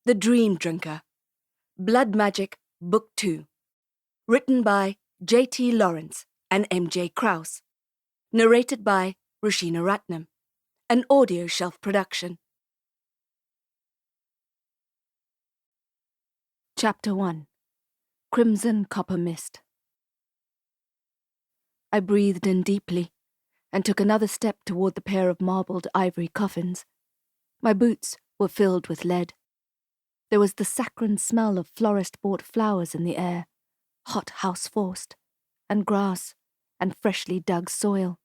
The Dream Drinker. Blood Magic, Book 2. Written by J.T. Lawrence and M.J. Krause. Narrated by Rushina Ratnam. An Audio Shelf production. Chapter 1. Crimson Copper Mist. I breathed in deeply and took another step toward the pair of marbled ivory coffins. My boots were filled with lead. There was the saccharine smell of florist-bought flowers in the air, hot house-forced, and grass, and freshly dug soil.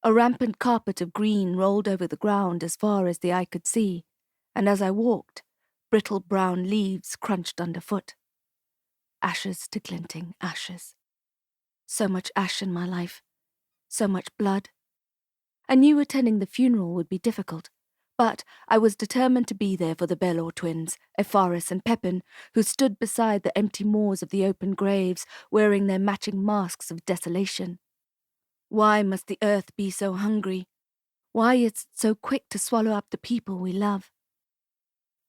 A rampant carpet of green rolled over the ground as far as the eye could see, and as I walked, brittle brown leaves crunched underfoot. Ashes to glinting ashes. So much ash in my life, so much blood. I knew attending the funeral would be difficult, but I was determined to be there for the Belor twins, Epharis and Pepin, who stood beside the empty moors of the open graves, wearing their matching masks of desolation. Why must the earth be so hungry? Why is it so quick to swallow up the people we love?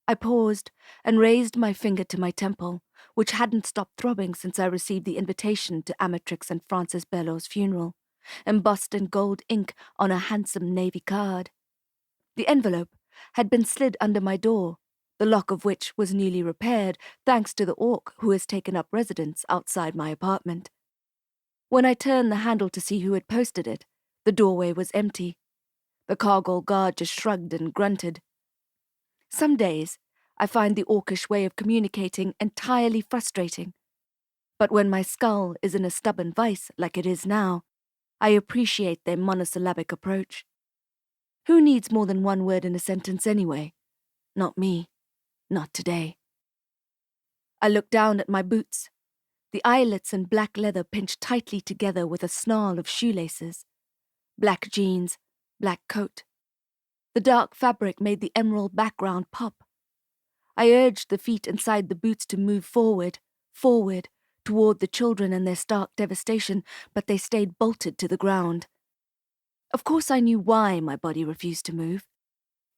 I paused and raised my finger to my temple, which hadn't stopped throbbing since I received the invitation to Amatrix and Francis Belor's funeral, embossed in gold ink on a handsome navy card. The envelope had been slid under my door, the lock of which was newly repaired thanks to the orc who has taken up residence outside my apartment. When I turned the handle to see who had posted it, the doorway was empty. The cargo guard just shrugged and grunted. Some days, I find the orcish way of communicating entirely frustrating. But when my skull is in a stubborn vice like it is now, I appreciate their monosyllabic approach. Who needs more than one word in a sentence anyway? Not me. Not today. I looked down at my boots. The eyelets and black leather pinched tightly together with a snarl of shoelaces. Black jeans, black coat. The dark fabric made the emerald background pop. I urged the feet inside the boots to move forward, toward the children and their stark devastation, but they stayed bolted to the ground. Of course I knew why my body refused to move.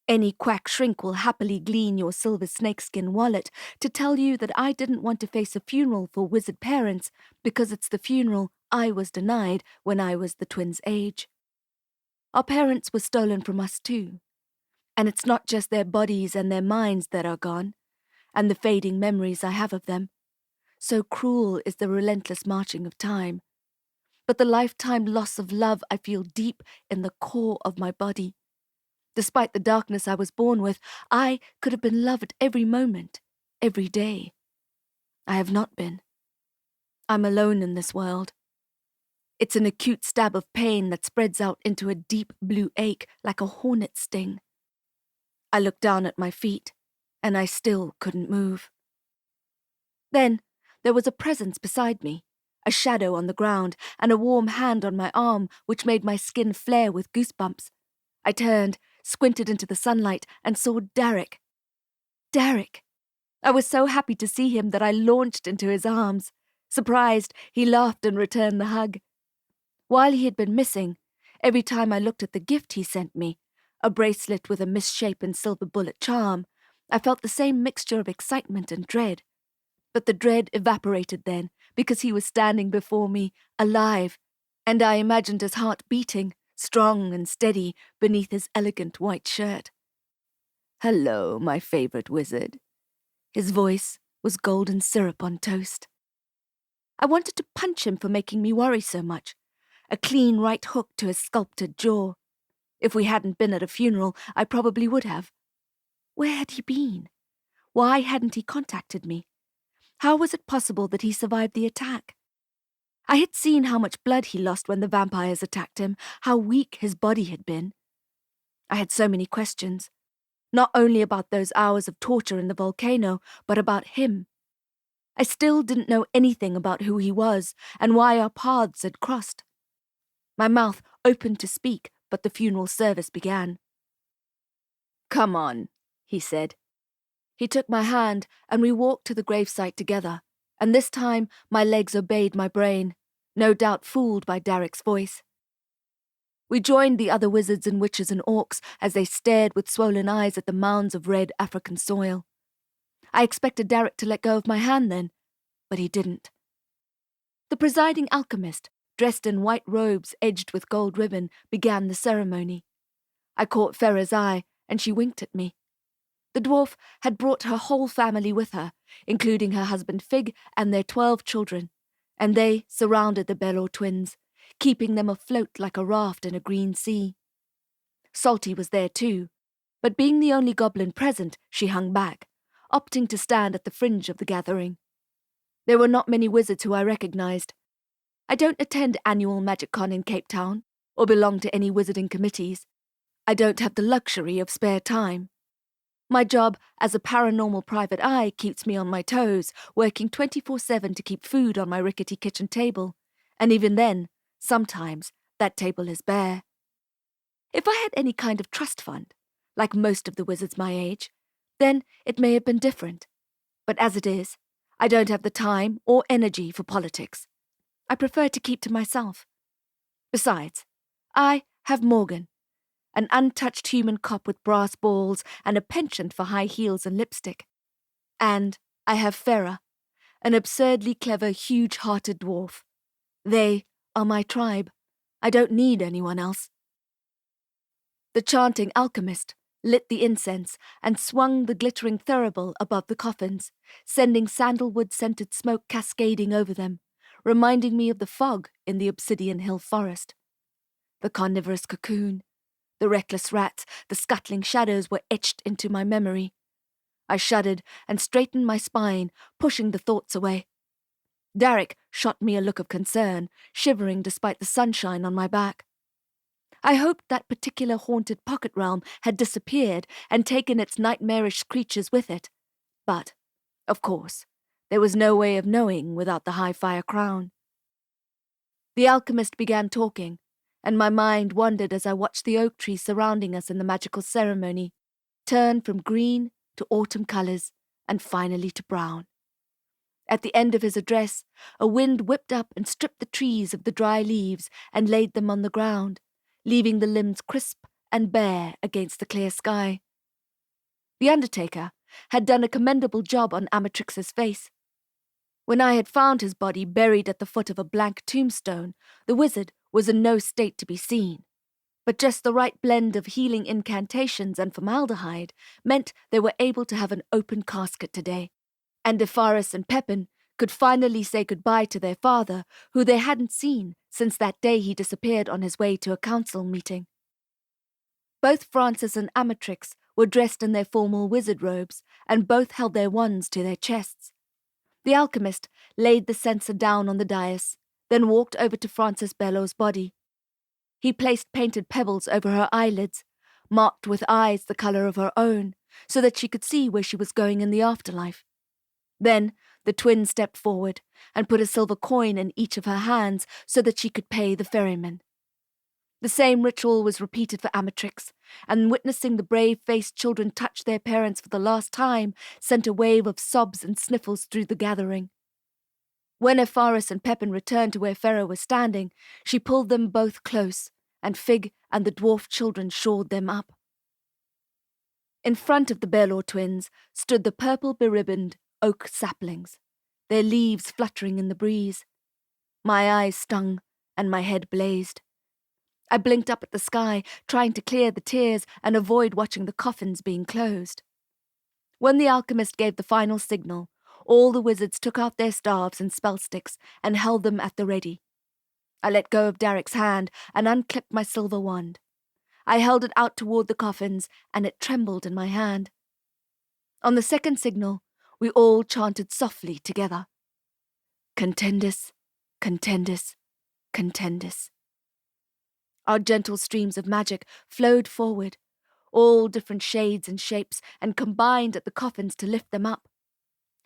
Any quack shrink will happily glean your silver snakeskin wallet to tell you that I didn't want to face a funeral for wizard parents because it's the funeral I was denied when I was the twins' age. Our parents were stolen from us too. And it's not just their bodies and their minds that are gone, and the fading memories I have of them. So cruel is the relentless marching of time. But the lifetime loss of love I feel deep in the core of my body. Despite the darkness I was born with, I could have been loved every moment, every day. I have not been. I'm alone in this world. It's an acute stab of pain that spreads out into a deep blue ache like a hornet's sting. I looked down at my feet, and I still couldn't move. Then there was a presence beside me, a shadow on the ground, and a warm hand on my arm which made my skin flare with goosebumps. I turned, squinted into the sunlight, and saw Derek. Derek! I was so happy to see him that I launched into his arms. Surprised, he laughed and returned the hug. While he had been missing, every time I looked at the gift he sent me, a bracelet with a misshapen silver bullet charm, I felt the same mixture of excitement and dread. But the dread evaporated then, because he was standing before me, alive, and I imagined his heart beating, strong and steady, beneath his elegant white shirt. "Hello, my favorite wizard." His voice was golden syrup on toast. I wanted to punch him for making me worry so much, a clean right hook to his sculpted jaw. If we hadn't been at a funeral, I probably would have. Where had he been? Why hadn't he contacted me? How was it possible that he survived the attack? I had seen how much blood he lost when the vampires attacked him, how weak his body had been. I had so many questions, not only about those hours of torture in the volcano, but about him. I still didn't know anything about who he was and why our paths had crossed. My mouth opened to speak, but the funeral service began. "Come on," he said. He took my hand, and we walked to the gravesite together, and this time my legs obeyed my brain, no doubt fooled by Derek's voice. We joined the other wizards and witches and orcs as they stared with swollen eyes at the mounds of red African soil, I expected Derek to let go of my hand then, but he didn't. The presiding alchemist, dressed in white robes edged with gold ribbon, began the ceremony. I caught Ferra's eye, and she winked at me. The dwarf had brought her whole family with her, including her husband Fig and their 12 children, and they surrounded the Belor twins, keeping them afloat like a raft in a green sea. Salty was there too, but being the only goblin present, she hung back, opting to stand at the fringe of the gathering. There were not many wizards who I recognized. I don't attend annual MagicCon in Cape Town, or belong to any wizarding committees. I don't have the luxury of spare time. My job as a paranormal private eye keeps me on my toes, working 24/7 to keep food on my rickety kitchen table, and even then, sometimes, that table is bare. If I had any kind of trust fund, like most of the wizards my age, then it may have been different. But as it is, I don't have the time or energy for politics. I prefer to keep to myself. Besides, I have Morgan, an untouched human cop with brass balls and a penchant for high heels and lipstick. And I have Ferra, an absurdly clever, huge-hearted dwarf. They are my tribe. I don't need anyone else. The chanting alchemist lit the incense and swung the glittering thurible above the coffins, sending sandalwood-scented smoke cascading over them, reminding me of the fog in the Obsidian Hill forest. The carnivorous cocoon, the reckless rats, the scuttling shadows were etched into my memory. I shuddered and straightened my spine, pushing the thoughts away. Derek shot me a look of concern, shivering despite the sunshine on my back. I hoped that particular haunted pocket realm had disappeared and taken its nightmarish creatures with it. But, of course, there was no way of knowing without the high-fire crown. The alchemist began talking, and my mind wandered as I watched the oak trees surrounding us in the magical ceremony turn from green to autumn colors and finally to brown. At the end of his address, a wind whipped up and stripped the trees of the dry leaves and laid them on the ground, leaving the limbs crisp and bare against the clear sky. The undertaker had done a commendable job on Amatrix's face. When I had found his body buried at the foot of a blank tombstone, the wizard was in no state to be seen. But just the right blend of healing incantations and formaldehyde meant they were able to have an open casket today, and DeFaris and Pepin could finally say goodbye to their father, who they hadn't seen since that day he disappeared on his way to a council meeting. Both Francis and Amatrix were dressed in their formal wizard robes, and both held their wands to their chests. The alchemist laid the censer down on the dais, then walked over to Francis Bellow's body. He placed painted pebbles over her eyelids, marked with eyes the color of her own, so that she could see where she was going in the afterlife. Then the twin stepped forward and put a silver coin in each of her hands so that she could pay the ferryman. The same ritual was repeated for Amatrix, and witnessing the brave-faced children touch their parents for the last time sent a wave of sobs and sniffles through the gathering. When Efaris and Pepin returned to where Ferra was standing, she pulled them both close, and Fig and the dwarf children shored them up. In front of the Belor twins stood the purple beribboned oak saplings, their leaves fluttering in the breeze. My eyes stung, and my head blazed. I blinked up at the sky, trying to clear the tears and avoid watching the coffins being closed. When the alchemist gave the final signal, all the wizards took out their staves and spell sticks and held them at the ready. I let go of Derek's hand and unclipped my silver wand. I held it out toward the coffins, and it trembled in my hand. On the second signal, we all chanted softly together. Contendis, contendis, contendis. Our gentle streams of magic flowed forward, all different shades and shapes, and combined at the coffins to lift them up.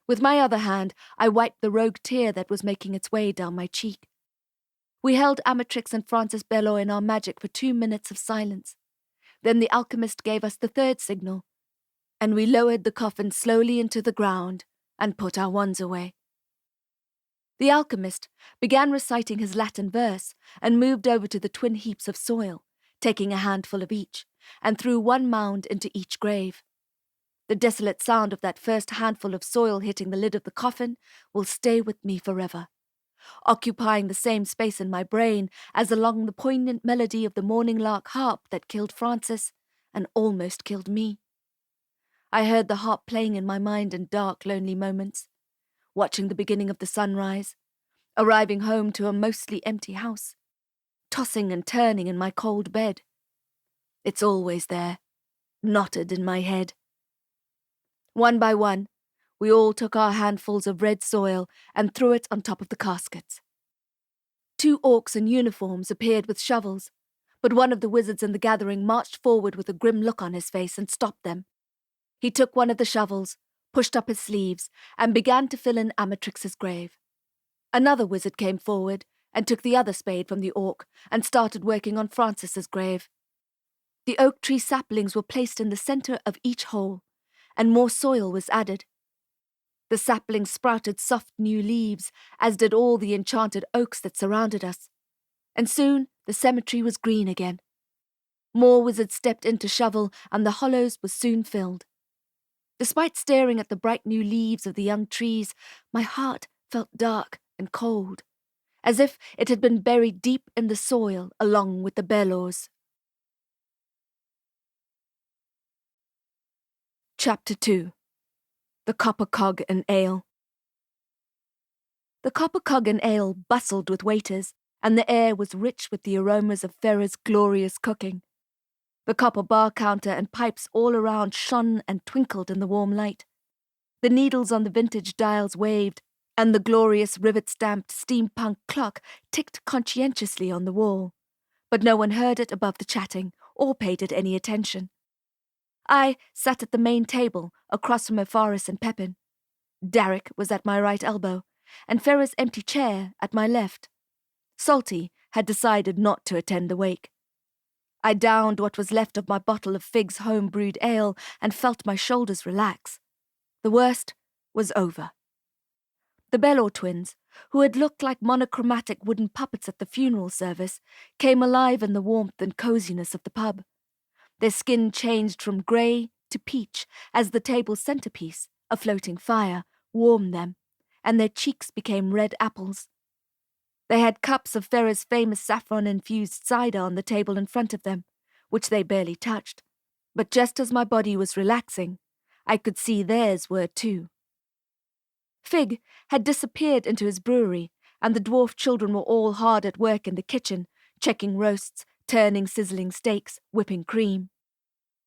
With my other hand, I wiped the rogue tear that was making its way down my cheek. We held Amatrix and Francis Bello in our magic for 2 minutes of silence. Then the alchemist gave us the third signal, and we lowered the coffin slowly into the ground and put our wands away. The alchemist began reciting his Latin verse and moved over to the twin heaps of soil, taking a handful of each, and threw one mound into each grave. The desolate sound of that first handful of soil hitting the lid of the coffin will stay with me forever, occupying the same space in my brain as along the poignant melody of the morning lark harp that killed Francis and almost killed me. I heard the harp playing in my mind in dark, lonely moments, watching the beginning of the sunrise, arriving home to a mostly empty house, tossing and turning in my cold bed. It's always there, knotted in my head. One by one, we all took our handfuls of red soil and threw it on top of the caskets. 2 orcs in uniforms appeared with shovels, but one of the wizards in the gathering marched forward with a grim look on his face and stopped them. He took one of the shovels, pushed up his sleeves, and began to fill in Amatrix's grave. Another wizard came forward and took the other spade from the orc and started working on Francis's grave. The oak tree saplings were placed in the center of each hole, and more soil was added. The saplings sprouted soft new leaves, as did all the enchanted oaks that surrounded us, and soon the cemetery was green again. More wizards stepped in to shovel, and the hollows were soon filled. Despite staring at the bright new leaves of the young trees, my heart felt dark and cold, as if it had been buried deep in the soil along with the bellows. Chapter 2. The Copper Cog and Ale. The Copper Cog and Ale bustled with waiters, and the air was rich with the aromas of Ferra's glorious cooking. The copper bar counter and pipes all around shone and twinkled in the warm light. The needles on the vintage dials waved, and the glorious rivet-stamped steampunk clock ticked conscientiously on the wall. But no one heard it above the chatting, or paid it any attention. I sat at the main table, across from Opharis and Pepin. Darrick was at my right elbow, and Ferra's empty chair at my left. Salty had decided not to attend the wake. I downed what was left of my bottle of Fig's home-brewed ale and felt my shoulders relax. The worst was over. The Bellor twins, who had looked like monochromatic wooden puppets at the funeral service, came alive in the warmth and coziness of the pub. Their skin changed from grey to peach as the table's centerpiece, a floating fire, warmed them, and their cheeks became red apples. They had cups of Ferra's famous saffron-infused cider on the table in front of them, which they barely touched. But just as my body was relaxing, I could see theirs were too. Fig had disappeared into his brewery, and the dwarf children were all hard at work in the kitchen, checking roasts, turning sizzling steaks, whipping cream.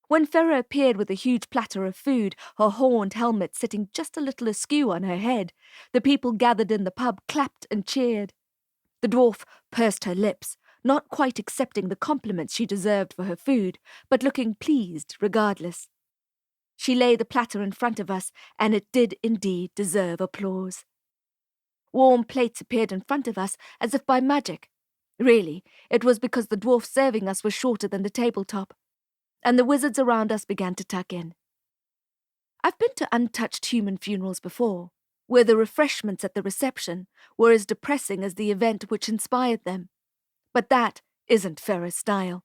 When Ferra appeared with a huge platter of food, her horned helmet sitting just a little askew on her head, the people gathered in the pub clapped and cheered. The dwarf pursed her lips, not quite accepting the compliments she deserved for her food, but looking pleased regardless. She laid the platter in front of us, and it did indeed deserve applause. Warm plates appeared in front of us as if by magic. Really, it was because the dwarf serving us was shorter than the tabletop, and the wizards around us began to tuck in. I've been to untouched human funerals before, where the refreshments at the reception were as depressing as the event which inspired them. But that isn't Ferra's style.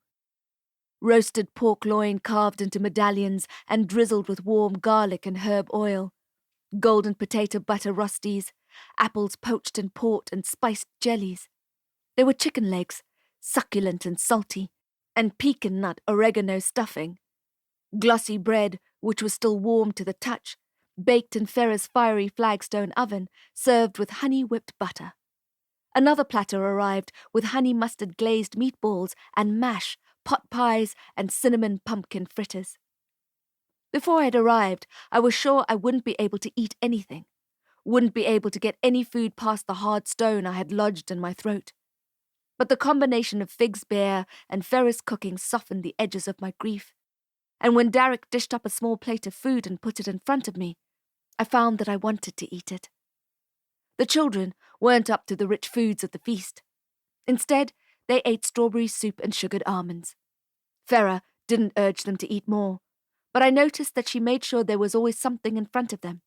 Roasted pork loin carved into medallions and drizzled with warm garlic and herb oil, golden potato butter rosties, apples poached in port and spiced jellies. There were chicken legs, succulent and salty, and pecan nut oregano stuffing. Glossy bread, which was still warm to the touch, baked in Ferra's fiery flagstone oven, served with honey-whipped butter. Another platter arrived with honey mustard glazed meatballs and mash, pot pies, and cinnamon pumpkin fritters. Before I'd arrived, I was sure I wouldn't be able to eat anything, wouldn't be able to get any food past the hard stone I had lodged in my throat. But the combination of Fig's beer and Ferra's cooking softened the edges of my grief, and when Darrick dished up a small plate of food and put it in front of me, I found that I wanted to eat it. The children weren't up to the rich foods of the feast. Instead, they ate strawberry soup and sugared almonds. Ferra didn't urge them to eat more, but I noticed that she made sure there was always something in front of them.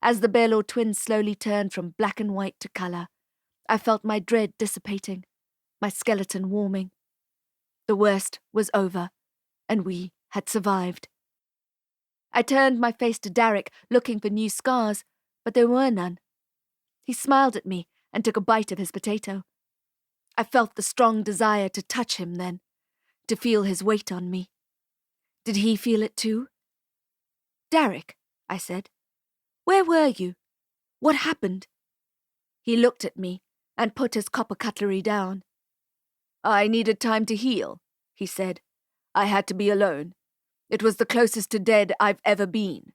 As the Bellor twins slowly turned from black and white to colour, I felt my dread dissipating, my skeleton warming. The worst was over, and we had survived. I turned my face to Derek, looking for new scars, but there were none. He smiled at me and took a bite of his potato. I felt the strong desire to touch him then, to feel his weight on me. Did he feel it too? Derek, I said, where were you? What happened? He looked at me and put his copper cutlery down. I needed time to heal, he said. I had to be alone. It was the closest to dead I've ever been.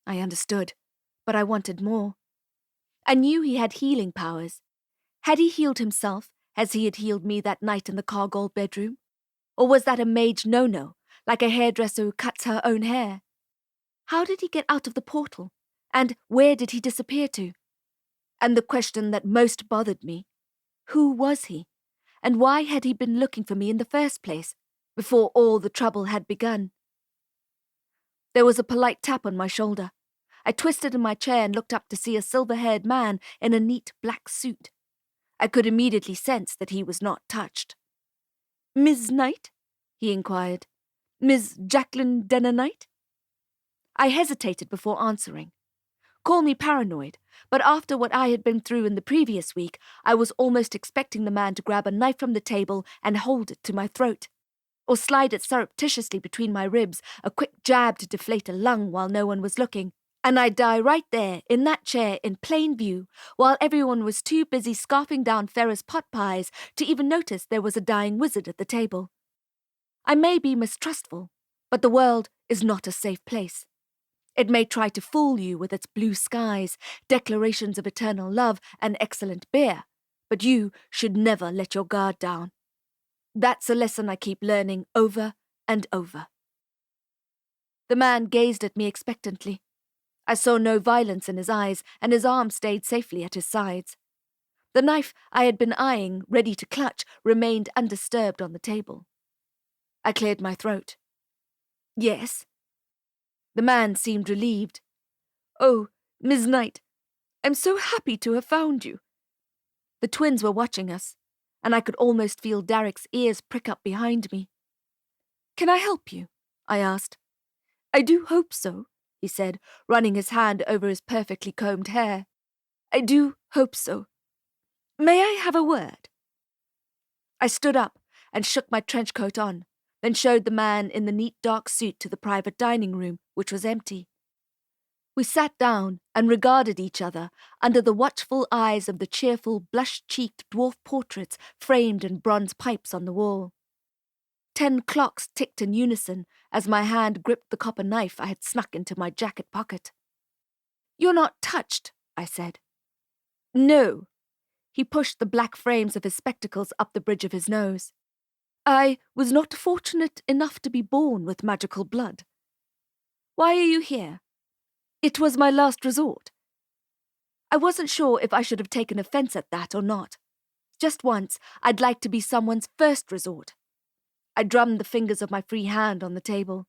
I understood, but I wanted more. I knew he had healing powers. Had he healed himself as he had healed me that night in the Cargol bedroom? Or was that a mage no-no, like a hairdresser who cuts her own hair? How did he get out of the portal? And where did he disappear to? And the question that most bothered me, who was he? And why had he been looking for me in the first place, before all the trouble had begun? There was a polite tap on my shoulder. I twisted in my chair and looked up to see a silver-haired man in a neat black suit. I could immediately sense that he was not touched. "Ms. Knight?" he inquired. "Ms. Jacqueline Denner Knight?" I hesitated before answering. Call me paranoid, but after what I had been through in the previous week, I was almost expecting the man to grab a knife from the table and hold it to my throat, or slide it surreptitiously between my ribs, a quick jab to deflate a lung while no one was looking, and I'd die right there, in that chair, in plain view, while everyone was too busy scarfing down Ferra's pot pies to even notice there was a dying wizard at the table. I may be mistrustful, but the world is not a safe place. It may try to fool you with its blue skies, declarations of eternal love, and excellent beer, but you should never let your guard down. That's a lesson I keep learning over and over. The man gazed at me expectantly. I saw no violence in his eyes, and his arm stayed safely at his sides. The knife I had been eyeing, ready to clutch, remained undisturbed on the table. I cleared my throat. Yes? The man seemed relieved. "Oh, Ms. Knight, I'm so happy to have found you." The twins were watching us, and I could almost feel Derek's ears prick up behind me. "Can I help you?" I asked. "I do hope so," he said, running his hand over his perfectly combed hair. "I do hope so. May I have a word?" I stood up and shook my trench coat on, then showed the man in the neat dark suit to the private dining room, which was empty. We sat down and regarded each other under the watchful eyes of the cheerful, blush-cheeked dwarf portraits framed in bronze pipes on the wall. 10 clocks ticked in unison as my hand gripped the copper knife I had snuck into my jacket pocket. "You're not touched," I said. "No." He pushed the black frames of his spectacles up the bridge of his nose. "I was not fortunate enough to be born with magical blood. Why are you here?" "It was my last resort." I wasn't sure if I should have taken offense at that or not. Just once, I'd like to be someone's first resort. I drummed the fingers of my free hand on the table.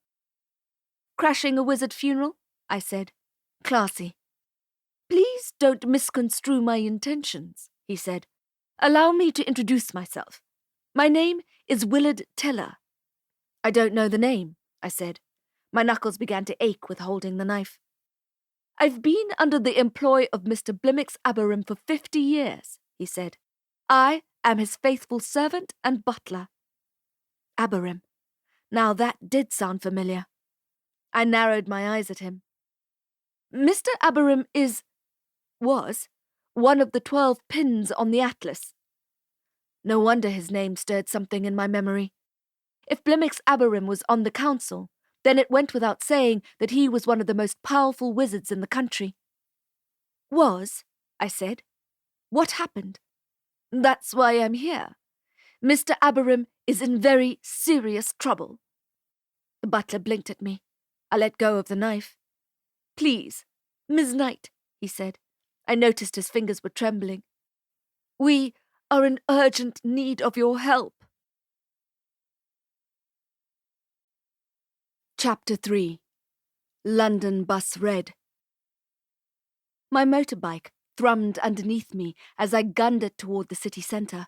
"Crashing a wizard funeral?" I said. "Classy." "Please don't misconstrue my intentions," he said. "Allow me to introduce myself. My name is Willard Teller." "I don't know the name," I said. My knuckles began to ache with holding the knife. "I've been under the employ of Mr. Blimaex Abarim for 50 years, he said. "I am his faithful servant and butler." Abarim. Now that did sound familiar. I narrowed my eyes at him. "Mr. Abarim was one of the 12 pins on the atlas." No wonder his name stirred something in my memory. If Blimaex Abarim was on the council, then it went without saying that he was one of the most powerful wizards in the country. "Was?" I said. "What happened?" "That's why I'm here. Mr. Abarim is in very serious trouble." The butler blinked at me. I let go of the knife. "Please, Ms. Knight," he said. I noticed his fingers were trembling. "We are in urgent need of your help." Chapter 3. London Bus Red. My motorbike thrummed underneath me as I gunned it toward the city centre.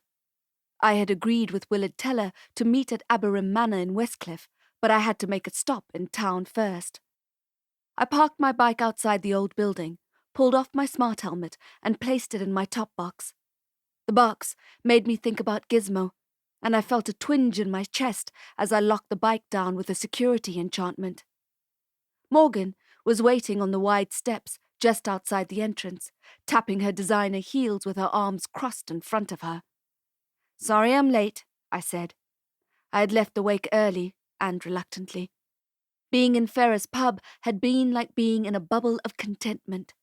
I had agreed with Willard Teller to meet at Abarim Manor in Westcliff, but I had to make a stop in town first. I parked my bike outside the old building, pulled off my smart helmet, and placed it in my top box. The box made me think about Gizmo, and I felt a twinge in my chest as I locked the bike down with a security enchantment. Morgan was waiting on the wide steps just outside the entrance, tapping her designer heels with her arms crossed in front of her. "Sorry I'm late," I said. I had left the wake early and reluctantly. Being in Ferra's pub had been like being in a bubble of contentment.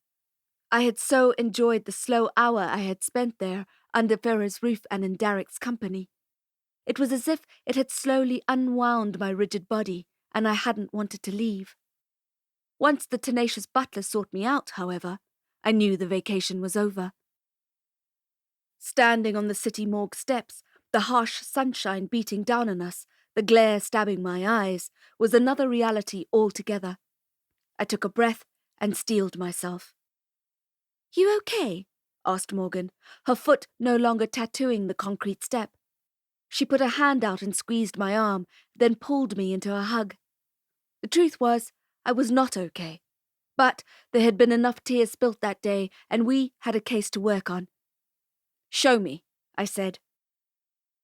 I had so enjoyed the slow hour I had spent there under Ferra's roof and in Derek's company. It was as if it had slowly unwound my rigid body, and I hadn't wanted to leave. Once the tenacious butler sought me out, however, I knew the vacation was over. Standing on the city morgue steps, the harsh sunshine beating down on us, the glare stabbing my eyes, was another reality altogether. I took a breath and steeled myself. "You okay?" asked Morgan, her foot no longer tattooing the concrete step. She put a hand out and squeezed my arm, then pulled me into a hug. The truth was, I was not okay. But there had been enough tears spilt that day, and we had a case to work on. "Show me," I said.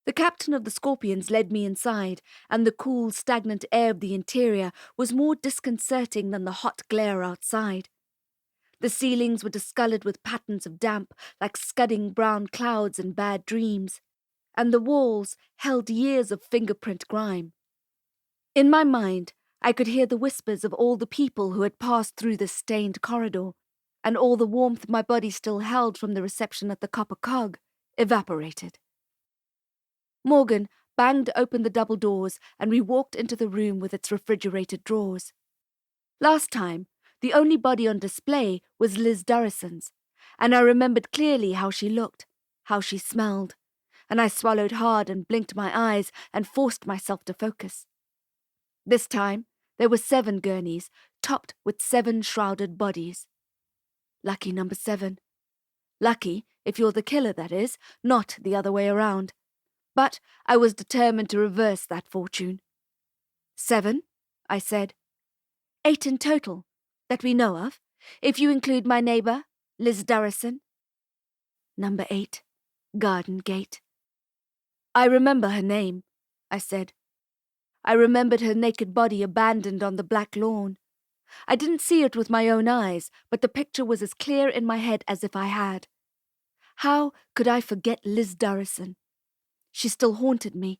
The captain of the Scorpions led me inside, and the cool, stagnant air of the interior was more disconcerting than the hot glare outside. The ceilings were discoloured with patterns of damp, like scudding brown clouds in bad dreams, and the walls held years of fingerprint grime. In my mind, I could hear the whispers of all the people who had passed through this stained corridor, and all the warmth my body still held from the reception at the Copper Cog evaporated. Morgan banged open the double doors, and we walked into the room with its refrigerated drawers. Last time, the only body on display was Liz Durrison's, and I remembered clearly how she looked, how she smelled, and I swallowed hard and blinked my eyes and forced myself to focus. This time, there were 7 gurneys, topped with 7 shrouded bodies. Lucky number 7. Lucky if you're the killer, that is, not the other way around. But I was determined to reverse that fortune. 7, I said. 8 in total, that we know of, if you include my neighbour, Liz Durrison. Number 8, Garden Gate. I remember her name, I said. I remembered her naked body abandoned on the black lawn. I didn't see it with my own eyes, but the picture was as clear in my head as if I had. How could I forget Liz Durrison? She still haunted me,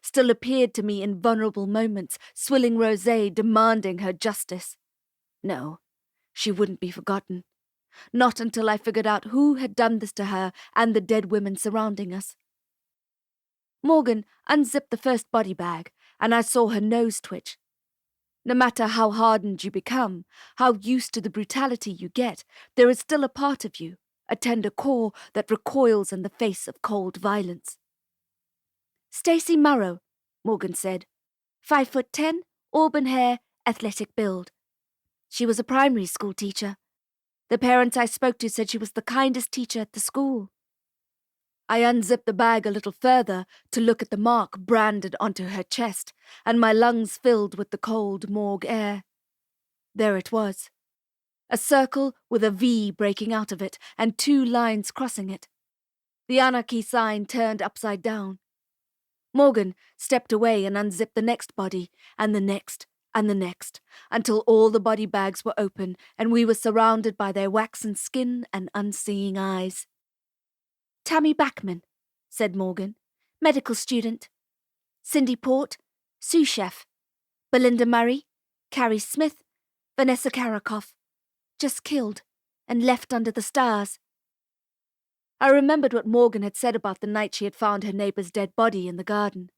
still appeared to me in vulnerable moments, swilling rosé, demanding her justice. No, she wouldn't be forgotten. Not until I figured out who had done this to her and the dead women surrounding us. Morgan unzipped the first body bag, and I saw her nose twitch. No matter how hardened you become, how used to the brutality you get, there is still a part of you, a tender core that recoils in the face of cold violence. "Stacey Murrow," Morgan said. 5'10", auburn hair, athletic build. She was a primary school teacher. The parents I spoke to said she was the kindest teacher at the school. I unzipped the bag a little further to look at the mark branded onto her chest, and my lungs filled with the cold morgue air. There it was. A circle with a V breaking out of it and 2 lines crossing it. The anarchy sign turned upside down. Morgan stepped away and unzipped the next body, and the next, and the next, until all the body bags were open and we were surrounded by their waxen skin and unseeing eyes. "Tammy Backman," said Morgan, medical student. "Cindy Port, sous chef. Belinda Murray, Carrie Smith, Vanessa Karakoff. Just killed and left under the stars." I remembered what Morgan had said about the night she had found her neighbour's dead body in the garden.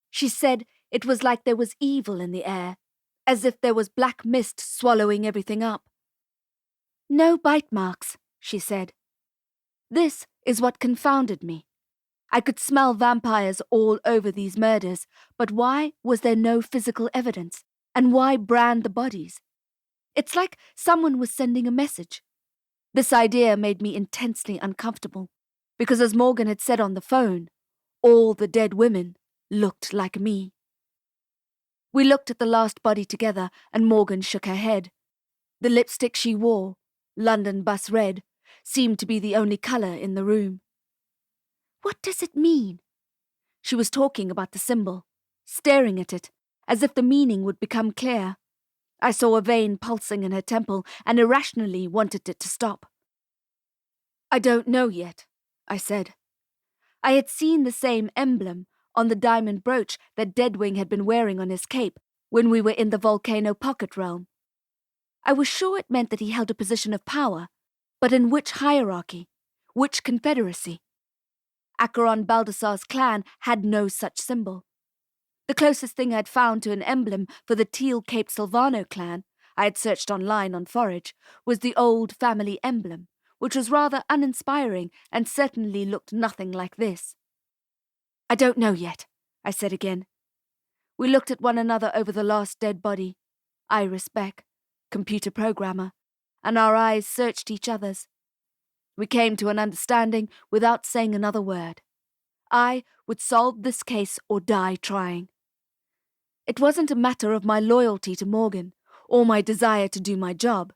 She said it was like there was evil in the air, as if there was black mist swallowing everything up. "No bite marks," she said. This is what confounded me. I could smell vampires all over these murders, but why was there no physical evidence? And why brand the bodies? It's like someone was sending a message. This idea made me intensely uncomfortable, because as Morgan had said on the phone, all the dead women looked like me. We looked at the last body together, and Morgan shook her head. The lipstick she wore, London bus red, seemed to be the only colour in the room. What does it mean? She was talking about the symbol, staring at it, as if the meaning would become clear. I saw a vein pulsing in her temple and irrationally wanted it to stop. I don't know yet, I said. I had seen the same emblem on the diamond brooch that Deadwing had been wearing on his cape when we were in the volcano pocket realm. I was sure it meant that he held a position of power, but in which hierarchy, which confederacy? Acheron Baldassar's clan had no such symbol. The closest thing I'd found to an emblem for the teal-caped Silvano clan, I had searched online on Forage, was the old family emblem, which was rather uninspiring and certainly looked nothing like this. I don't know yet, I said again. We looked at one another over the last dead body, Iris Beck, computer programmer, and our eyes searched each other's. We came to an understanding without saying another word. I would solve this case or die trying. It wasn't a matter of my loyalty to Morgan or my desire to do my job.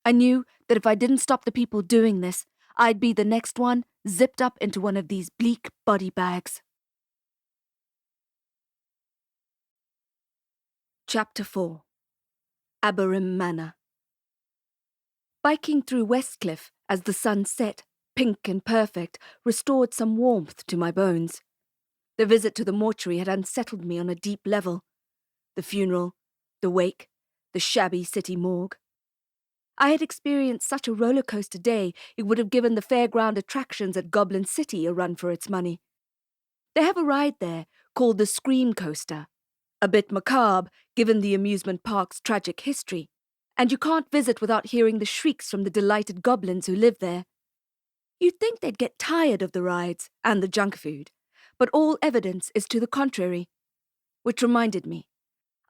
I knew that if I didn't stop the people doing this, I'd be the next one zipped up into one of these bleak body bags. Chapter 4. Abarim Manor. Biking through Westcliff as the sun set, pink and perfect, restored some warmth to my bones. The visit to the mortuary had unsettled me on a deep level. The funeral, the wake, the shabby city morgue. I had experienced such a roller-coaster day it would have given the fairground attractions at Goblin City a run for its money. They have a ride there called the Scream Coaster, a bit macabre given the amusement park's tragic history, and you can't visit without hearing the shrieks from the delighted goblins who live there. You'd think they'd get tired of the rides and the junk food, but all evidence is to the contrary. Which reminded me,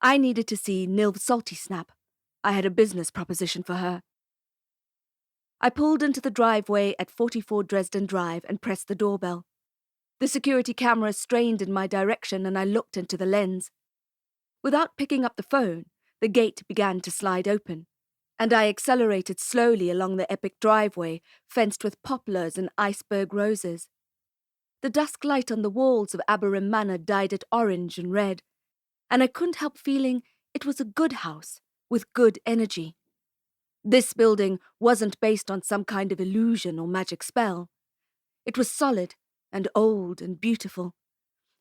I needed to see Nilv Salty Snap. I had a business proposition for her. I pulled into the driveway at 44 Dresden Drive and pressed the doorbell. The security camera strained in my direction and I looked into the lens. Without picking up the phone, the gate began to slide open, and I accelerated slowly along the epic driveway, fenced with poplars and iceberg roses. The dusk light on the walls of Abarim Manor dyed it orange and red, and I couldn't help feeling it was a good house, with good energy. This building wasn't based on some kind of illusion or magic spell. It was solid and old and beautiful,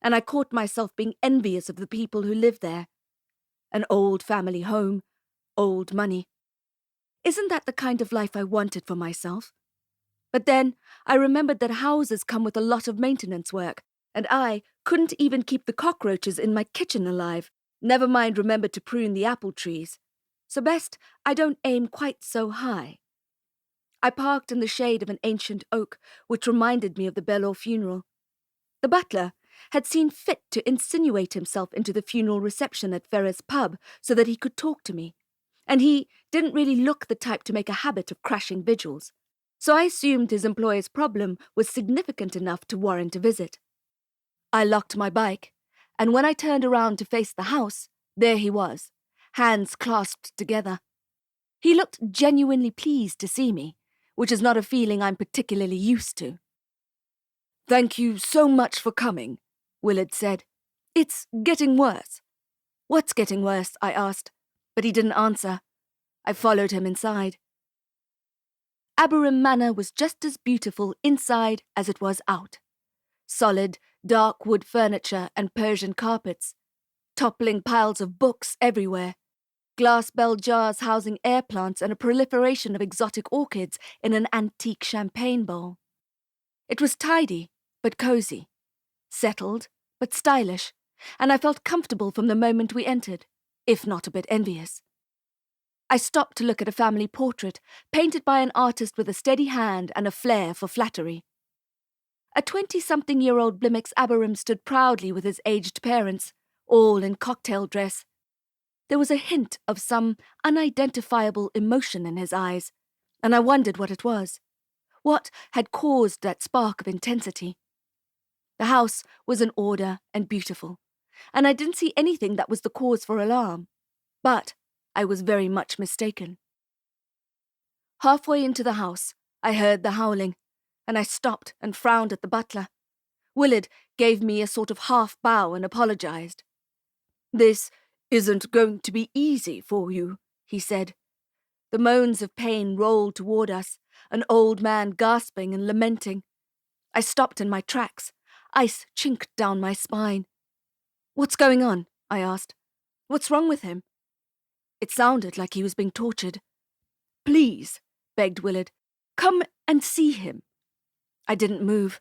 and I caught myself being envious of the people who lived there. An old family home, old money. Isn't that the kind of life I wanted for myself? But then I remembered that houses come with a lot of maintenance work, and I couldn't even keep the cockroaches in my kitchen alive, never mind remember to prune the apple trees. So best I don't aim quite so high. I parked in the shade of an ancient oak, which reminded me of the Belor funeral. The butler had seen fit to insinuate himself into the funeral reception at Ferra's pub so that he could talk to me, and he didn't really look the type to make a habit of crashing vigils, so I assumed his employer's problem was significant enough to warrant a visit. I locked my bike, and when I turned around to face the house, there he was, hands clasped together. He looked genuinely pleased to see me, which is not a feeling I'm particularly used to. "Thank you so much for coming," Willard said. "It's getting worse." "What's getting worse?" I asked, but he didn't answer. I followed him inside. Abarim Manor was just as beautiful inside as it was out. Solid, dark wood furniture and Persian carpets, toppling piles of books everywhere, glass bell jars housing air plants and a proliferation of exotic orchids in an antique champagne bowl. It was tidy, but cozy, settled, but stylish, and I felt comfortable from the moment we entered, if not a bit envious. I stopped to look at a family portrait, painted by an artist with a steady hand and a flair for flattery. A 20-something-year-old Blimaex Abarim stood proudly with his aged parents, all in cocktail dress. There was a hint of some unidentifiable emotion in his eyes, and I wondered what it was. What had caused that spark of intensity? The house was in order and beautiful, and I didn't see anything that was the cause for alarm. But I was very much mistaken. Halfway into the house, I heard the howling, and I stopped and frowned at the butler. Willard gave me a sort of half bow and apologized. "This isn't going to be easy for you," he said. The moans of pain rolled toward us, an old man gasping and lamenting. I stopped in my tracks. Ice chinked down my spine. "What's going on?" I asked. "What's wrong with him?" It sounded like he was being tortured. "Please," begged Willard, "come and see him." I didn't move.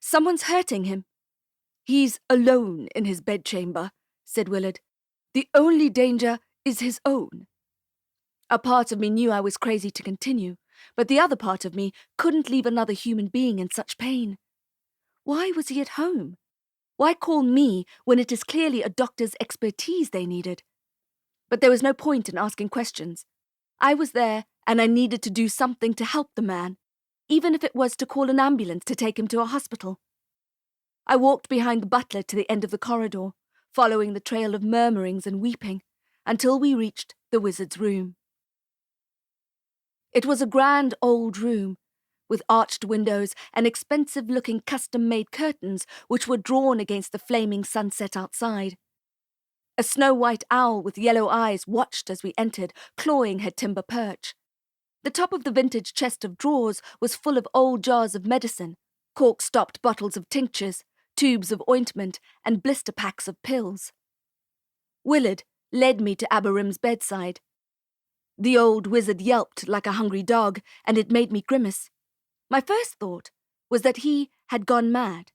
"Someone's hurting him." "He's alone in his bedchamber," said Willard. "The only danger is his own." A part of me knew I was crazy to continue, but the other part of me couldn't leave another human being in such pain. Why was he at home? Why call me when it is clearly a doctor's expertise they needed? But there was no point in asking questions. I was there, and I needed to do something to help the man, even if it was to call an ambulance to take him to a hospital. I walked behind the butler to the end of the corridor, following the trail of murmurings and weeping, until we reached the wizard's room. It was a grand old room, with arched windows and expensive-looking custom-made curtains which were drawn against the flaming sunset outside. A snow-white owl with yellow eyes watched as we entered, clawing her timber perch. The top of the vintage chest of drawers was full of old jars of medicine, cork-stopped bottles of tinctures, tubes of ointment, and blister packs of pills. Willard led me to Abarim's bedside. The old wizard yelped like a hungry dog, and it made me grimace. My first thought was that he had gone mad.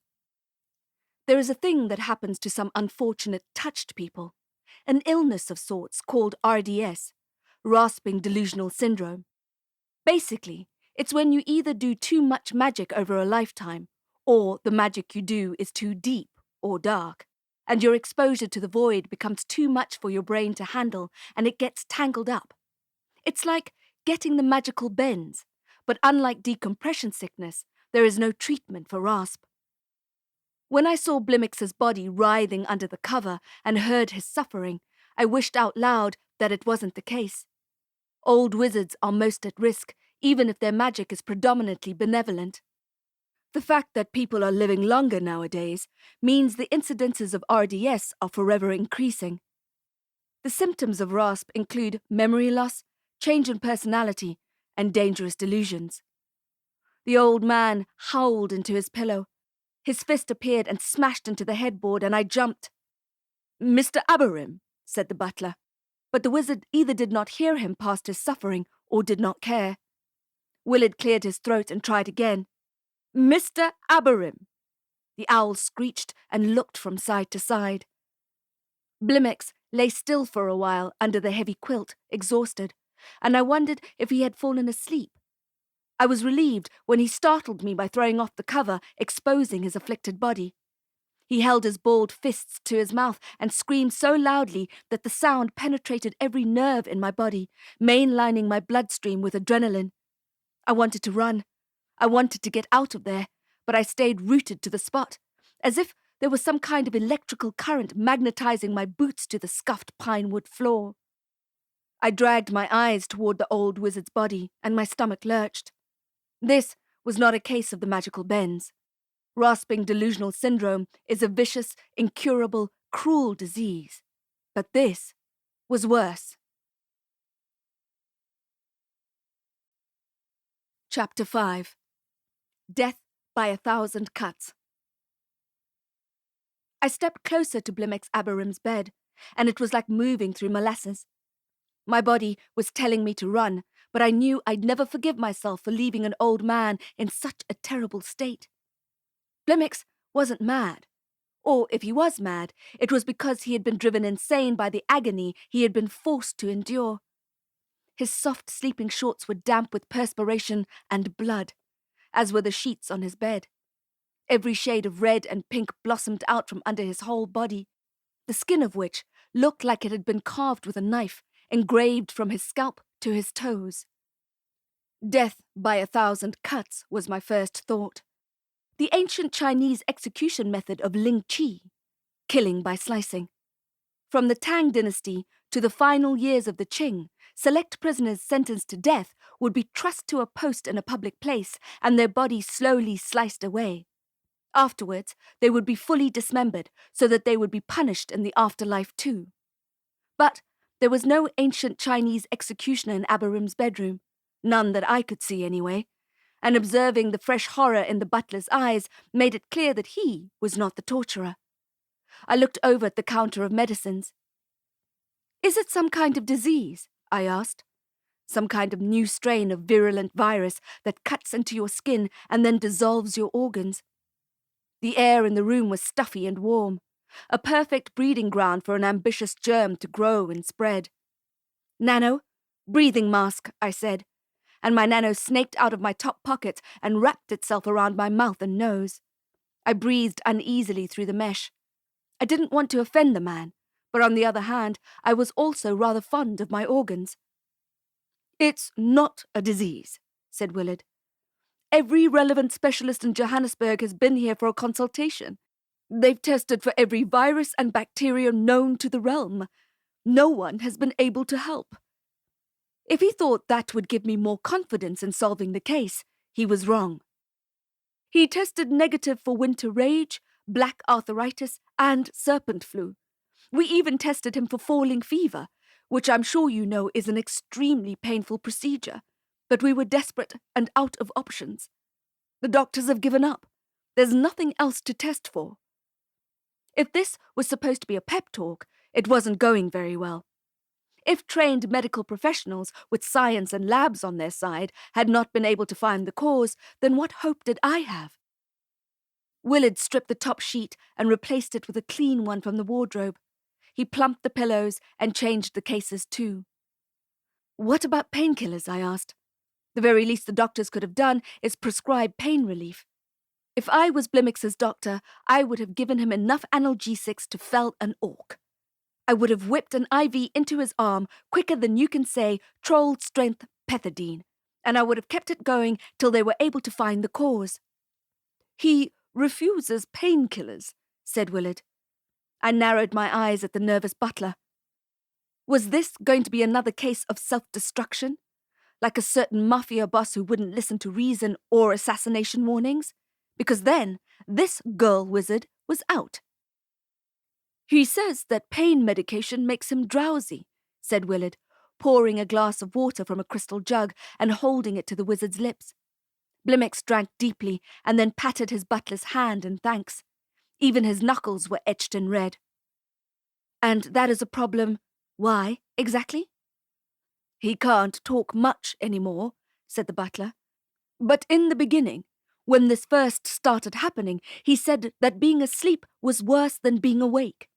There is a thing that happens to some unfortunate touched people, an illness of sorts called RDS, rasping delusional syndrome. Basically, it's when you either do too much magic over a lifetime, or the magic you do is too deep or dark, and your exposure to the void becomes too much for your brain to handle, and it gets tangled up. It's like getting the magical bends, but unlike decompression sickness, there is no treatment for rasp. When I saw Blimaex's body writhing under the cover and heard his suffering, I wished out loud that it wasn't the case. Old wizards are most at risk, even if their magic is predominantly benevolent. The fact that people are living longer nowadays means the incidences of RDS are forever increasing. The symptoms of RASP include memory loss, change in personality, and dangerous delusions. The old man howled into his pillow. His fist appeared and smashed into the headboard, and I jumped. "Mr. Abarim," said the butler, but the wizard either did not hear him past his suffering or did not care. Willard cleared his throat and tried again. "Mr. Abarim." The owl screeched and looked from side to side. Blimaex lay still for a while under the heavy quilt, exhausted, and I wondered if he had fallen asleep. I was relieved when he startled me by throwing off the cover, exposing his afflicted body. He held his balled fists to his mouth and screamed so loudly that the sound penetrated every nerve in my body, mainlining my bloodstream with adrenaline. I wanted to run. I wanted to get out of there, but I stayed rooted to the spot, as if there was some kind of electrical current magnetizing my boots to the scuffed pinewood floor. I dragged my eyes toward the old wizard's body, and my stomach lurched. This was not a case of the magical bends. Rasping delusional syndrome is a vicious, incurable, cruel disease. But this was worse. Chapter 5. Death by 1,000 Cuts. I stepped closer to Blimaex Abarim's bed, and it was like moving through molasses. My body was telling me to run, but I knew I'd never forgive myself for leaving an old man in such a terrible state. Blimaex wasn't mad. Or if he was mad, it was because he had been driven insane by the agony he had been forced to endure. His soft sleeping shorts were damp with perspiration and blood, as were the sheets on his bed. Every shade of red and pink blossomed out from under his whole body, the skin of which looked like it had been carved with a knife, engraved from his scalp to his toes. Death by 1,000 cuts was my first thought. The ancient Chinese execution method of Ling Chi, killing by slicing. From the Tang dynasty to the final years of the Qing, select prisoners sentenced to death would be trussed to a post in a public place and their bodies slowly sliced away. Afterwards, they would be fully dismembered so that they would be punished in the afterlife too. But there was no ancient Chinese executioner in Abarim's bedroom, none that I could see anyway, and observing the fresh horror in the butler's eyes made it clear that he was not the torturer. I looked over at the counter of medicines. "Is it some kind of disease?" I asked. "Some kind of new strain of virulent virus that cuts into your skin and then dissolves your organs?" The air in the room was stuffy and warm, a perfect breeding ground for an ambitious germ to grow and spread. "Nano, breathing mask," I said, and my nano snaked out of my top pocket and wrapped itself around my mouth and nose. I breathed uneasily through the mesh. I didn't want to offend the man, but on the other hand, I was also rather fond of my organs. "It's not a disease," said Willard. "Every relevant specialist in Johannesburg has been here for a consultation. They've tested for every virus and bacteria known to the realm. No one has been able to help." If he thought that would give me more confidence in solving the case, he was wrong. He tested negative for winter rage, black arthritis, and serpent flu. We even tested him for falling fever, which I'm sure you know is an extremely painful procedure, but we were desperate and out of options. The doctors have given up. There's nothing else to test for. If this was supposed to be a pep talk, it wasn't going very well. If trained medical professionals with science and labs on their side had not been able to find the cause, then what hope did I have? Willard stripped the top sheet and replaced it with a clean one from the wardrobe. He plumped the pillows and changed the cases too. "What about painkillers?" I asked. "The very least the doctors could have done is prescribe pain relief. If I was Blimaex's doctor, I would have given him enough analgesics to fell an orc. I would have whipped an IV into his arm quicker than you can say troll strength pethidine, and I would have kept it going till they were able to find the cause." "He refuses painkillers," said Willard. I narrowed my eyes at the nervous butler. Was this going to be another case of self-destruction? Like a certain mafia boss who wouldn't listen to reason or assassination warnings? Because then, this girl wizard was out. "He says that pain medication makes him drowsy," said Willard, pouring a glass of water from a crystal jug and holding it to the wizard's lips. Blimaex drank deeply and then patted his butler's hand in thanks. Even his knuckles were etched in red. "And that is a problem. Why, exactly?" "He can't talk much anymore," said the butler. "But in the beginning, when this first started happening, he said that being asleep was worse than being awake."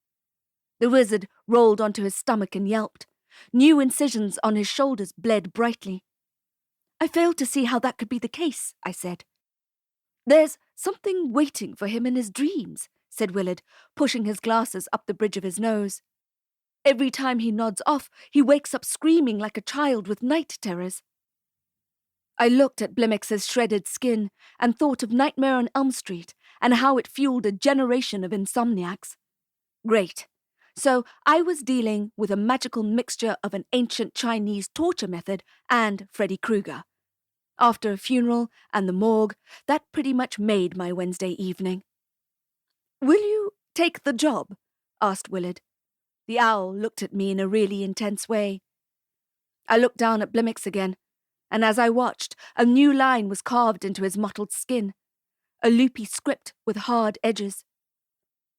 The wizard rolled onto his stomach and yelped. New incisions on his shoulders bled brightly. "I fail to see how that could be the case," I said. "There's something waiting for him in his dreams," said Willard, pushing his glasses up the bridge of his nose. "Every time he nods off, he wakes up screaming like a child with night terrors." I looked at Blimaex's shredded skin and thought of Nightmare on Elm Street and how it fueled a generation of insomniacs. Great. So I was dealing with a magical mixture of an ancient Chinese torture method and Freddy Krueger. After a funeral and the morgue, that pretty much made my Wednesday evening. "Will you take the job?" asked Willard. The owl looked at me in a really intense way. I looked down at Blimaex again, and as I watched, a new line was carved into his mottled skin, a loopy script with hard edges.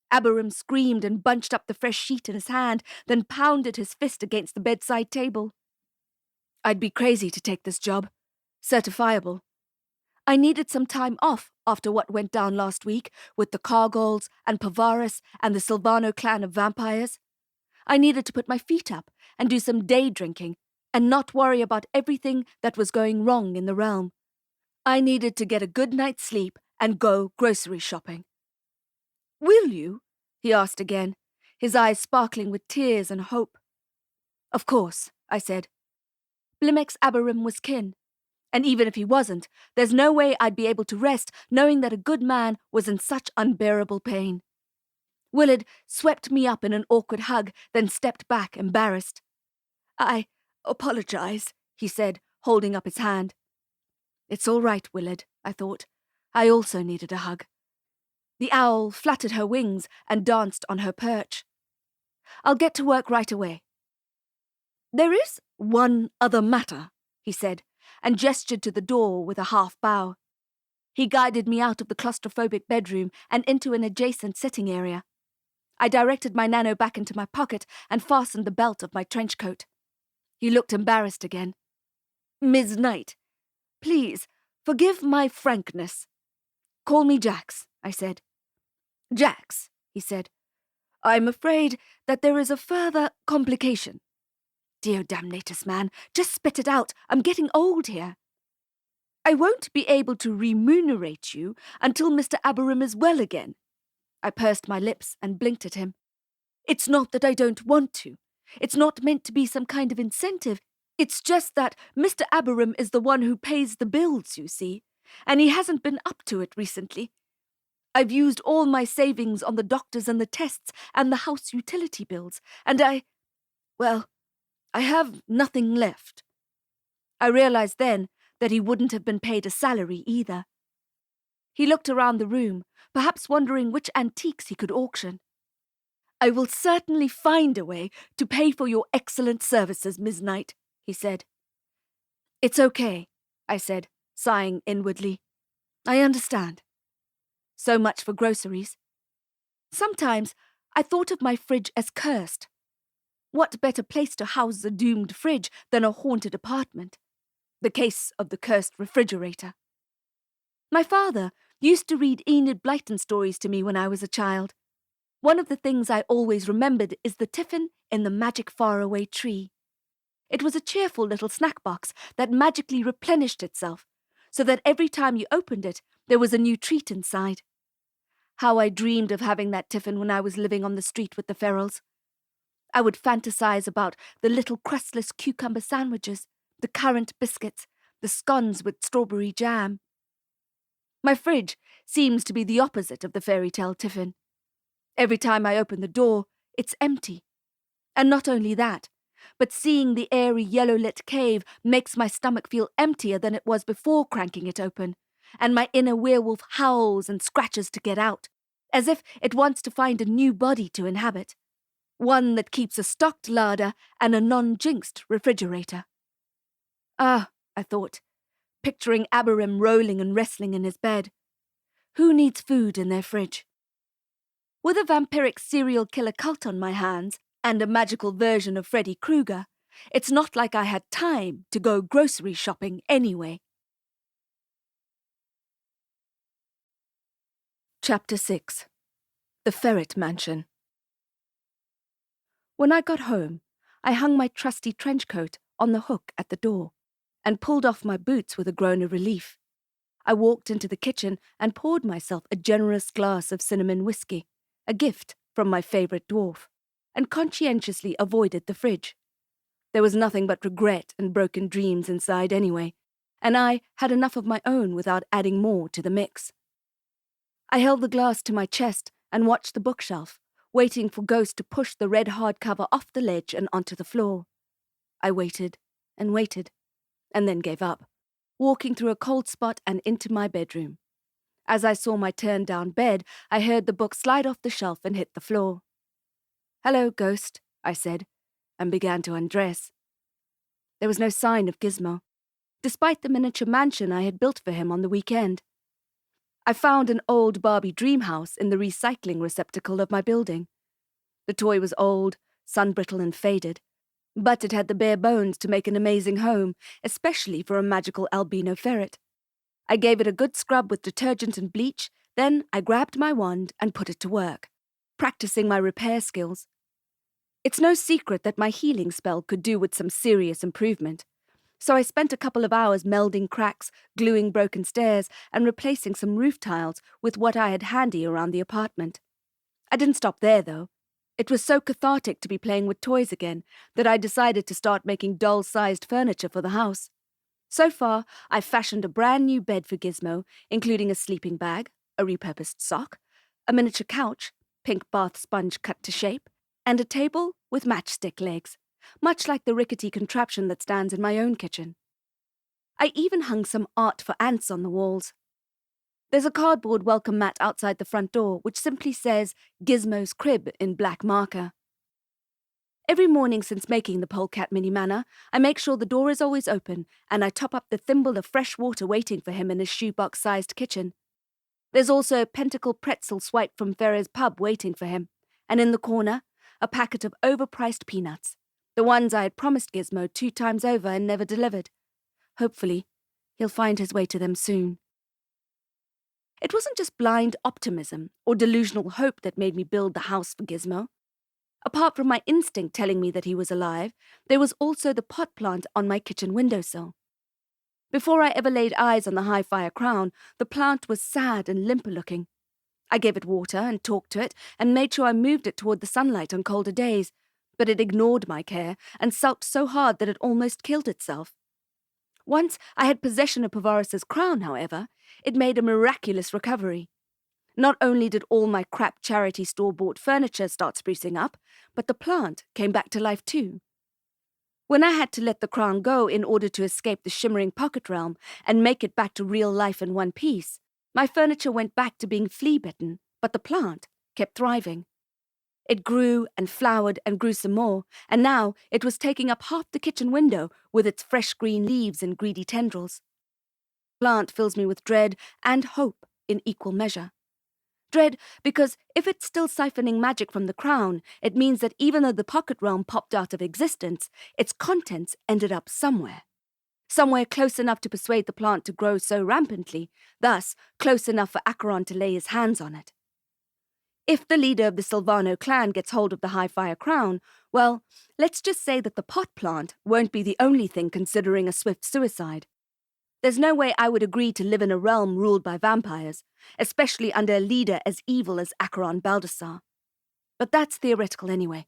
Abarim screamed and bunched up the fresh sheet in his hand, then pounded his fist against the bedside table. I'd be crazy to take this job. Certifiable. I needed some time off after what went down last week with the Cargols and Pavaris and the Silvano clan of vampires. I needed to put my feet up and do some day drinking and not worry about everything that was going wrong in the realm. I needed to get a good night's sleep and go grocery shopping. "Will you?" he asked again, his eyes sparkling with tears and hope. "Of course," I said. Blimaex Abarim was kin, and even if he wasn't, there's no way I'd be able to rest knowing that a good man was in such unbearable pain. Willard swept me up in an awkward hug, then stepped back, embarrassed. "I apologize," he said, holding up his hand. "It's all right, Willard," I thought. I also needed a hug. The owl fluttered her wings and danced on her perch. "I'll get to work right away." "There is one other matter," he said, and gestured to the door with a half bow. He guided me out of the claustrophobic bedroom and into an adjacent sitting area. I directed my nano back into my pocket and fastened the belt of my trench coat. He looked embarrassed again. "Ms. Knight, please, forgive my frankness." "Call me Jax," I said. "Jax," he said. "I'm afraid that there is a further complication." "Dear damnatus, man, just spit it out. I'm getting old here." "I won't be able to remunerate you until Mr. Abarim is well again." I pursed my lips and blinked at him. "It's not that I don't want to. It's not meant to be some kind of incentive. It's just that Mr. Abarim is the one who pays the bills, you see, and he hasn't been up to it recently. I've used all my savings on the doctors and the tests and the house utility bills, and I have nothing left." I realized then that he wouldn't have been paid a salary either. He looked around the room, perhaps wondering which antiques he could auction. "I will certainly find a way to pay for your excellent services, Ms. Knight," he said. "It's okay," I said, sighing inwardly. "I understand." So much for groceries. Sometimes I thought of my fridge as cursed. What better place to house a doomed fridge than a haunted apartment? The case of the cursed refrigerator. My father used to read Enid Blyton stories to me when I was a child. One of the things I always remembered is the tiffin in the magic faraway tree. It was a cheerful little snack box that magically replenished itself, so that every time you opened it, there was a new treat inside. How I dreamed of having that tiffin when I was living on the street with the Ferrells. I would fantasize about the little crustless cucumber sandwiches, the currant biscuits, the scones with strawberry jam. My fridge seems to be the opposite of the fairy tale tiffin. Every time I open the door, it's empty. And not only that, but seeing the airy yellow-lit cave makes my stomach feel emptier than it was before cranking it open, and my inner werewolf howls and scratches to get out, as if it wants to find a new body to inhabit, one that keeps a stocked larder and a non-jinxed refrigerator. Ah, I thought, picturing Abarim rolling and wrestling in his bed. Who needs food in their fridge? With a vampiric serial killer cult on my hands and a magical version of Freddy Krueger, it's not like I had time to go grocery shopping anyway. Chapter 6. The Ferret Mansion. When I got home, I hung my trusty trench coat on the hook at the door and pulled off my boots with a groan of relief. I walked into the kitchen and poured myself a generous glass of cinnamon whiskey, a gift from my favourite dwarf, and conscientiously avoided the fridge. There was nothing but regret and broken dreams inside anyway, and I had enough of my own without adding more to the mix. I held the glass to my chest and watched the bookshelf, waiting for Ghost to push the red hardcover off the ledge and onto the floor. I waited and waited, and then gave up, walking through a cold spot and into my bedroom. As I saw my turned-down bed, I heard the book slide off the shelf and hit the floor. "Hello, Ghost," I said, and began to undress. There was no sign of Gizmo, despite the miniature mansion I had built for him on the weekend. I found an old Barbie dream house in the recycling receptacle of my building. The toy was old, sun-brittle and faded, but it had the bare bones to make an amazing home, especially for a magical albino ferret. I gave it a good scrub with detergent and bleach, then I grabbed my wand and put it to work, practicing my repair skills. It's no secret that my healing spell could do with some serious improvement, so I spent a couple of hours melding cracks, gluing broken stairs, and replacing some roof tiles with what I had handy around the apartment. I didn't stop there, though. It was so cathartic to be playing with toys again that I decided to start making doll-sized furniture for the house. So far, I've fashioned a brand new bed for Gizmo, including a sleeping bag, a repurposed sock, a miniature couch, pink bath sponge cut to shape, and a table with matchstick legs, much like the rickety contraption that stands in my own kitchen. I even hung some art for ants on the walls. There's a cardboard welcome mat outside the front door which simply says Gizmo's Crib in black marker. Every morning since making the Polecat mini manor, I make sure the door is always open and I top up the thimble of fresh water waiting for him in his shoebox-sized kitchen. There's also a pentacle pretzel swiped from Ferra's pub waiting for him, and in the corner, a packet of overpriced peanuts, the ones I had promised Gizmo 2 times over and never delivered. Hopefully, he'll find his way to them soon. It wasn't just blind optimism or delusional hope that made me build the house for Gizmo. Apart from my instinct telling me that he was alive, there was also the pot plant on my kitchen windowsill. Before I ever laid eyes on the high-fire crown, the plant was sad and limper-looking. I gave it water and talked to it and made sure I moved it toward the sunlight on colder days, but it ignored my care and sulked so hard that it almost killed itself. Once I had possession of Pavaris's crown, however, it made a miraculous recovery. Not only did all my crap charity store-bought furniture start sprucing up, but the plant came back to life too. When I had to let the crown go in order to escape the shimmering pocket realm and make it back to real life in one piece, my furniture went back to being flea-bitten, but the plant kept thriving. It grew and flowered and grew some more, and now it was taking up half the kitchen window with its fresh green leaves and greedy tendrils. The plant fills me with dread and hope in equal measure. Dread because if it's still siphoning magic from the crown, it means that even though the pocket realm popped out of existence, its contents ended up somewhere. Somewhere close enough to persuade the plant to grow so rampantly, thus close enough for Acheron to lay his hands on it. If the leader of the Silvano clan gets hold of the high-fire crown, well, let's just say that the pot plant won't be the only thing considering a swift suicide. There's no way I would agree to live in a realm ruled by vampires, especially under a leader as evil as Acheron Baldassar. But that's theoretical anyway,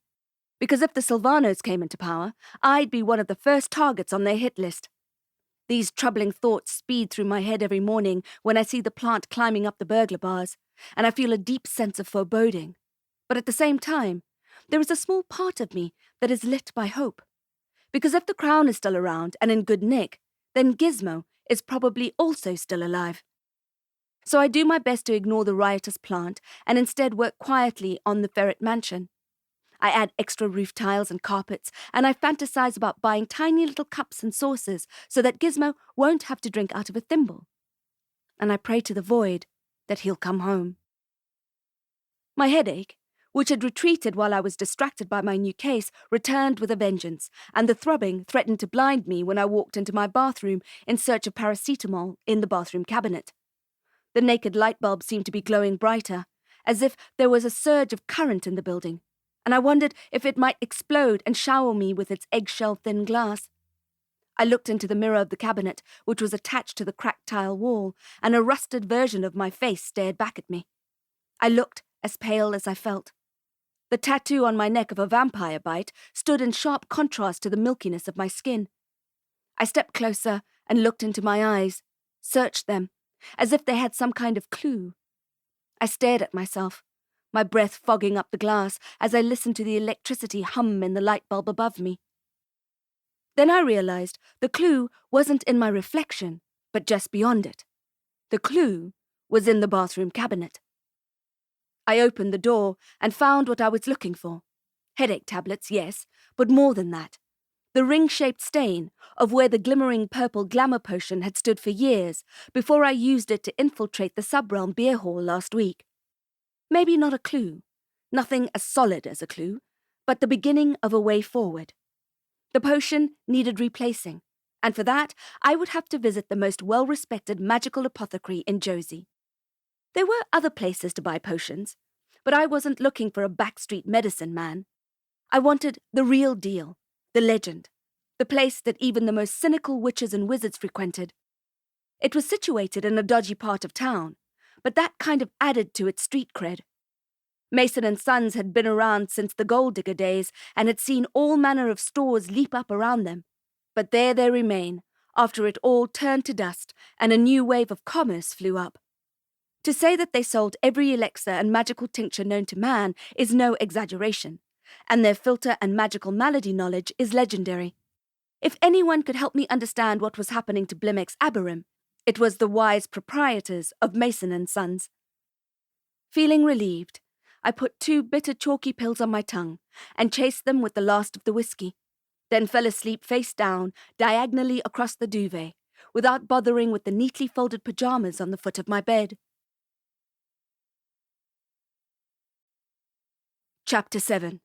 because if the Silvanos came into power, I'd be one of the first targets on their hit list. These troubling thoughts speed through my head every morning when I see the plant climbing up the burglar bars, and I feel a deep sense of foreboding. But at the same time, there is a small part of me that is lit by hope. Because if the crown is still around and in good nick, then Gizmo is probably also still alive. So I do my best to ignore the riotous plant and instead work quietly on the Ferret mansion. I add extra roof tiles and carpets, and I fantasize about buying tiny little cups and saucers so that Gizmo won't have to drink out of a thimble. And I pray to the void that he'll come home. My headache, which had retreated while I was distracted by my new case, returned with a vengeance, and the throbbing threatened to blind me when I walked into my bathroom in search of paracetamol in the bathroom cabinet. The naked light bulb seemed to be glowing brighter, as if there was a surge of current in the building, and I wondered if it might explode and shower me with its eggshell-thin glass. I looked into the mirror of the cabinet, which was attached to the cracked tile wall, and a rusted version of my face stared back at me. I looked as pale as I felt. The tattoo on my neck of a vampire bite stood in sharp contrast to the milkiness of my skin. I stepped closer and looked into my eyes, searched them, as if they had some kind of clue. I stared at myself, my breath fogging up the glass as I listened to the electricity hum in the light bulb above me. Then I realized the clue wasn't in my reflection, but just beyond it. The clue was in the bathroom cabinet. I opened the door and found what I was looking for. Headache tablets, yes, but more than that. The ring-shaped stain of where the glimmering purple glamour potion had stood for years before I used it to infiltrate the sub-realm beer hall last week. Maybe not a clue, nothing as solid as a clue, but the beginning of a way forward. The potion needed replacing, and for that I would have to visit the most well-respected magical apothecary in Josie. There were other places to buy potions, but I wasn't looking for a backstreet medicine man. I wanted the real deal, the legend, the place that even the most cynical witches and wizards frequented. It was situated in a dodgy part of town, but that kind of added to its street cred. Mason and Sons had been around since the gold digger days and had seen all manner of stores leap up around them, but there they remain, after it all turned to dust and a new wave of commerce flew up. To say that they sold every elixir and magical tincture known to man is no exaggeration, and their filter and magical malady knowledge is legendary. If anyone could help me understand what was happening to Blimaex Abarim, it was the wise proprietors of Mason and Sons. Feeling relieved, I put 2 bitter chalky pills on my tongue and chased them with the last of the whiskey, then fell asleep face down, diagonally across the duvet, without bothering with the neatly folded pajamas on the foot of my bed. Chapter 7.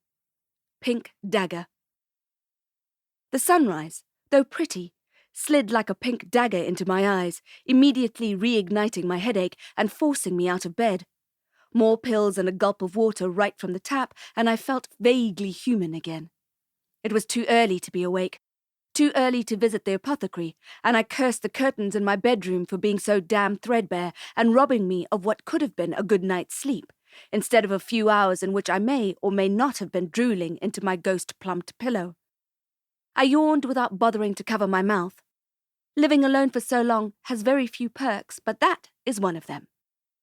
Pink Dagger. The sunrise, though pretty, slid like a pink dagger into my eyes, immediately reigniting my headache and forcing me out of bed. More pills and a gulp of water right from the tap, and I felt vaguely human again. It was too early to be awake, too early to visit the apothecary, and I cursed the curtains in my bedroom for being so damn threadbare and robbing me of what could have been a good night's sleep, instead of a few hours in which I may or may not have been drooling into my ghost-plumped pillow. I yawned without bothering to cover my mouth. Living alone for so long has very few perks, but that is one of them.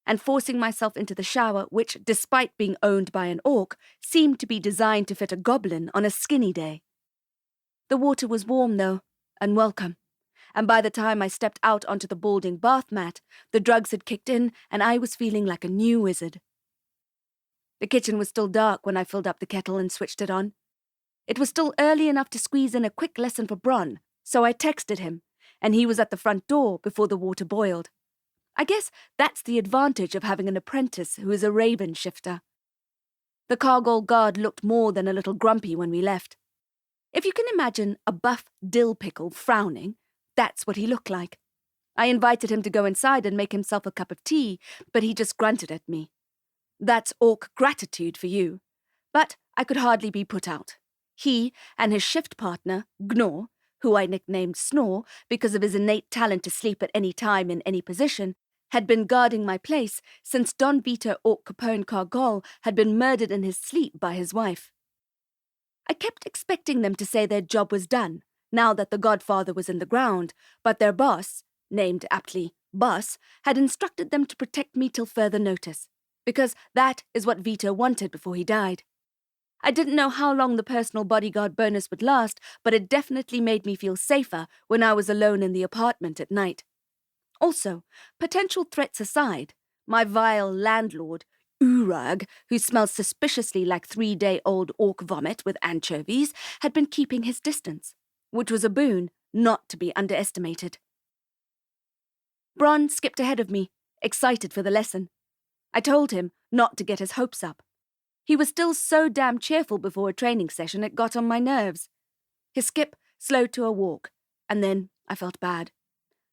And forcing myself into the shower, which, despite being owned by an orc, seemed to be designed to fit a goblin on a skinny day. The water was warm, though, and welcome, and by the time I stepped out onto the balding bath mat, the drugs had kicked in and I was feeling like a new wizard. The kitchen was still dark when I filled up the kettle and switched it on. It was still early enough to squeeze in a quick lesson for Bron, so I texted him, and he was at the front door before the water boiled. I guess that's the advantage of having an apprentice who is a raven shifter. The cargo guard looked more than a little grumpy when we left. If you can imagine a buff dill pickle frowning, that's what he looked like. I invited him to go inside and make himself a cup of tea, but he just grunted at me. That's orc gratitude for you. But I could hardly be put out. He and his shift partner, Gnaw, who I nicknamed Snore because of his innate talent to sleep at any time in any position, had been guarding my place since Don Vito Orc Capone Cargol had been murdered in his sleep by his wife. I kept expecting them to say their job was done, now that the godfather was in the ground, but their boss, named aptly Boss, had instructed them to protect me till further notice, because that is what Vito wanted before he died. I didn't know how long the personal bodyguard bonus would last, but it definitely made me feel safer when I was alone in the apartment at night. Also, potential threats aside, my vile landlord, Urag, who smells suspiciously like 3-day-old orc vomit with anchovies, had been keeping his distance, which was a boon not to be underestimated. Bron skipped ahead of me, excited for the lesson. I told him not to get his hopes up. He was still so damn cheerful before a training session it got on my nerves. His skip slowed to a walk, and then I felt bad.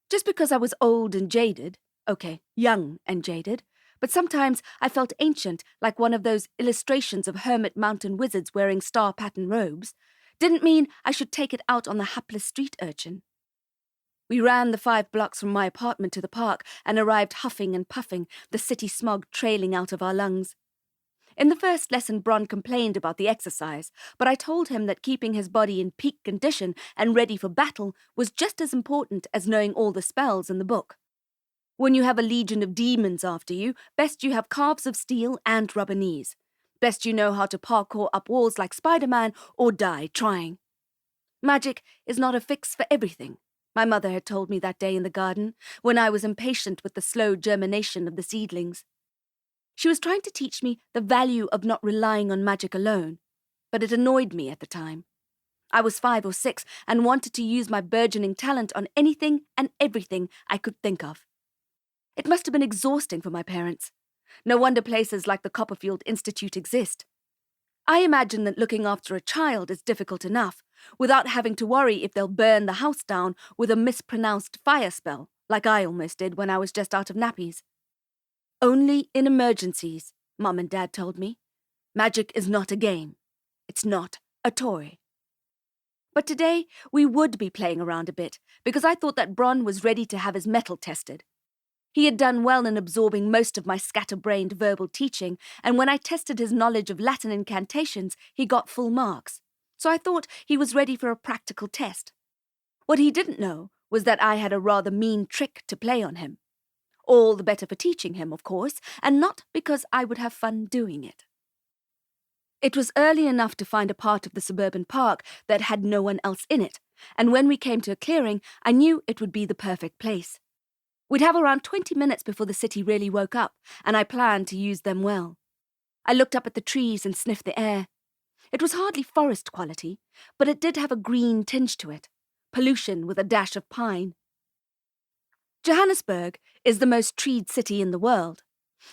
Just because I was old and jaded, okay, young and jaded, but sometimes I felt ancient like one of those illustrations of hermit mountain wizards wearing star-pattern robes, didn't mean I should take it out on the hapless street urchin. We ran the 5 blocks from my apartment to the park and arrived huffing and puffing, the city smog trailing out of our lungs. In the first lesson, Bron complained about the exercise, but I told him that keeping his body in peak condition and ready for battle was just as important as knowing all the spells in the book. When you have a legion of demons after you, best you have calves of steel and rubber knees. Best you know how to parkour up walls like Spider-Man or die trying. Magic is not a fix for everything. My mother had told me that day in the garden, when I was impatient with the slow germination of the seedlings. She was trying to teach me the value of not relying on magic alone, but it annoyed me at the time. I was 5 or 6 and wanted to use my burgeoning talent on anything and everything I could think of. It must have been exhausting for my parents. No wonder places like the Copperfield Institute exist. I imagine that looking after a child is difficult enough, without having to worry if they'll burn the house down with a mispronounced fire spell, like I almost did when I was just out of nappies. Only in emergencies, Mum and Dad told me. Magic is not a game. It's not a toy. But today, we would be playing around a bit, because I thought that Bron was ready to have his mettle tested. He had done well in absorbing most of my scatterbrained verbal teaching, and when I tested his knowledge of Latin incantations, he got full marks. So I thought he was ready for a practical test. What he didn't know was that I had a rather mean trick to play on him. All the better for teaching him, of course, and not because I would have fun doing it. It was early enough to find a part of the suburban park that had no one else in it, and when we came to a clearing, I knew it would be the perfect place. We'd have around 20 minutes before the city really woke up, and I planned to use them well. I looked up at the trees and sniffed the air. It was hardly forest quality, but it did have a green tinge to it, pollution with a dash of pine. Johannesburg is the most treed city in the world.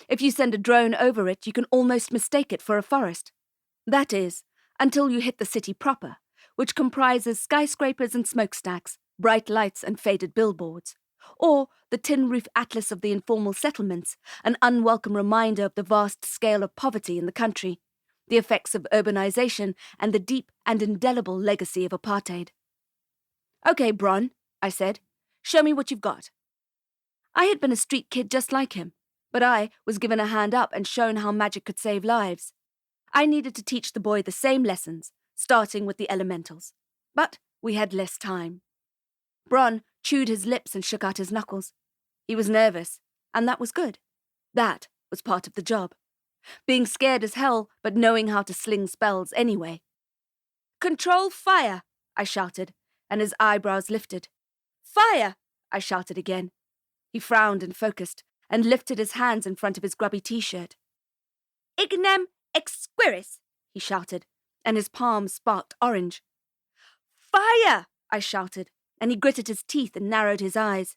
If you send a drone over it, you can almost mistake it for a forest. That is, until you hit the city proper, which comprises skyscrapers and smokestacks, bright lights and faded billboards, or the tin roof atlas of the informal settlements, an unwelcome reminder of the vast scale of poverty in the country, the effects of urbanization, and the deep and indelible legacy of apartheid. "Okay, Bron," I said, "show me what you've got." I had been a street kid just like him, but I was given a hand up and shown how magic could save lives. I needed to teach the boy the same lessons, starting with the elementals. But we had less time. Bron chewed his lips and shook out his knuckles. He was nervous, and that was good. That was part of the job. Being scared as hell, but knowing how to sling spells anyway. "Control fire!" I shouted, and his eyebrows lifted. "Fire!" I shouted again. He frowned and focused, and lifted his hands in front of his grubby t-shirt. "Ignem exquiris!" he shouted, and his palms sparked orange. "Fire!" I shouted, and he gritted his teeth and narrowed his eyes.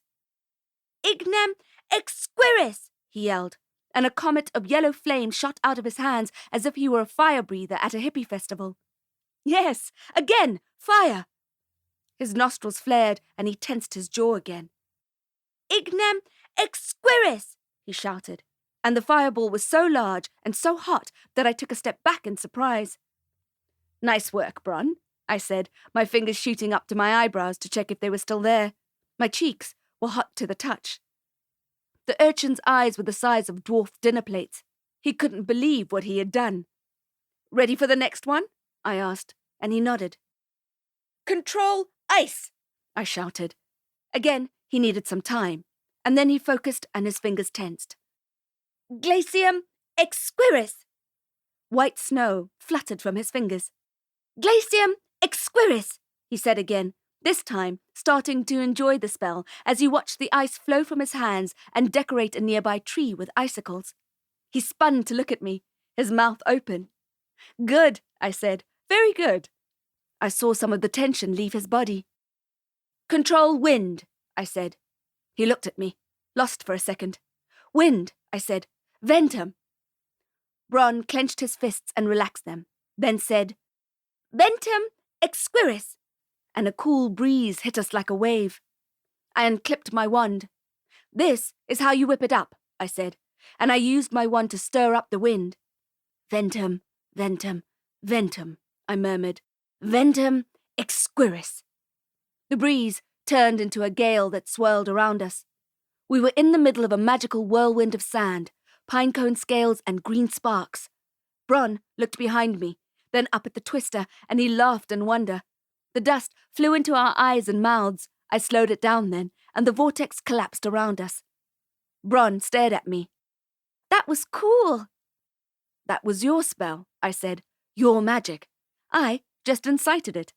"Ignem exquiris!" he yelled, and a comet of yellow flame shot out of his hands as if he were a fire breather at a hippie festival. "Yes, again, fire!" His nostrils flared, and he tensed his jaw again. "Ignem exquiris!" he shouted, and the fireball was so large and so hot that I took a step back in surprise. "Nice work, Bron," I said, my fingers shooting up to my eyebrows to check if they were still there. My cheeks were hot to the touch. The urchin's eyes were the size of dwarf dinner plates. He couldn't believe what he had done. "Ready for the next one?" I asked, and he nodded. "Control ice!" I shouted. Again, he needed some time, and then he focused and his fingers tensed. "Glacium exquiris!" White snow fluttered from his fingers. "Glacium exquiris!" he said again, this time starting to enjoy the spell as he watched the ice flow from his hands and decorate a nearby tree with icicles. He spun to look at me, his mouth open. "Good," I said. "Very good." I saw some of the tension leave his body. "Control wind," I said. He looked at me, lost for a second. "Wind," I said. "Ventum." Bron clenched his fists and relaxed them, then said, "Ventum exquiris," and a cool breeze hit us like a wave. I unclipped my wand. "This is how you whip it up," I said, and I used my wand to stir up the wind. "Ventum, ventum, ventum," I murmured. "Ventum exquiris." The breeze turned into a gale that swirled around us. We were in the middle of a magical whirlwind of sand, pinecone scales and green sparks. Bron looked behind me, then up at the twister, and he laughed in wonder. The dust flew into our eyes and mouths. I slowed it down then, and the vortex collapsed around us. Bron stared at me. "That was cool." "That was your spell," I said. "Your magic. I just incited it."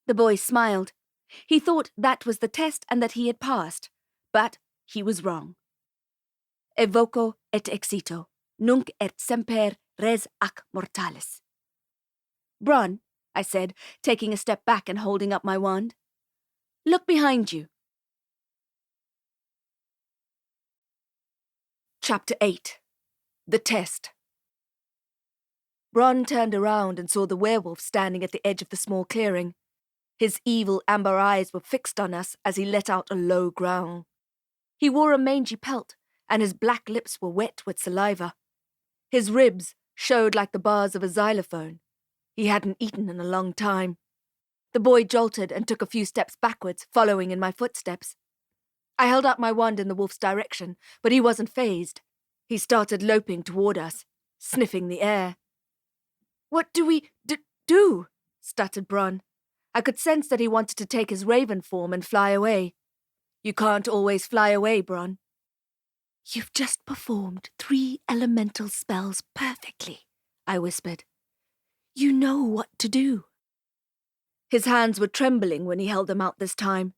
The boy smiled. He thought that was the test and that he had passed, but he was wrong. "Evoco et excito, nunc et semper res ac mortalis." "Bron," I said, taking a step back and holding up my wand. "Look behind you." Chapter 8. The Test. Bron turned around and saw the werewolf standing at the edge of the small clearing. His evil amber eyes were fixed on us as he let out a low growl. He wore a mangy pelt, and his black lips were wet with saliva. His ribs showed like the bars of a xylophone. He hadn't eaten in a long time. The boy jolted and took a few steps backwards, following in my footsteps. I held out my wand in the wolf's direction, but he wasn't fazed. He started loping toward us, sniffing the air. "What do we do?" stuttered Bron. I could sense that he wanted to take his raven form and fly away. "You can't always fly away, Bron." You've just performed 3 elemental spells perfectly, I whispered. You know what to do. His hands were trembling when he held them out this time.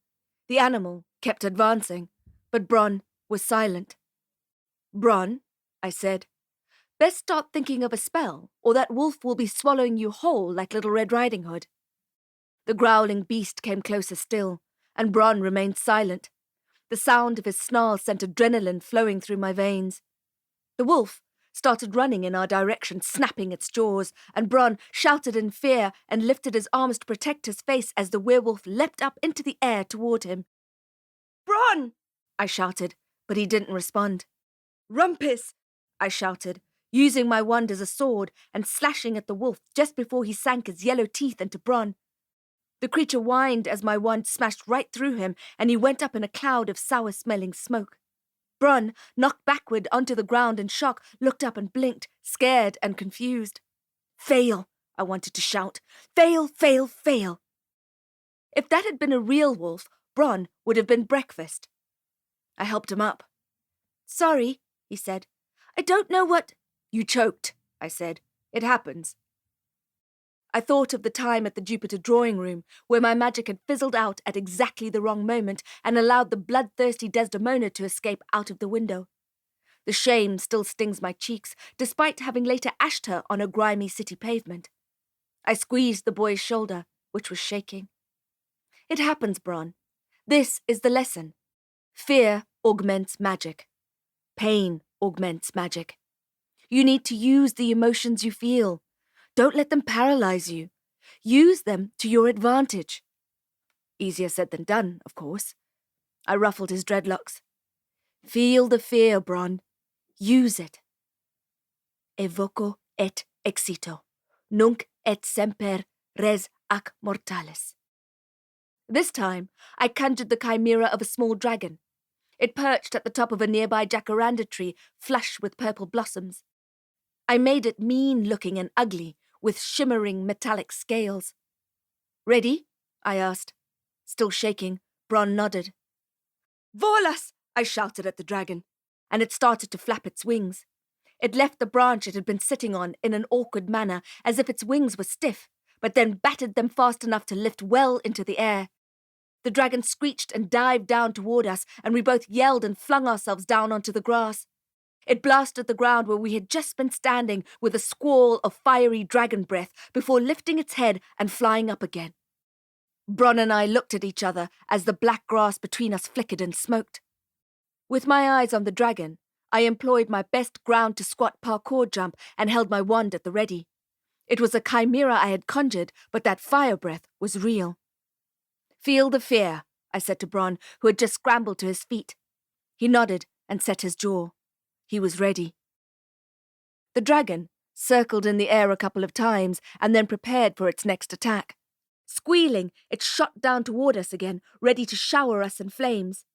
The animal kept advancing, but Bron was silent. Bron, I said, best start thinking of a spell, or that wolf will be swallowing you whole like Little Red Riding Hood. The growling beast came closer still, and Bron remained silent. The sound of his snarl sent adrenaline flowing through my veins. The wolf started running in our direction, snapping its jaws, and Bron shouted in fear and lifted his arms to protect his face as the werewolf leapt up into the air toward him. Bron! I shouted, but he didn't respond. Rumpus! I shouted, using my wand as a sword and slashing at the wolf just before he sank his yellow teeth into Bron. The creature whined as my wand smashed right through him, and he went up in a cloud of sour-smelling smoke. Bron, knocked backward onto the ground in shock, looked up and blinked, scared and confused. Fail, I wanted to shout. Fail, fail, fail. If that had been a real wolf, Bron would have been breakfast. I helped him up. Sorry, he said. I don't know what... You choked, I said. It happens. I thought of the time at the Jupiter drawing room, where my magic had fizzled out at exactly the wrong moment and allowed the bloodthirsty Desdemona to escape out of the window. The shame still stings my cheeks, despite having later ashed her on a grimy city pavement. I squeezed the boy's shoulder, which was shaking. It happens, Bron. This is the lesson. Fear augments magic. Pain augments magic. You need to use the emotions you feel. Don't let them paralyze you. Use them to your advantage. Easier said than done, of course. I ruffled his dreadlocks. Feel the fear, Bron. Use it. Evoco et exito. Nunc et semper res ac mortalis. This time, I conjured the chimera of a small dragon. It perched at the top of a nearby jacaranda tree, flush with purple blossoms. I made it mean-looking and ugly, with shimmering metallic scales. Ready? I asked. Still shaking, Bron nodded. Volas! I shouted at the dragon, and it started to flap its wings. It left the branch it had been sitting on in an awkward manner, as if its wings were stiff, but then battered them fast enough to lift well into the air. The dragon screeched and dived down toward us, and we both yelled and flung ourselves down onto the grass. It blasted the ground where we had just been standing with a squall of fiery dragon breath before lifting its head and flying up again. Bron and I looked at each other as the black grass between us flickered and smoked. With my eyes on the dragon, I employed my best ground-to-squat parkour jump and held my wand at the ready. It was a chimera I had conjured, but that fire breath was real. Feel the fear, I said to Bron, who had just scrambled to his feet. He nodded and set his jaw. He was ready. The dragon circled in the air a couple of times and then prepared for its next attack. Squealing, it shot down toward us again, ready to shower us in flames.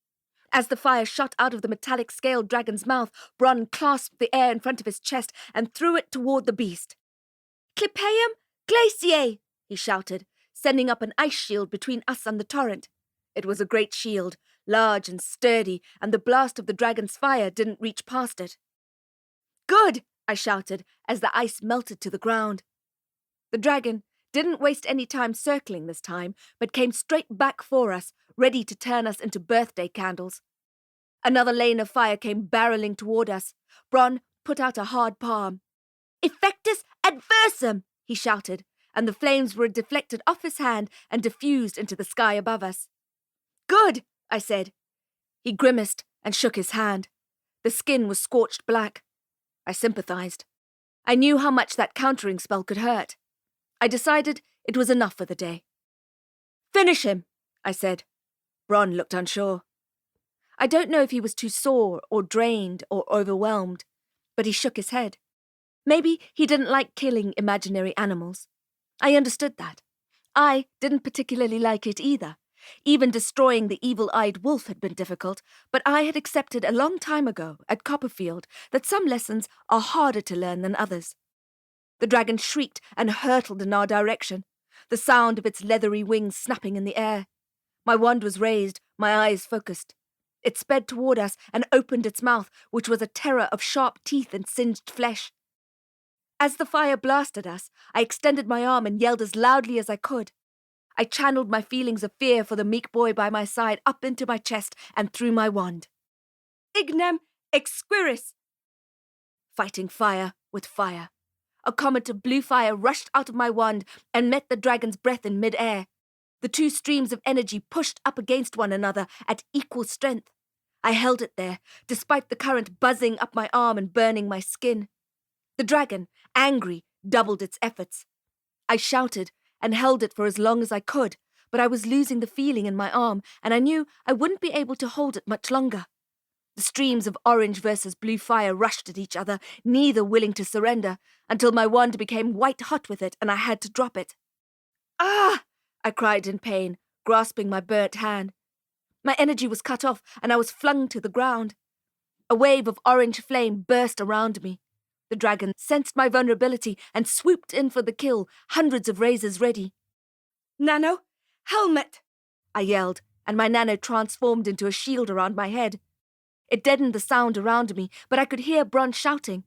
As the fire shot out of the metallic scaled dragon's mouth, Bron clasped the air in front of his chest and threw it toward the beast. Clipeum glaciae, he shouted, sending up an ice shield between us and the torrent. It was a great shield, large and sturdy, and the blast of the dragon's fire didn't reach past it. Good, I shouted as the ice melted to the ground. The dragon didn't waste any time circling this time, but came straight back for us, ready to turn us into birthday candles. Another lane of fire came barreling toward us. Bron put out a hard palm. Effectus adversum, he shouted, and the flames were deflected off his hand and diffused into the sky above us. Good, I said. He grimaced and shook his hand. The skin was scorched black. I sympathized. I knew how much that countering spell could hurt. I decided it was enough for the day. Finish him, I said. Bron looked unsure. I don't know if he was too sore or drained or overwhelmed, but he shook his head. Maybe he didn't like killing imaginary animals. I understood that. I didn't particularly like it either. Even destroying the evil-eyed wolf had been difficult, but I had accepted a long time ago at Copperfield that some lessons are harder to learn than others. The dragon shrieked and hurtled in our direction, the sound of its leathery wings snapping in the air. My wand was raised, my eyes focused. It sped toward us and opened its mouth, which was a terror of sharp teeth and singed flesh. As the fire blasted us, I extended my arm and yelled as loudly as I could. I channeled my feelings of fear for the meek boy by my side up into my chest and threw my wand. Ignem exquiris! Fighting fire with fire. A comet of blue fire rushed out of my wand and met the dragon's breath in mid-air. The two streams of energy pushed up against one another at equal strength. I held it there, despite the current buzzing up my arm and burning my skin. The dragon, angry, doubled its efforts. I shouted and held it for as long as I could, but I was losing the feeling in my arm, and I knew I wouldn't be able to hold it much longer. The streams of orange versus blue fire rushed at each other, neither willing to surrender, until my wand became white-hot with it and I had to drop it. Ah! I cried in pain, grasping my burnt hand. My energy was cut off, and I was flung to the ground. A wave of orange flame burst around me. The dragon sensed my vulnerability and swooped in for the kill, hundreds of razors ready. Nano, helmet! I yelled, and my nano transformed into a shield around my head. It deadened the sound around me, but I could hear Bron shouting.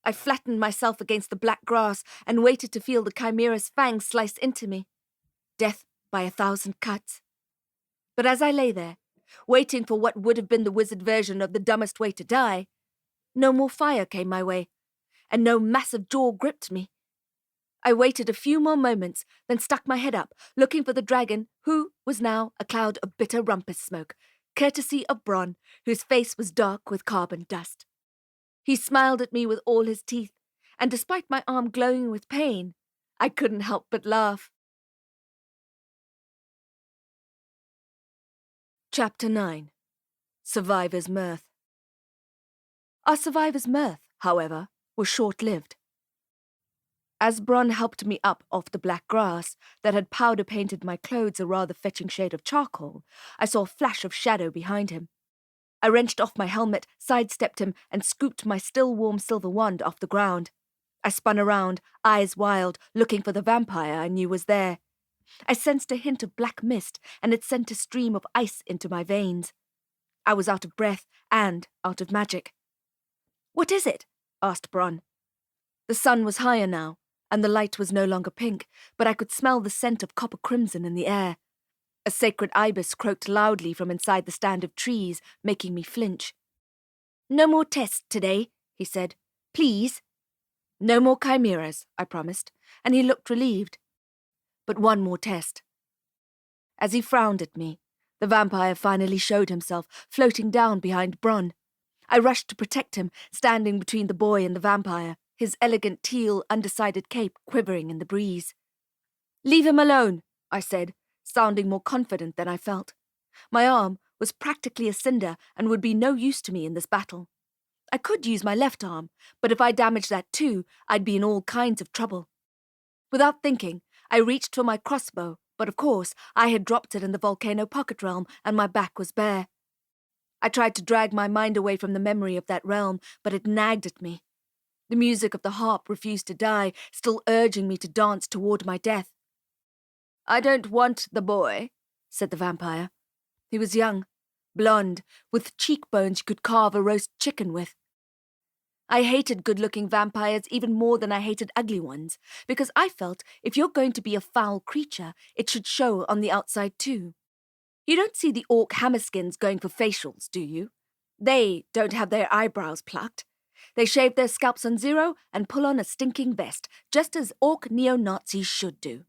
I flattened myself against the black grass and waited to feel the chimera's fangs slice into me. Death by 1,000 cuts. But as I lay there, waiting for what would have been the wizard version of the dumbest way to die, no more fire came my way, and no massive jaw gripped me. I waited a few more moments, then stuck my head up, looking for the dragon, who was now a cloud of bitter rumpus smoke, courtesy of Bron, whose face was dark with carbon dust. He smiled at me with all his teeth, and despite my arm glowing with pain, I couldn't help but laugh. Chapter 9. Survivor's Mirth. Our survivor's mirth, however, was short-lived. As Bron helped me up off the black grass that had powder-painted my clothes a rather fetching shade of charcoal, I saw a flash of shadow behind him. I wrenched off my helmet, sidestepped him, and scooped my still-warm silver wand off the ground. I spun around, eyes wild, looking for the vampire I knew was there. I sensed a hint of black mist, and it sent a stream of ice into my veins. I was out of breath and out of magic. "What is it?" asked Bron. The sun was higher now, and the light was no longer pink, but I could smell the scent of copper crimson in the air. A sacred ibis croaked loudly from inside the stand of trees, making me flinch. "No more tests today," he said. "Please." "No more chimeras," I promised, and he looked relieved. But one more test. As he frowned at me, the vampire finally showed himself, floating down behind Bron. I rushed to protect him, standing between the boy and the vampire, his elegant teal, undecided cape quivering in the breeze. "Leave him alone," I said, sounding more confident than I felt. My arm was practically a cinder and would be no use to me in this battle. I could use my left arm, but if I damaged that too, I'd be in all kinds of trouble. Without thinking, I reached for my crossbow, but of course I had dropped it in the volcano pocket realm and my back was bare. I tried to drag my mind away from the memory of that realm, but it nagged at me. The music of the harp refused to die, still urging me to dance toward my death. "I don't want the boy," said the vampire. He was young, blonde, with cheekbones you could carve a roast chicken with. I hated good-looking vampires even more than I hated ugly ones, because I felt if you're going to be a foul creature, it should show on the outside too. You don't see the orc hammerskins going for facials, do you? They don't have their eyebrows plucked. They shave their scalps on zero and pull on a stinking vest, just as orc neo-Nazis should do.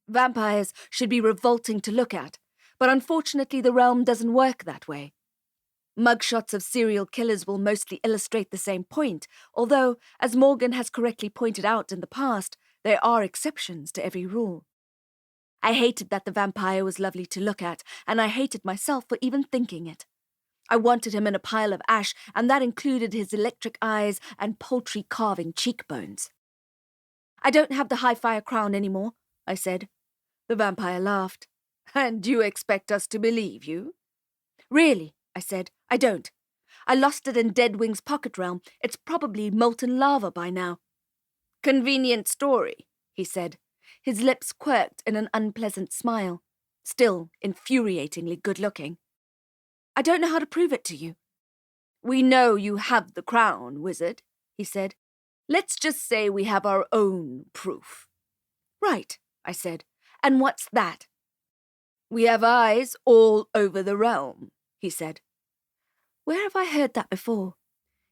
Vampires should be revolting to look at, but unfortunately the realm doesn't work that way. Mugshots of serial killers will mostly illustrate the same point, although, as Morgan has correctly pointed out in the past, there are exceptions to every rule. I hated that the vampire was lovely to look at, and I hated myself for even thinking it. I wanted him in a pile of ash, and that included his electric eyes and poultry-carving cheekbones. "I don't have the high-fire crown anymore," I said. The vampire laughed. "And you expect us to believe you?" "Really," I said, "I don't. I lost it in Deadwing's pocket realm. It's probably molten lava by now." "Convenient story," he said. His lips quirked in an unpleasant smile, still infuriatingly good-looking. I don't know how to prove it to you." "We know you have the crown, wizard," he said. "Let's just say we have our own proof." "Right," I said. "And what's that?" "We have eyes all over the realm," he said. Where have I heard that before?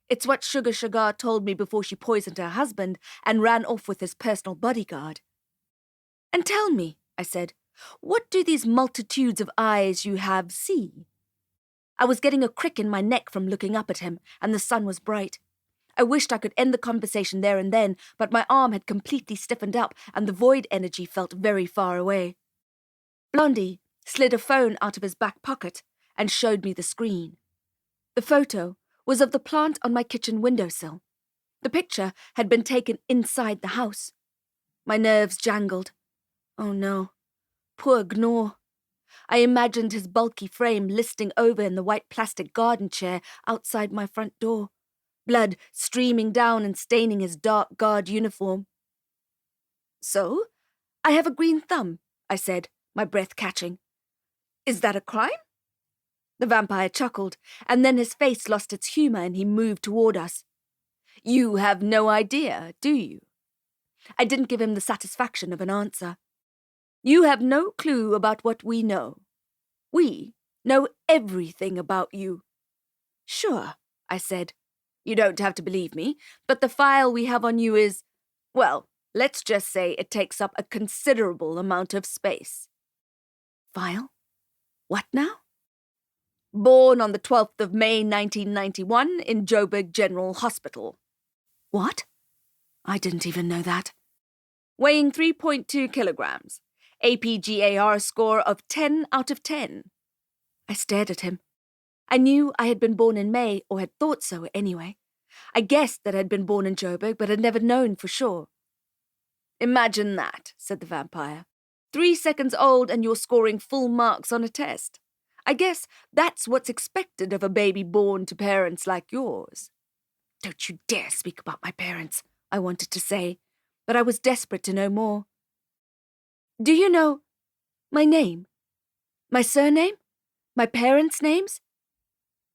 It's what Sugar Sugar told me before she poisoned her husband and ran off with his personal bodyguard. "And tell me," I said, "what do these multitudes of eyes you have see?" I was getting a crick in my neck from looking up at him, and the sun was bright. I wished I could end the conversation there and then, but my arm had completely stiffened up, and the void energy felt very far away. Blondie slid a phone out of his back pocket and showed me the screen. The photo was of the plant on my kitchen windowsill. The picture had been taken inside the house. My nerves jangled. Oh no. Poor Gnaw. I imagined his bulky frame listing over in the white plastic garden chair outside my front door, blood streaming down and staining his dark guard uniform. "So, I have a green thumb," I said, my breath catching. "Is that a crime?" The vampire chuckled, and then his face lost its humor and he moved toward us. "You have no idea, do you?" I didn't give him the satisfaction of an answer. "You have no clue about what we know. We know everything about you." "Sure," I said. "You don't have to believe me, but the file we have on you is, well, let's just say it takes up a considerable amount of space." "File? What now?" "Born on the 12th of May 1991 in Joburg General Hospital." "What? I didn't even know that." "Weighing 3.2 kilograms. APGAR score of 10 out of 10. I stared at him. I knew I had been born in May, or had thought so anyway. I guessed that I'd been born in Joburg, but had never known for sure. "Imagine that," said the vampire. 3 seconds old and you're scoring full marks on a test. I guess that's what's expected of a baby born to parents like yours." "Don't you dare speak about my parents," I wanted to say, but I was desperate to know more. "Do you know my name? My surname? My parents' names?"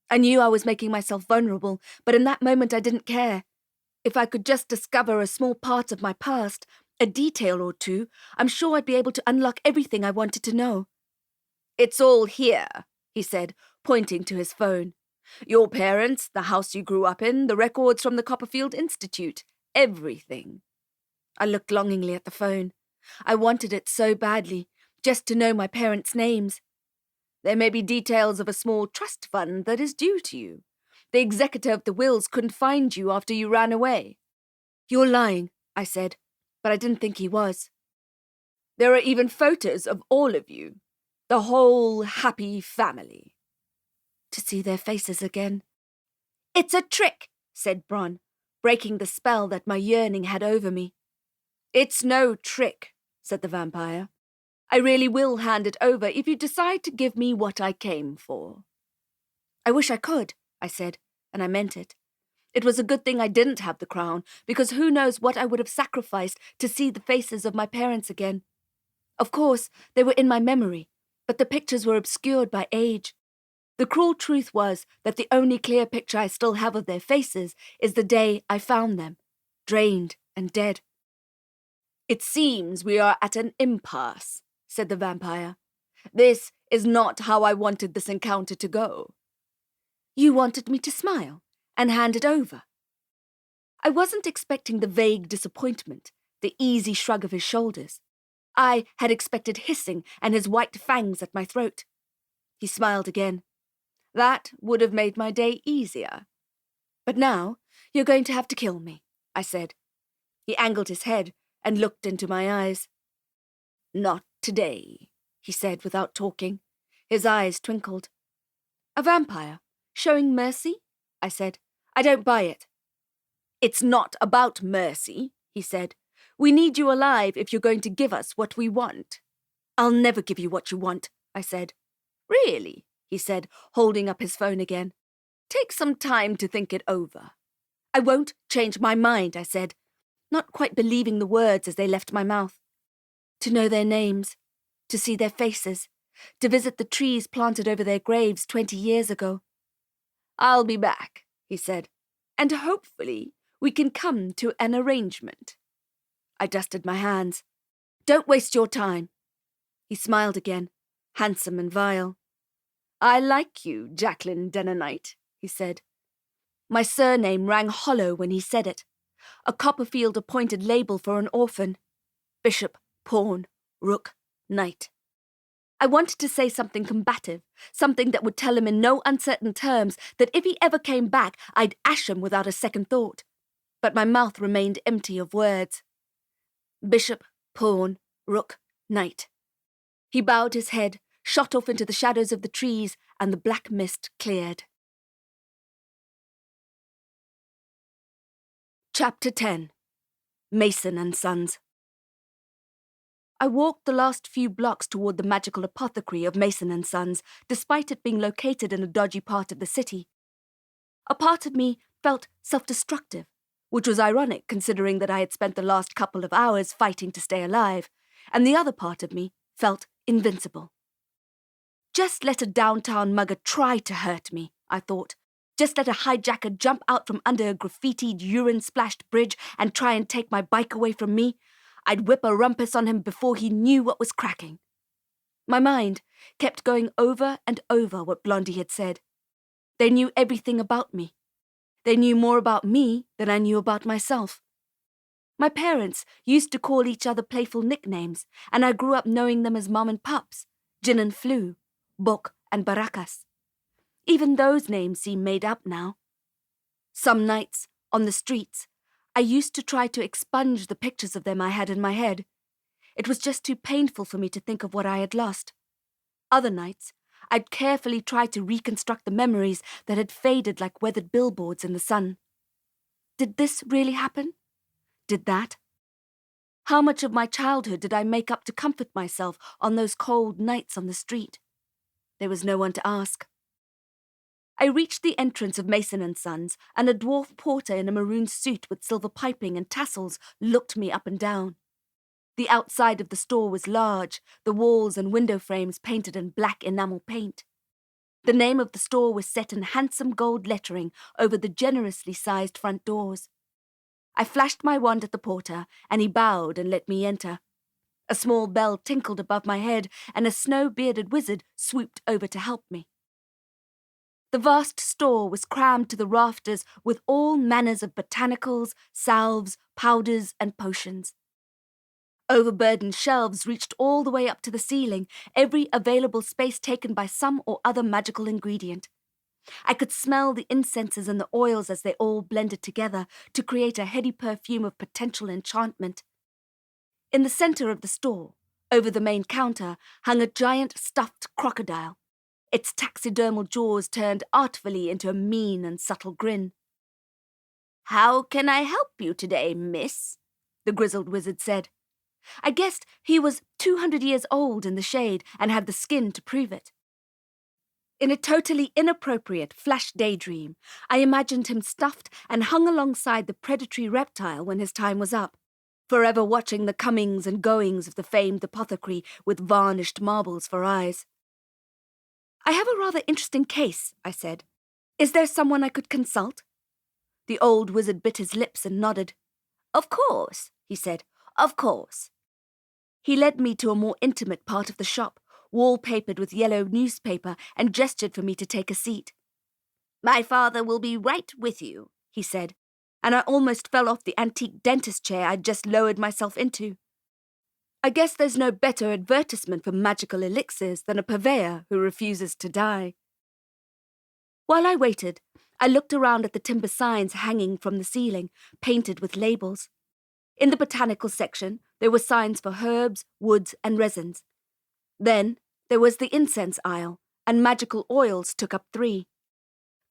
I knew I was making myself vulnerable, but in that moment I didn't care. If I could just discover a small part of my past, a detail or two, I'm sure I'd be able to unlock everything I wanted to know. "It's all here," he said, pointing to his phone. "Your parents, the house you grew up in, the records from the Copperfield Institute, everything." I looked longingly at the phone. I wanted it so badly, just to know my parents' names. "There may be details of a small trust fund that is due to you. The executor of the wills couldn't find you after you ran away." "You're lying," I said, but I didn't think he was. "There are even photos of all of you. The whole happy family." To see their faces again. "It's a trick," said Bron, breaking the spell that my yearning had over me. "It's no trick," said the vampire. "I really will hand it over if you decide to give me what I came for." "I wish I could," I said, and I meant it. It was a good thing I didn't have the crown, because who knows what I would have sacrificed to see the faces of my parents again. Of course, they were in my memory, but the pictures were obscured by age. The cruel truth was that the only clear picture I still have of their faces is the day I found them, drained and dead. "It seems we are at an impasse," said the vampire. "This is not how I wanted this encounter to go." "You wanted me to smile and hand it over." I wasn't expecting the vague disappointment, the easy shrug of his shoulders. I had expected hissing and his white fangs at my throat. He smiled again. "That would have made my day easier." "But now you're going to have to kill me," I said. He angled his head and looked into my eyes. "Not today," he said without talking. His eyes twinkled. "A vampire showing mercy?" I said. "I don't buy it." "It's not about mercy," he said. "We need you alive if you're going to give us what we want." "I'll never give you what you want," I said. "Really?" he said, holding up his phone again. "Take some time to think it over." "I won't change my mind," I said, not quite believing the words as they left my mouth. To know their names, to see their faces, to visit the trees planted over their graves 20 years ago. "I'll be back," he said, "and hopefully we can come to an arrangement." I dusted my hands. "Don't waste your time." He smiled again, handsome and vile. "I like you, Jacqueline Denonite," he said. My surname rang hollow when he said it, a Copperfield-appointed label for an orphan. Bishop, pawn, rook, knight. I wanted to say something combative, something that would tell him in no uncertain terms that if he ever came back, I'd ash him without a second thought. But my mouth remained empty of words. Bishop, pawn, rook, knight. He bowed his head, shot off into the shadows of the trees, and the black mist cleared. Chapter 10. Mason and Sons. I walked the last few blocks toward the magical apothecary of Mason and Sons, despite it being located in a dodgy part of the city. A part of me felt self-destructive, which was ironic considering that I had spent the last couple of hours fighting to stay alive, and the other part of me felt invincible. Just let a downtown mugger try to hurt me, I thought. Just let a hijacker jump out from under a graffitied, urine-splashed bridge and try and take my bike away from me. I'd whip a rumpus on him before he knew what was cracking. My mind kept going over and over what Blondie had said. They knew everything about me. They knew more about me than I knew about myself. My parents used to call each other playful nicknames, and I grew up knowing them as Mom and Pups, Gin and Flu, Bok and Baracas. Even those names seem made up now. Some nights, on the streets, I used to try to expunge the pictures of them I had in my head. It was just too painful for me to think of what I had lost. Other nights, I'd carefully try to reconstruct the memories that had faded like weathered billboards in the sun. Did this really happen? Did that? How much of my childhood did I make up to comfort myself on those cold nights on the street? There was no one to ask. I reached the entrance of Mason and Sons, and a dwarf porter in a maroon suit with silver piping and tassels looked me up and down. The outside of the store was large, the walls and window frames painted in black enamel paint. The name of the store was set in handsome gold lettering over the generously sized front doors. I flashed my wand at the porter, and he bowed and let me enter. A small bell tinkled above my head, and a snow-bearded wizard swooped over to help me. The vast store was crammed to the rafters with all manners of botanicals, salves, powders, and potions. Overburdened shelves reached all the way up to the ceiling, every available space taken by some or other magical ingredient. I could smell the incenses and the oils as they all blended together to create a heady perfume of potential enchantment. In the center of the store, over the main counter, hung a giant stuffed crocodile. Its taxidermal jaws turned artfully into a mean and subtle grin. "How can I help you today, miss?" the grizzled wizard said. I guessed he was 200 years old in the shade and had the skin to prove it. In a totally inappropriate flash daydream, I imagined him stuffed and hung alongside the predatory reptile when his time was up, forever watching the comings and goings of the famed apothecary with varnished marbles for eyes. "I have a rather interesting case," I said. "Is there someone I could consult?" The old wizard bit his lips and nodded. "Of course," he said, "of course." He led me to a more intimate part of the shop, wallpapered with yellow newspaper, and gestured for me to take a seat. "My father will be right with you," he said, and I almost fell off the antique dentist chair I'd just lowered myself into. I guess there's no better advertisement for magical elixirs than a purveyor who refuses to die. While I waited, I looked around at the timber signs hanging from the ceiling, painted with labels. In the botanical section, there were signs for herbs, woods, and resins. Then there was the incense aisle, and magical oils took up 3.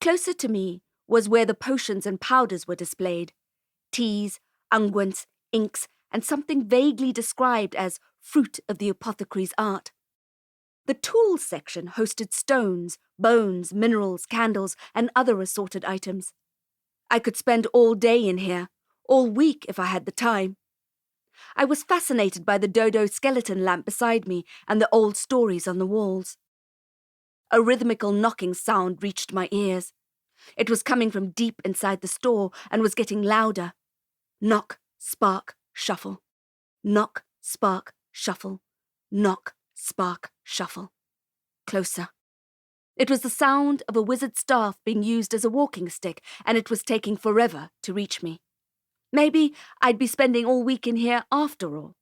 Closer to me was where the potions and powders were displayed. Teas, unguents, inks, and something vaguely described as fruit of the apothecary's art. The tools section hosted stones, bones, minerals, candles, and other assorted items. I could spend all day in here, all week if I had the time. I was fascinated by the dodo skeleton lamp beside me and the old stories on the walls. A rhythmical knocking sound reached my ears. It was coming from deep inside the store and was getting louder. Knock, spark, shuffle. Knock, spark, shuffle. Knock, spark, shuffle. Closer. It was the sound of a wizard's staff being used as a walking stick, and it was taking forever to reach me. Maybe I'd be spending all week in here after all.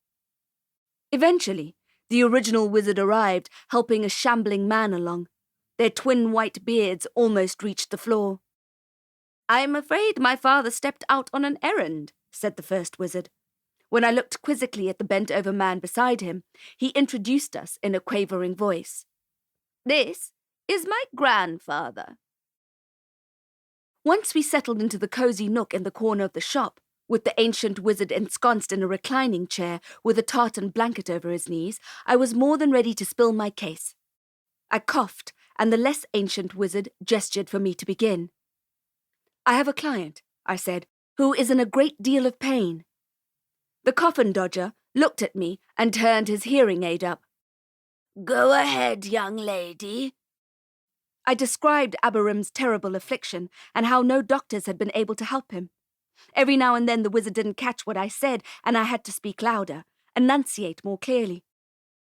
Eventually, the original wizard arrived, helping a shambling man along. Their twin white beards almost reached the floor. "I'm afraid my father stepped out on an errand," said the first wizard. When I looked quizzically at the bent-over man beside him, he introduced us in a quavering voice. "This is my grandfather." Once we settled into the cozy nook in the corner of the shop, with the ancient wizard ensconced in a reclining chair with a tartan blanket over his knees, I was more than ready to spill my case. I coughed, and the less ancient wizard gestured for me to begin. "I have a client," I said, "who is in a great deal of pain." The coffin-dodger looked at me and turned his hearing aid up. "Go ahead, young lady." I described Abarim's terrible affliction and how no doctors had been able to help him. Every now and then the wizard didn't catch what I said, and I had to speak louder, enunciate more clearly.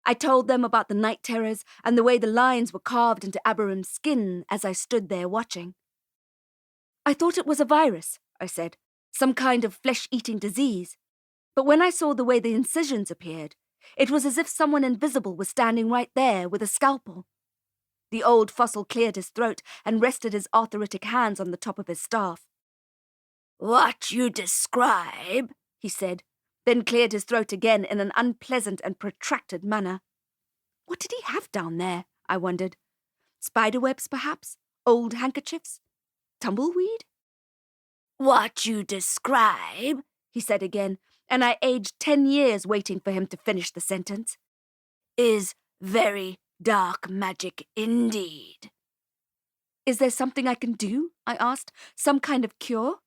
I told them about the night terrors and the way the lines were carved into Abarim's skin as I stood there watching. "I thought it was a virus," I said, "some kind of flesh-eating disease. But when I saw the way the incisions appeared, it was as if someone invisible was standing right there with a scalpel." The old fossil cleared his throat and rested his arthritic hands on the top of his staff. "What you describe," he said, then cleared his throat again in an unpleasant and protracted manner. What did he have down there, I wondered? Spiderwebs, perhaps? Old handkerchiefs? Tumbleweed? "What you describe," he said again, and I aged 10 years waiting for him to finish the sentence, "is very dark magic indeed." "Is there something I can do?" I asked. "Some kind of cure?"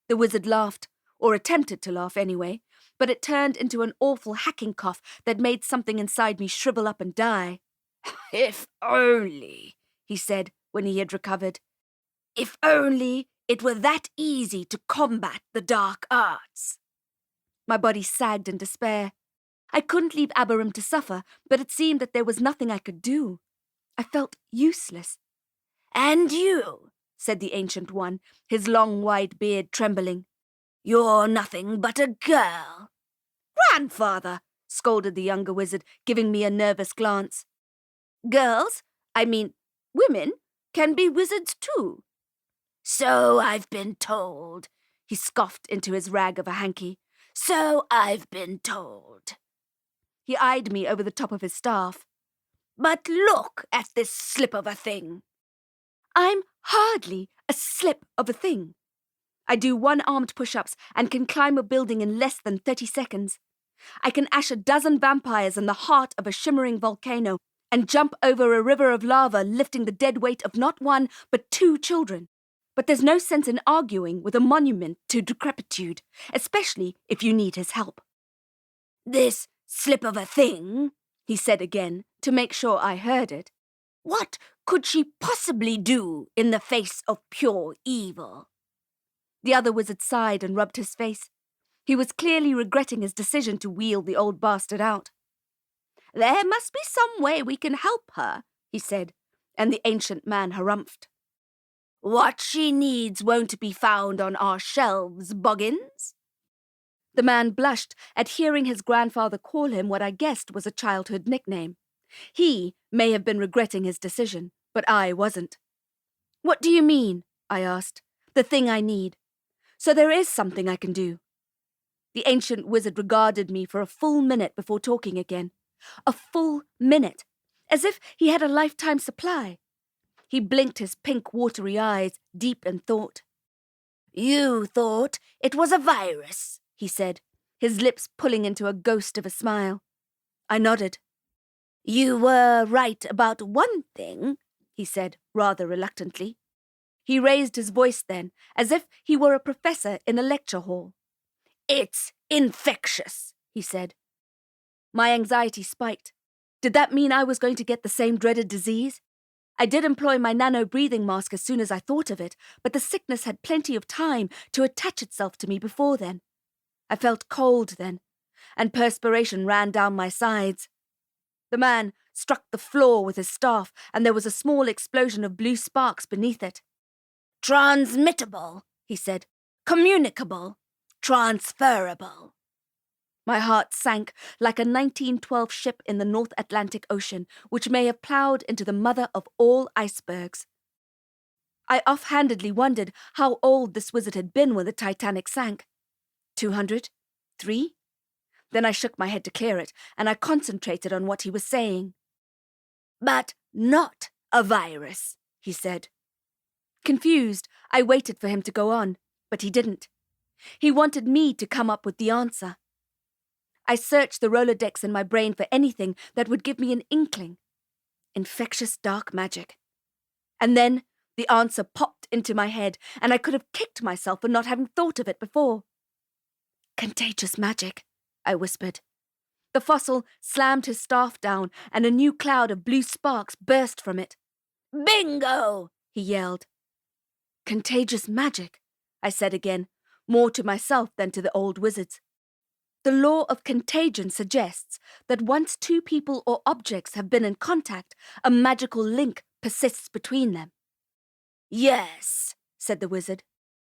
The wizard laughed, or attempted to laugh anyway, but it turned into an awful hacking cough that made something inside me shrivel up and die. "If only," he said when he had recovered, "if only it were that easy to combat the dark arts." My body sagged in despair. I couldn't leave Abarim to suffer, but it seemed that there was nothing I could do. I felt useless. "And you," said the Ancient One, his long white beard trembling, "you're nothing but a girl." "Grandfather," scolded the younger wizard, giving me a nervous glance. "Girls, women, can be wizards too." "So I've been told," he scoffed into his rag of a hanky. "So I've been told." He eyed me over the top of his staff. "But look at this slip of a thing." "I'm hardly a slip of a thing. I do 1 armed push-ups and can climb a building in less than 30 seconds. I can ash a dozen vampires in the heart of a shimmering volcano and jump over a river of lava, lifting the dead weight of not 1 but 2 children. But there's no sense in arguing with a monument to decrepitude, especially if you need his help." "This slip of a thing," he said again, to make sure I heard it. "What could she possibly do in the face of pure evil?" The other wizard sighed and rubbed his face. He was clearly regretting his decision to wheel the old bastard out. "There must be some way we can help her," he said, and the ancient man harumphed. "What she needs won't be found on our shelves, Boggins." The man blushed at hearing his grandfather call him what I guessed was a childhood nickname. He may have been regretting his decision, but I wasn't. "What do you mean?" I asked. "The thing I need. So there is something I can do." The ancient wizard regarded me for a full minute before talking again. A full minute, as if he had a lifetime supply. He blinked his pink, watery eyes, deep in thought. "You thought it was a virus," he said, his lips pulling into a ghost of a smile. I nodded. "You were right about one thing," he said, rather reluctantly. He raised his voice then, as if he were a professor in a lecture hall. It's infectious, he said. My anxiety spiked. Did that mean I was going to get the same dreaded disease? I did employ my nano-breathing mask as soon as I thought of it, but the sickness had plenty of time to attach itself to me before then. I felt cold then, and perspiration ran down my sides. The man struck the floor with his staff, and there was a small explosion of blue sparks beneath it. Transmittable, he said. Communicable. Transferable. My heart sank like a 1912 ship in the North Atlantic Ocean, which may have ploughed into the mother of all icebergs. I offhandedly wondered how old this wizard had been when the Titanic sank. 200? 3? Then I shook my head to clear it, and I concentrated on what he was saying. But not a virus, he said. Confused, I waited for him to go on, but he didn't. He wanted me to come up with the answer. I searched the Rolodex in my brain for anything that would give me an inkling. Infectious dark magic. And then the answer popped into my head, and I could have kicked myself for not having thought of it before. Contagious magic, I whispered. The fossil slammed his staff down, and a new cloud of blue sparks burst from it. Bingo! He yelled. Contagious magic, I said again, more to myself than to the old wizards. The law of contagion suggests that once two people or objects have been in contact, a magical link persists between them. Yes, said the wizard.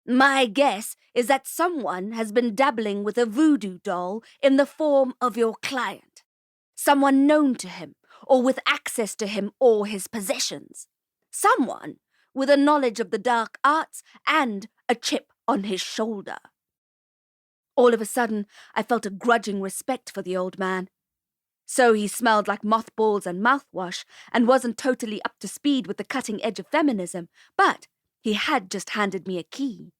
My guess is that someone has been dabbling with a voodoo doll in the form of your client. Someone known to him, or with access to him or his possessions. Someone with a knowledge of the dark arts and a chip on his shoulder. All of a sudden, I felt a grudging respect for the old man. So he smelled like mothballs and mouthwash and wasn't totally up to speed with the cutting edge of feminism, but he had just handed me a key.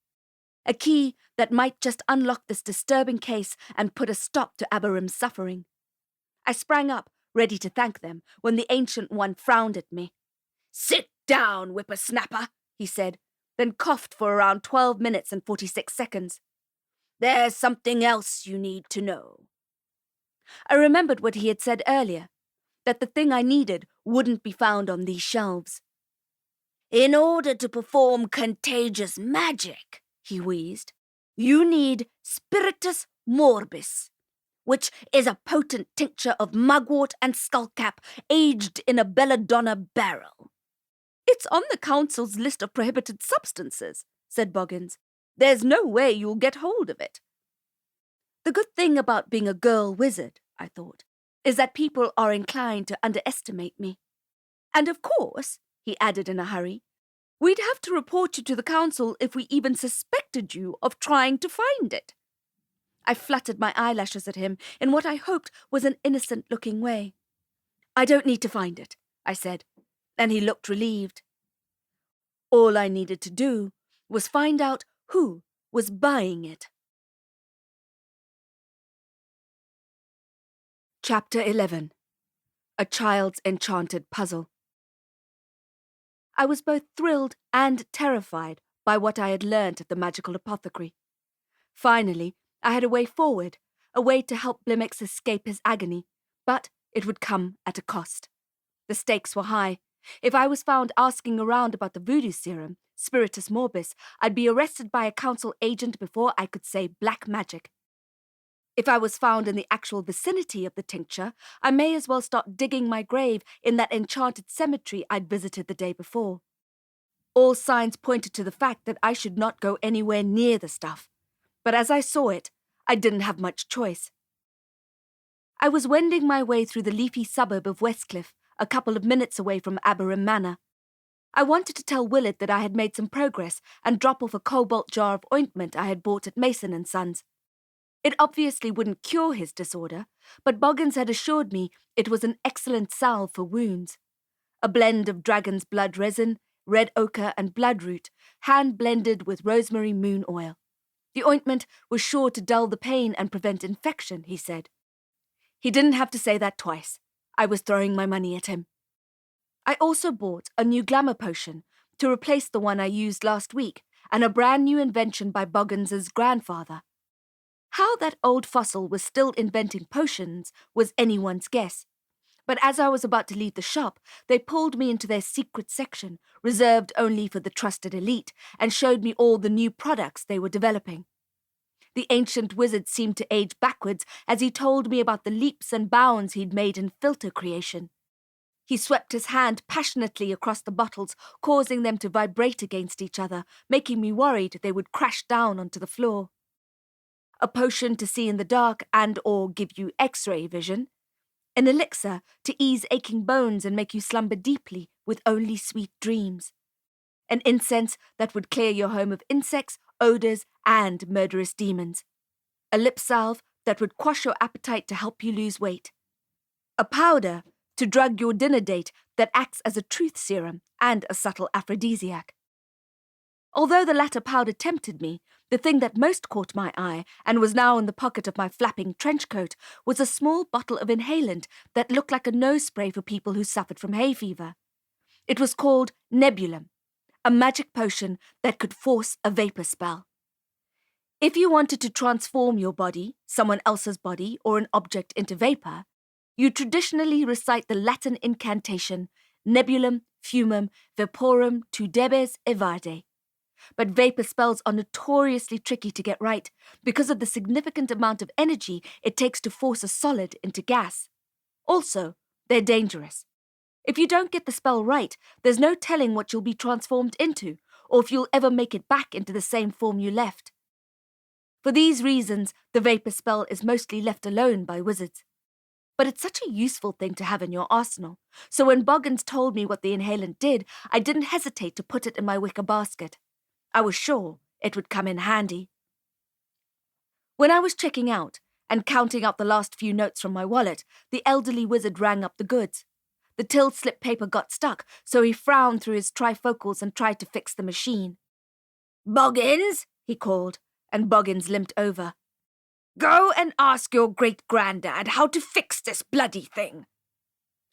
A key that might just unlock this disturbing case and put a stop to Abarim's suffering. I sprang up, ready to thank them, when the Ancient One frowned at me. Sit down, whippersnapper, he said, then coughed for around 12 minutes and 46 seconds. There's something else you need to know. I remembered what he had said earlier, that the thing I needed wouldn't be found on these shelves. In order to perform contagious magic, he wheezed, you need spiritus morbis, which is a potent tincture of mugwort and skullcap aged in a belladonna barrel. It's on the council's list of prohibited substances, said Boggins. There's no way you'll get hold of it. The good thing about being a girl wizard, I thought, is that people are inclined to underestimate me. And of course, he added in a hurry, we'd have to report you to the council if we even suspected you of trying to find it. I fluttered my eyelashes at him in what I hoped was an innocent-looking way. I don't need to find it, I said, and he looked relieved. All I needed to do was find out who was buying it. Chapter 11. A Child's Enchanted Puzzle. I was both thrilled and terrified by what I had learnt at the magical apothecary. Finally, I had a way forward, a way to help Blimaex escape his agony, but it would come at a cost. The stakes were high. If I was found asking around about the voodoo serum, spiritus morbis, I'd be arrested by a council agent before I could say black magic. If I was found in the actual vicinity of the tincture, I may as well start digging my grave in that enchanted cemetery I'd visited the day before. All signs pointed to the fact that I should not go anywhere near the stuff, but as I saw it, I didn't have much choice. I was wending my way through the leafy suburb of Westcliff, a couple of minutes away from Abarim Manor. I wanted to tell Willett that I had made some progress and drop off a cobalt jar of ointment I had bought at Mason & Sons. It obviously wouldn't cure his disorder, but Boggins had assured me it was an excellent salve for wounds. A blend of dragon's blood resin, red ochre and bloodroot, hand-blended with rosemary moon oil. The ointment was sure to dull the pain and prevent infection, he said. He didn't have to say that twice. I was throwing my money at him. I also bought a new glamour potion to replace the one I used last week, and a brand new invention by Boggins's grandfather. How that old fossil was still inventing potions was anyone's guess. But as I was about to leave the shop, they pulled me into their secret section, reserved only for the trusted elite, and showed me all the new products they were developing. The ancient wizard seemed to age backwards as he told me about the leaps and bounds he'd made in filter creation. He swept his hand passionately across the bottles, causing them to vibrate against each other, making me worried they would crash down onto the floor. A potion to see in the dark and/or give you X-ray vision. An elixir to ease aching bones and make you slumber deeply with only sweet dreams. An incense that would clear your home of insects, odors, and murderous demons. A lip salve that would quash your appetite to help you lose weight. A powder to drug your dinner date that acts as a truth serum and a subtle aphrodisiac. Although the latter powder tempted me, the thing that most caught my eye and was now in the pocket of my flapping trench coat was a small bottle of inhalant that looked like a nose spray for people who suffered from hay fever. It was called Nebulam, a magic potion that could force a vapor spell. If you wanted to transform your body, someone else's body, or an object into vapor, you traditionally recite the Latin incantation Nebulam fumum vaporum tu debes evade. But vapor spells are notoriously tricky to get right because of the significant amount of energy it takes to force a solid into gas. Also, they're dangerous. If you don't get the spell right, there's no telling what you'll be transformed into, or if you'll ever make it back into the same form you left. For these reasons, the vapor spell is mostly left alone by wizards. But it's such a useful thing to have in your arsenal, so when Boggins told me what the inhalant did, I didn't hesitate to put it in my wicker basket. I was sure it would come in handy. When I was checking out and counting out the last few notes from my wallet, the elderly wizard rang up the goods. The till slip paper got stuck, so he frowned through his trifocals and tried to fix the machine. "Boggins," he called, and Boggins limped over. "Go and ask your great-granddad how to fix this bloody thing."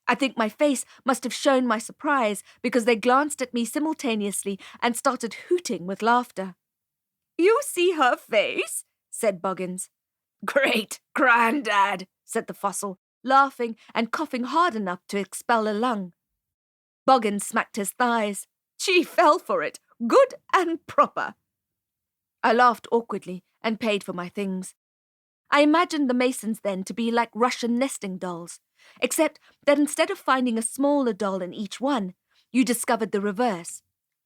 I think my face must have shown my surprise because they glanced at me simultaneously and started hooting with laughter. "You see her face?" said Boggins. "Great-granddad," said the fossil, laughing and coughing hard enough to expel a lung. Boggins smacked his thighs. "She fell for it, good and proper." I laughed awkwardly and paid for my things. I imagined the masons then to be like Russian nesting dolls, except that instead of finding a smaller doll in each one, you discovered the reverse,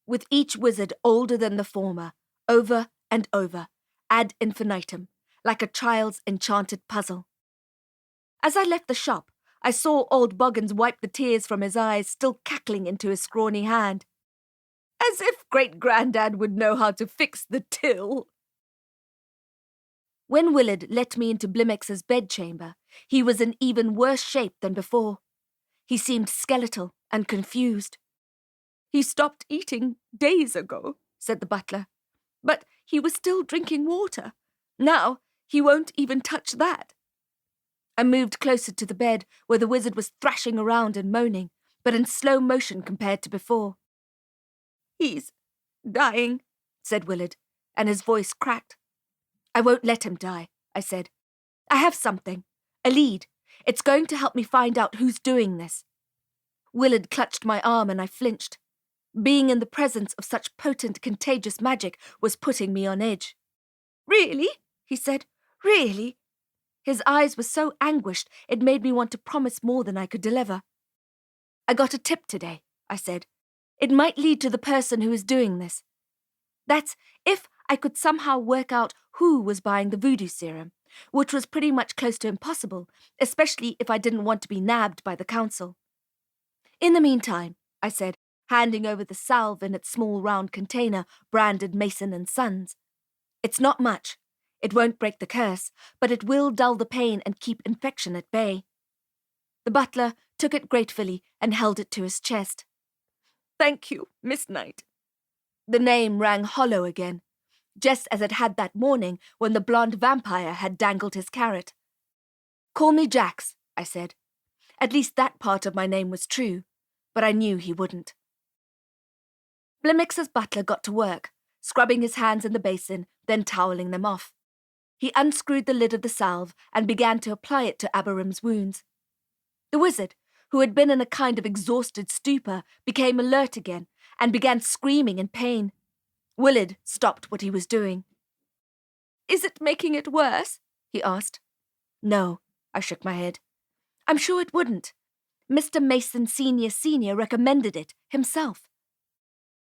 with each wizard older than the former, over and over, ad infinitum, like a child's enchanted puzzle. As I left the shop, I saw old Boggins wipe the tears from his eyes, still cackling into his scrawny hand. As if great-granddad would know how to fix the till. When Willard let me into Blimaex's bedchamber, he was in even worse shape than before. He seemed skeletal and confused. "He stopped eating days ago," said the butler. "But he was still drinking water. Now he won't even touch that." I moved closer to the bed, where the wizard was thrashing around and moaning, but in slow motion compared to before. "He's dying," said Willard, and his voice cracked. "I won't let him die," I said. "I have something. A lead. It's going to help me find out who's doing this." Willard clutched my arm and I flinched. Being in the presence of such potent, contagious magic was putting me on edge. "Really?" he said. "Really?" His eyes were so anguished it made me want to promise more than I could deliver. "I got a tip today," I said. "It might lead to the person who is doing this. That's if I could somehow work out who was buying the voodoo serum, which was pretty much close to impossible, especially if I didn't want to be nabbed by the council. In the meantime," I said, handing over the salve in its small round container branded Mason and Sons. "It's not much. It won't break the curse, but it will dull the pain and keep infection at bay." The butler took it gratefully and held it to his chest. "Thank you, Miss Knight." The name rang hollow again, just as it had that morning when the blonde vampire had dangled his carrot. "Call me Jax," I said. At least that part of my name was true, but I knew he wouldn't. Blimaex's butler got to work, scrubbing his hands in the basin, then toweling them off. He unscrewed the lid of the salve and began to apply it to Abarim's wounds. The wizard, who had been in a kind of exhausted stupor, became alert again and began screaming in pain. Willard stopped what he was doing. "Is it making it worse?" he asked. "No," I shook my head. "I'm sure it wouldn't. Mr. Mason Senior recommended it himself."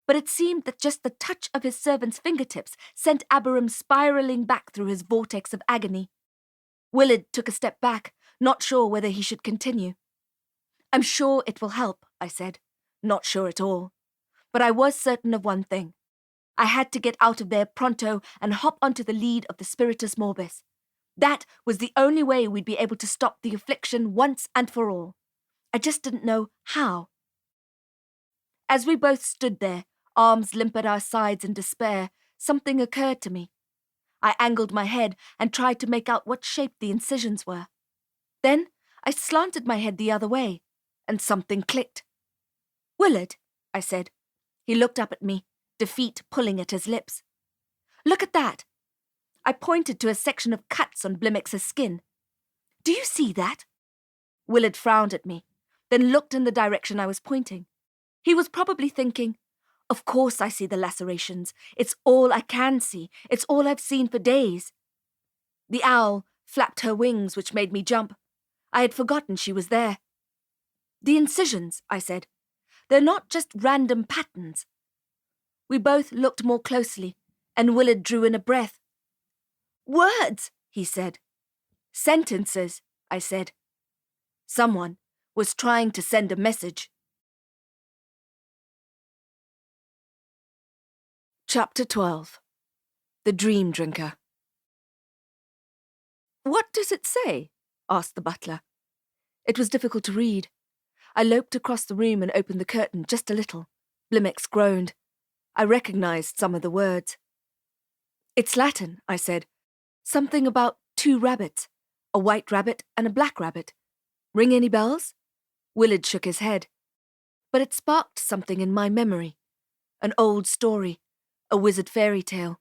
But it seemed that just the touch of his servant's fingertips sent Abarim spiraling back through his vortex of agony. Willard took a step back, not sure whether he should continue. "I'm sure it will help," I said. Not sure at all. But I was certain of one thing. I had to get out of there pronto and hop onto the lead of the Spiritus Morbis. That was the only way we'd be able to stop the affliction once and for all. I just didn't know how. As we both stood there, arms limp at our sides in despair, something occurred to me. I angled my head and tried to make out what shape the incisions were. Then I slanted my head the other way, and something clicked. "Willard," I said. He looked up at me, defeat pulling at his lips. "Look at that." I pointed to a section of cuts on Blimaex's skin. "Do you see that?" Willard frowned at me, then looked in the direction I was pointing. He was probably thinking, "Of course I see the lacerations. It's all I can see. It's all I've seen for days." The owl flapped her wings, which made me jump. I had forgotten she was there. "The incisions," I said. "They're not just random patterns." We both looked more closely, and Willard drew in a breath. "Words," he said. "Sentences," I said. Someone was trying to send a message. Chapter 12. The Dream Drinker. "What does it say?" asked the butler. It was difficult to read. I loped across the room and opened the curtain just a little. Blimaex groaned. I recognized some of the words. "It's Latin," I said. "Something about 2 rabbits, a white rabbit and a black rabbit. Ring any bells?" Willard shook his head. But it sparked something in my memory. An old story. A wizard fairy tale.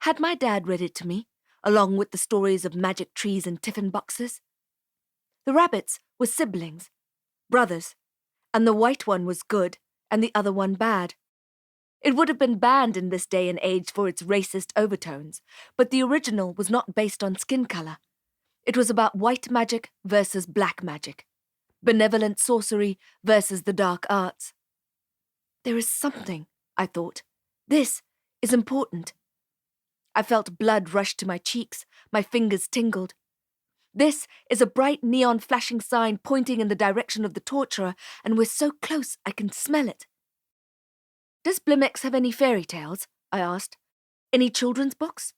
Had my dad read it to me, along with the stories of magic trees and tiffin boxes? The rabbits were siblings, brothers, and the white one was good and the other one bad. It would have been banned in this day and age for its racist overtones, but the original was not based on skin color. It was about white magic versus black magic, benevolent sorcery versus the dark arts. There is something, I thought. This is important. I felt blood rush to my cheeks, my fingers tingled. This is a bright neon flashing sign pointing in the direction of the torturer, and we're so close I can smell it. "Does Blimaex have any fairy tales?" I asked. "Any children's books?"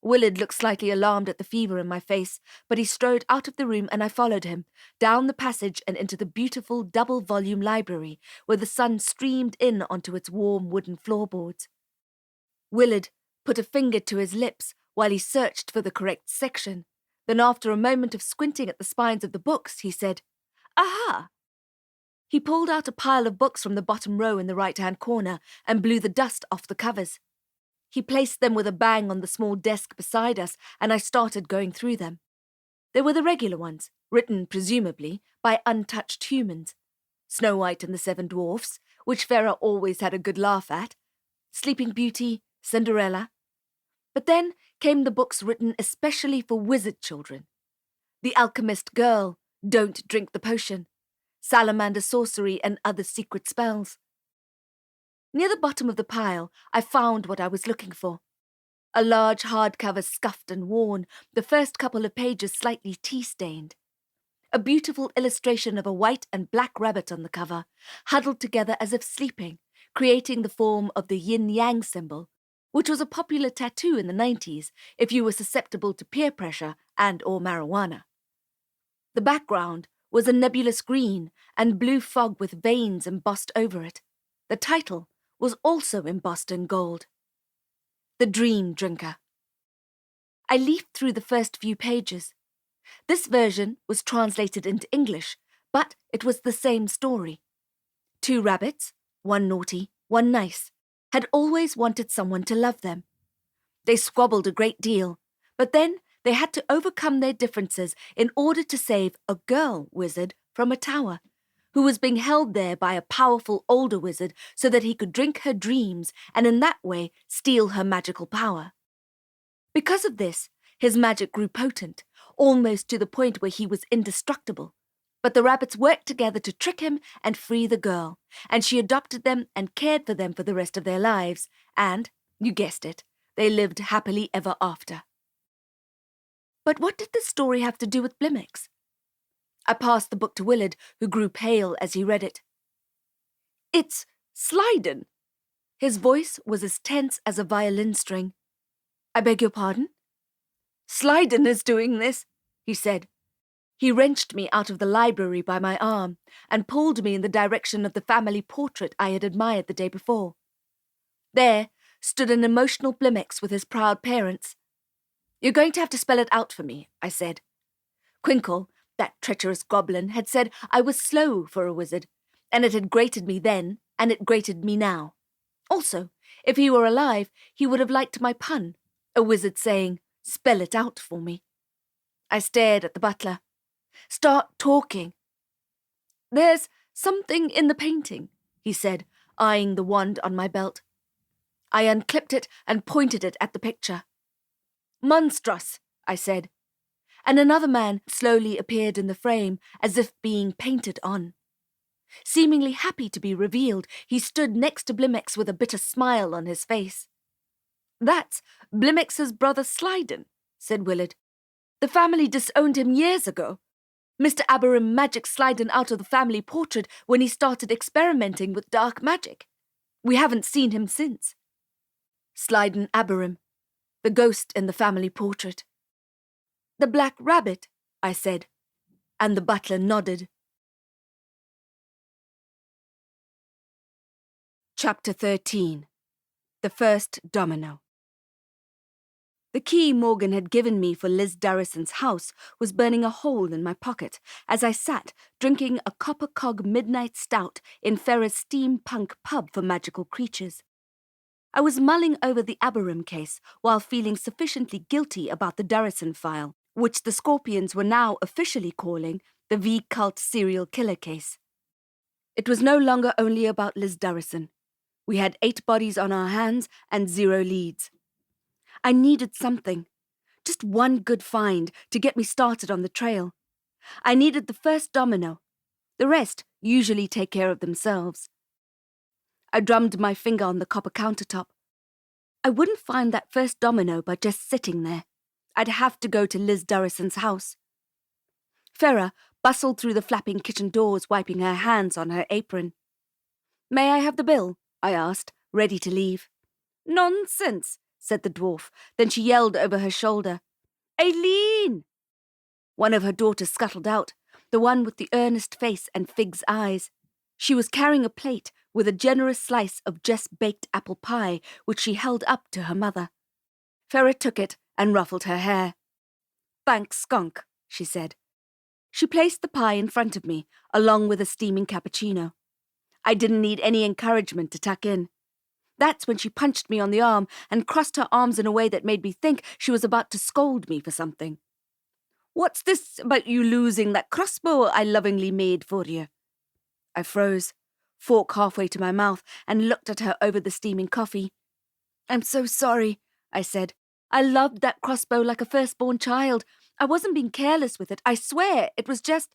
Willard looked slightly alarmed at the fever in my face, but he strode out of the room and I followed him, down the passage and into the beautiful double-volume library, where the sun streamed in onto its warm wooden floorboards. Willard put a finger to his lips while he searched for the correct section. Then after a moment of squinting at the spines of the books, he said, "Aha!" He pulled out a pile of books from the bottom row in the right-hand corner and blew the dust off the covers. He placed them with a bang on the small desk beside us, and I started going through them. They were the regular ones, written, presumably, by untouched humans. Snow White and the 7 Dwarfs, which Ferra always had a good laugh at, Sleeping Beauty, Cinderella. But then came the books written especially for wizard children. The Alchemist Girl, Don't Drink the Potion, Salamander Sorcery and Other Secret Spells. Near the bottom of the pile, I found what I was looking for. A large hardcover scuffed and worn, the first couple of pages slightly tea-stained. A beautiful illustration of a white and black rabbit on the cover, huddled together as if sleeping, creating the form of the yin-yang symbol, which was a popular tattoo in the 90s if you were susceptible to peer pressure and or marijuana. The background was a nebulous green and blue fog with veins embossed over it. The title was also embossed in gold. The Dream Drinker. I leafed through the first few pages. This version was translated into English, but it was the same story. 2 rabbits, one naughty, one nice, had always wanted someone to love them. They squabbled a great deal, But then they had to overcome their differences in order to save a girl wizard from a tower, who was being held there by a powerful older wizard so that he could drink her dreams and in that way steal her magical power. Because of this, his magic grew potent, almost to the point where he was indestructible. But the rabbits worked together to trick him and free the girl, and she adopted them and cared for them for the rest of their lives, and, you guessed it, they lived happily ever after. But what did this story have to do with Blimaex? I passed the book to Willard, who grew pale as he read it. It's Sliden. His voice was as tense as a violin string. I beg your pardon? Sliden is doing this, he said. He wrenched me out of the library by my arm and pulled me in the direction of the family portrait I had admired the day before. There stood an emotional Blimaex with his proud parents. You're going to have to spell it out for me, I said. Quinkle, that treacherous goblin, had said I was slow for a wizard, and it had grated me then, and it grated me now. Also, if he were alive, he would have liked my pun, a wizard saying, "Spell it out for me." I stared at the butler. Start talking. There's something in the painting, he said, eyeing the wand on my belt. I unclipped it and pointed it at the picture. Monstrous, I said, and another man slowly appeared in the frame as if being painted on. Seemingly happy to be revealed, he stood next to Blimaex with a bitter smile on his face. That's Blimaex's brother Sliden, said Willard. The family disowned him years ago. Mr. Abarim magicked Sliden out of the family portrait when he started experimenting with dark magic. We haven't seen him since. Sliden Abarim, the ghost in the family portrait. The black rabbit, I said, and the butler nodded. Chapter 13. The First Domino. The key Morgan had given me for Liz Darrison's house was burning a hole in my pocket as I sat drinking a Copper Cog midnight stout in Ferra's steampunk pub for magical creatures. I was mulling over the Abarim case while feeling sufficiently guilty about the Darrison file, which the Scorpions were now officially calling the V-Cult serial killer case. It was no longer only about Liz Darrison. We had 8 bodies on our hands and 0 leads. I needed something, just one good find to get me started on the trail. I needed the first domino. The rest usually take care of themselves. I drummed my finger on the copper countertop. I wouldn't find that first domino by just sitting there. I'd have to go to Liz Darrison's house. Ferra bustled through the flapping kitchen doors, wiping her hands on her apron. May I have the bill? I asked, ready to leave. Nonsense, said the dwarf. Then she yelled over her shoulder, Aileen! One of her daughters scuttled out, the one with the earnest face and fig's eyes. She was carrying a plate with a generous slice of just-baked apple pie, which she held up to her mother. Ferret took it and ruffled her hair. Thanks, skunk, she said. She placed the pie in front of me, along with a steaming cappuccino. I didn't need any encouragement to tuck in. That's when she punched me on the arm and crossed her arms in a way that made me think she was about to scold me for something. What's this about you losing that crossbow I lovingly made for you? I froze, fork halfway to my mouth, and looked at her over the steaming coffee. I'm so sorry, I said. I loved that crossbow like a firstborn child. I wasn't being careless with it. I swear, it was just...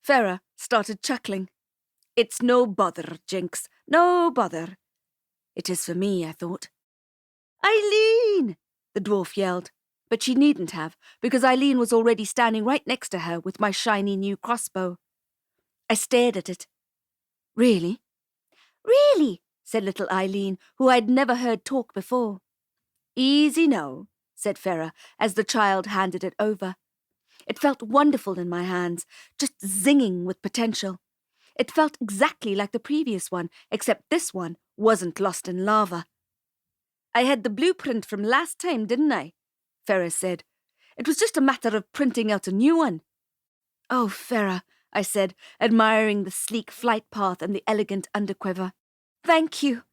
Ferra started chuckling. It's no bother, Jinx, no bother. It is for me, I thought. Eileen! The dwarf yelled, but she needn't have, because Eileen was already standing right next to her with my shiny new crossbow. I stared at it. Really? Really, said little Eileen, who I'd never heard talk before. Easy no, said Ferra, as the child handed it over. It felt wonderful in my hands, just zinging with potential. It felt exactly like the previous one, except this one wasn't lost in lava. I had the blueprint from last time, didn't I? Ferra said. It was just a matter of printing out a new one. Oh, Ferra, I said, admiring the sleek flight path and the elegant underquiver. Thank you.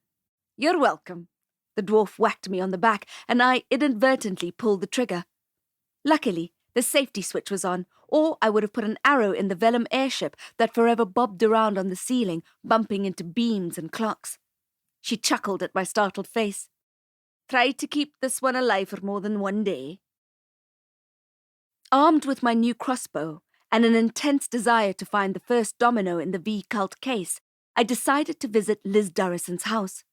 You're welcome. The dwarf whacked me on the back, and I inadvertently pulled the trigger. Luckily, the safety switch was on, or I would have put an arrow in the vellum airship that forever bobbed around on the ceiling, bumping into beams and clocks. She chuckled at my startled face. Try to keep this one alive for more than one day. Armed with my new crossbow and an intense desire to find the first domino in the V-cult case, I decided to visit Liz Durrison's house.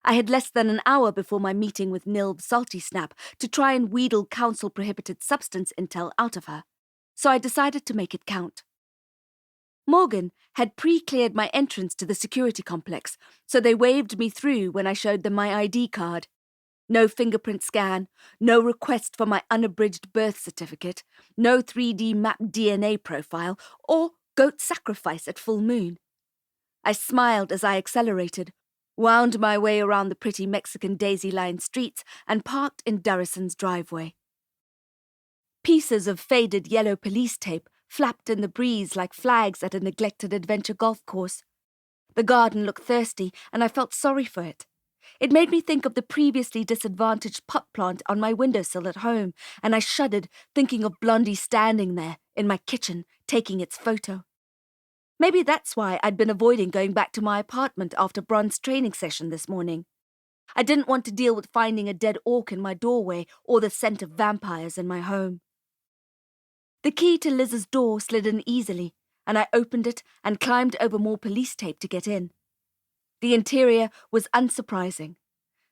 I had less than an hour before my meeting with Nilv Salty Snap to try and wheedle council-prohibited substance intel out of her, so I decided to make it count. Morgan had pre-cleared my entrance to the security complex, so they waved me through when I showed them my ID card. No fingerprint scan, no request for my unabridged birth certificate, no 3D map DNA profile, or goat sacrifice at full moon. I smiled as I accelerated, wound my way around the pretty Mexican daisy-lined streets, and parked in Durrison's driveway. Pieces of faded yellow police tape flapped in the breeze like flags at a neglected adventure golf course. The garden looked thirsty, and I felt sorry for it. It made me think of the previously disadvantaged pot plant on my windowsill at home, and I shuddered thinking of Blondie standing there in my kitchen, taking its photo. Maybe that's why I'd been avoiding going back to my apartment after Bron's training session this morning. I didn't want to deal with finding a dead orc in my doorway or the scent of vampires in my home. The key to Liz's door slid in easily, and I opened it and climbed over more police tape to get in. The interior was unsurprising.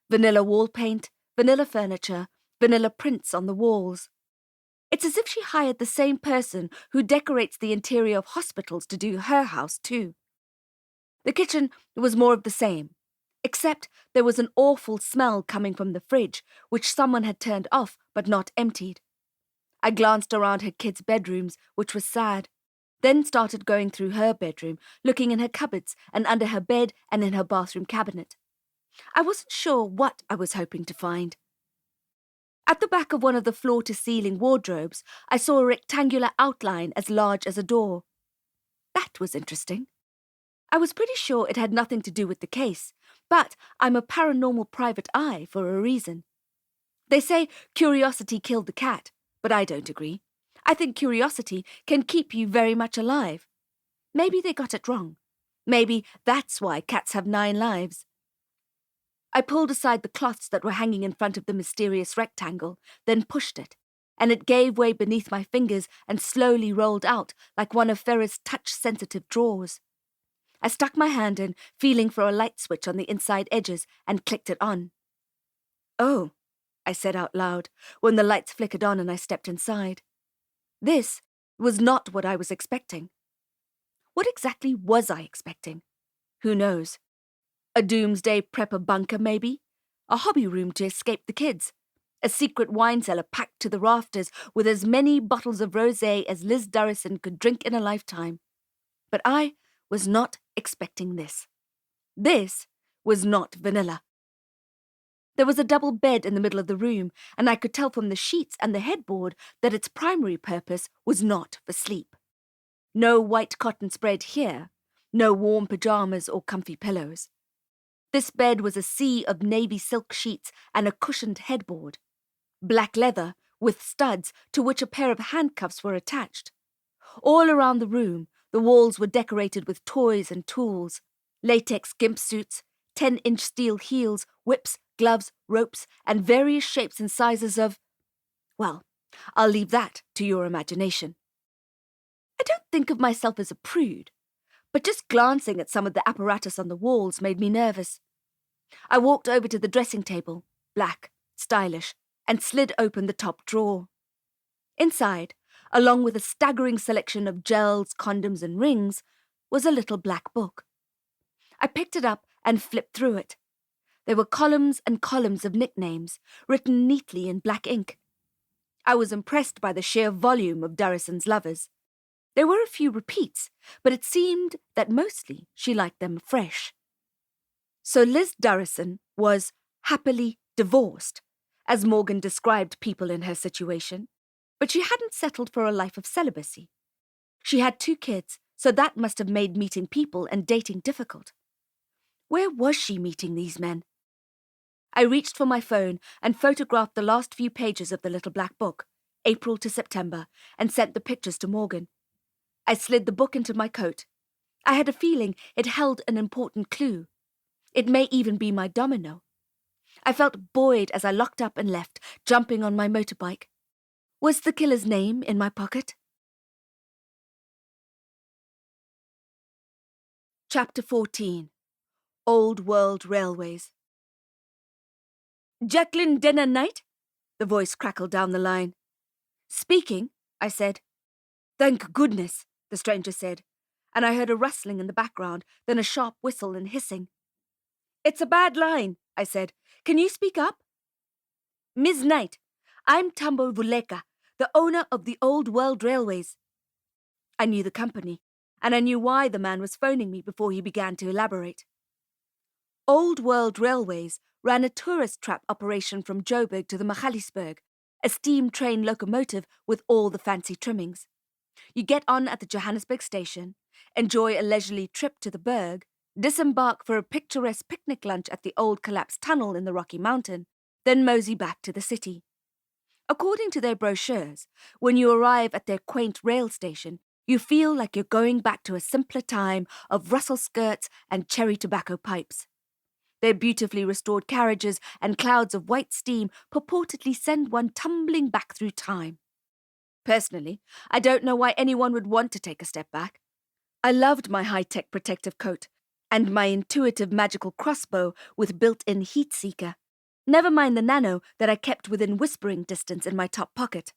Vanilla wall paint, vanilla furniture, vanilla prints on the walls. It's as if she hired the same person who decorates the interior of hospitals to do her house too. The kitchen was more of the same, except there was an awful smell coming from the fridge, which someone had turned off but not emptied. I glanced around her kids' bedrooms, which was sad, then started going through her bedroom, looking in her cupboards and under her bed and in her bathroom cabinet. I wasn't sure what I was hoping to find. At the back of one of the floor-to-ceiling wardrobes, I saw a rectangular outline as large as a door. That was interesting. I was pretty sure it had nothing to do with the case, but I'm a paranormal private eye for a reason. They say curiosity killed the cat, but I don't agree. I think curiosity can keep you very much alive. Maybe they got it wrong. Maybe that's why cats have 9 lives. I pulled aside the cloths that were hanging in front of the mysterious rectangle, then pushed it, and it gave way beneath my fingers and slowly rolled out like one of Ferra's touch-sensitive drawers. I stuck my hand in, feeling for a light switch on the inside edges, and clicked it on. "Oh," I said out loud, when the lights flickered on and I stepped inside. This was not what I was expecting. What exactly was I expecting? Who knows? A doomsday prepper bunker, maybe? A hobby room to escape the kids? A secret wine cellar packed to the rafters with as many bottles of rosé as Liz Durrison could drink in a lifetime? But I was not expecting this. This was not vanilla. There was a double bed in the middle of the room, and I could tell from the sheets and the headboard that its primary purpose was not for sleep. No white cotton spread here, no warm pajamas or comfy pillows. This bed was a sea of navy silk sheets and a cushioned headboard. Black leather, with studs to which a pair of handcuffs were attached. All around the room, the walls were decorated with toys and tools, latex gimp suits, 10-inch steel heels, whips, gloves, ropes, and various shapes and sizes of... Well, I'll leave that to your imagination. I don't think of myself as a prude, but just glancing at some of the apparatus on the walls made me nervous. I walked over to the dressing table, black, stylish, and slid open the top drawer. Inside, along with a staggering selection of gels, condoms, and rings, was a little black book. I picked it up and flipped through it. There were columns and columns of nicknames, written neatly in black ink. I was impressed by the sheer volume of Durrison's lovers. There were a few repeats, but it seemed that mostly she liked them fresh. So Liz Durrison was happily divorced, as Morgan described people in her situation, but she hadn't settled for a life of celibacy. She had 2 kids, so that must have made meeting people and dating difficult. Where was she meeting these men? I reached for my phone and photographed the last few pages of the little black book, April to September, and sent the pictures to Morgan. I slid the book into my coat. I had a feeling it held an important clue. It may even be my domino. I felt buoyed as I locked up and left, jumping on my motorbike. Was the killer's name in my pocket? Chapter 14. Old World Railways. Jacqueline Denner Knight? The voice crackled down the line. Speaking, I said. Thank goodness, the stranger said, and I heard a rustling in the background, then a sharp whistle and hissing. It's a bad line, I said. Can you speak up? Ms. Knight, I'm Tambo Vuleka, the owner of the Old World Railways. I knew the company, and I knew why the man was phoning me before he began to elaborate. Old World Railways ran a tourist trap operation from Joburg to the Magaliesberg, a steam train locomotive with all the fancy trimmings. You get on at the Johannesburg station, enjoy a leisurely trip to the Berg, disembark for a picturesque picnic lunch at the old collapsed tunnel in the Rocky Mountain, then mosey back to the city. According to their brochures, when you arrive at their quaint rail station, you feel like you're going back to a simpler time of Russell skirts and cherry tobacco pipes. Their beautifully restored carriages and clouds of white steam purportedly send one tumbling back through time. Personally, I don't know why anyone would want to take a step back. I loved my high-tech protective coat and my intuitive magical crossbow with built-in heat seeker. Never mind the nano that I kept within whispering distance in my top pocket.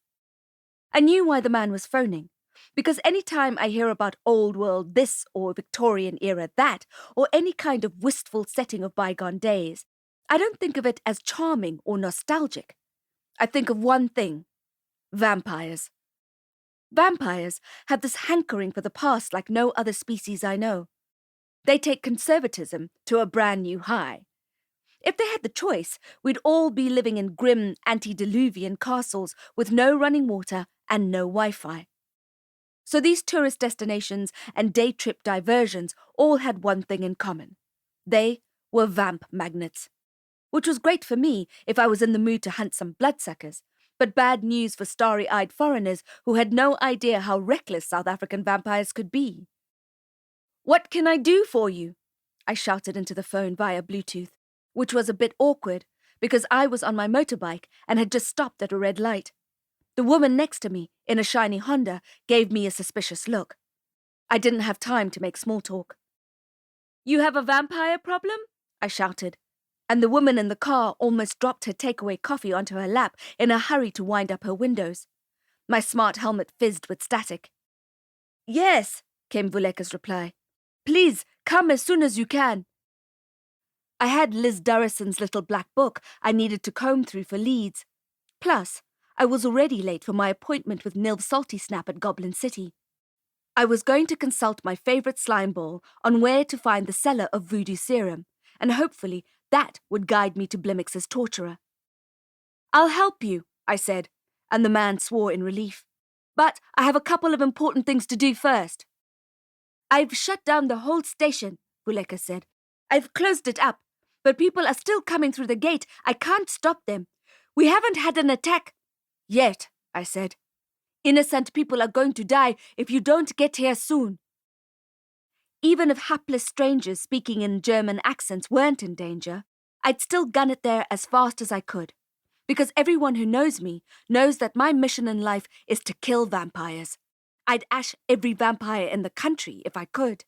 I knew why the man was phoning, because any time I hear about old world this or Victorian era that, or any kind of wistful setting of bygone days, I don't think of it as charming or nostalgic. I think of one thing: vampires. Vampires have this hankering for the past like no other species I know. They take conservatism to a brand new high. If they had the choice, we'd all be living in grim antediluvian castles with no running water and no Wi-Fi. So these tourist destinations and day trip diversions all had one thing in common. They were vamp magnets. Which was great for me if I was in the mood to hunt some bloodsuckers, but bad news for starry-eyed foreigners who had no idea how reckless South African vampires could be. What can I do for you? I shouted into the phone via Bluetooth, which was a bit awkward because I was on my motorbike and had just stopped at a red light. The woman next to me, in a shiny Honda, gave me a suspicious look. I didn't have time to make small talk. You have a vampire problem? I shouted, and the woman in the car almost dropped her takeaway coffee onto her lap in a hurry to wind up her windows. My smart helmet fizzed with static. Yes, came Vuleka's reply. Please, come as soon as you can. I had Liz Durrison's little black book I needed to comb through for leads. Plus, I was already late for my appointment with Nilv Salty Snap at Goblin City. I was going to consult my favourite slime ball on where to find the seller of voodoo serum, and hopefully that would guide me to Blimaex's torturer. I'll help you, I said, and the man swore in relief. But I have a couple of important things to do first. I've shut down the whole station, Vuleka said. I've closed it up, but people are still coming through the gate. I can't stop them. We haven't had an attack. Yet, I said. Innocent people are going to die if you don't get here soon. Even if hapless strangers speaking in German accents weren't in danger, I'd still gun it there as fast as I could, because everyone who knows me knows that my mission in life is to kill vampires. I'd ash every vampire in the country if I could.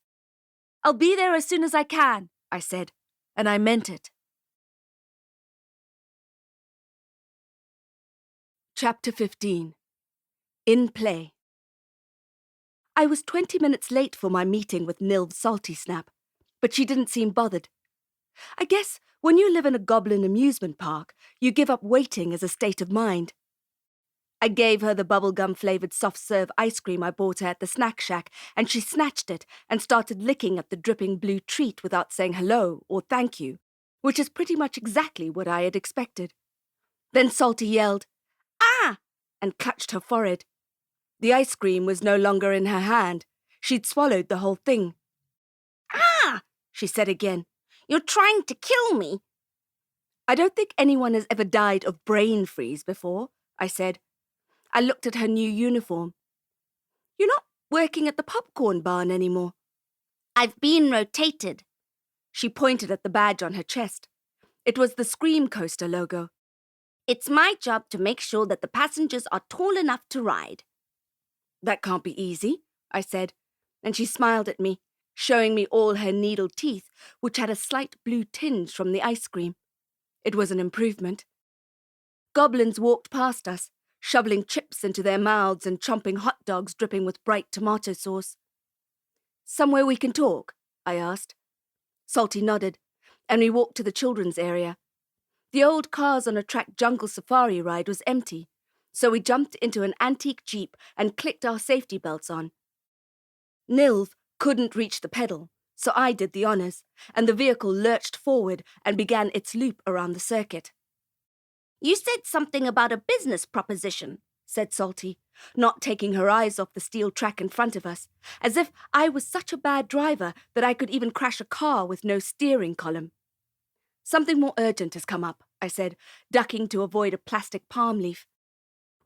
I'll be there as soon as I can, I said, and I meant it. Chapter 15. In Play. I was 20 minutes late for my meeting with Nilv Salty Snap, but she didn't seem bothered. I guess when you live in a goblin amusement park, you give up waiting as a state of mind. I gave her the bubblegum-flavoured soft-serve ice cream I bought her at the snack shack, and she snatched it and started licking at the dripping blue treat without saying hello or thank you, which is pretty much exactly what I had expected. Then Salty yelled, "Ah!" and clutched her forehead. The ice cream was no longer in her hand. She'd swallowed the whole thing. "Ah!" she said again. "You're trying to kill me." I don't think anyone has ever died of brain freeze before, I said. I looked at her new uniform. You're not working at the popcorn barn anymore. I've been rotated. She pointed at the badge on her chest. It was the Scream Coaster logo. It's my job to make sure that the passengers are tall enough to ride. That can't be easy, I said, and she smiled at me, showing me all her needle teeth, which had a slight blue tinge from the ice cream. It was an improvement. Goblins walked past us, shoveling chips into their mouths and chomping hot dogs dripping with bright tomato sauce. Somewhere we can talk? I asked. Salty nodded, and we walked to the children's area. The old Cars on a Track jungle safari ride was empty, so we jumped into an antique jeep and clicked our safety belts on. Nilv couldn't reach the pedal, so I did the honors, and the vehicle lurched forward and began its loop around the circuit. You said something about a business proposition, said Salty, not taking her eyes off the steel track in front of us, as if I was such a bad driver that I could even crash a car with no steering column. Something more urgent has come up, I said, ducking to avoid a plastic palm leaf.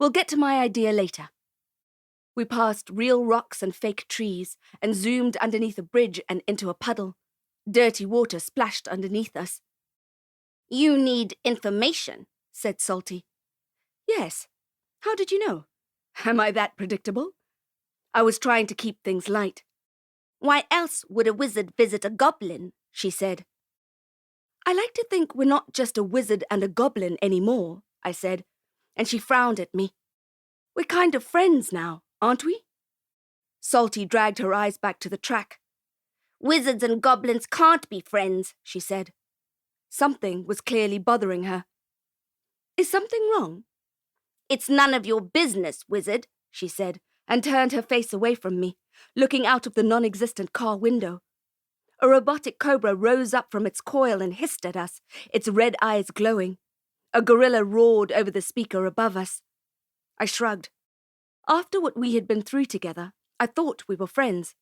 We'll get to my idea later. We passed real rocks and fake trees and zoomed underneath a bridge and into a puddle. Dirty water splashed underneath us. You need information, said Salty. Yes. How did you know? Am I that predictable? I was trying to keep things light. Why else would a wizard visit a goblin? She said. I like to think we're not just a wizard and a goblin anymore, I said, and she frowned at me. We're kind of friends now, aren't we? Salty dragged her eyes back to the track. Wizards and goblins can't be friends, she said. Something was clearly bothering her. Is something wrong? It's none of your business, wizard, she said, and turned her face away from me, looking out of the non-existent car window. A robotic cobra rose up from its coil and hissed at us, its red eyes glowing. A gorilla roared over the speaker above us. I shrugged. After what we had been through together, I thought we were friends.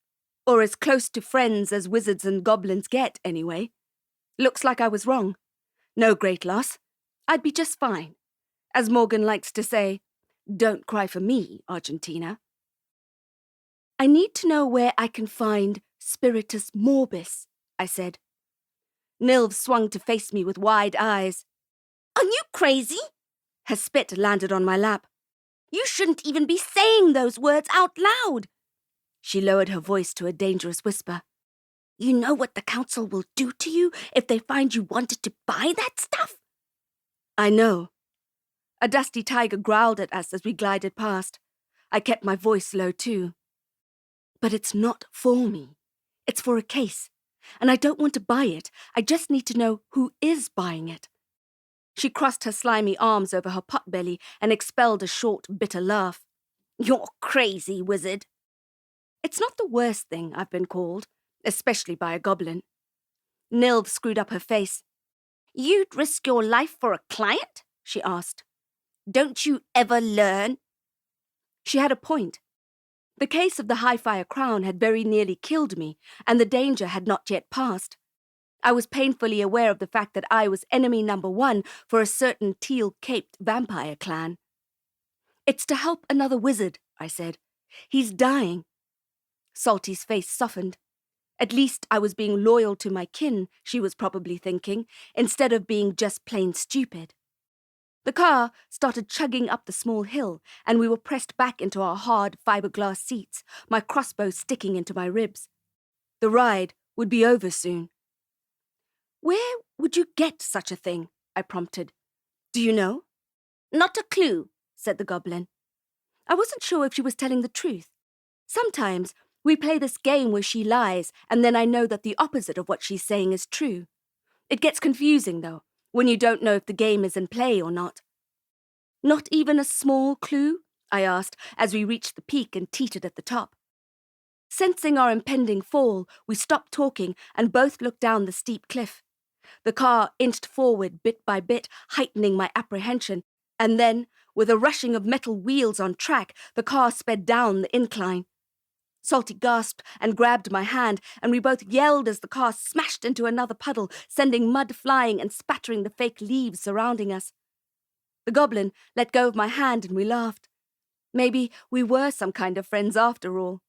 Or as close to friends as wizards and goblins get, anyway. Looks like I was wrong. No great loss. I'd be just fine. As Morgan likes to say, don't cry for me, Argentina. I need to know where I can find Spiritus Morbis, I said. Nilv swung to face me with wide eyes. Are you crazy? Her spit landed on my lap. You shouldn't even be saying those words out loud. She lowered her voice to a dangerous whisper. You know what the council will do to you if they find you wanted to buy that stuff? I know. A dusty tiger growled at us as we glided past. I kept my voice low too. But it's not for me. It's for a case. And I don't want to buy it. I just need to know who is buying it. She crossed her slimy arms over her potbelly and expelled a short, bitter laugh. You're crazy, wizard. It's not the worst thing I've been called, especially by a goblin. Nilv screwed up her face. You'd risk your life for a client? She asked. Don't you ever learn? She had a point. The case of the Highfire Crown had very nearly killed me, and the danger had not yet passed. I was painfully aware of the fact that I was enemy number 1 for a certain teal-caped vampire clan. It's to help another wizard, I said. He's dying. Salty's face softened. At least I was being loyal to my kin, she was probably thinking, instead of being just plain stupid. The car started chugging up the small hill, and we were pressed back into our hard fiberglass seats, my crossbow sticking into my ribs. The ride would be over soon. Where would you get such a thing? I prompted. Do you know? Not a clue, said the goblin. I wasn't sure if she was telling the truth. Sometimes we play this game where she lies, and then I know that the opposite of what she's saying is true. It gets confusing, though, when you don't know if the game is in play or not. Not even a small clue? I asked as we reached the peak and teetered at the top. Sensing our impending fall, we stopped talking and both looked down the steep cliff. The car inched forward bit by bit, heightening my apprehension, and then, with a rushing of metal wheels on track, the car sped down the incline. Salty gasped and grabbed my hand, and we both yelled as the car smashed into another puddle, sending mud flying and spattering the fake leaves surrounding us. The goblin let go of my hand and we laughed. Maybe we were some kind of friends after all.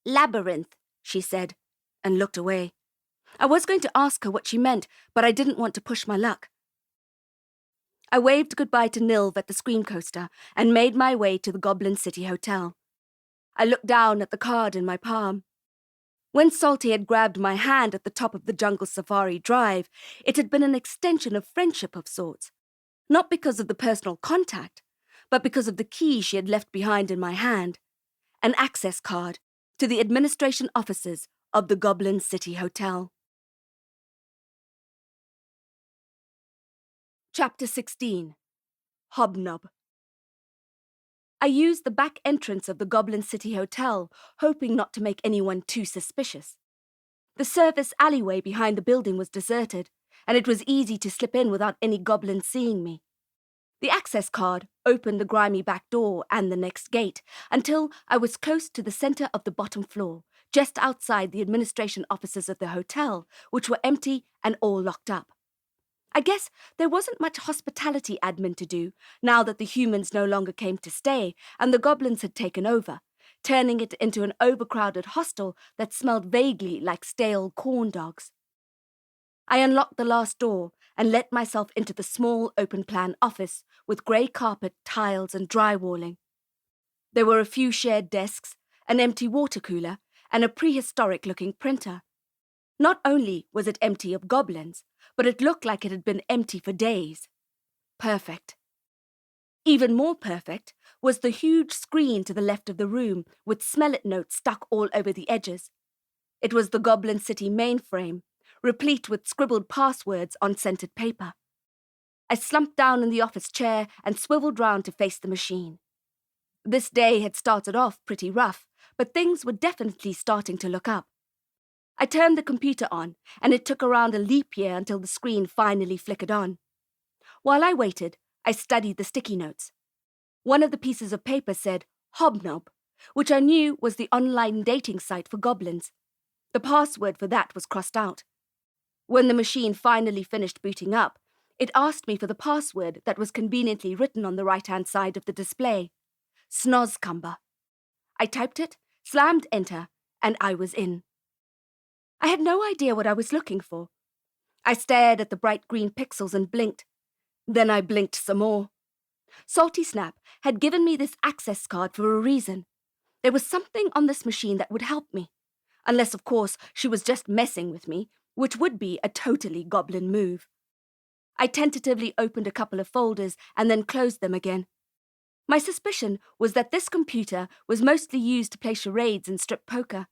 Labyrinth, she said, and looked away. I was going to ask her what she meant, but I didn't want to push my luck. I waved goodbye to Nilv at the Scream Coaster and made my way to the Goblin City Hotel. I looked down at the card in my palm. When Salty had grabbed my hand at the top of the Jungle Safari Drive, it had been an extension of friendship of sorts. Not because of the personal contact, but because of the key she had left behind in my hand. An access card to the administration offices of the Goblin City Hotel. Chapter 16. HobNob. I used the back entrance of the Goblin City Hotel, hoping not to make anyone too suspicious. The service alleyway behind the building was deserted, and it was easy to slip in without any goblins seeing me. The access card opened the grimy back door and the next gate until I was close to the center of the bottom floor, just outside the administration offices of the hotel, which were empty and all locked up. I guess there wasn't much hospitality admin to do now that the humans no longer came to stay and the goblins had taken over, turning it into an overcrowded hostel that smelled vaguely like stale corn dogs. I unlocked the last door and let myself into the small open-plan office with grey carpet, tiles and drywalling. There were a few shared desks, an empty water cooler, and a prehistoric-looking printer. Not only was it empty of goblins, but it looked like it had been empty for days. Perfect. Even more perfect was the huge screen to the left of the room with smell-it notes stuck all over the edges. It was the Goblin City mainframe, replete with scribbled passwords on scented paper. I slumped down in the office chair and swiveled round to face the machine. This day had started off pretty rough, but things were definitely starting to look up. I turned the computer on, and it took around a leap year until the screen finally flickered on. While I waited, I studied the sticky notes. One of the pieces of paper said HobNob, which I knew was the online dating site for goblins. The password for that was crossed out. When the machine finally finished booting up, it asked me for the password that was conveniently written on the right-hand side of the display. Snozcumber. I typed it, slammed enter, and I was in. I had no idea what I was looking for. I stared at the bright green pixels and blinked. Then I blinked some more. Salty Snap had given me this access card for a reason. There was something on this machine that would help me. Unless, of course, she was just messing with me, which would be a totally goblin move. I tentatively opened a couple of folders and then closed them again. My suspicion was that this computer was mostly used to play charades and strip poker.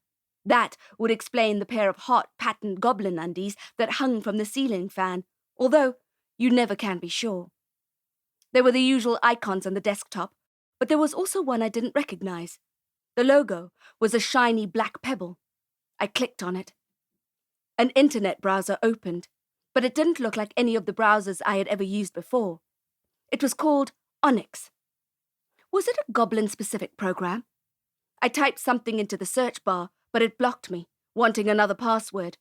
That would explain the pair of hot, patterned goblin undies that hung from the ceiling fan, although you never can be sure. There were the usual icons on the desktop, but there was also one I didn't recognize. The logo was a shiny black pebble. I clicked on it. An internet browser opened, but it didn't look like any of the browsers I had ever used before. It was called Onyx. Was it a goblin-specific program? I typed something into the search bar, but it blocked me, wanting another password.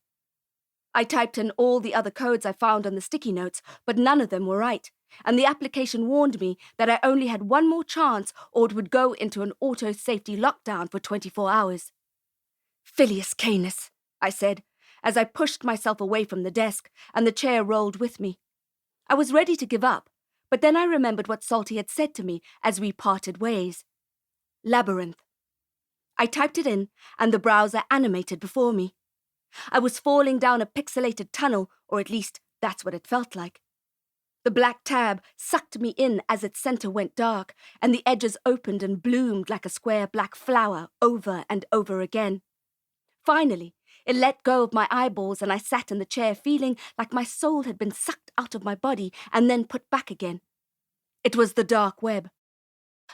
I typed in all the other codes I found on the sticky notes, but none of them were right, and the application warned me that I only had one more chance or it would go into an auto-safety lockdown for 24 hours. Phileas Canis, I said, as I pushed myself away from the desk, and the chair rolled with me. I was ready to give up, but then I remembered what Salty had said to me as we parted ways. Labyrinth. I typed it in, and the browser animated before me. I was falling down a pixelated tunnel, or at least that's what it felt like. The black tab sucked me in as its center went dark, and the edges opened and bloomed like a square black flower over and over again. Finally, it let go of my eyeballs, and I sat in the chair feeling like my soul had been sucked out of my body and then put back again. It was the dark web.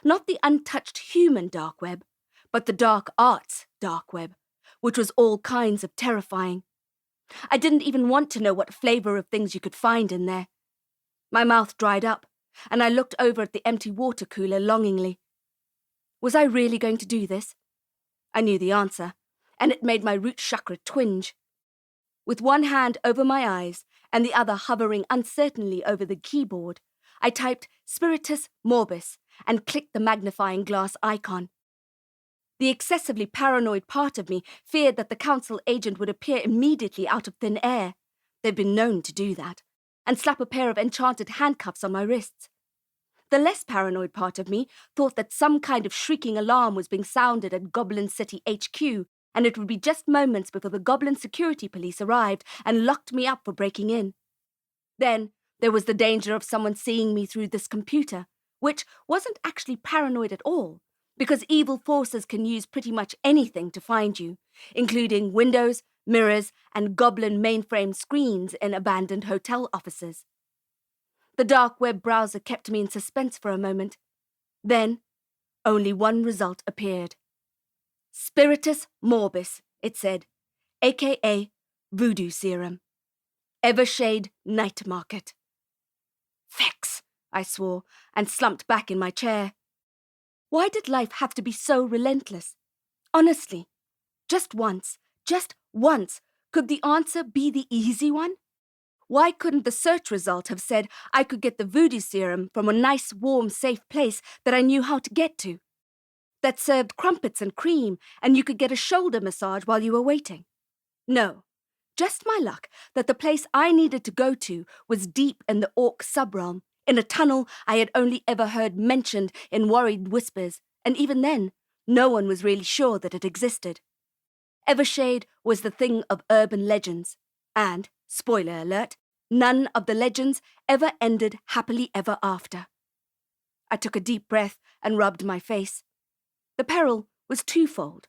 Not the untouched human dark web, but the dark arts dark web, which was all kinds of terrifying. I didn't even want to know what flavor of things you could find in there. My mouth dried up, and I looked over at the empty water cooler longingly. Was I really going to do this? I knew the answer, and it made my root chakra twinge. With one hand over my eyes and the other hovering uncertainly over the keyboard, I typed Spiritus Morbis and clicked the magnifying glass icon. The excessively paranoid part of me feared that the council agent would appear immediately out of thin air. They'd been known to do that, and slap a pair of enchanted handcuffs on my wrists. The less paranoid part of me thought that some kind of shrieking alarm was being sounded at Goblin City HQ, and it would be just moments before the Goblin security police arrived and locked me up for breaking in. Then there was the danger of someone seeing me through this computer, which wasn't actually paranoid at all, because evil forces can use pretty much anything to find you, including windows, mirrors, and goblin mainframe screens in abandoned hotel offices. The dark web browser kept me in suspense for a moment. Then, only one result appeared. Spiritus Morbis, it said, aka Voodoo Serum. Evershade Night Market. Fex, I swore, and slumped back in my chair. Why did life have to be so relentless? Honestly, just once, could the answer be the easy one? Why couldn't the search result have said I could get the voodoo serum from a nice, warm, safe place that I knew how to get to? That served crumpets and cream, and you could get a shoulder massage while you were waiting? No, just my luck that the place I needed to go to was deep in the orc subrealm, in a tunnel I had only ever heard mentioned in worried whispers, and even then, no one was really sure that it existed. Evershade was the thing of urban legends, and, spoiler alert, none of the legends ever ended happily ever after. I took a deep breath and rubbed my face. The peril was twofold.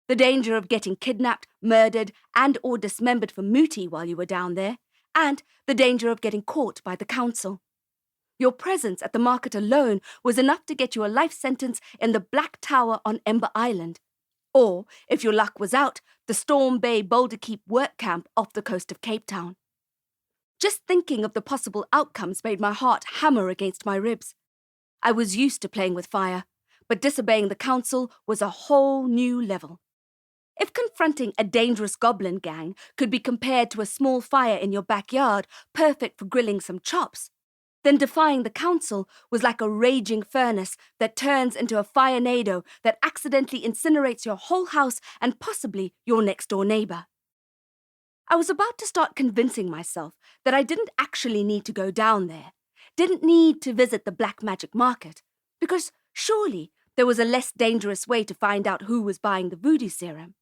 The danger of getting kidnapped, murdered, and or dismembered for mooty while you were down there, and the danger of getting caught by the council. Your presence at the market alone was enough to get you a life sentence in the Black Tower on Ember Island, or, if your luck was out, the Storm Bay Boulder Keep work camp off the coast of Cape Town. Just thinking of the possible outcomes made my heart hammer against my ribs. I was used to playing with fire, but disobeying the council was a whole new level. If confronting a dangerous goblin gang could be compared to a small fire in your backyard, perfect for grilling some chops, then defying the council was like a raging furnace that turns into a firenado that accidentally incinerates your whole house and possibly your next-door neighbor. I was about to start convincing myself that I didn't actually need to go down there, didn't need to visit the black magic market, because surely there was a less dangerous way to find out who was buying the voodoo serum.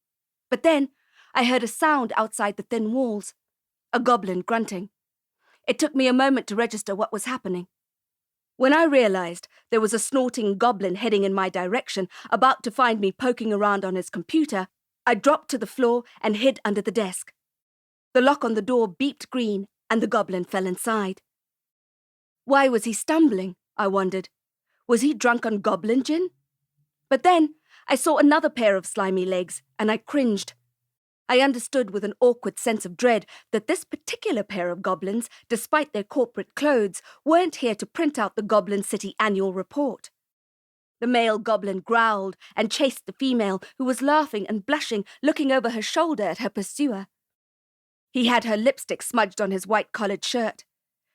But then I heard a sound outside the thin walls, a goblin grunting. It took me a moment to register what was happening. When I realized there was a snorting goblin heading in my direction, about to find me poking around on his computer, I dropped to the floor and hid under the desk. The lock on the door beeped green, and the goblin fell inside. Why was he stumbling? I wondered. Was he drunk on goblin gin? But then I saw another pair of slimy legs, and I cringed. I understood with an awkward sense of dread that this particular pair of goblins, despite their corporate clothes, weren't here to print out the Goblin City annual report. The male goblin growled and chased the female, who was laughing and blushing, looking over her shoulder at her pursuer. He had her lipstick smudged on his white-collared shirt.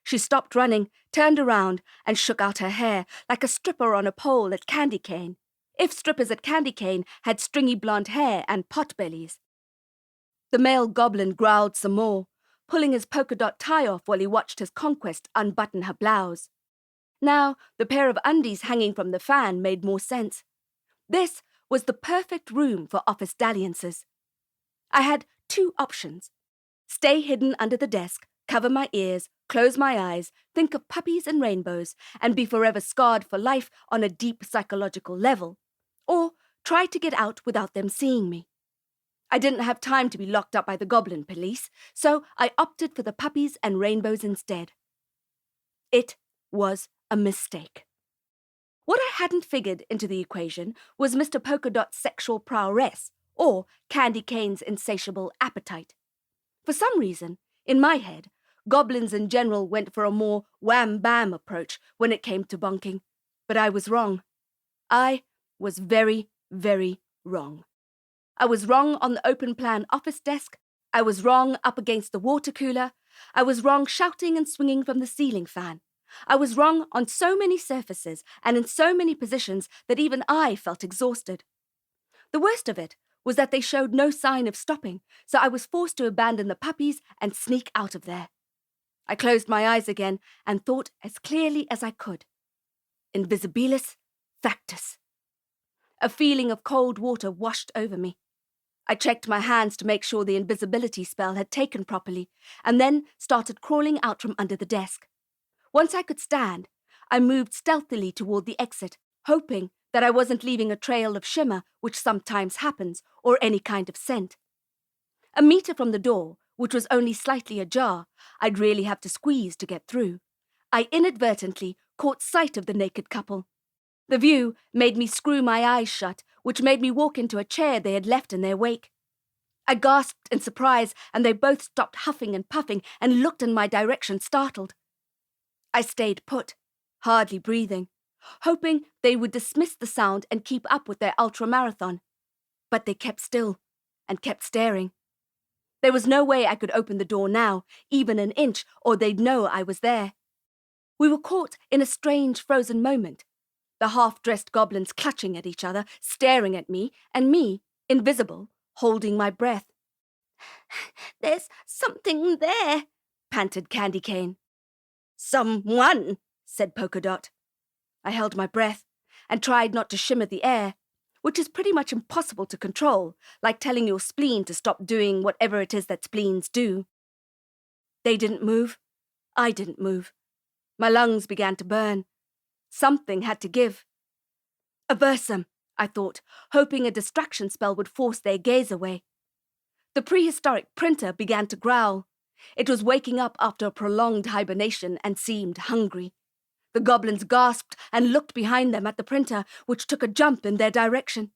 She stopped running, turned around, and shook out her hair like a stripper on a pole at Candy Cane, if strippers at Candy Cane had stringy blonde hair and pot-bellies. The male goblin growled some more, pulling his polka-dot tie off while he watched his conquest unbutton her blouse. Now, the pair of undies hanging from the fan made more sense. This was the perfect room for office dalliances. I had two options. Stay hidden under the desk, cover my ears, close my eyes, think of puppies and rainbows, and be forever scarred for life on a deep psychological level, or try to get out without them seeing me. I didn't have time to be locked up by the goblin police, so I opted for the puppies and rainbows instead. It was a mistake. What I hadn't figured into the equation was Mr. Polka Dot's sexual prowess, or Candy Cane's insatiable appetite. For some reason, in my head, goblins in general went for a more wham-bam approach when it came to bonking, but I was wrong. I was very, very wrong. I was wrong on the open-plan office desk, I was wrong up against the water cooler, I was wrong shouting and swinging from the ceiling fan. I was wrong on so many surfaces and in so many positions that even I felt exhausted. The worst of it was that they showed no sign of stopping, so I was forced to abandon the puppies and sneak out of there. I closed my eyes again and thought as clearly as I could. Invisibilis factus. A feeling of cold water washed over me. I checked my hands to make sure the invisibility spell had taken properly, and then started crawling out from under the desk. Once I could stand, I moved stealthily toward the exit, hoping that I wasn't leaving a trail of shimmer, which sometimes happens, or any kind of scent. A meter from the door, which was only slightly ajar, I'd really have to squeeze to get through. I inadvertently caught sight of the naked couple. The view made me screw my eyes shut, which made me walk into a chair they had left in their wake. I gasped in surprise, and they both stopped huffing and puffing and looked in my direction, startled. I stayed put, hardly breathing, hoping they would dismiss the sound and keep up with their ultramarathon. But they kept still and kept staring. There was no way I could open the door now, even an inch, or they'd know I was there. We were caught in a strange frozen moment. The half-dressed goblins clutching at each other, staring at me, and me, invisible, holding my breath. "There's something there," panted Candy Cane. "Someone," said Polka Dot. I held my breath and tried not to shimmer the air, which is pretty much impossible to control, like telling your spleen to stop doing whatever it is that spleens do. They didn't move. I didn't move. My lungs began to burn. Something had to give. Aversum, I thought, hoping a distraction spell would force their gaze away. The prehistoric printer began to growl. It was waking up after a prolonged hibernation and seemed hungry. The goblins gasped and looked behind them at the printer, which took a jump in their direction.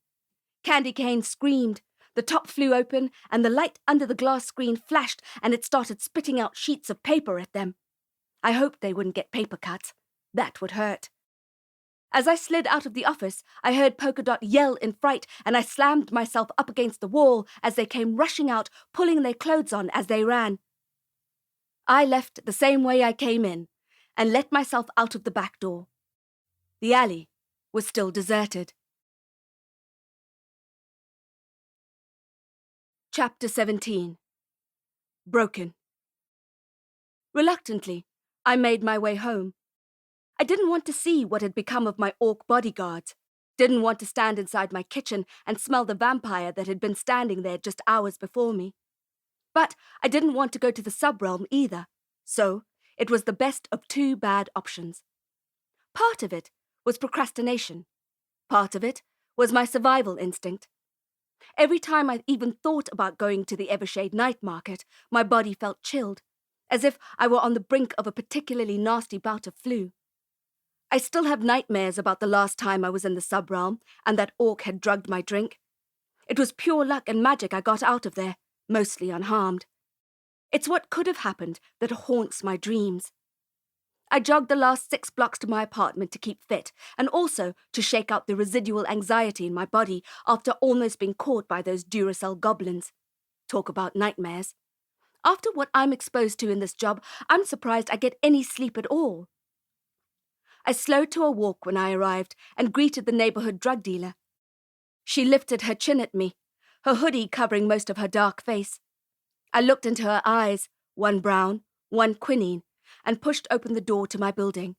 Candy Cane screamed. The top flew open, and the light under the glass screen flashed, and it started spitting out sheets of paper at them. I hoped they wouldn't get paper cuts. That would hurt. As I slid out of the office, I heard Polka Dot yell in fright, and I slammed myself up against the wall as they came rushing out, pulling their clothes on as they ran. I left the same way I came in, and let myself out of the back door. The alley was still deserted. Chapter 17. Broken. Reluctantly, I made my way home. I didn't want to see what had become of my orc bodyguards, didn't want to stand inside my kitchen and smell the vampire that had been standing there just hours before me. But I didn't want to go to the subrealm either, so it was the best of two bad options. Part of it was procrastination. Part of it was my survival instinct. Every time I even thought about going to the Evershade night market, my body felt chilled, as if I were on the brink of a particularly nasty bout of flu. I still have nightmares about the last time I was in the subrealm and that orc had drugged my drink. It was pure luck and magic I got out of there, mostly unharmed. It's what could have happened that haunts my dreams. I jogged the last 6 blocks to my apartment to keep fit, and also to shake out the residual anxiety in my body after almost being caught by those Duracell goblins. Talk about nightmares. After what I'm exposed to in this job, I'm surprised I get any sleep at all. I slowed to a walk when I arrived and greeted the neighborhood drug dealer. She lifted her chin at me, her hoodie covering most of her dark face. I looked into her eyes, one brown, one quinine, and pushed open the door to my building.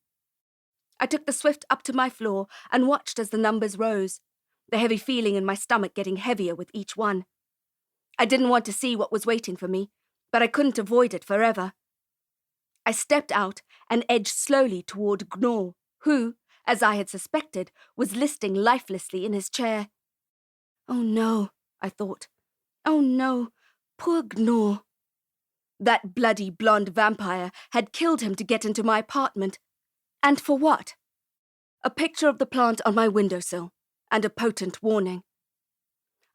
I took the Swift up to my floor and watched as the numbers rose, the heavy feeling in my stomach getting heavier with each one. I didn't want to see what was waiting for me, but I couldn't avoid it forever. I stepped out and edged slowly toward Gnaw, who, as I had suspected, was listing lifelessly in his chair. Oh no, I thought. Oh no, poor Gnaw. That bloody blonde vampire had killed him to get into my apartment. And for what? A picture of the plant on my windowsill, and a potent warning.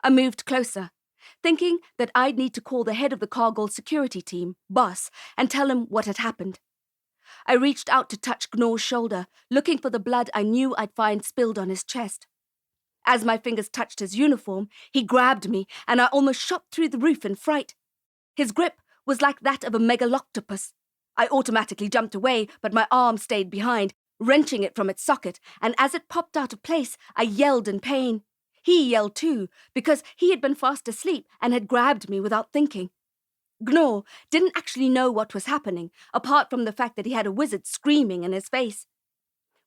I moved closer, thinking that I'd need to call the head of the Cargill security team, Boss, and tell him what had happened. I reached out to touch Gnaw's shoulder, looking for the blood I knew I'd find spilled on his chest. As my fingers touched his uniform, he grabbed me, and I almost shot through the roof in fright. His grip was like that of a megaloctopus. I automatically jumped away, but my arm stayed behind, wrenching it from its socket, and as it popped out of place, I yelled in pain. He yelled too, because he had been fast asleep and had grabbed me without thinking. Gnaw didn't actually know what was happening, apart from the fact that he had a wizard screaming in his face.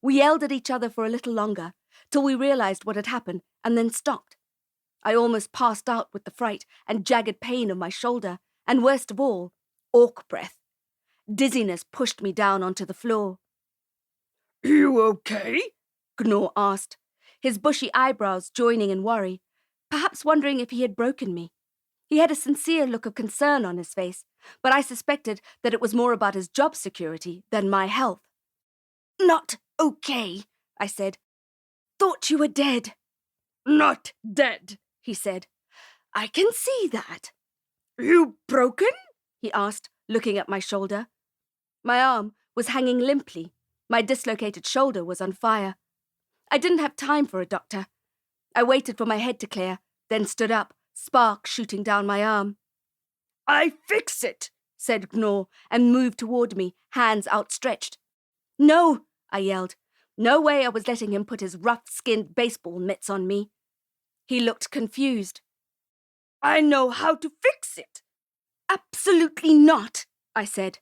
We yelled at each other for a little longer, till we realized what had happened, and then stopped. I almost passed out with the fright and jagged pain of my shoulder, and worst of all, orc breath. Dizziness pushed me down onto the floor. "You okay?" Gnaw asked, his bushy eyebrows joining in worry, perhaps wondering if he had broken me. He had a sincere look of concern on his face, but I suspected that it was more about his job security than my health. "Not okay," I said. "Thought you were dead." "Not dead," he said. "I can see that." "You broken?" he asked, looking at my shoulder. My arm was hanging limply. My dislocated shoulder was on fire. I didn't have time for a doctor. I waited for my head to clear, then stood up, sparks shooting down my arm. "I fix it," said Gnaw, and moved toward me, hands outstretched. "No," I yelled. No way I was letting him put his rough-skinned baseball mitts on me. He looked confused. "I know how to fix it." "Absolutely not," I said.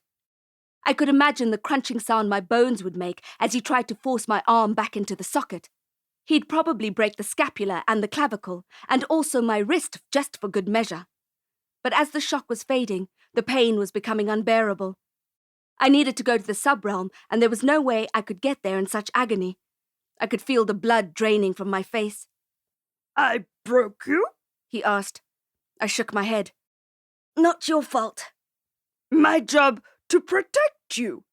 I could imagine the crunching sound my bones would make as he tried to force my arm back into the socket. He'd probably break the scapula and the clavicle, and also my wrist just for good measure. But as the shock was fading, the pain was becoming unbearable. I needed to go to the sub-realm, and there was no way I could get there in such agony. I could feel the blood draining from my face. "I broke you?" he asked. I shook my head. "Not your fault." "My job to protect you."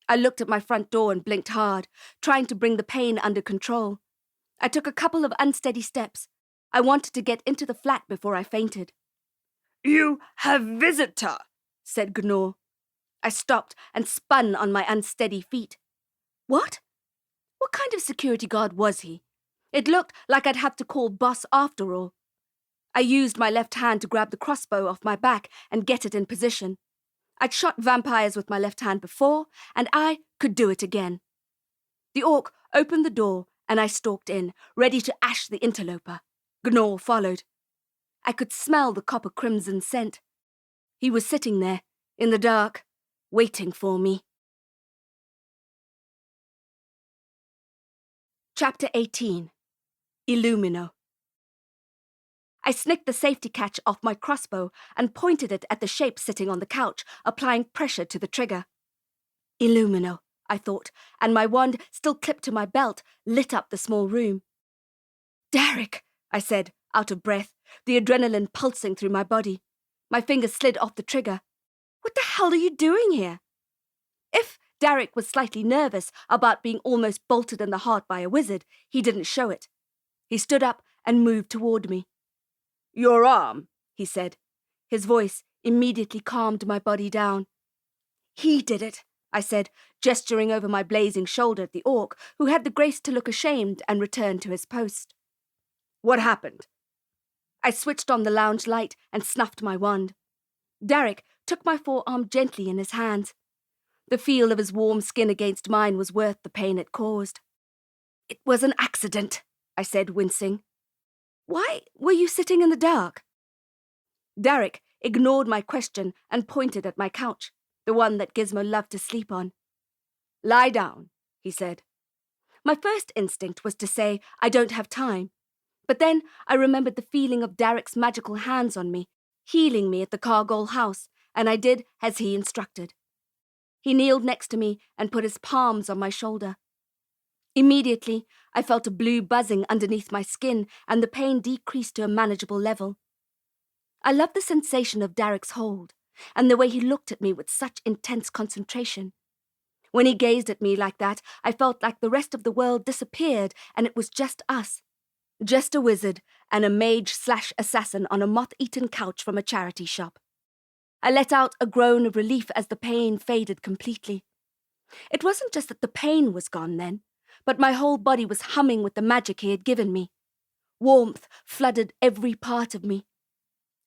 I looked at my front door and blinked hard, trying to bring the pain under control. I took a couple of unsteady steps. I wanted to get into the flat before I fainted. "You have visitor," said Gnaw. I stopped and spun on my unsteady feet. What? What kind of security guard was he? It looked like I'd have to call boss after all. I used my left hand to grab the crossbow off my back and get it in position. I'd shot vampires with my left hand before, and I could do it again. The orc opened the door, and I stalked in, ready to ash the interloper. Gnaw followed. I could smell the copper-crimson scent. He was sitting there, in the dark, waiting for me. Chapter 18. Illumino. I snicked the safety catch off my crossbow and pointed it at the shape sitting on the couch, applying pressure to the trigger. Illumino, I thought, and my wand, still clipped to my belt, lit up the small room. "Derek," I said, out of breath, the adrenaline pulsing through my body. My fingers slid off the trigger. "What the hell are you doing here?" If Derek was slightly nervous about being almost bolted in the heart by a wizard, he didn't show it. He stood up and moved toward me. "Your arm," he said. His voice immediately calmed my body down. "He did it," I said, gesturing over my blazing shoulder at the orc, who had the grace to look ashamed and return to his post. "What happened?" I switched on the lounge light and snuffed my wand. Derek took my forearm gently in his hands. The feel of his warm skin against mine was worth the pain it caused. "It was an accident," I said, wincing. "Why were you sitting in the dark?" Derek ignored my question and pointed at my couch, the one that Gizmo loved to sleep on. "Lie down," he said. My first instinct was to say, "I don't have time." But then I remembered the feeling of Derek's magical hands on me, healing me at the Cargol house, and I did as he instructed. He kneeled next to me and put his palms on my shoulder. Immediately, I felt a blue buzzing underneath my skin, and the pain decreased to a manageable level. I loved the sensation of Derek's hold, and the way he looked at me with such intense concentration. When he gazed at me like that, I felt like the rest of the world disappeared, and it was just us. Just a wizard and a mage/assassin on a moth-eaten couch from a charity shop. I let out a groan of relief as the pain faded completely. It wasn't just that the pain was gone then, but my whole body was humming with the magic he had given me. Warmth flooded every part of me.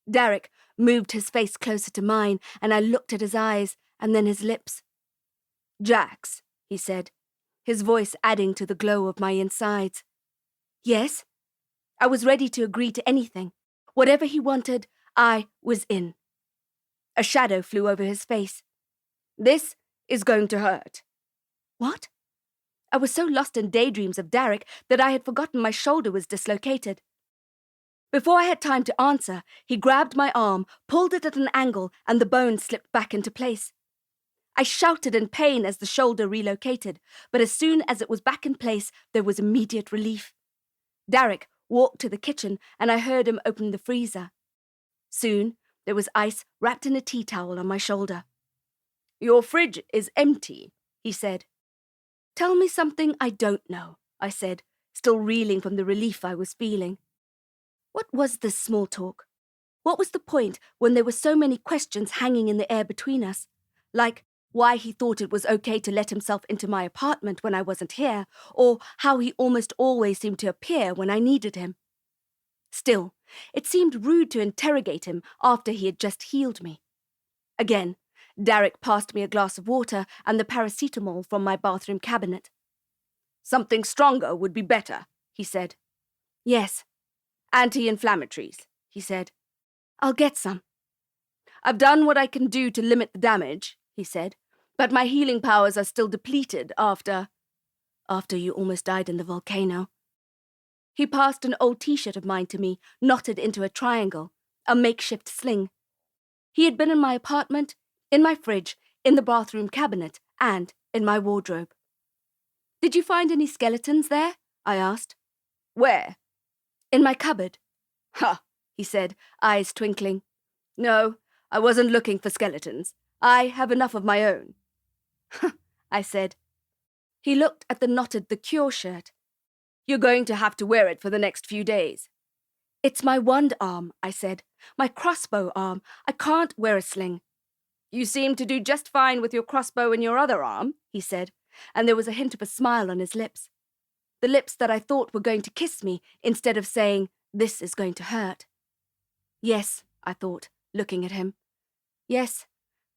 Derek moved his face closer to mine, and I looked at his eyes and then his lips. "Jax," he said, his voice adding to the glow of my insides. "Yes?" I was ready to agree to anything. Whatever he wanted, I was in. A shadow flew over his face. "This is going to hurt." "What?" I was so lost in daydreams of Derek that I had forgotten my shoulder was dislocated. Before I had time to answer, he grabbed my arm, pulled it at an angle, and the bone slipped back into place. I shouted in pain as the shoulder relocated, but as soon as it was back in place, there was immediate relief. Derek walked to the kitchen, and I heard him open the freezer. Soon, there was ice wrapped in a tea towel on my shoulder. "Your fridge is empty," he said. "Tell me something I don't know," I said, still reeling from the relief I was feeling. What was this small talk? What was the point when there were so many questions hanging in the air between us? Like why he thought it was okay to let himself into my apartment when I wasn't here, or how he almost always seemed to appear when I needed him. Still, it seemed rude to interrogate him after he had just healed me. Again, Derek passed me a glass of water and the paracetamol from my bathroom cabinet. "Something stronger would be better," he said. "Yes." "Anti-inflammatories," he said. "I'll get some." "I've done what I can do to limit the damage," he said, "but my healing powers are still depleted after you almost died in the volcano." He passed an old t-shirt of mine to me, knotted into a triangle, a makeshift sling. He had been in my apartment, in my fridge, in the bathroom cabinet, and in my wardrobe. "Did you find any skeletons there?" I asked. "Where?" "In my cupboard." "Ha," he said, eyes twinkling. "No, I wasn't looking for skeletons. I have enough of my own." I said. He looked at the knotted The Cure shirt. "You're going to have to wear it for the next few days." "It's my wand arm," I said. "My crossbow arm. I can't wear a sling." "You seem to do just fine with your crossbow in your other arm," he said, and there was a hint of a smile on his lips. The lips that I thought were going to kiss me instead of saying, "This is going to hurt." Yes, I thought, looking at him. Yes,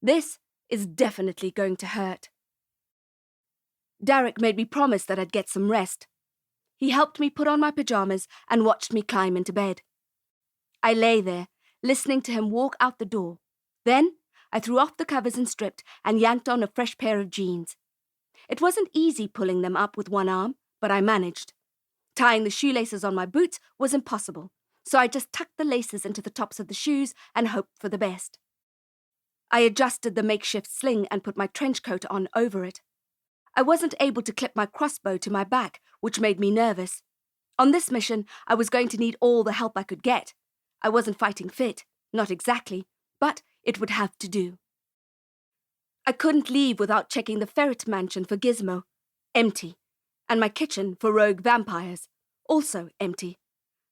this is definitely going to hurt. Derek made me promise that I'd get some rest. He helped me put on my pajamas and watched me climb into bed. I lay there, listening to him walk out the door. Then I threw off the covers and stripped and yanked on a fresh pair of jeans. It wasn't easy pulling them up with one arm, but I managed. Tying the shoelaces on my boots was impossible, so I just tucked the laces into the tops of the shoes and hoped for the best. I adjusted the makeshift sling and put my trench coat on over it. I wasn't able to clip my crossbow to my back, which made me nervous. On this mission, I was going to need all the help I could get. I wasn't fighting fit, not exactly, but it would have to do. I couldn't leave without checking the Ferret mansion for Gizmo, empty, and my kitchen for rogue vampires, also empty,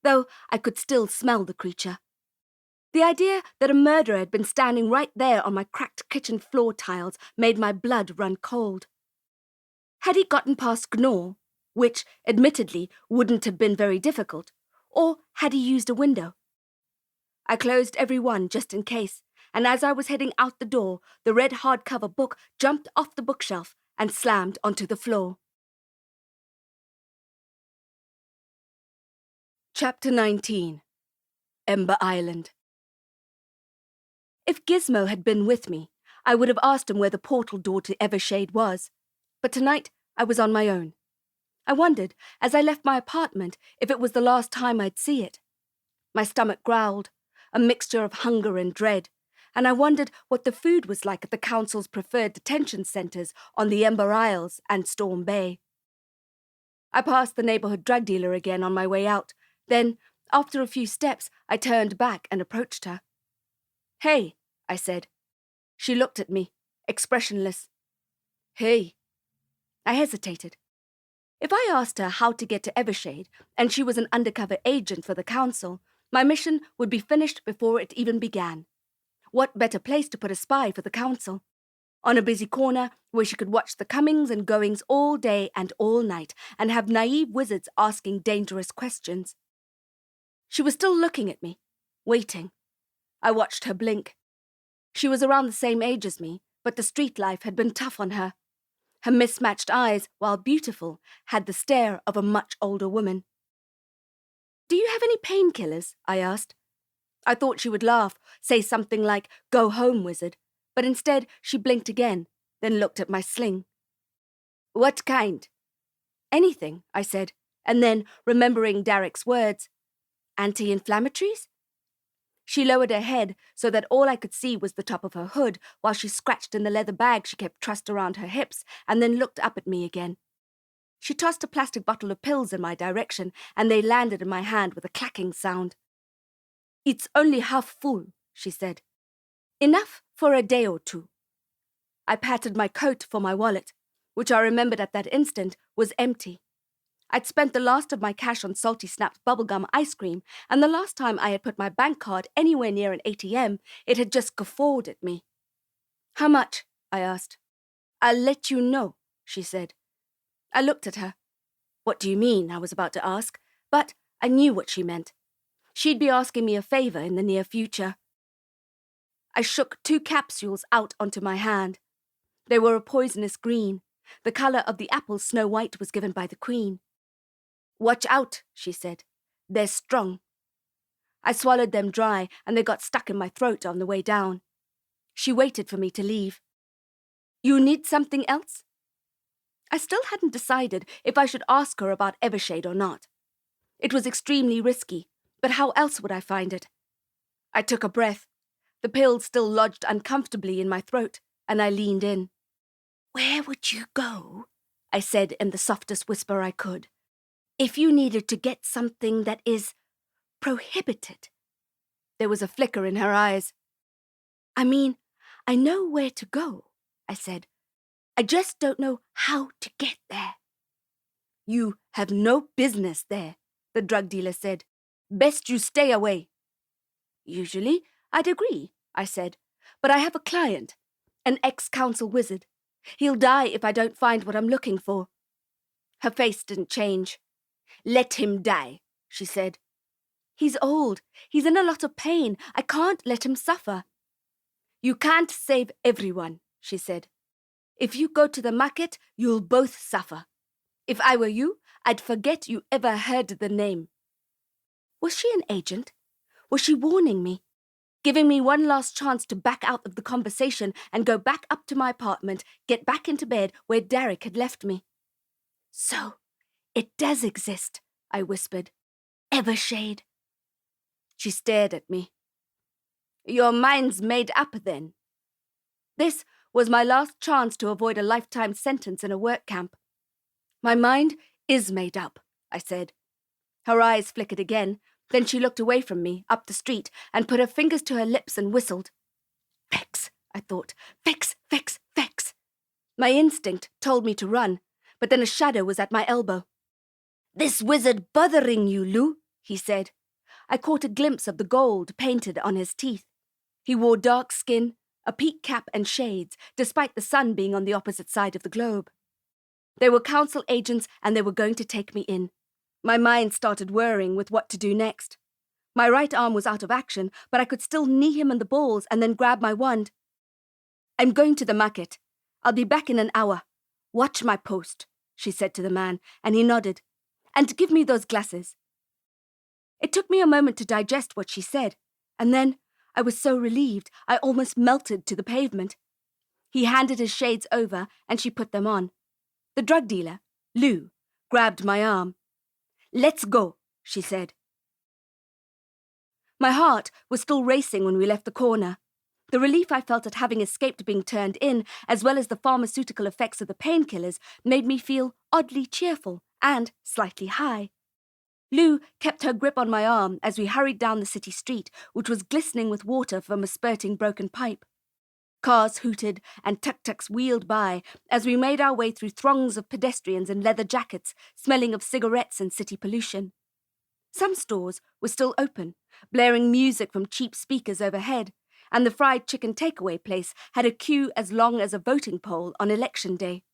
though I could still smell the creature. The idea that a murderer had been standing right there on my cracked kitchen floor tiles made my blood run cold. Had he gotten past Gnaw, which, admittedly, wouldn't have been very difficult, or had he used a window? I closed every one just in case, and as I was heading out the door, the red hardcover book jumped off the bookshelf and slammed onto the floor. Chapter 19. Ember Island. If Gizmo had been with me, I would have asked him where the portal door to Evershade was, but tonight I was on my own. I wondered, as I left my apartment, if it was the last time I'd see it. My stomach growled, a mixture of hunger and dread, and I wondered what the food was like at the Council's preferred detention centres on the Ember Isles and Storm Bay. I passed the neighbourhood drug dealer again on my way out. Then, after a few steps, I turned back and approached her. "Hey," I said. She looked at me, expressionless. "Hey." I hesitated. If I asked her how to get to Evershade, and she was an undercover agent for the Council, my mission would be finished before it even began. What better place to put a spy for the Council? On a busy corner where she could watch the comings and goings all day and all night and have naive wizards asking dangerous questions. She was still looking at me, waiting. I watched her blink. She was around the same age as me, but the street life had been tough on her. Her mismatched eyes, while beautiful, had the stare of a much older woman. "Do you have any painkillers?" I asked. I thought she would laugh, say something like, "Go home, wizard," but instead she blinked again, then looked at my sling. "What kind?" "Anything," I said, and then, remembering Derek's words, "Anti-inflammatories?" She lowered her head so that all I could see was the top of her hood while she scratched in the leather bag she kept trussed around her hips and then looked up at me again. She tossed a plastic bottle of pills in my direction and they landed in my hand with a clacking sound. "It's only half full," she said. "Enough for a day or two." I patted my coat for my wallet, which I remembered at that instant was empty. I'd spent the last of my cash on salty snapped bubblegum ice cream, and the last time I had put my bank card anywhere near an ATM, it had just guffawed at me. "How much?" I asked. "I'll let you know," she said. I looked at her. "What do you mean?" I was about to ask, but I knew what she meant. She'd be asking me a favor in the near future. I shook 2 capsules out onto my hand. They were a poisonous green. The color of the apple Snow White was given by the Queen. "Watch out," she said. "They're strong." I swallowed them dry, and they got stuck in my throat on the way down. She waited for me to leave. "You need something else?" I still hadn't decided if I should ask her about Evershade or not. It was extremely risky, but how else would I find it? I took a breath. The pill still lodged uncomfortably in my throat, and I leaned in. "Where would you go," I said in the softest whisper I could, "if you needed to get something that is prohibited?" There was a flicker in her eyes. "I mean, I know where to go," I said. "I just don't know how to get there." "You have no business there," the drug dealer said. "Best you stay away." "Usually, I'd agree," I said, "but I have a client, an ex-council wizard. He'll die if I don't find what I'm looking for." Her face didn't change. "Let him die," she said. "He's old. He's in a lot of pain. I can't let him suffer." "You can't save everyone," she said. "If you go to the market, you'll both suffer. If I were you, I'd forget you ever heard the name." Was she an agent? Was she warning me? Giving me one last chance to back out of the conversation and go back up to my apartment, get back into bed where Derek had left me? "So, it does exist," I whispered. "Evershade." She stared at me. "Your mind's made up, then." This was my last chance to avoid a lifetime sentence in a work camp. "My mind is made up," I said. Her eyes flickered again, then she looked away from me, up the street, and put her fingers to her lips and whistled. "Vex," I thought. "Vex, Vex, Vex." My instinct told me to run, but then a shadow was at my elbow. "This wizard bothering you, Lou?" he said. I caught a glimpse of the gold painted on his teeth. He wore dark skin, a peak cap and shades, despite the sun being on the opposite side of the globe. They were council agents and they were going to take me in. My mind started whirring with what to do next. My right arm was out of action, but I could still knee him in the balls and then grab my wand. "I'm going to the market. I'll be back in an hour. Watch my post," she said to the man, and he nodded. "And give me those glasses." It took me a moment to digest what she said, and then I was so relieved I almost melted to the pavement. He handed his shades over, and she put them on. The drug dealer, Lou, grabbed my arm. "Let's go," she said. My heart was still racing when we left the corner. The relief I felt at having escaped being turned in, as well as the pharmaceutical effects of the painkillers, made me feel oddly cheerful and slightly high. Lou kept her grip on my arm as we hurried down the city street, which was glistening with water from a spurting broken pipe. Cars hooted and tuk-tuks wheeled by as we made our way through throngs of pedestrians in leather jackets, smelling of cigarettes and city pollution. Some stores were still open, blaring music from cheap speakers overhead, and the fried chicken takeaway place had a queue as long as a voting poll on election day.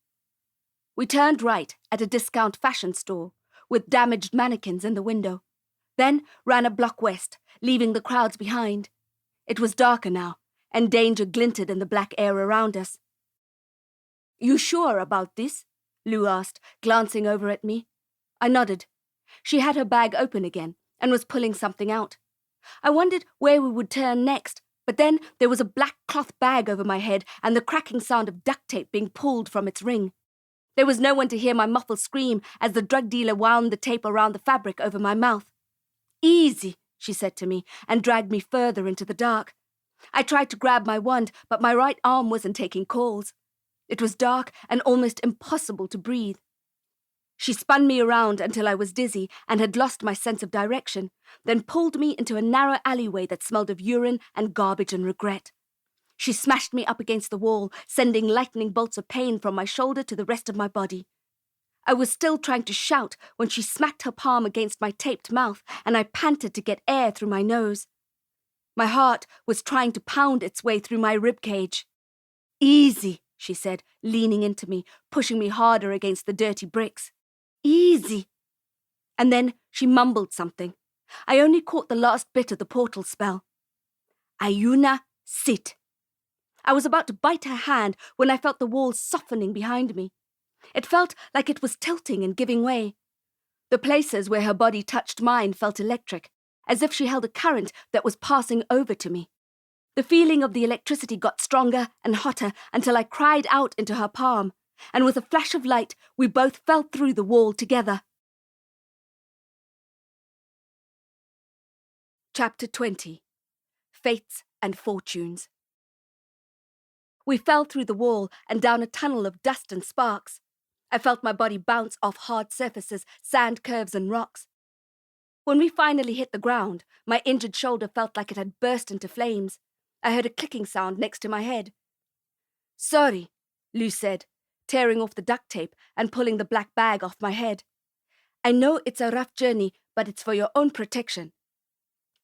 We turned right at a discount fashion store, with damaged mannequins in the window, then ran a block west, leaving the crowds behind. It was darker now, and danger glinted in the black air around us. "You sure about this?" Lou asked, glancing over at me. I nodded. She had her bag open again and was pulling something out. I wondered where we would turn next, but then there was a black cloth bag over my head and the cracking sound of duct tape being pulled from its ring. There was no one to hear my muffled scream as the drug dealer wound the tape around the fabric over my mouth. "Easy," she said to me, and dragged me further into the dark. I tried to grab my wand, but my right arm wasn't taking calls. It was dark and almost impossible to breathe. She spun me around until I was dizzy and had lost my sense of direction, then pulled me into a narrow alleyway that smelled of urine and garbage and regret. She smashed me up against the wall, sending lightning bolts of pain from my shoulder to the rest of my body. I was still trying to shout when she smacked her palm against my taped mouth, and I panted to get air through my nose. My heart was trying to pound its way through my ribcage. "Easy," she said, leaning into me, pushing me harder against the dirty bricks. "Easy." And then she mumbled something. I only caught the last bit of the portal spell. "Ayuna, sit." I was about to bite her hand when I felt the wall softening behind me. It felt like it was tilting and giving way. The places where her body touched mine felt electric, as if she held a current that was passing over to me. The feeling of the electricity got stronger and hotter until I cried out into her palm, and with a flash of light, we both fell through the wall together. Chapter 20. Fates and Fortunes. We fell through the wall and down a tunnel of dust and sparks. I felt my body bounce off hard surfaces, sand curves and rocks. When we finally hit the ground, my injured shoulder felt like it had burst into flames. I heard a clicking sound next to my head. "Sorry," Lou said, tearing off the duct tape and pulling the black bag off my head. "I know it's a rough journey, but it's for your own protection."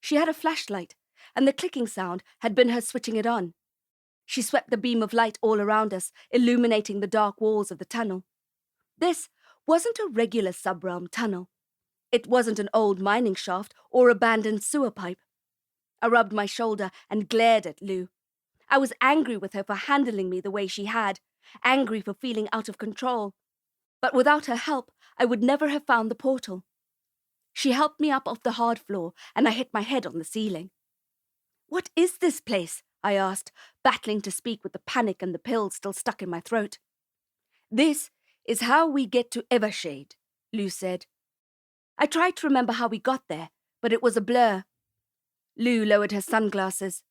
She had a flashlight, and the clicking sound had been her switching it on. She swept the beam of light all around us, illuminating the dark walls of the tunnel. This wasn't a regular subrealm tunnel. It wasn't an old mining shaft or abandoned sewer pipe. I rubbed my shoulder and glared at Lou. I was angry with her for handling me the way she had, angry for feeling out of control. But without her help, I would never have found the portal. She helped me up off the hard floor, and I hit my head on the ceiling. "What is this place?" I asked, battling to speak with the panic and the pills still stuck in my throat. "This is how we get to Evershade," Lou said. I tried to remember how we got there, but it was a blur. Lou lowered her sunglasses.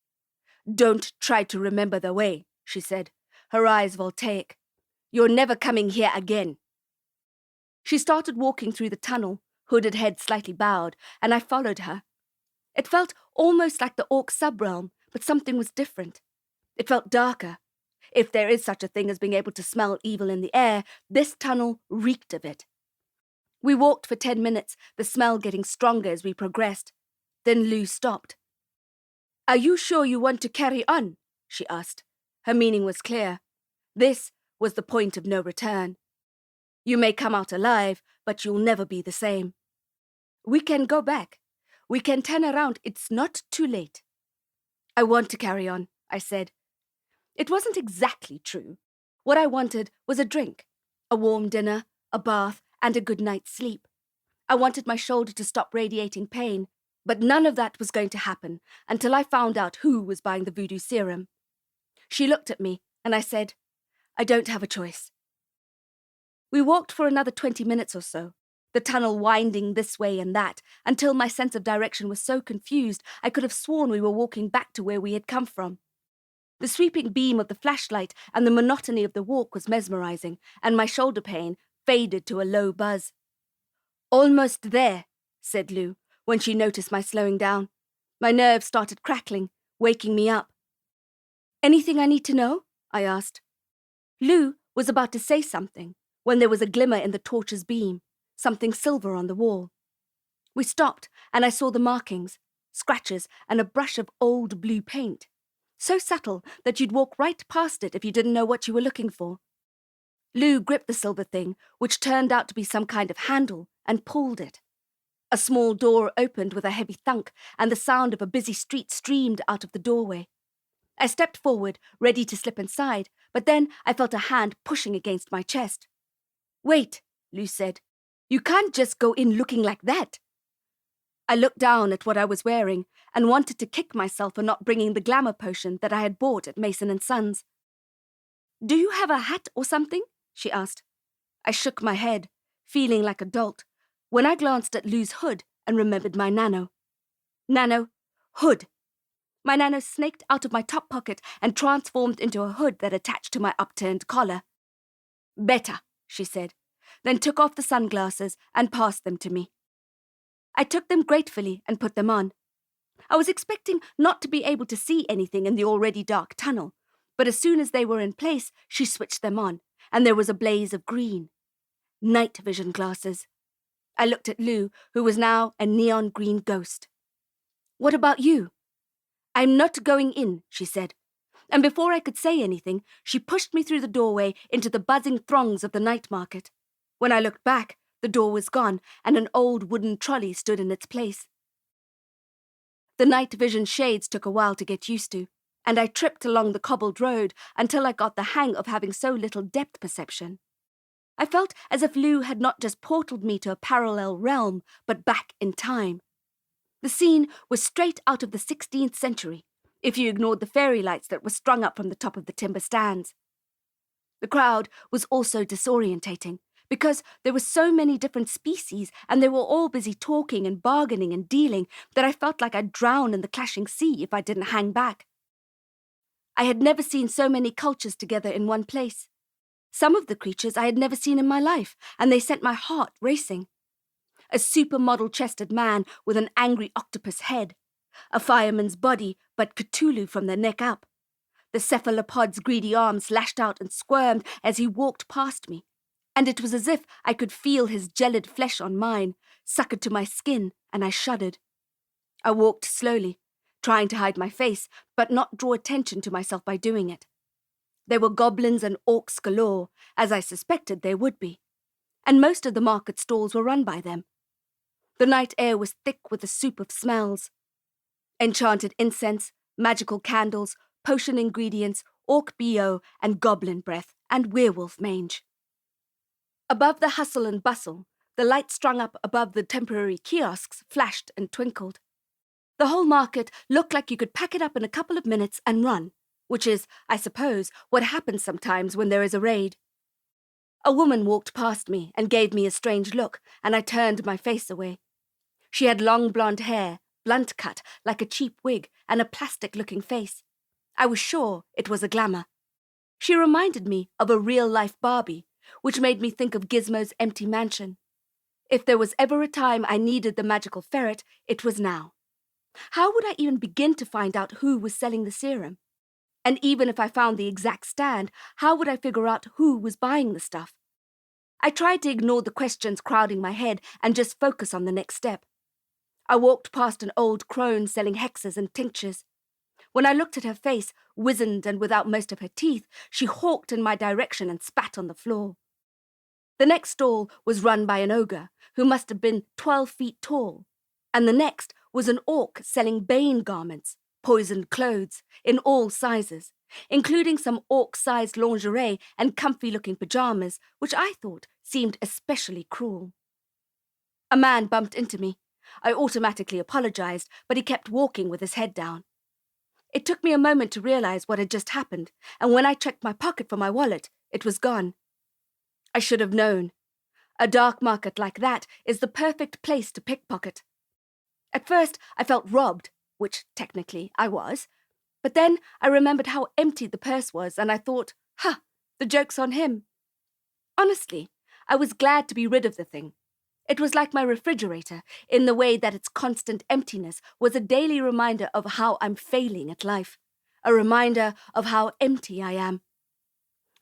"Don't try to remember the way," she said, her eyes voltaic. "You're never coming here again." She started walking through the tunnel, hooded head slightly bowed, and I followed her. It felt almost like the orc subrealm, but something was different. It felt darker. If there is such a thing as being able to smell evil in the air, this tunnel reeked of it. We walked for 10 minutes, the smell getting stronger as we progressed. Then Lou stopped. "Are you sure you want to carry on?" she asked. Her meaning was clear. This was the point of no return. You may come out alive, but you'll never be the same. "We can go back. We can turn around. It's not too late." "I want to carry on," I said. It wasn't exactly true. What I wanted was a drink, a warm dinner, a bath, and a good night's sleep. I wanted my shoulder to stop radiating pain, but none of that was going to happen until I found out who was buying the voodoo serum. She looked at me, and I said, "I don't have a choice." We walked for another 20 minutes or so, the tunnel winding this way and that, until my sense of direction was so confused I could have sworn we were walking back to where we had come from. The sweeping beam of the flashlight and the monotony of the walk was mesmerizing, and my shoulder pain faded to a low buzz. "Almost there," said Lou, when she noticed my slowing down. My nerves started crackling, waking me up. "Anything I need to know?" I asked. Lou was about to say something when there was a glimmer in the torch's beam, something silver on the wall. We stopped, and I saw the markings, scratches, and a brush of old blue paint. So subtle that you'd walk right past it if you didn't know what you were looking for. Lou gripped the silver thing, which turned out to be some kind of handle, and pulled it. A small door opened with a heavy thunk, and the sound of a busy street streamed out of the doorway. I stepped forward, ready to slip inside, but then I felt a hand pushing against my chest. "Wait," Lou said. "You can't just go in looking like that." I looked down at what I was wearing and wanted to kick myself for not bringing the glamour potion that I had bought at Mason & Sons. "Do you have a hat or something?" she asked. I shook my head, feeling like a dolt, when I glanced at Lou's hood and remembered my nano. Nano, hood. My nano snaked out of my top pocket and transformed into a hood that attached to my upturned collar. "Better," she said, then took off the sunglasses and passed them to me. I took them gratefully and put them on. I was expecting not to be able to see anything in the already dark tunnel, but as soon as they were in place, she switched them on, and there was a blaze of green. Night vision glasses. I looked at Lou, who was now a neon green ghost. "What about you?" "I'm not going in," she said, and before I could say anything, she pushed me through the doorway into the buzzing throngs of the night market. When I looked back, the door was gone, and an old wooden trolley stood in its place. The night vision shades took a while to get used to, and I tripped along the cobbled road until I got the hang of having so little depth perception. I felt as if Lou had not just portaled me to a parallel realm, but back in time. The scene was straight out of the 16th century, if you ignored the fairy lights that were strung up from the top of the timber stands. The crowd was also disorientating, because there were so many different species and they were all busy talking and bargaining and dealing that I felt like I'd drown in the clashing sea if I didn't hang back. I had never seen so many cultures together in one place. Some of the creatures I had never seen in my life, and they sent my heart racing. A supermodel-chested man with an angry octopus head, a fireman's body but Cthulhu from the neck up. The cephalopod's greedy arms lashed out and squirmed as he walked past me, and it was as if I could feel his gelid flesh on mine, suckered to my skin, and I shuddered. I walked slowly, trying to hide my face, but not draw attention to myself by doing it. There were goblins and orcs galore, as I suspected there would be, and most of the market stalls were run by them. The night air was thick with the soup of smells. Enchanted incense, magical candles, potion ingredients, orc BO, and goblin breath, and werewolf mange. Above the hustle and bustle, the lights strung up above the temporary kiosks flashed and twinkled. The whole market looked like you could pack it up in a couple of minutes and run, which is, I suppose, what happens sometimes when there is a raid. A woman walked past me and gave me a strange look, and I turned my face away. She had long blonde hair, blunt cut like a cheap wig, and a plastic-looking face. I was sure it was a glamour. She reminded me of a real-life Barbie, which made me think of Gizmo's empty mansion. If there was ever a time I needed the magical ferret, it was now. How would I even begin to find out who was selling the serum? And even if I found the exact stand, how would I figure out who was buying the stuff? I tried to ignore the questions crowding my head and just focus on the next step. I walked past an old crone selling hexes and tinctures. When I looked at her face, wizened and without most of her teeth, she hawked in my direction and spat on the floor. The next stall was run by an ogre, who must have been 12 feet tall, and the next was an orc selling bane garments, poisoned clothes, in all sizes, including some orc-sized lingerie and comfy-looking pajamas, which I thought seemed especially cruel. A man bumped into me. I automatically apologized, but he kept walking with his head down. It took me a moment to realize what had just happened, and when I checked my pocket for my wallet, it was gone. I should have known. A dark market like that is the perfect place to pickpocket. At first, I felt robbed, which technically I was, but then I remembered how empty the purse was, and I thought, the joke's on him. Honestly, I was glad to be rid of the thing. It was like my refrigerator, in the way that its constant emptiness was a daily reminder of how I'm failing at life, a reminder of how empty I am.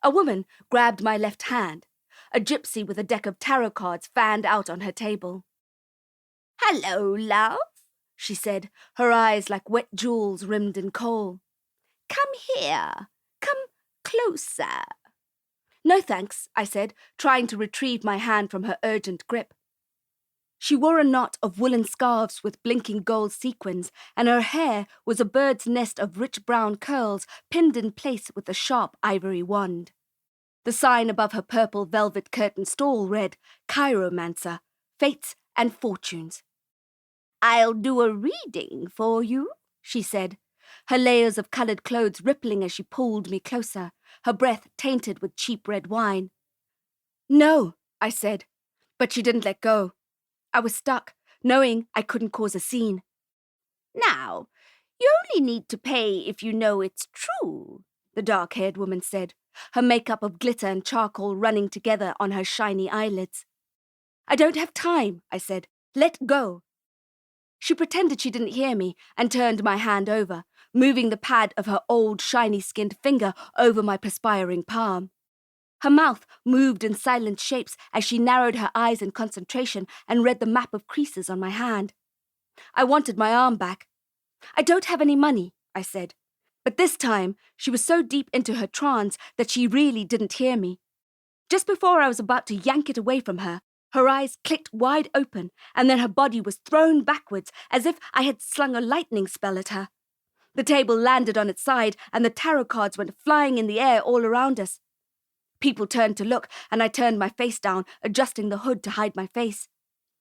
A woman grabbed my left hand. A gypsy with a deck of tarot cards fanned out on her table. "Hello, love," she said, her eyes like wet jewels rimmed in kohl. "Come here. Come closer." "No thanks," I said, trying to retrieve my hand from her urgent grip. She wore a knot of woolen scarves with blinking gold sequins, and her hair was a bird's nest of rich brown curls pinned in place with a sharp ivory wand. The sign above her purple velvet curtained stall read, Chiromancer, Fates and Fortunes. "I'll do a reading for you," she said, her layers of coloured clothes rippling as she pulled me closer, her breath tainted with cheap red wine. "No," I said, but she didn't let go. I was stuck, knowing I couldn't cause a scene. "Now, you only need to pay if you know it's true," the dark-haired woman said, her makeup of glitter and charcoal running together on her shiny eyelids. "I don't have time," I said. "Let go." She pretended she didn't hear me and turned my hand over, moving the pad of her old, shiny-skinned finger over my perspiring palm. Her mouth moved in silent shapes as she narrowed her eyes in concentration and read the map of creases on my hand. I wanted my arm back. "I don't have any money," I said. But this time, she was so deep into her trance that she really didn't hear me. Just before I was about to yank it away from her, her eyes clicked wide open, and then her body was thrown backwards as if I had slung a lightning spell at her. The table landed on its side, and the tarot cards went flying in the air all around us. People turned to look, and I turned my face down, adjusting the hood to hide my face.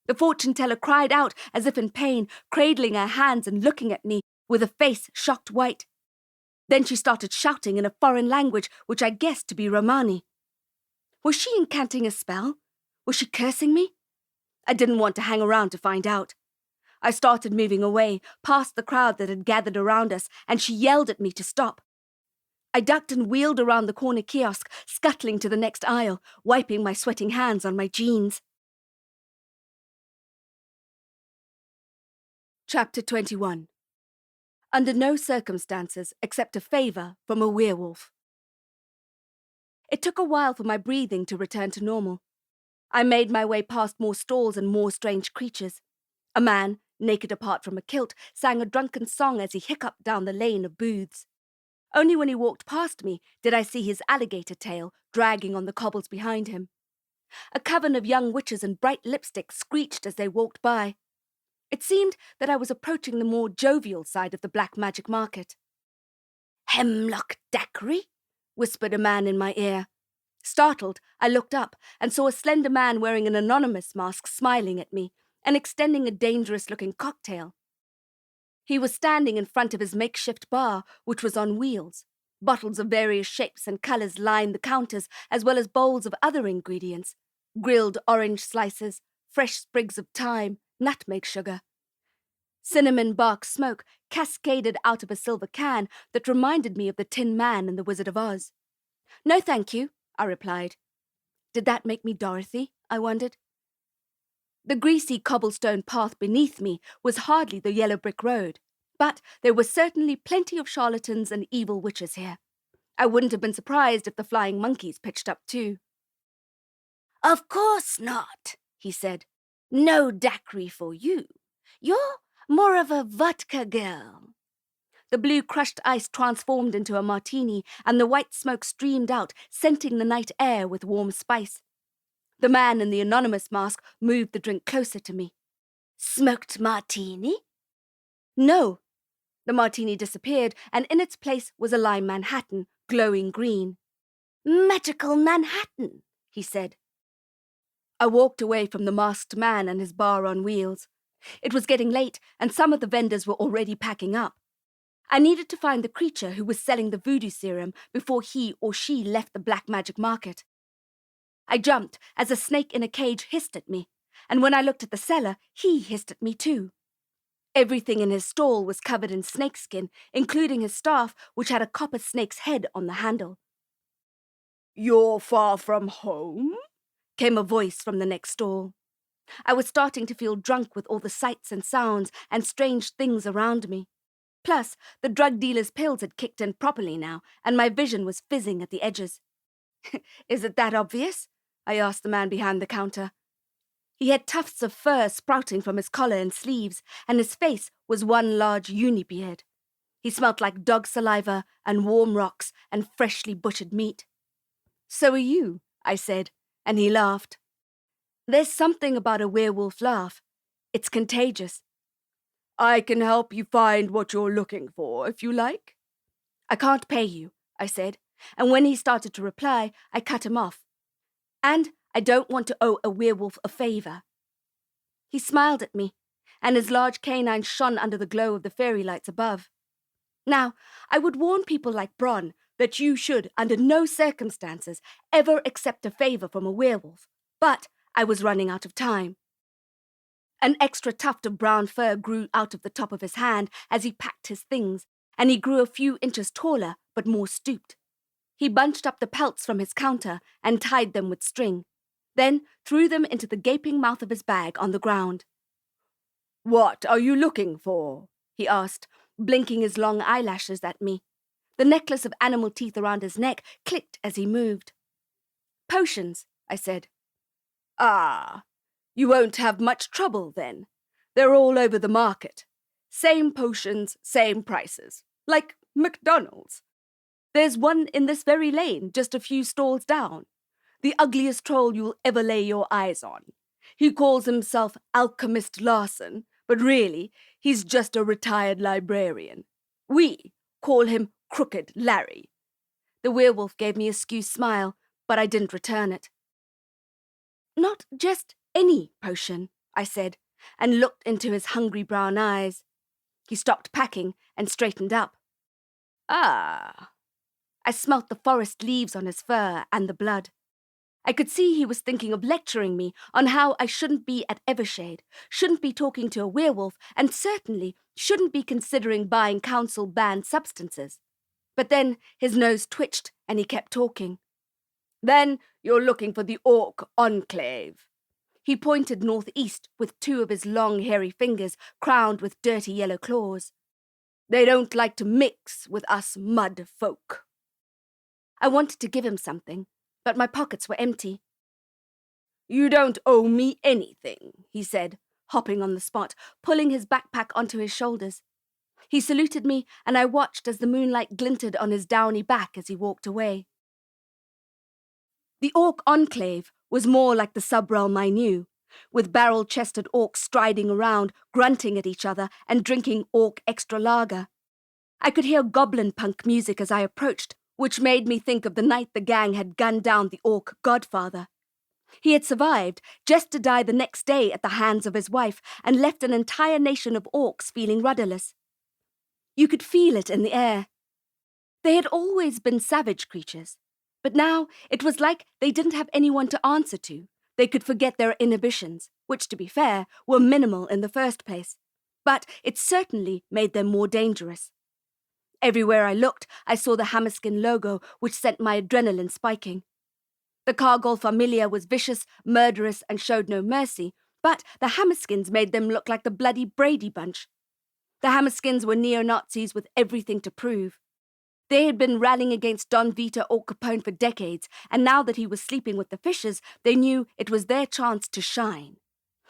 The fortune-teller cried out as if in pain, cradling her hands and looking at me with a face shocked white. Then she started shouting in a foreign language, which I guessed to be Romani. Was she incanting a spell? Was she cursing me? I didn't want to hang around to find out. I started moving away, past the crowd that had gathered around us, and she yelled at me to stop. I ducked and wheeled around the corner kiosk, scuttling to the next aisle, wiping my sweating hands on my jeans. Chapter 21. Under no circumstances except a favour from a werewolf. It took a while for my breathing to return to normal. I made my way past more stalls and more strange creatures. A man, naked apart from a kilt, sang a drunken song as he hiccuped down the lane of booths. Only when he walked past me did I see his alligator tail dragging on the cobbles behind him. A coven of young witches in bright lipstick screeched as they walked by. It seemed that I was approaching the more jovial side of the black magic market. "Hemlock daiquiri?" whispered a man in my ear. Startled, I looked up and saw a slender man wearing an anonymous mask smiling at me and extending a dangerous-looking cocktail. He was standing in front of his makeshift bar, which was on wheels. Bottles of various shapes and colours lined the counters, as well as bowls of other ingredients: grilled orange slices, fresh sprigs of thyme, nutmeg sugar. Cinnamon bark smoke cascaded out of a silver can that reminded me of the Tin Man in The Wizard of Oz. "No, thank you," I replied. Did that make me Dorothy? I wondered. The greasy cobblestone path beneath me was hardly the yellow brick road, but there were certainly plenty of charlatans and evil witches here. I wouldn't have been surprised if the flying monkeys pitched up too. "Of course not," he said. "No daiquiri for you. You're more of a vodka girl." The blue crushed ice transformed into a martini, and the white smoke streamed out, scenting the night air with warm spice. The man in the anonymous mask moved the drink closer to me. "Smoked martini?" "No." The martini disappeared, and in its place was a lime Manhattan, glowing green. "Magical Manhattan," he said. I walked away from the masked man and his bar on wheels. It was getting late, and some of the vendors were already packing up. I needed to find the creature who was selling the voodoo serum before he or she left the black magic market. I jumped as a snake in a cage hissed at me, and when I looked at the seller, he hissed at me too. Everything in his stall was covered in snakeskin, including his staff, which had a copper snake's head on the handle. "You're far from home?" came a voice from the next stall. I was starting to feel drunk with all the sights and sounds and strange things around me. Plus, the drug dealer's pills had kicked in properly now, and my vision was fizzing at the edges. "Is it that obvious?" I asked the man behind the counter. He had tufts of fur sprouting from his collar and sleeves, and his face was one large uni-beard. He smelt like dog saliva and warm rocks and freshly butchered meat. "So are you," I said, and he laughed. There's something about a werewolf laugh, It's contagious. I can help you find what you're looking for, if you like. I can't pay you, I said, and when he started to reply, I cut him off. And I don't want to owe a werewolf a favor. He smiled at me, and his large canine shone under the glow of the fairy lights above. Now, I would warn people like Bronn that you should, under no circumstances, ever accept a favor from a werewolf, but I was running out of time. An extra tuft of brown fur grew out of the top of his hand as he packed his things, and he grew a few inches taller, but more stooped. He bunched up the pelts from his counter and tied them with string, then threw them into the gaping mouth of his bag on the ground. "What are you looking for?" he asked, blinking his long eyelashes at me. The necklace of animal teeth around his neck clicked as he moved. "Potions," I said. "Ah, you won't have much trouble then. They're all over the market. Same potions, same prices. Like McDonald's. There's one in this very lane, just a few stalls down. The ugliest troll you'll ever lay your eyes on. He calls himself Alchemist Larson, but really, he's just a retired librarian. We call him Crooked Larry." The werewolf gave me a skew smile, but I didn't return it. "Not just any potion," I said, and looked into his hungry brown eyes. He stopped packing and straightened up. "Ah." I smelt the forest leaves on his fur and the blood. I could see he was thinking of lecturing me on how I shouldn't be at Evershade, shouldn't be talking to a werewolf, and certainly shouldn't be considering buying council-banned substances. But then his nose twitched and he kept talking. "Then you're looking for the Orc Enclave." He pointed northeast with two of his long, hairy fingers crowned with dirty yellow claws. "They don't like to mix with us mud folk." I wanted to give him something, but my pockets were empty. "You don't owe me anything," he said, hopping on the spot, pulling his backpack onto his shoulders. He saluted me, and I watched as the moonlight glinted on his downy back as he walked away. The Orc Enclave was more like the subrealm I knew, with barrel-chested orcs striding around, grunting at each other, and drinking orc extra lager. I could hear goblin punk music as I approached, which made me think of the night the gang had gunned down the orc godfather. He had survived, just to die the next day at the hands of his wife, and left an entire nation of orcs feeling rudderless. You could feel it in the air. They had always been savage creatures, but now it was like they didn't have anyone to answer to. They could forget their inhibitions, which, to be fair, were minimal in the first place, but it certainly made them more dangerous. Everywhere I looked, I saw the Hammerskin logo, which sent my adrenaline spiking. The Cargol Familia was vicious, murderous, and showed no mercy, but the Hammerskins made them look like the bloody Brady Bunch. The Hammerskins were neo-Nazis with everything to prove. They had been rallying against Don Vito or Capone for decades, and now that he was sleeping with the Fishers, they knew it was their chance to shine.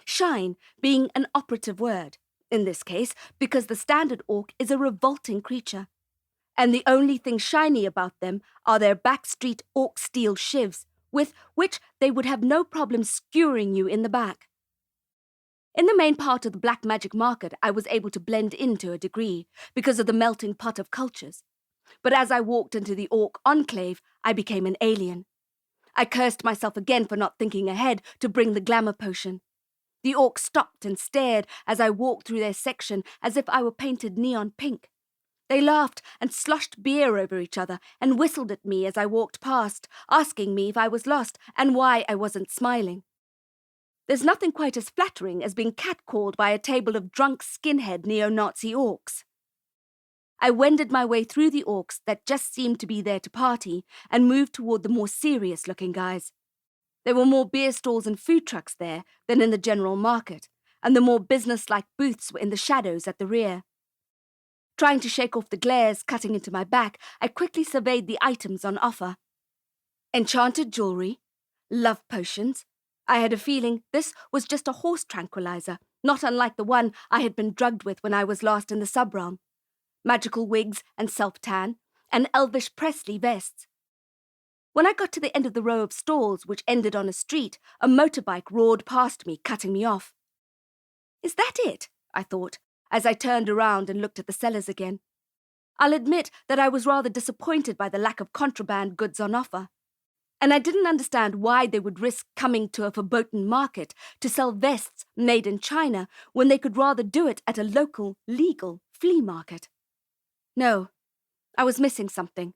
Shine being an operative word, in this case, because the standard orc is a revolting creature. And the only thing shiny about them are their backstreet orc steel shivs, with which they would have no problem skewering you in the back. In the main part of the black magic market, I was able to blend in to a degree, because of the melting pot of cultures. But as I walked into the Orc Enclave, I became an alien. I cursed myself again for not thinking ahead to bring the glamour potion. The orcs stopped and stared as I walked through their section as if I were painted neon pink. They laughed and sloshed beer over each other and whistled at me as I walked past, asking me if I was lost and why I wasn't smiling. There's nothing quite as flattering as being catcalled by a table of drunk skinhead neo-Nazi orcs. I wended my way through the orcs that just seemed to be there to party and moved toward the more serious-looking guys. There were more beer stalls and food trucks there than in the general market, and the more business-like booths were in the shadows at the rear. Trying to shake off the glares cutting into my back, I quickly surveyed the items on offer. Enchanted jewelry, love potions. I had a feeling this was just a horse tranquilizer, not unlike the one I had been drugged with when I was last in the subrealm. Magical wigs and self-tan, and elvish Presley vests. When I got to the end of the row of stalls, which ended on a street, a motorbike roared past me, cutting me off. Is that it? I thought, as I turned around and looked at the sellers again. I'll admit that I was rather disappointed by the lack of contraband goods on offer. And I didn't understand why they would risk coming to a verboten market to sell vests made in China when they could rather do it at a local, legal flea market. No, I was missing something.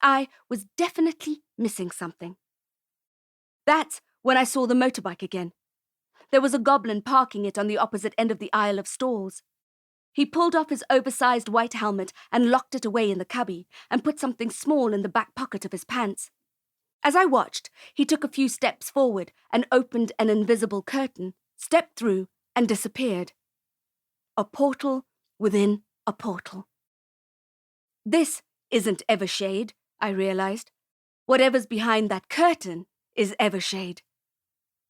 I was definitely missing something. That's when I saw the motorbike again. There was a goblin parking it on the opposite end of the aisle of stalls. He pulled off his oversized white helmet and locked it away in the cubby and put something small in the back pocket of his pants. As I watched, he took a few steps forward and opened an invisible curtain, stepped through, and disappeared. A portal within a portal. This isn't Evershade, I realized. Whatever's behind that curtain is Evershade.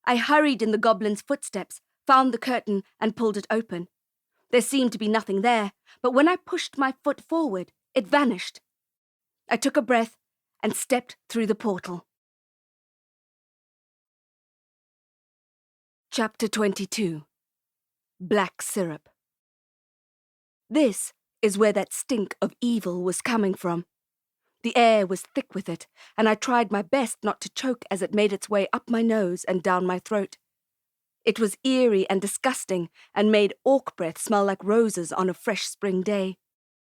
I hurried in the goblin's footsteps, found the curtain, and pulled it open. There seemed to be nothing there, but when I pushed my foot forward, it vanished. I took a breath and stepped through the portal. Chapter 22. Black Syrup. This is where that stink of evil was coming from. The air was thick with it, and I tried my best not to choke as it made its way up my nose and down my throat. It was eerie and disgusting and made orc breath smell like roses on a fresh spring day.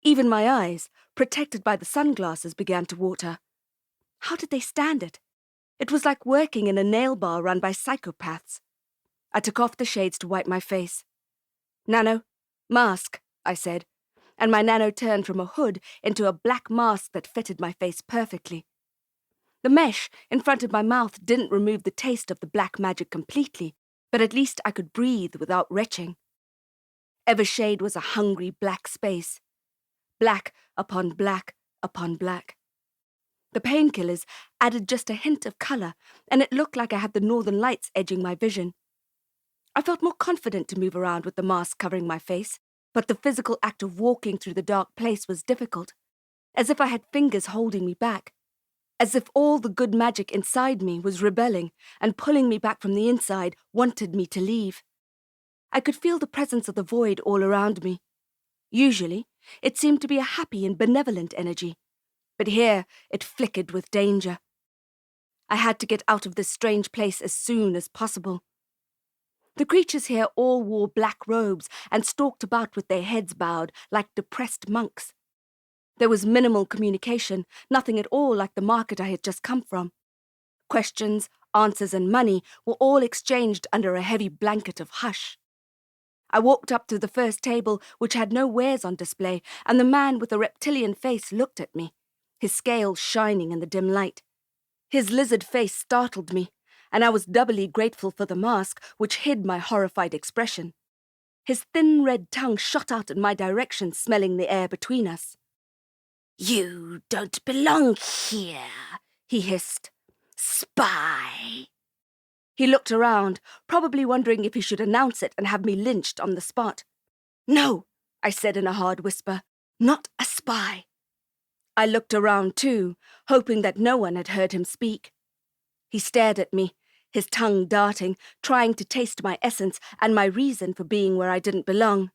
Even my eyes, protected by the sunglasses, began to water. How did they stand it? It was like working in a nail bar run by psychopaths. I took off the shades to wipe my face. "Nano, mask," I said, and my Nano turned from a hood into a black mask that fitted my face perfectly. The mesh in front of my mouth didn't remove the taste of the black magic completely, but at least I could breathe without retching. Evershade was a hungry black space. Black upon black upon black. The painkillers added just a hint of colour, and it looked like I had the northern lights edging my vision. I felt more confident to move around with the mask covering my face, but the physical act of walking through the dark place was difficult, as if I had fingers holding me back, as if all the good magic inside me was rebelling and pulling me back from the inside, wanted me to leave. I could feel the presence of the void all around me. Usually, it seemed to be a happy and benevolent energy, but here it flickered with danger. I had to get out of this strange place as soon as possible. The creatures here all wore black robes and stalked about with their heads bowed like depressed monks. There was minimal communication, nothing at all like the market I had just come from. Questions, answers, and money were all exchanged under a heavy blanket of hush. I walked up to the first table, which had no wares on display, and the man with the reptilian face looked at me, his scales shining in the dim light. His lizard face startled me, and I was doubly grateful for the mask, which hid my horrified expression. His thin red tongue shot out in my direction, smelling the air between us. "You don't belong here," he hissed. "Spy!" He looked around, probably wondering if he should announce it and have me lynched on the spot. "No," I said in a hard whisper, "not a spy." I looked around too, hoping that no one had heard him speak. He stared at me, his tongue darting, trying to taste my essence and my reason for being where I didn't belong.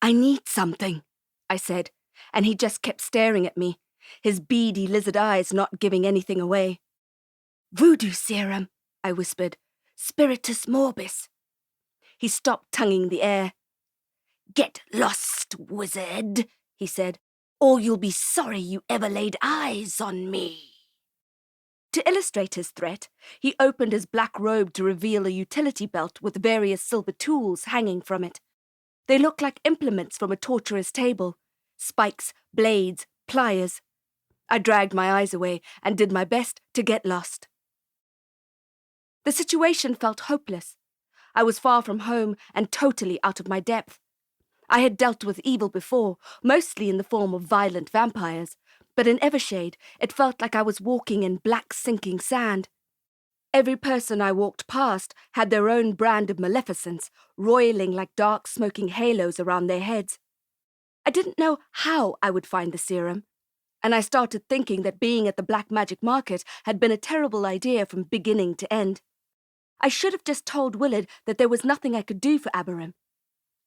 "I need something," I said, and he just kept staring at me, his beady lizard eyes not giving anything away. "Voodoo serum," I whispered. "Spiritus morbis." He stopped tonguing the air. "Get lost, wizard," he said, "or you'll be sorry you ever laid eyes on me." To illustrate his threat, he opened his black robe to reveal a utility belt with various silver tools hanging from it. They looked like implements from a torturer's table. Spikes, blades, pliers. I dragged my eyes away and did my best to get lost. The situation felt hopeless. I was far from home and totally out of my depth. I had dealt with evil before, mostly in the form of violent vampires, but in Evershade it felt like I was walking in black sinking sand. Every person I walked past had their own brand of maleficence, roiling like dark smoking halos around their heads. I didn't know how I would find the serum, and I started thinking that being at the black magic market had been a terrible idea from beginning to end. I should have just told Willard that there was nothing I could do for Abarim.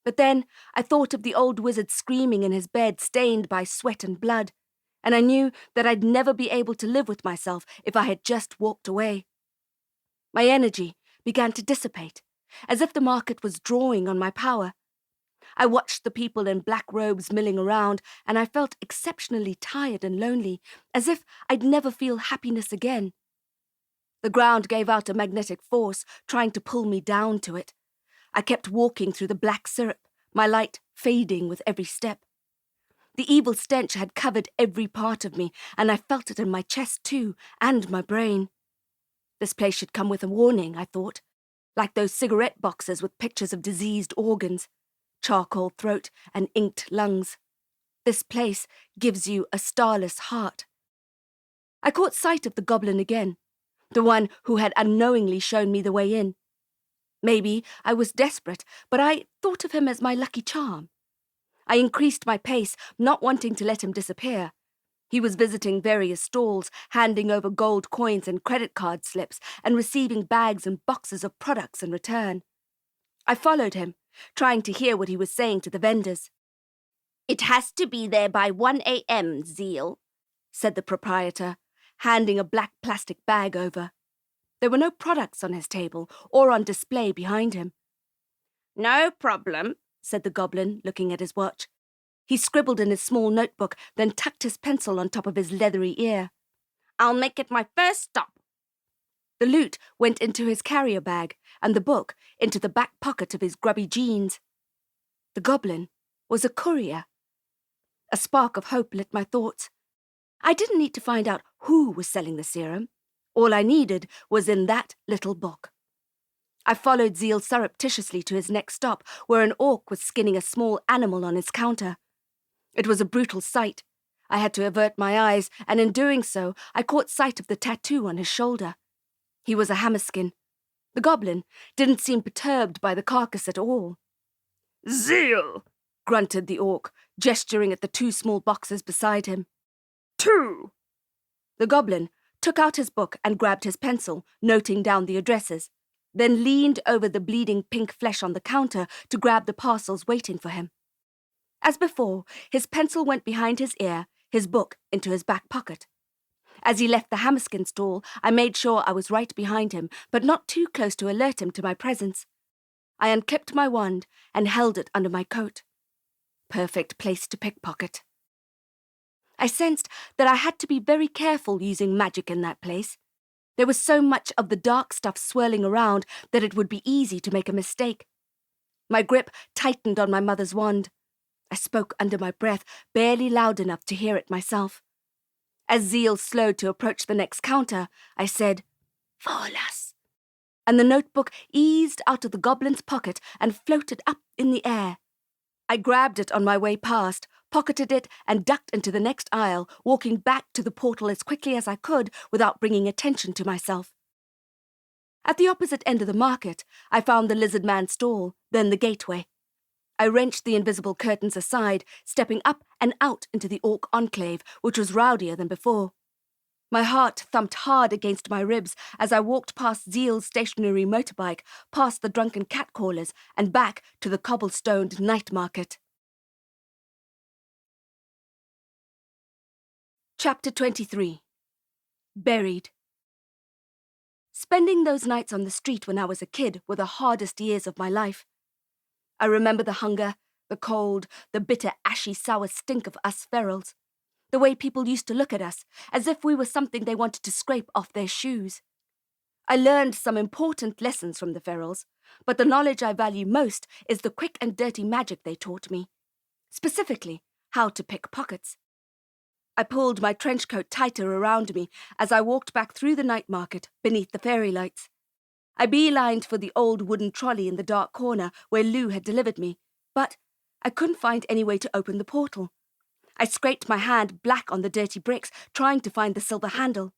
But then I thought of the old wizard screaming in his bed, stained by sweat and blood, and I knew that I'd never be able to live with myself if I had just walked away. My energy began to dissipate, as if the market was drawing on my power. I watched the people in black robes milling around, and I felt exceptionally tired and lonely, as if I'd never feel happiness again. The ground gave out a magnetic force, trying to pull me down to it. I kept walking through the black syrup, my light fading with every step. The evil stench had covered every part of me, and I felt it in my chest too, and my brain. This place should come with a warning, I thought, like those cigarette boxes with pictures of diseased organs, charcoal throat and inked lungs. This place gives you a starless heart. I caught sight of the goblin again, the one who had unknowingly shown me the way in. Maybe I was desperate, but I thought of him as my lucky charm. I increased my pace, not wanting to let him disappear. He was visiting various stalls, handing over gold coins and credit card slips, and receiving bags and boxes of products in return. I followed him, trying to hear what he was saying to the vendors. "It has to be there by 1 a.m., Zeal," said the proprietor, handing a black plastic bag over. There were no products on his table or on display behind him. "No problem," said the goblin, looking at his watch. He scribbled in his small notebook, then tucked his pencil on top of his leathery ear. "I'll make it my first stop." The loot went into his carrier bag, and the book into the back pocket of his grubby jeans. The goblin was a courier. A spark of hope lit my thoughts. I didn't need to find out who was selling the serum. All I needed was in that little book. I followed Zeal surreptitiously to his next stop, where an orc was skinning a small animal on his counter. It was a brutal sight. I had to avert my eyes, and in doing so, I caught sight of the tattoo on his shoulder. He was a hammerskin. The goblin didn't seem perturbed by the carcass at all. "Zeal," grunted the orc, gesturing at the 2 small boxes beside him. 2. The goblin took out his book and grabbed his pencil, noting down the addresses, then leaned over the bleeding pink flesh on the counter to grab the parcels waiting for him. As before, his pencil went behind his ear, his book into his back pocket. As he left the hammerskin stall, I made sure I was right behind him, but not too close to alert him to my presence. I unclipped my wand and held it under my coat. Perfect place to pickpocket. I sensed that I had to be very careful using magic in that place. There was so much of the dark stuff swirling around that it would be easy to make a mistake. My grip tightened on my mother's wand. I spoke under my breath, barely loud enough to hear it myself. As Zeal slowed to approach the next counter, I said, "Volas," and the notebook eased out of the goblin's pocket and floated up in the air. I grabbed it on my way past, pocketed it, and ducked into the next aisle, walking back to the portal as quickly as I could without bringing attention to myself. At the opposite end of the market, I found the lizard man's stall, then the gateway. I wrenched the invisible curtains aside, stepping up and out into the orc enclave, which was rowdier than before. My heart thumped hard against my ribs as I walked past Zeal's stationary motorbike, past the drunken catcallers, and back to the cobblestoned night market. Chapter 23. Buried. Spending those nights on the street when I was a kid were the hardest years of my life. I remember the hunger, the cold, the bitter, ashy, sour stink of us ferals. The way people used to look at us, as if we were something they wanted to scrape off their shoes. I learned some important lessons from the ferals, but the knowledge I value most is the quick and dirty magic they taught me. Specifically, how to pick pockets. I pulled my trench coat tighter around me as I walked back through the night market beneath the fairy lights. I beelined for the old wooden trolley in the dark corner where Lou had delivered me, but I couldn't find any way to open the portal. I scraped my hand black on the dirty bricks, trying to find the silver handle.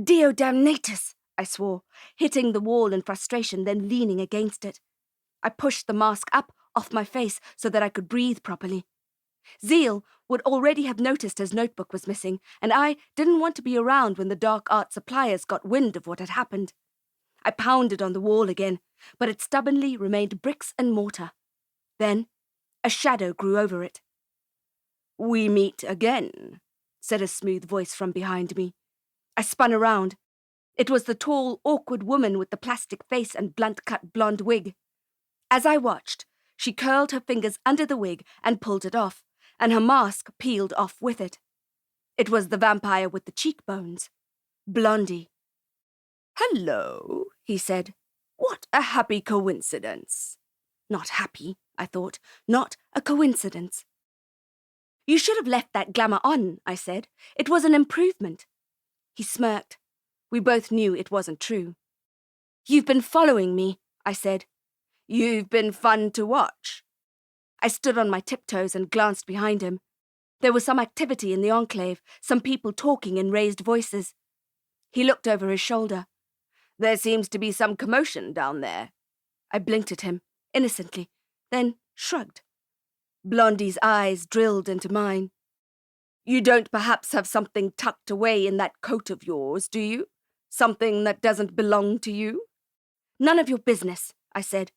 "Dio damnatus," I swore, hitting the wall in frustration, then leaning against it. I pushed the mask up off my face so that I could breathe properly. Zeal would already have noticed his notebook was missing, and I didn't want to be around when the dark art suppliers got wind of what had happened. I pounded on the wall again, but it stubbornly remained bricks and mortar. Then a shadow grew over it. "We meet again," said a smooth voice from behind me. I spun around. It was the tall, awkward woman with the plastic face and blunt-cut blonde wig. As I watched, she curled her fingers under the wig and pulled it off, and her mask peeled off with it. It was the vampire with the cheekbones, Blondie. "Hello," he said. "What a happy coincidence." Not happy, I thought, not a coincidence. "You should have left that glamour on," I said. "It was an improvement." He smirked. We both knew it wasn't true. "You've been following me," I said. "You've been fun to watch." I stood on my tiptoes and glanced behind him. There was some activity in the enclave, some people talking in raised voices. He looked over his shoulder. "There seems to be some commotion down there." I blinked at him, innocently, then shrugged. Blondie's eyes drilled into mine. "You don't perhaps have something tucked away in that coat of yours, do you? Something that doesn't belong to you?" "None of your business," I said.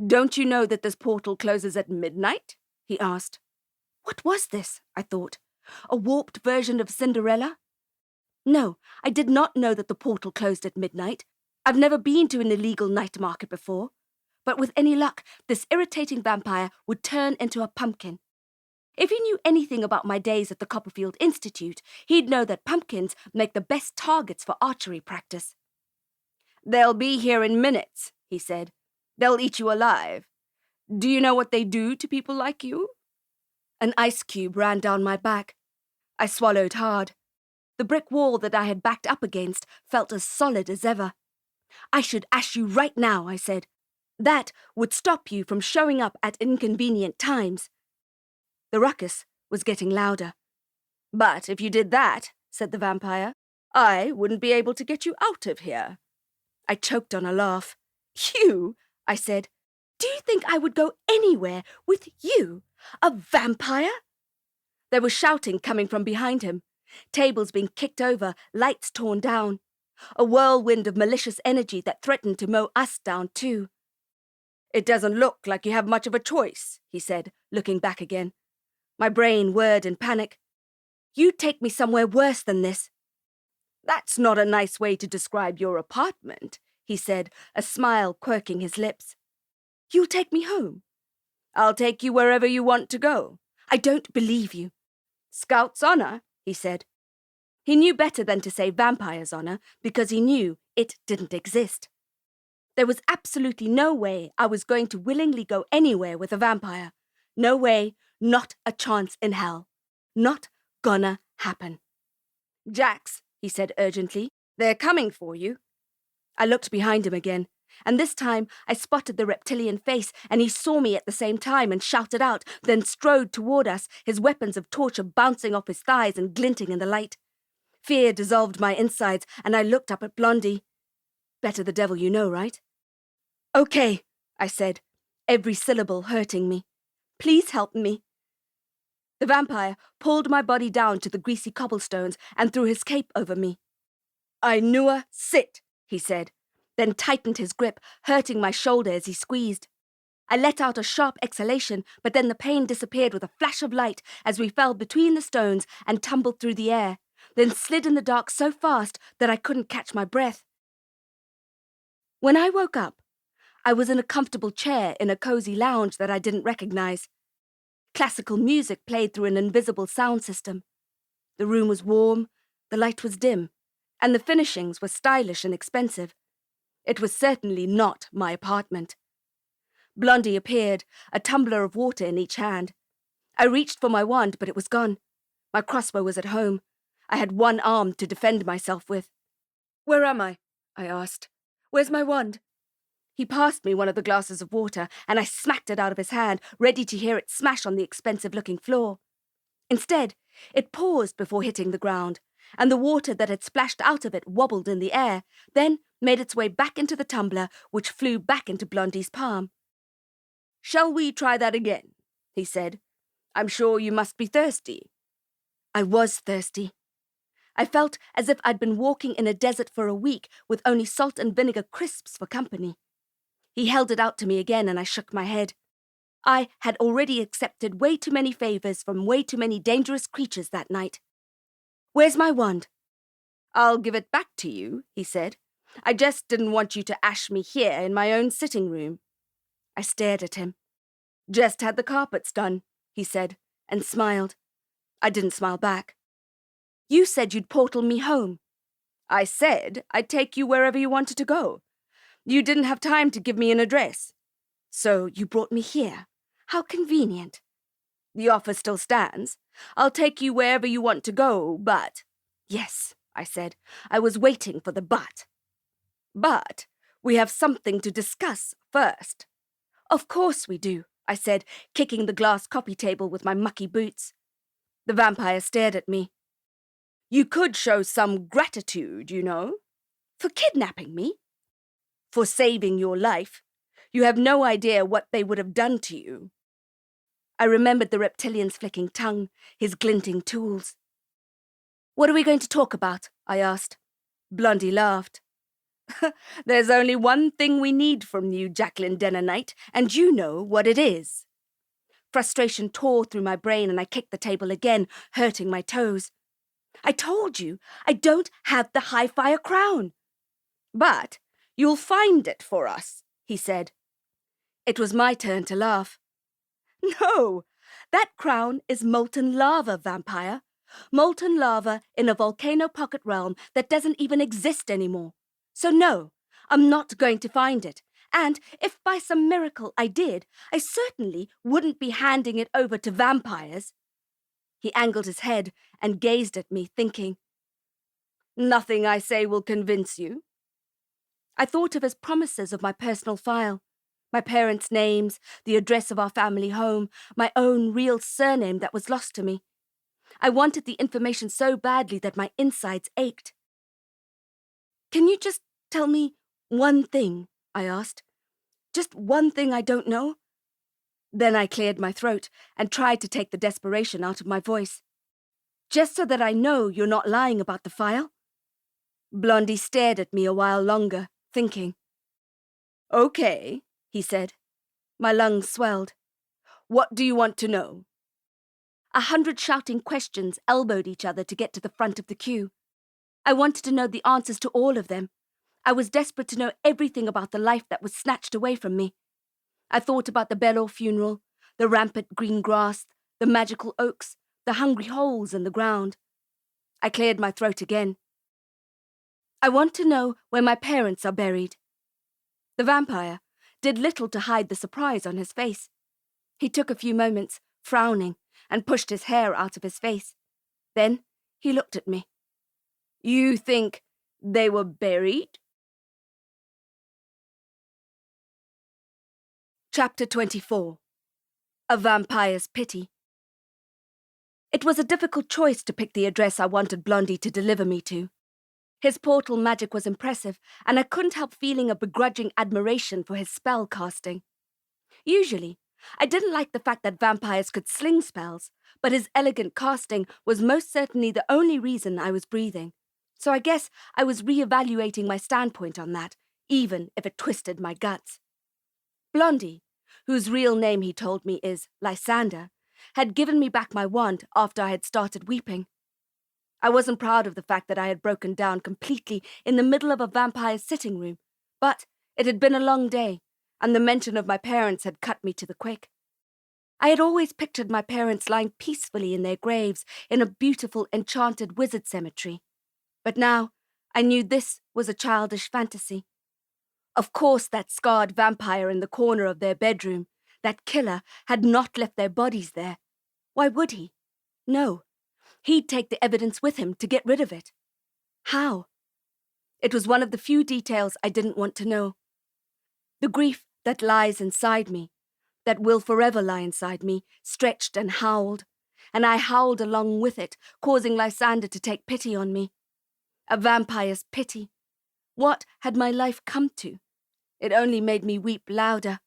"Don't you know that this portal closes at midnight?" he asked. What was this, I thought? A warped version of Cinderella? No, I did not know that the portal closed at midnight. I've never been to an illegal night market before. But with any luck, this irritating vampire would turn into a pumpkin. If he knew anything about my days at the Copperfield Institute, he'd know that pumpkins make the best targets for archery practice. "They'll be here in minutes," he said. "They'll eat you alive. Do you know what they do to people like you?" An ice cube ran down my back. I swallowed hard. The brick wall that I had backed up against felt as solid as ever. "I should ash you right now," I said. "That would stop you from showing up at inconvenient times." The ruckus was getting louder. "But if you did that," said the vampire, "I wouldn't be able to get you out of here." I choked on a laugh. "You?" I said. "Do you think I would go anywhere with you? A vampire?" There was shouting coming from behind him. Tables being kicked over, lights torn down. A whirlwind of malicious energy that threatened to mow us down too. "It doesn't look like you have much of a choice," he said, looking back again. My brain whirred in panic. "You take me somewhere worse than this." "That's not a nice way to describe your apartment," he said, a smile quirking his lips. "You'll take me home?" "I'll take you wherever you want to go." "I don't believe you." "Scout's honor," he said. He knew better than to say vampire's honor because he knew it didn't exist. There was absolutely no way I was going to willingly go anywhere with a vampire. No way, not a chance in hell. Not gonna happen. "Jax," he said urgently, "they're coming for you." I looked behind him again, and this time I spotted the reptilian face, and he saw me at the same time and shouted out, then strode toward us, his weapons of torture bouncing off his thighs and glinting in the light. Fear dissolved my insides, and I looked up at Blondie. "Better the devil you know, right?" "Okay," I said, every syllable hurting me. "Please help me." The vampire pulled my body down to the greasy cobblestones and threw his cape over me. "I knew sit," he said, then tightened his grip, hurting my shoulder as he squeezed. I let out a sharp exhalation, but then the pain disappeared with a flash of light as we fell between the stones and tumbled through the air, then slid in the dark so fast that I couldn't catch my breath. When I woke up, I was in a comfortable chair in a cozy lounge that I didn't recognize. Classical music played through an invisible sound system. The room was warm, the light was dim, and the finishings were stylish and expensive. It was certainly not my apartment. Blondie appeared, a tumbler of water in each hand. I reached for my wand, but it was gone. My crossbow was at home. I had one arm to defend myself with. "Where am I?" I asked. "Where's my wand?" He passed me one of the glasses of water, and I smacked it out of his hand, ready to hear it smash on the expensive-looking floor. Instead, it paused before hitting the ground, and the water that had splashed out of it wobbled in the air, then made its way back into the tumbler, which flew back into Blondie's palm. "Shall we try that again?" he said. "I'm sure you must be thirsty." I was thirsty. I felt as if I'd been walking in a desert for a week with only salt and vinegar crisps for company. He held it out to me again and I shook my head. I had already accepted way too many favors from way too many dangerous creatures that night. "Where's my wand?" "I'll give it back to you," he said. "I just didn't want you to ash me here in my own sitting room." I stared at him. "Just had the carpets done," he said, and smiled. I didn't smile back. "You said you'd portal me home." "I said I'd take you wherever you wanted to go. You didn't have time to give me an address. So you brought me here. How convenient." "The offer still stands. I'll take you wherever you want to go, but—" "Yes," I said. I was waiting for the but. "But we have something to discuss first." "Of course we do," I said, kicking the glass coffee table with my mucky boots. The vampire stared at me. "You could show some gratitude, you know." "For kidnapping me?" "For saving your life. You have no idea what they would have done to you." I remembered the reptilian's flicking tongue, his glinting tools. "What are we going to talk about?" I asked. Blondie laughed. "There's only one thing we need from you, Jacqueline Denonite, and you know what it is." Frustration tore through my brain and I kicked the table again, hurting my toes. "I told you, I don't have the high-fire crown." "But you'll find it for us," he said. It was my turn to laugh. "No, that crown is molten lava, vampire. Molten lava in a volcano pocket realm that doesn't even exist anymore. So no, I'm not going to find it. And if by some miracle I did, I certainly wouldn't be handing it over to vampires." He angled his head and gazed at me, thinking, "Nothing I say will convince you." I thought of his promises of my personal file, my parents' names, the address of our family home, my own real surname that was lost to me. I wanted the information so badly that my insides ached. "Can you just tell me one thing?" I asked. "Just one thing I don't know?" Then I cleared my throat and tried to take the desperation out of my voice. "Just so that I know you're not lying about the file?" Blondie stared at me a while longer, thinking. "Okay," he said. My lungs swelled. "What do you want to know?" 100 shouting questions elbowed each other to get to the front of the queue. I wanted to know the answers to all of them. I was desperate to know everything about the life that was snatched away from me. I thought about the Belor funeral, the rampant green grass, the magical oaks, the hungry holes in the ground. I cleared my throat again. "I want to know where my parents are buried." The vampire did little to hide the surprise on his face. He took a few moments, frowning, and pushed his hair out of his face. Then he looked at me. "You think they were buried?" Chapter 24. A Vampire's Pity. It was a difficult choice to pick the address I wanted Blondie to deliver me to. His portal magic was impressive, and I couldn't help feeling a begrudging admiration for his spell casting. Usually, I didn't like the fact that vampires could sling spells, but his elegant casting was most certainly the only reason I was breathing. So I guess I was re-evaluating my standpoint on that, even if it twisted my guts. Blondie, whose real name he told me is Lysander, had given me back my wand after I had started weeping. I wasn't proud of the fact that I had broken down completely in the middle of a vampire's sitting room, but it had been a long day, and the mention of my parents had cut me to the quick. I had always pictured my parents lying peacefully in their graves in a beautiful enchanted wizard cemetery, but now I knew this was a childish fantasy. Of course that scarred vampire in the corner of their bedroom, that killer, had not left their bodies there. Why would he? No. He'd take the evidence with him to get rid of it. How? It was one of the few details I didn't want to know. The grief that lies inside me, that will forever lie inside me, stretched and howled, and I howled along with it, causing Lysander to take pity on me. A vampire's pity. What had my life come to? It only made me weep louder.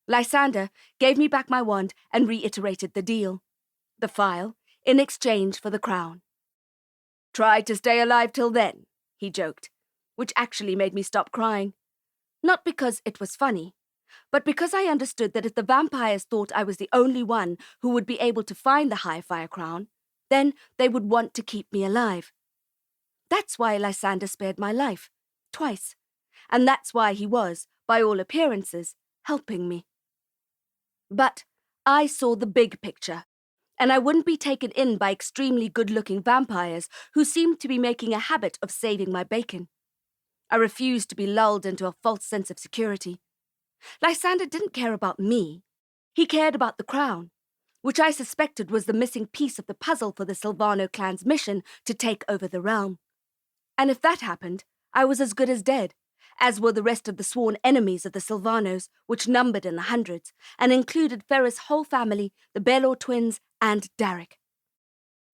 Lysander gave me back my wand and reiterated the deal. The file, in exchange for the crown. Try to stay alive till then, he joked, which actually made me stop crying. Not because it was funny, but because I understood that if the vampires thought I was the only one who would be able to find the high fire crown, then they would want to keep me alive. That's why Lysander spared my life, twice, and that's why he was, by all appearances, helping me. But I saw the big picture, and I wouldn't be taken in by extremely good-looking vampires who seemed to be making a habit of saving my bacon. I refused to be lulled into a false sense of security. Lysander didn't care about me. He cared about the crown, which I suspected was the missing piece of the puzzle for the Silvano clan's mission to take over the realm. And if that happened, I was as good as dead, as were the rest of the sworn enemies of the Silvanos, which numbered in the hundreds, and included Ferra's whole family, the Belor twins, and Derek.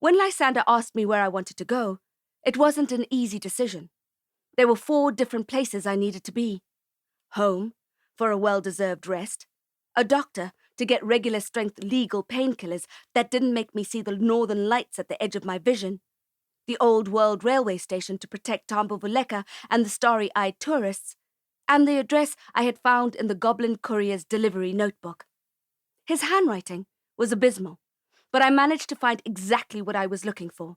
When Lysander asked me where I wanted to go, it wasn't an easy decision. There were 4 different places I needed to be. Home, for a well-deserved rest. A doctor, to get regular-strength legal painkillers that didn't make me see the northern lights at the edge of my vision. The old world railway station to protect Tambovuleka and the starry-eyed tourists, and the address I had found in the Goblin Courier's delivery notebook. His handwriting was abysmal, but I managed to find exactly what I was looking for.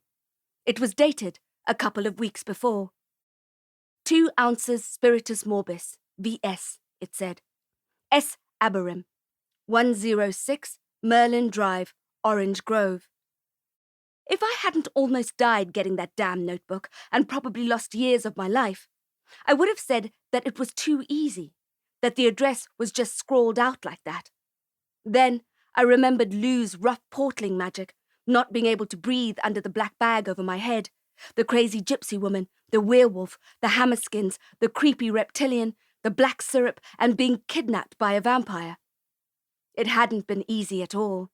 It was dated a couple of weeks before. 2 ounces Spiritus Morbis, VS, it said. S. Abarim, 106 Merlin Drive, Orange Grove. If I hadn't almost died getting that damn notebook and probably lost years of my life, I would have said that it was too easy, that the address was just scrawled out like that. Then I remembered Lou's rough portling magic, not being able to breathe under the black bag over my head, the crazy gypsy woman, the werewolf, the hammerskins, the creepy reptilian, the black syrup, and being kidnapped by a vampire. It hadn't been easy at all.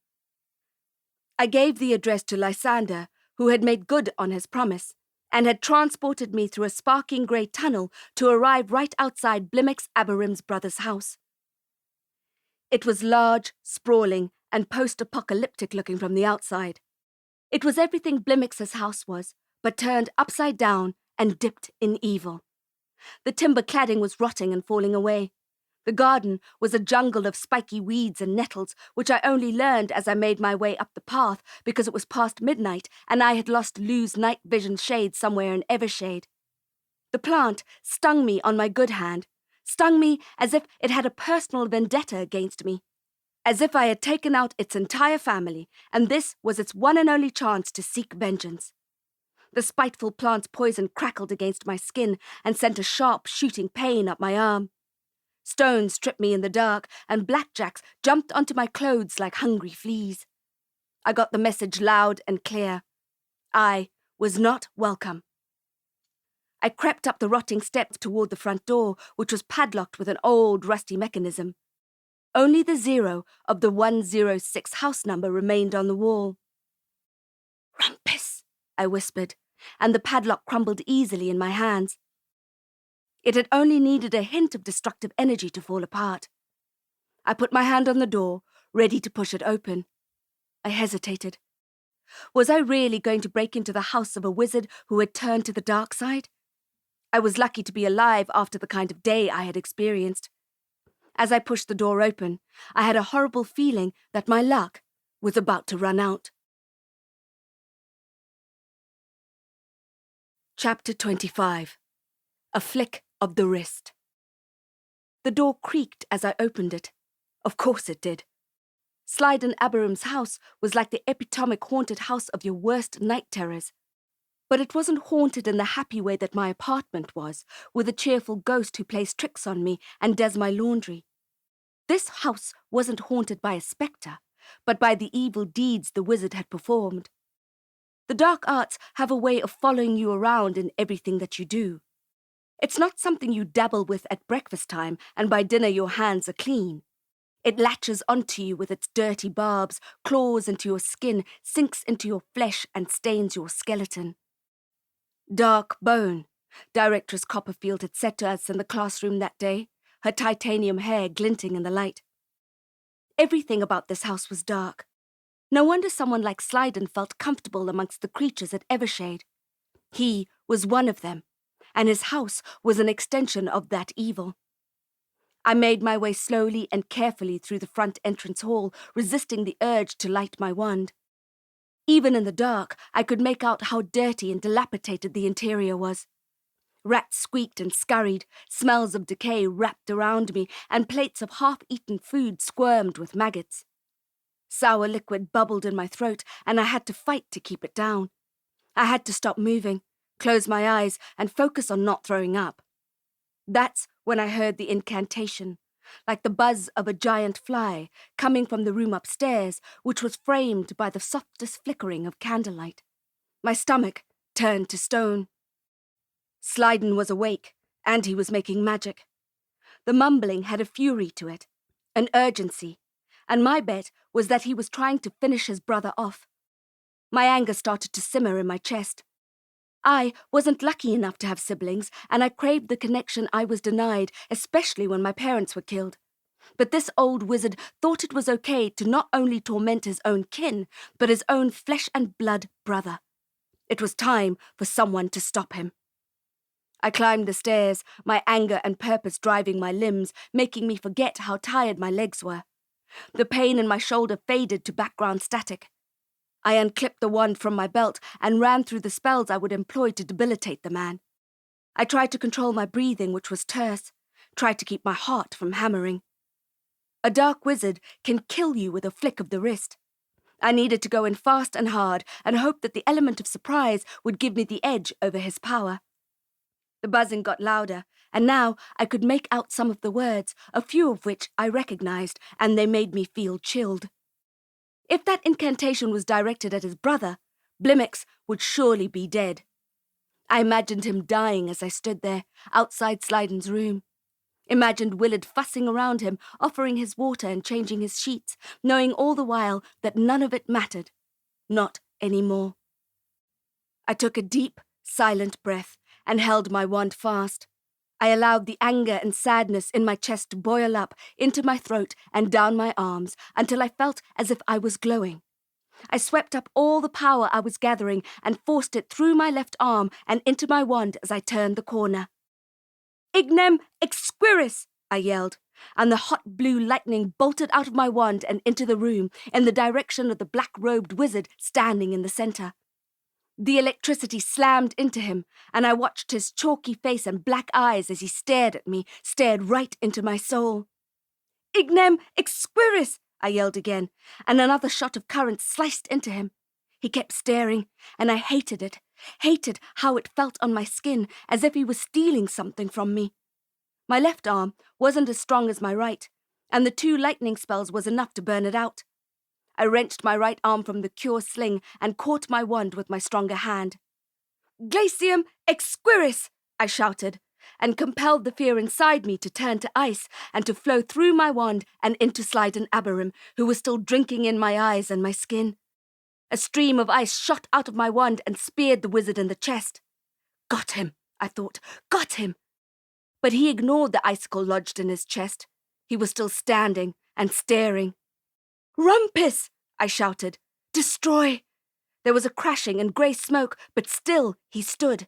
I gave the address to Lysander, who had made good on his promise, and had transported me through a sparking grey tunnel to arrive right outside Blimaex Abarim's brother's house. It was large, sprawling, and post-apocalyptic looking from the outside. It was everything Blimaex's house was, but turned upside down and dipped in evil. The timber cladding was rotting and falling away. The garden was a jungle of spiky weeds and nettles, which I only learned as I made my way up the path because it was past midnight and I had lost Lou's night vision shade somewhere in Evershade. The plant stung me on my good hand, stung me as if it had a personal vendetta against me, as if I had taken out its entire family, and this was its one and only chance to seek vengeance. The spiteful plant's poison crackled against my skin and sent a sharp, shooting pain up my arm. Stones stripped me in the dark, and blackjacks jumped onto my clothes like hungry fleas. I got the message loud and clear. I was not welcome. I crept up the rotting steps toward the front door, which was padlocked with an old, rusty mechanism. Only the 0 of the 106 house number remained on the wall. "Rumpus," I whispered, and the padlock crumbled easily in my hands. It had only needed a hint of destructive energy to fall apart. I put my hand on the door, ready to push it open. I hesitated. Was I really going to break into the house of a wizard who had turned to the dark side? I was lucky to be alive after the kind of day I had experienced. As I pushed the door open, I had a horrible feeling that my luck was about to run out. Chapter 25. A Flick of the Wrist. The door creaked as I opened it. Of course it did. Slyden Abarim's house was like the epitomic haunted house of your worst night terrors. But it wasn't haunted in the happy way that my apartment was, with a cheerful ghost who plays tricks on me and does my laundry. This house wasn't haunted by a spectre, but by the evil deeds the wizard had performed. The dark arts have a way of following you around in everything that you do. It's not something you dabble with at breakfast time and by dinner your hands are clean. It latches onto you with its dirty barbs, claws into your skin, sinks into your flesh and stains your skeleton. Dark bone, Directress Copperfield had said to us in the classroom that day, her titanium hair glinting in the light. Everything about this house was dark. No wonder someone like Slyden felt comfortable amongst the creatures at Evershade. He was one of them, and his house was an extension of that evil. I made my way slowly and carefully through the front entrance hall, resisting the urge to light my wand. Even in the dark, I could make out how dirty and dilapidated the interior was. Rats squeaked and scurried, smells of decay wrapped around me, and plates of half-eaten food squirmed with maggots. Sour liquid bubbled in my throat, and I had to fight to keep it down. I had to stop moving, close my eyes, and focus on not throwing up. That's when I heard the incantation, like the buzz of a giant fly coming from the room upstairs, which was framed by the softest flickering of candlelight. My stomach turned to stone. Slyden was awake, and he was making magic. The mumbling had a fury to it, an urgency, and my bet was that he was trying to finish his brother off. My anger started to simmer in my chest. I wasn't lucky enough to have siblings, and I craved the connection I was denied, especially when my parents were killed. But this old wizard thought it was okay to not only torment his own kin, but his own flesh and blood brother. It was time for someone to stop him. I climbed the stairs, my anger and purpose driving my limbs, making me forget how tired my legs were. The pain in my shoulder faded to background static. I unclipped the wand from my belt and ran through the spells I would employ to debilitate the man. I tried to control my breathing, which was terse, tried to keep my heart from hammering. A dark wizard can kill you with a flick of the wrist. I needed to go in fast and hard and hope that the element of surprise would give me the edge over his power. The buzzing got louder, and now I could make out some of the words, a few of which I recognized, and they made me feel chilled. If that incantation was directed at his brother, Blimaex would surely be dead. I imagined him dying as I stood there, outside Slyden's room. Imagined Willard fussing around him, offering his water and changing his sheets, knowing all the while that none of it mattered. Not anymore. I took a deep, silent breath and held my wand fast. I allowed the anger and sadness in my chest to boil up into my throat and down my arms until I felt as if I was glowing. I swept up all the power I was gathering and forced it through my left arm and into my wand as I turned the corner. "Ignem exquiris!" I yelled, and the hot blue lightning bolted out of my wand and into the room in the direction of the black-robed wizard standing in the center. The electricity slammed into him, and I watched his chalky face and black eyes as he stared at me, stared right into my soul. "Ignem exquiris!" I yelled again, and another shot of current sliced into him. He kept staring, and I hated it, hated how it felt on my skin, as if he was stealing something from me. My left arm wasn't as strong as my right, and the 2 lightning spells was enough to burn it out. I wrenched my right arm from the cure sling and caught my wand with my stronger hand. "Glacium exquiris!" I shouted, and compelled the fear inside me to turn to ice and to flow through my wand and into Slyden Abarim, who was still drinking in my eyes and my skin. A stream of ice shot out of my wand and speared the wizard in the chest. Got him, I thought, got him. But he ignored the icicle lodged in his chest. He was still standing and staring. "Rumpus!" I shouted. "Destroy!" There was a crashing and grey smoke, but still he stood.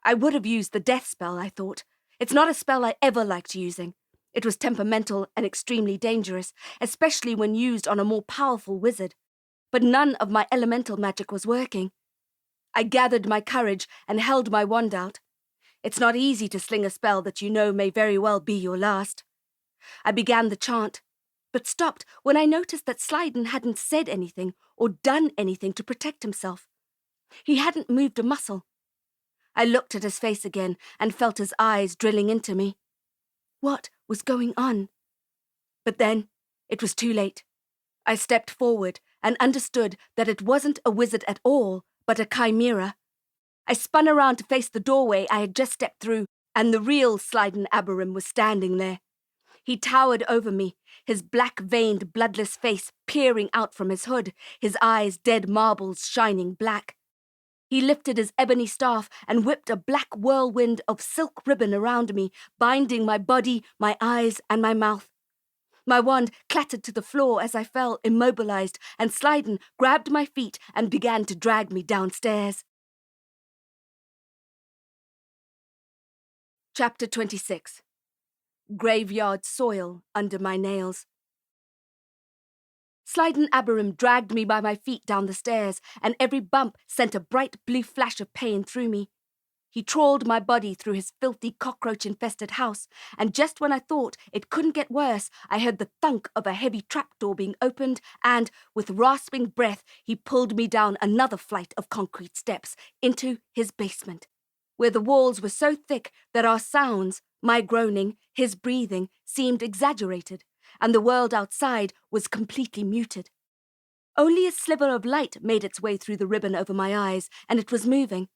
I would have used the death spell, I thought. It's not a spell I ever liked using. It was temperamental and extremely dangerous, especially when used on a more powerful wizard. But none of my elemental magic was working. I gathered my courage and held my wand out. It's not easy to sling a spell that you know may very well be your last. I began the chant, but stopped when I noticed that Slyden hadn't said anything or done anything to protect himself. He hadn't moved a muscle. I looked at his face again and felt his eyes drilling into me. What was going on? But then it was too late. I stepped forward and understood that it wasn't a wizard at all, but a chimera. I spun around to face the doorway I had just stepped through, and the real Slyden Abarim was standing there. He towered over me, his black-veined, bloodless face peering out from his hood, his eyes dead marbles shining black. He lifted his ebony staff and whipped a black whirlwind of silk ribbon around me, binding my body, my eyes, and my mouth. My wand clattered to the floor as I fell, immobilized, and Slyden grabbed my feet and began to drag me downstairs. Chapter 26. Graveyard soil under my nails. Sliding Abarim dragged me by my feet down the stairs, and every bump sent a bright blue flash of pain through me. He trawled my body through his filthy cockroach-infested house, and just when I thought it couldn't get worse, I heard the thunk of a heavy trapdoor being opened, and, with rasping breath, he pulled me down another flight of concrete steps into his basement, where the walls were so thick that our sounds, my groaning, his breathing, seemed exaggerated, and the world outside was completely muted. Only a sliver of light made its way through the ribbon over my eyes, and it was moving.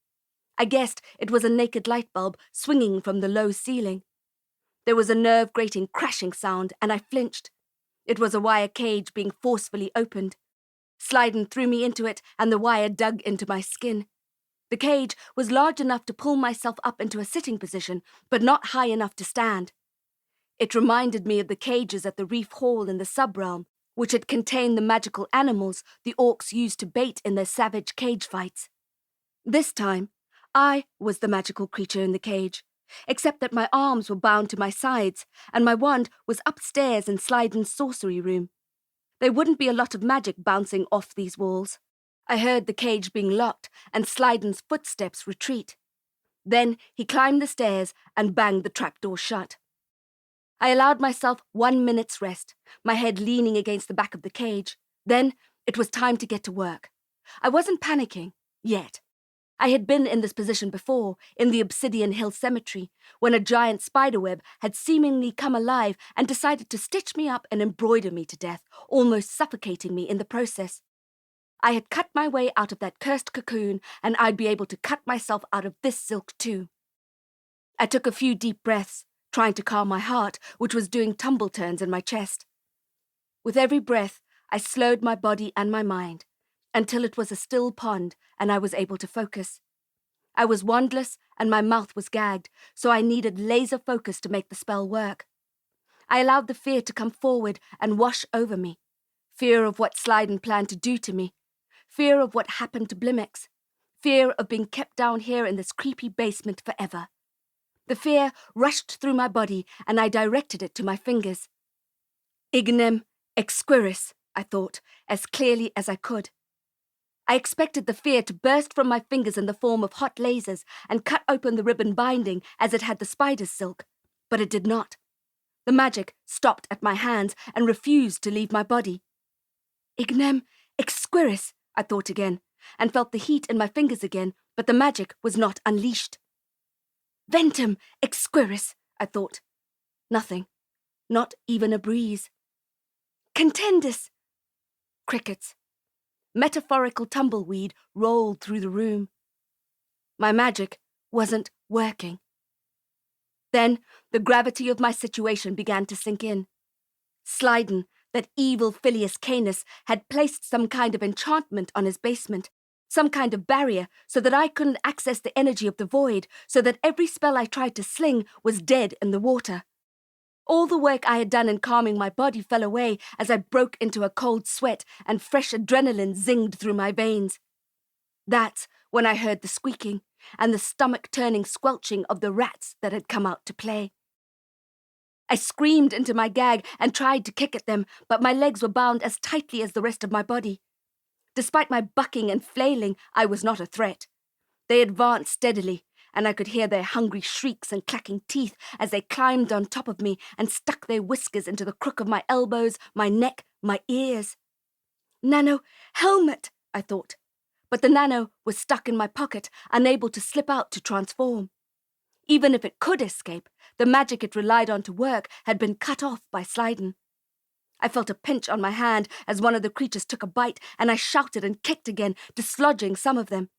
I guessed it was a naked light bulb swinging from the low ceiling. There was a nerve-grating crashing sound, and I flinched. It was a wire cage being forcefully opened. Sliding threw me into it, and the wire dug into my skin. The cage was large enough to pull myself up into a sitting position, but not high enough to stand. It reminded me of the cages at the Reef Hall in the Subrealm, which had contained the magical animals the orcs used to bait in their savage cage fights. This time, I was the magical creature in the cage, except that my arms were bound to my sides, and my wand was upstairs in Sliden's sorcery room. There wouldn't be a lot of magic bouncing off these walls. I heard the cage being locked and Sliden's footsteps retreat. Then he climbed the stairs and banged the trapdoor shut. I allowed myself 1 minute's rest, my head leaning against the back of the cage. Then it was time to get to work. I wasn't panicking, yet. I had been in this position before, in the Obsidian Hill Cemetery, when a giant spiderweb had seemingly come alive and decided to stitch me up and embroider me to death, almost suffocating me in the process. I had cut my way out of that cursed cocoon, and I'd be able to cut myself out of this silk too. I took a few deep breaths, trying to calm my heart, which was doing tumble turns in my chest. With every breath, I slowed my body and my mind, until it was a still pond and I was able to focus. I was wandless and my mouth was gagged, so I needed laser focus to make the spell work. I allowed the fear to come forward and wash over me. Fear of what Sliden planned to do to me. Fear of what happened to Blimaex. Fear of being kept down here in this creepy basement forever. The fear rushed through my body and I directed it to my fingers. Ignem exquiris, I thought, as clearly as I could. I expected the fear to burst from my fingers in the form of hot lasers and cut open the ribbon binding as it had the spider's silk, but it did not. The magic stopped at my hands and refused to leave my body. Ignem exquiris, I thought again, and felt the heat in my fingers again, but the magic was not unleashed. Ventum exquiris, I thought. Nothing. Not even a breeze. Contendus. Crickets. Metaphorical tumbleweed rolled through the room. My magic wasn't working. Then the gravity of my situation began to sink in. Sliden, that evil Filius Canis, had placed some kind of enchantment on his basement, some kind of barrier so that I couldn't access the energy of the void, so that every spell I tried to sling was dead in the water. All the work I had done in calming my body fell away as I broke into a cold sweat and fresh adrenaline zinged through my veins. That's when I heard the squeaking and the stomach-turning squelching of the rats that had come out to play. I screamed into my gag and tried to kick at them, but my legs were bound as tightly as the rest of my body. Despite my bucking and flailing, I was not a threat. They advanced steadily, and I could hear their hungry shrieks and clacking teeth as they climbed on top of me and stuck their whiskers into the crook of my elbows, my neck, my ears. Nano, helmet, I thought. But the nano was stuck in my pocket, unable to slip out to transform. Even if it could escape, the magic it relied on to work had been cut off by Sliden. I felt a pinch on my hand as one of the creatures took a bite, and I shouted and kicked again, dislodging some of them.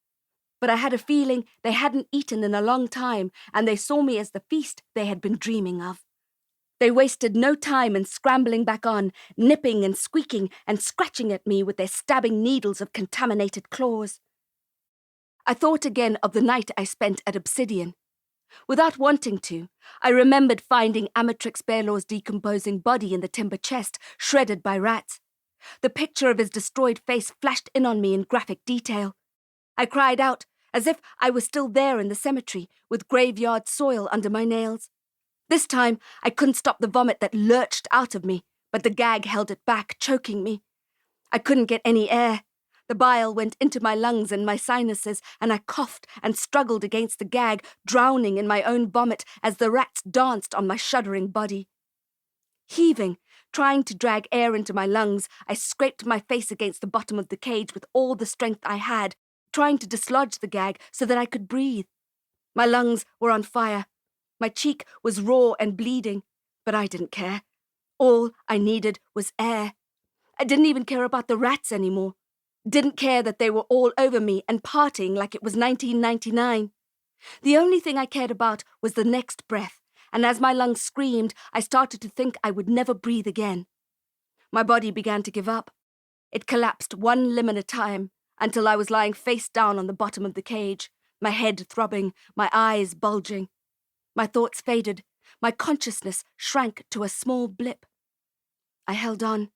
But I had a feeling they hadn't eaten in a long time, and they saw me as the feast they had been dreaming of. They wasted no time in scrambling back on, nipping and squeaking and scratching at me with their stabbing needles of contaminated claws. I thought again of the night I spent at Obsidian. Without wanting to, I remembered finding Amatrix Bearlaw's decomposing body in the timber chest, shredded by rats. The picture of his destroyed face flashed in on me in graphic detail. I cried out, as if I was still there in the cemetery, with graveyard soil under my nails. This time, I couldn't stop the vomit that lurched out of me, but the gag held it back, choking me. I couldn't get any air. The bile went into my lungs and my sinuses, and I coughed and struggled against the gag, drowning in my own vomit as the rats danced on my shuddering body. Heaving, trying to drag air into my lungs, I scraped my face against the bottom of the cage with all the strength I had, trying to dislodge the gag so that I could breathe. My lungs were on fire. My cheek was raw and bleeding, but I didn't care. All I needed was air. I didn't even care about the rats anymore. Didn't care that they were all over me and partying like it was 1999. The only thing I cared about was the next breath, and as my lungs screamed, I started to think I would never breathe again. My body began to give up. It collapsed one limb at a time until I was lying face down on the bottom of the cage, my head throbbing, my eyes bulging. My thoughts faded. My consciousness shrank to a small blip. I held on,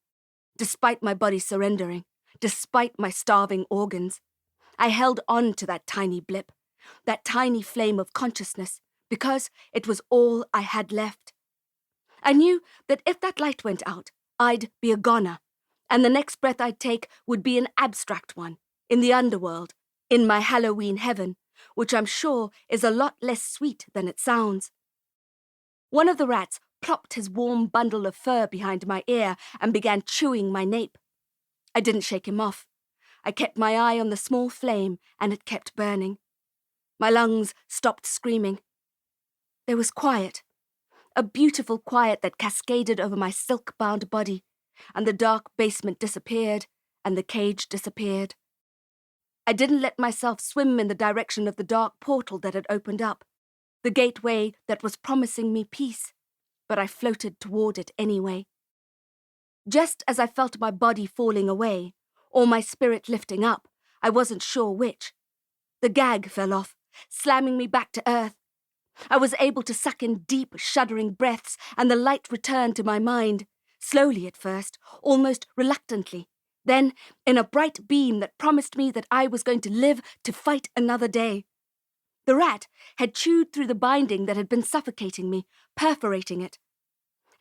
despite my body surrendering, despite my starving organs. I held on to that tiny blip, that tiny flame of consciousness, because it was all I had left. I knew that if that light went out, I'd be a goner, and the next breath I'd take would be an abstract one, in the underworld, in my Halloween heaven, which I'm sure is a lot less sweet than it sounds. One of the rats plopped his warm bundle of fur behind my ear and began chewing my nape. I didn't shake him off. I kept my eye on the small flame, and it kept burning. My lungs stopped screaming. There was quiet, a beautiful quiet that cascaded over my silk-bound body, and the dark basement disappeared, and the cage disappeared. I didn't let myself swim in the direction of the dark portal that had opened up, the gateway that was promising me peace, but I floated toward it anyway. Just as I felt my body falling away, or my spirit lifting up, I wasn't sure which. The gag fell off, slamming me back to earth. I was able to suck in deep, shuddering breaths, and the light returned to my mind, slowly at first, almost reluctantly, then in a bright beam that promised me that I was going to live to fight another day. The rat had chewed through the binding that had been suffocating me, perforating it.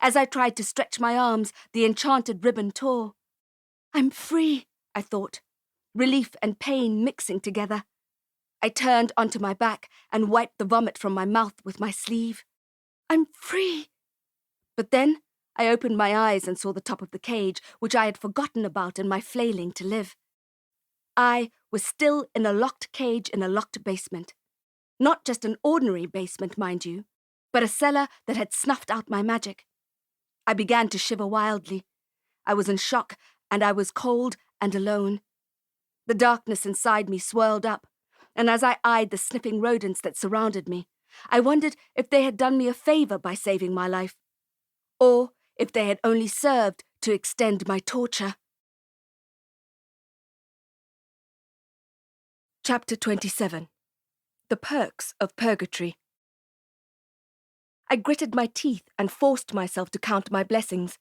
As I tried to stretch my arms, the enchanted ribbon tore. I'm free, I thought, relief and pain mixing together. I turned onto my back and wiped the vomit from my mouth with my sleeve. I'm free. But then I opened my eyes and saw the top of the cage, which I had forgotten about in my flailing to live. I was still in a locked cage in a locked basement. Not just an ordinary basement, mind you, but a cellar that had snuffed out my magic. I began to shiver wildly. I was in shock, and I was cold and alone. The darkness inside me swirled up, and as I eyed the sniffing rodents that surrounded me, I wondered if they had done me a favor by saving my life, or if they had only served to extend my torture. Chapter 27. The Perks of Purgatory. I gritted my teeth and forced myself to count my blessings.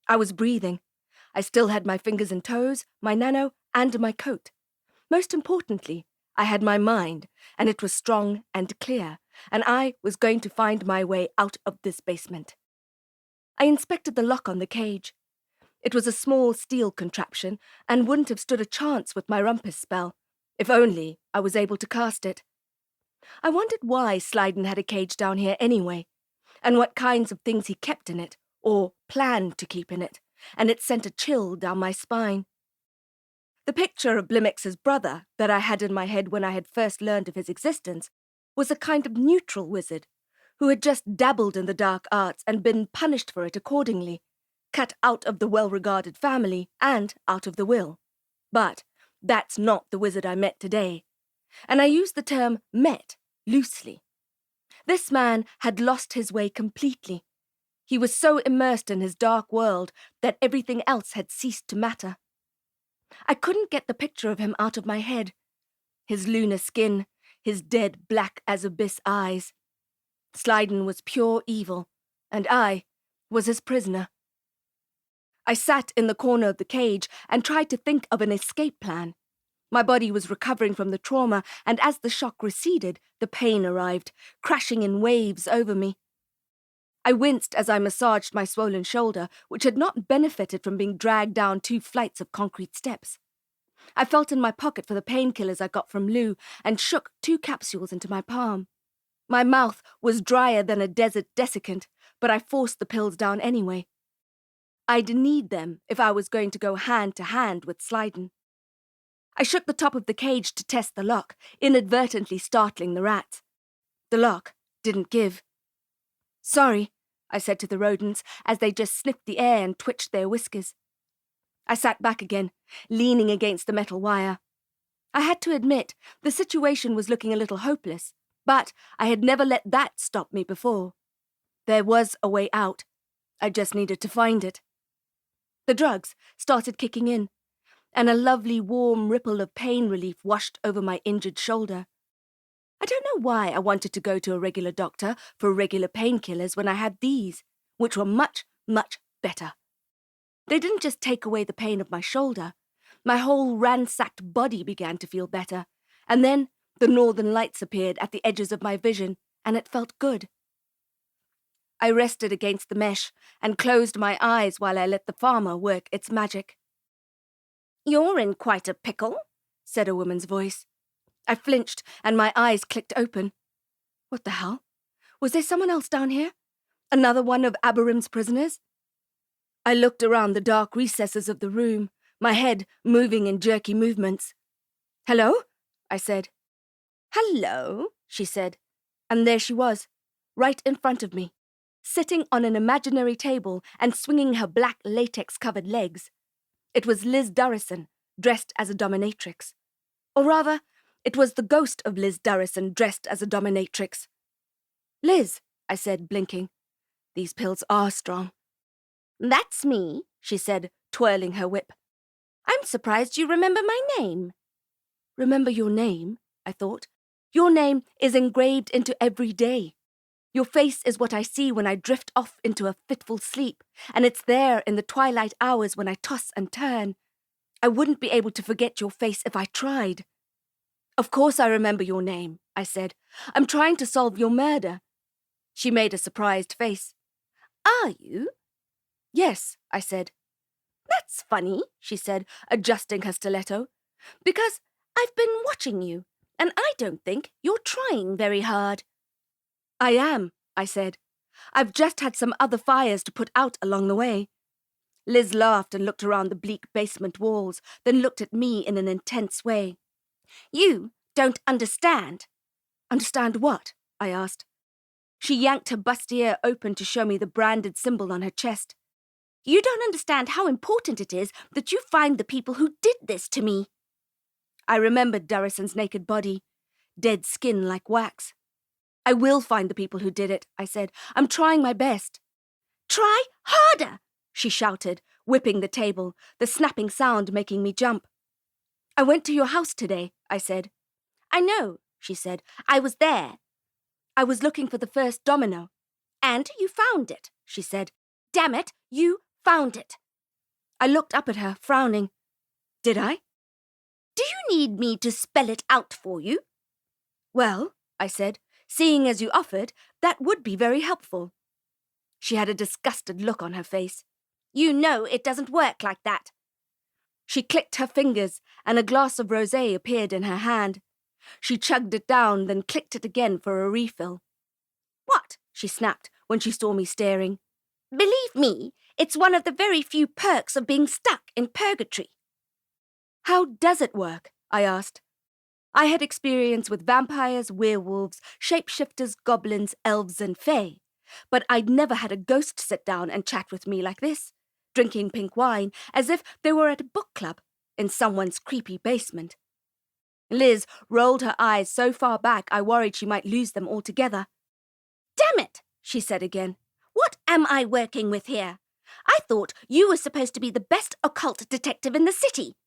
I was breathing. I still had my fingers and toes, my nano, and my coat. Most importantly, I had my mind, and it was strong and clear, and I was going to find my way out of this basement. I inspected the lock on the cage. It was a small steel contraption, and wouldn't have stood a chance with my rumpus spell, if only I was able to cast it. I wondered why Slyden had a cage down here anyway, and what kinds of things he kept in it, or planned to keep in it, and it sent a chill down my spine. The picture of Blimaex's brother that I had in my head when I had first learned of his existence was a kind of neutral wizard who had just dabbled in the dark arts and been punished for it accordingly, cut out of the well-regarded family and out of the will. But that's not the wizard I met today, and I use the term met loosely. This man had lost his way completely. He was so immersed in his dark world that everything else had ceased to matter. I couldn't get the picture of him out of my head. His lunar skin, his dead black as abyss eyes. Slyden was pure evil, and I was his prisoner. I sat in the corner of the cage and tried to think of an escape plan. My body was recovering from the trauma, and as the shock receded, the pain arrived, crashing in waves over me. I winced as I massaged my swollen shoulder, which had not benefited from being dragged down 2 flights of concrete steps. I felt in my pocket for the painkillers I got from Lou and shook 2 capsules into my palm. My mouth was drier than a desert desiccant, but I forced the pills down anyway. I'd need them if I was going to go hand to hand with Slyden. I shook the top of the cage to test the lock, inadvertently startling the rats. The lock didn't give. "Sorry," I said to the rodents as they just sniffed the air and twitched their whiskers. I sat back again, leaning against the metal wire. I had to admit, the situation was looking a little hopeless, but I had never let that stop me before. There was a way out. I just needed to find it. The drugs started kicking in, and a lovely warm ripple of pain relief washed over my injured shoulder. I don't know why I wanted to go to a regular doctor for regular painkillers when I had these, which were much, much better. They didn't just take away the pain of my shoulder. My whole ransacked body began to feel better, and then the northern lights appeared at the edges of my vision, and it felt good. I rested against the mesh and closed my eyes while I let the farmer work its magic. "You're in quite a pickle," said a woman's voice. I flinched, and my eyes clicked open. What the hell? Was there someone else down here? Another one of Abarim's prisoners? I looked around the dark recesses of the room, my head moving in jerky movements. "Hello?" I said. "Hello," she said, and there she was, right in front of me, sitting on an imaginary table and swinging her black latex-covered legs. It was Liz Durrison, dressed as a dominatrix. Or rather, it was the ghost of Liz Durrison dressed as a dominatrix. "Liz," I said, blinking. "These pills are strong." "That's me," she said, twirling her whip. "I'm surprised you remember my name." Remember your name, I thought. Your name is engraved into every day. Your face is what I see when I drift off into a fitful sleep, and it's there in the twilight hours when I toss and turn. I wouldn't be able to forget your face if I tried. "Of course I remember your name," I said. "I'm trying to solve your murder." She made a surprised face. "Are you?" "Yes," I said. "That's funny," she said, adjusting her stiletto, "because I've been watching you, and I don't think you're trying very hard." "I am," I said. "I've just had some other fires to put out along the way." Liz laughed and looked around the bleak basement walls, then looked at me in an intense way. "You don't understand." "Understand what?" I asked. She yanked her bustier open to show me the branded symbol on her chest. "You don't understand how important it is that you find the people who did this to me." I remembered Durrison's naked body, dead skin like wax. "I will find the people who did it," I said. "I'm trying my best." "Try harder," she shouted, whipping the table, the snapping sound making me jump. "I went to your house today," I said. "I know," she said. "I was there." "I was looking for the first domino." "And you found it," she said. "Damn it, you found it." I looked up at her, frowning. "Did I?" "Do you need me to spell it out for you?" "Well," I said, "seeing as you offered, that would be very helpful." She had a disgusted look on her face. "You know it doesn't work like that." She clicked her fingers, and a glass of rosé appeared in her hand. She chugged it down, then clicked it again for a refill. "What?" she snapped when she saw me staring. "Believe me, it's one of the very few perks of being stuck in Purgatory." "How does it work?" I asked. I had experience with vampires, werewolves, shapeshifters, goblins, elves, and fae, but I'd never had a ghost sit down and chat with me like this, drinking pink wine as if they were at a book club in someone's creepy basement. Liz rolled her eyes so far back I worried she might lose them altogether. "Damn it," she said again. "What am I working with here? I thought you were supposed to be the best occult detective in the city."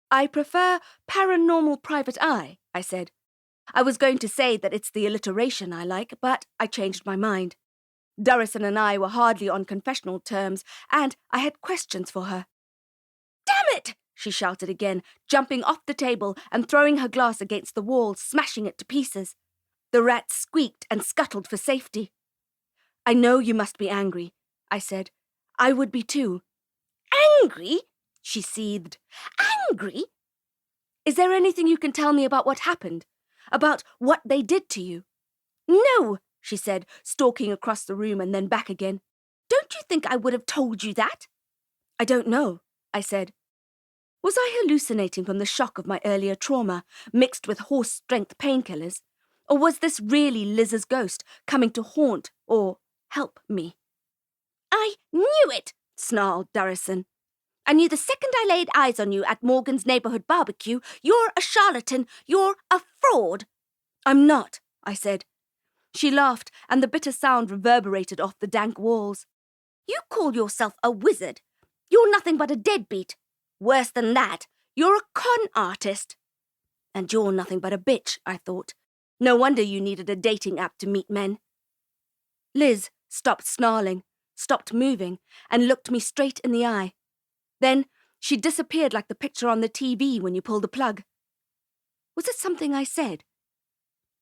"I prefer paranormal private eye," I said. I was going to say that it's the alliteration I like, but I changed my mind. Durrison and I were hardly on confessional terms, and I had questions for her. "Damn it," she shouted again, jumping off the table and throwing her glass against the wall, smashing it to pieces. The rats squeaked and scuttled for safety. I know you must be angry, I said. I would be too. Angry? She seethed. Angry? Is there anything you can tell me about what happened? About what they did to you? No, she said, stalking across the room and then back again. Don't you think I would have told you that? I don't know, I said. Was I hallucinating from the shock of my earlier trauma, mixed with horse-strength painkillers? Or was this really Liz's ghost coming to haunt or help me? I knew it, snarled Durrison. I knew the second I laid eyes on you at Morgan's neighborhood barbecue. You're a charlatan. You're a fraud. I'm not, I said. She laughed, and the bitter sound reverberated off the dank walls. You call yourself a wizard. You're nothing but a deadbeat. Worse than that, you're a con artist. And you're nothing but a bitch, I thought. No wonder you needed a dating app to meet men. Liz stopped snarling, stopped moving, and looked me straight in the eye. Then she disappeared like the picture on the TV when you pull the plug. Was it something I said?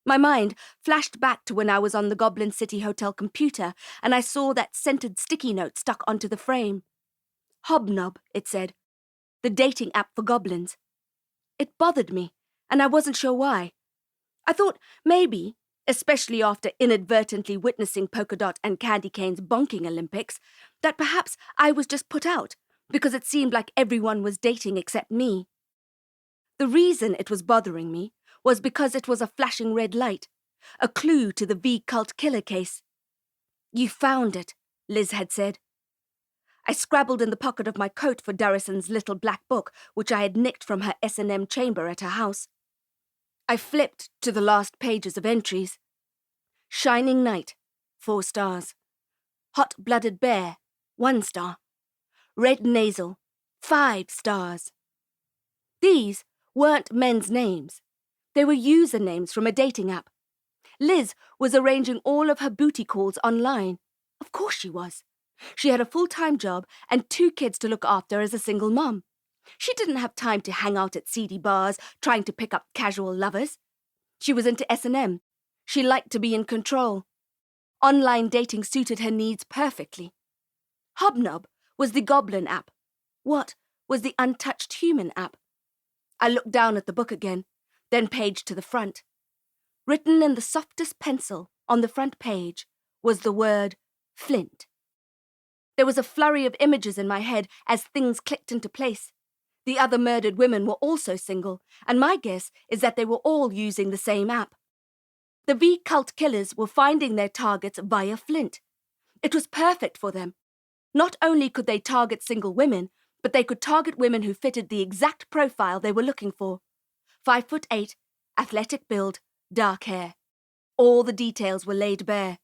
My mind flashed back to when I was on the Goblin City Hotel computer and I saw that scented sticky note stuck onto the frame. HobNob, it said. The dating app for goblins. It bothered me, and I wasn't sure why. I thought maybe, especially after inadvertently witnessing Polka Dot and Candy Cane's bonking Olympics, that perhaps I was just put out, because it seemed like everyone was dating except me. The reason it was bothering me was because it was a flashing red light, a clue to the V-Cult killer case. You found it, Liz had said. I scrabbled in the pocket of my coat for Durrison's little black book, which I had nicked from her S&M chamber at her house. I flipped to the last pages of entries. Shining Night, 4 stars. Hot-blooded bear, 1 star. Red nasal, 5 stars. These weren't men's names. They were usernames from a dating app. Liz was arranging all of her booty calls online. Of course she was. She had a full-time job and 2 kids to look after as a single mom. She didn't have time to hang out at seedy bars trying to pick up casual lovers. She was into S&M. She liked to be in control. Online dating suited her needs perfectly. HobNob was the Goblin app. What was the Untouched Human app? I looked down at the book again, then paged to the front. Written in the softest pencil on the front page was the word Flint. There was a flurry of images in my head as things clicked into place. The other murdered women were also single, and my guess is that they were all using the same app. The V-Cult killers were finding their targets via Flint. It was perfect for them. Not only could they target single women, but they could target women who fitted the exact profile they were looking for. 5'8", athletic build, dark hair. All the details were laid bare.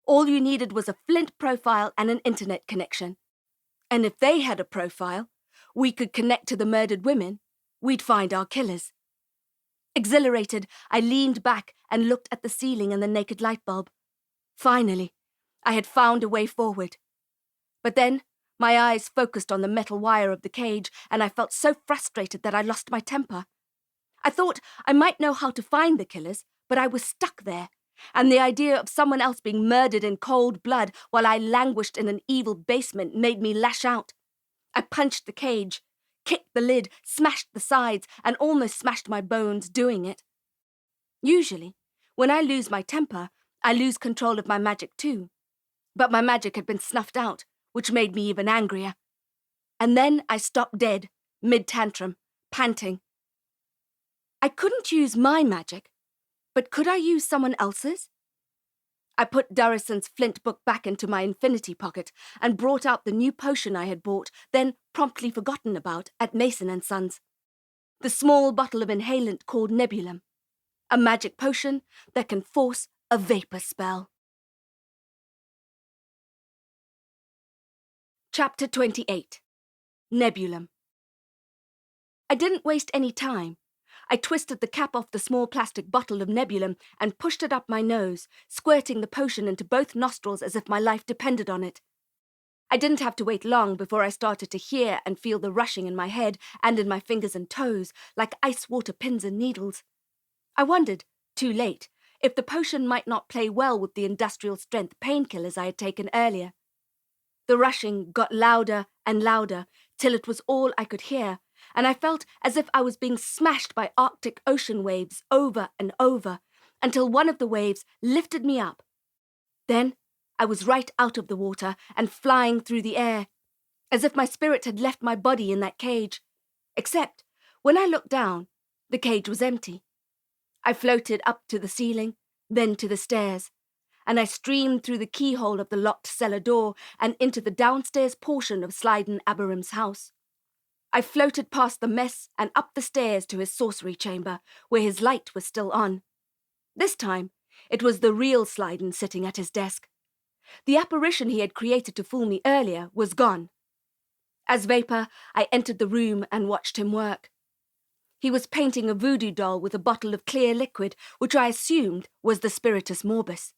All you needed was a Flint profile and an internet connection. And if they had a profile, we could connect to the murdered women. We'd find our killers. Exhilarated, I leaned back and looked at the ceiling and the naked light bulb. Finally, I had found a way forward. But then, my eyes focused on the metal wire of the cage, and I felt so frustrated that I lost my temper. I thought I might know how to find the killers, but I was stuck there, and the idea of someone else being murdered in cold blood while I languished in an evil basement made me lash out. I punched the cage, kicked the lid, smashed the sides, and almost smashed my bones doing it. Usually, when I lose my temper, I lose control of my magic too. But my magic had been snuffed out, which made me even angrier. And then I stopped dead, mid-tantrum, panting. I couldn't use my magic, but could I use someone else's? I put Durrison's Flint book back into my infinity pocket and brought out the new potion I had bought, then promptly forgotten about at Mason & Sons. The small bottle of inhalant called Nebulam. A magic potion that can force a vapor spell. Chapter 28. Nebulam. I didn't waste any time. I twisted the cap off the small plastic bottle of Nebulam and pushed it up my nose, squirting the potion into both nostrils as if my life depended on it. I didn't have to wait long before I started to hear and feel the rushing in my head and in my fingers and toes, like ice water pins and needles. I wondered, too late, if the potion might not play well with the industrial strength painkillers I had taken earlier. The rushing got louder and louder, till it was all I could hear, and I felt as if I was being smashed by Arctic ocean waves over and over, until one of the waves lifted me up. Then I was right out of the water and flying through the air, as if my spirit had left my body in that cage. Except, when I looked down, the cage was empty. I floated up to the ceiling, then to the stairs, and I streamed through the keyhole of the locked cellar door and into the downstairs portion of Abarim Abarim's house. I floated past the mess and up the stairs to his sorcery chamber, where his light was still on. This time, it was the real Sliden sitting at his desk. The apparition he had created to fool me earlier was gone. As vapor, I entered the room and watched him work. He was painting a voodoo doll with a bottle of clear liquid, which I assumed was the Spiritus Morbus.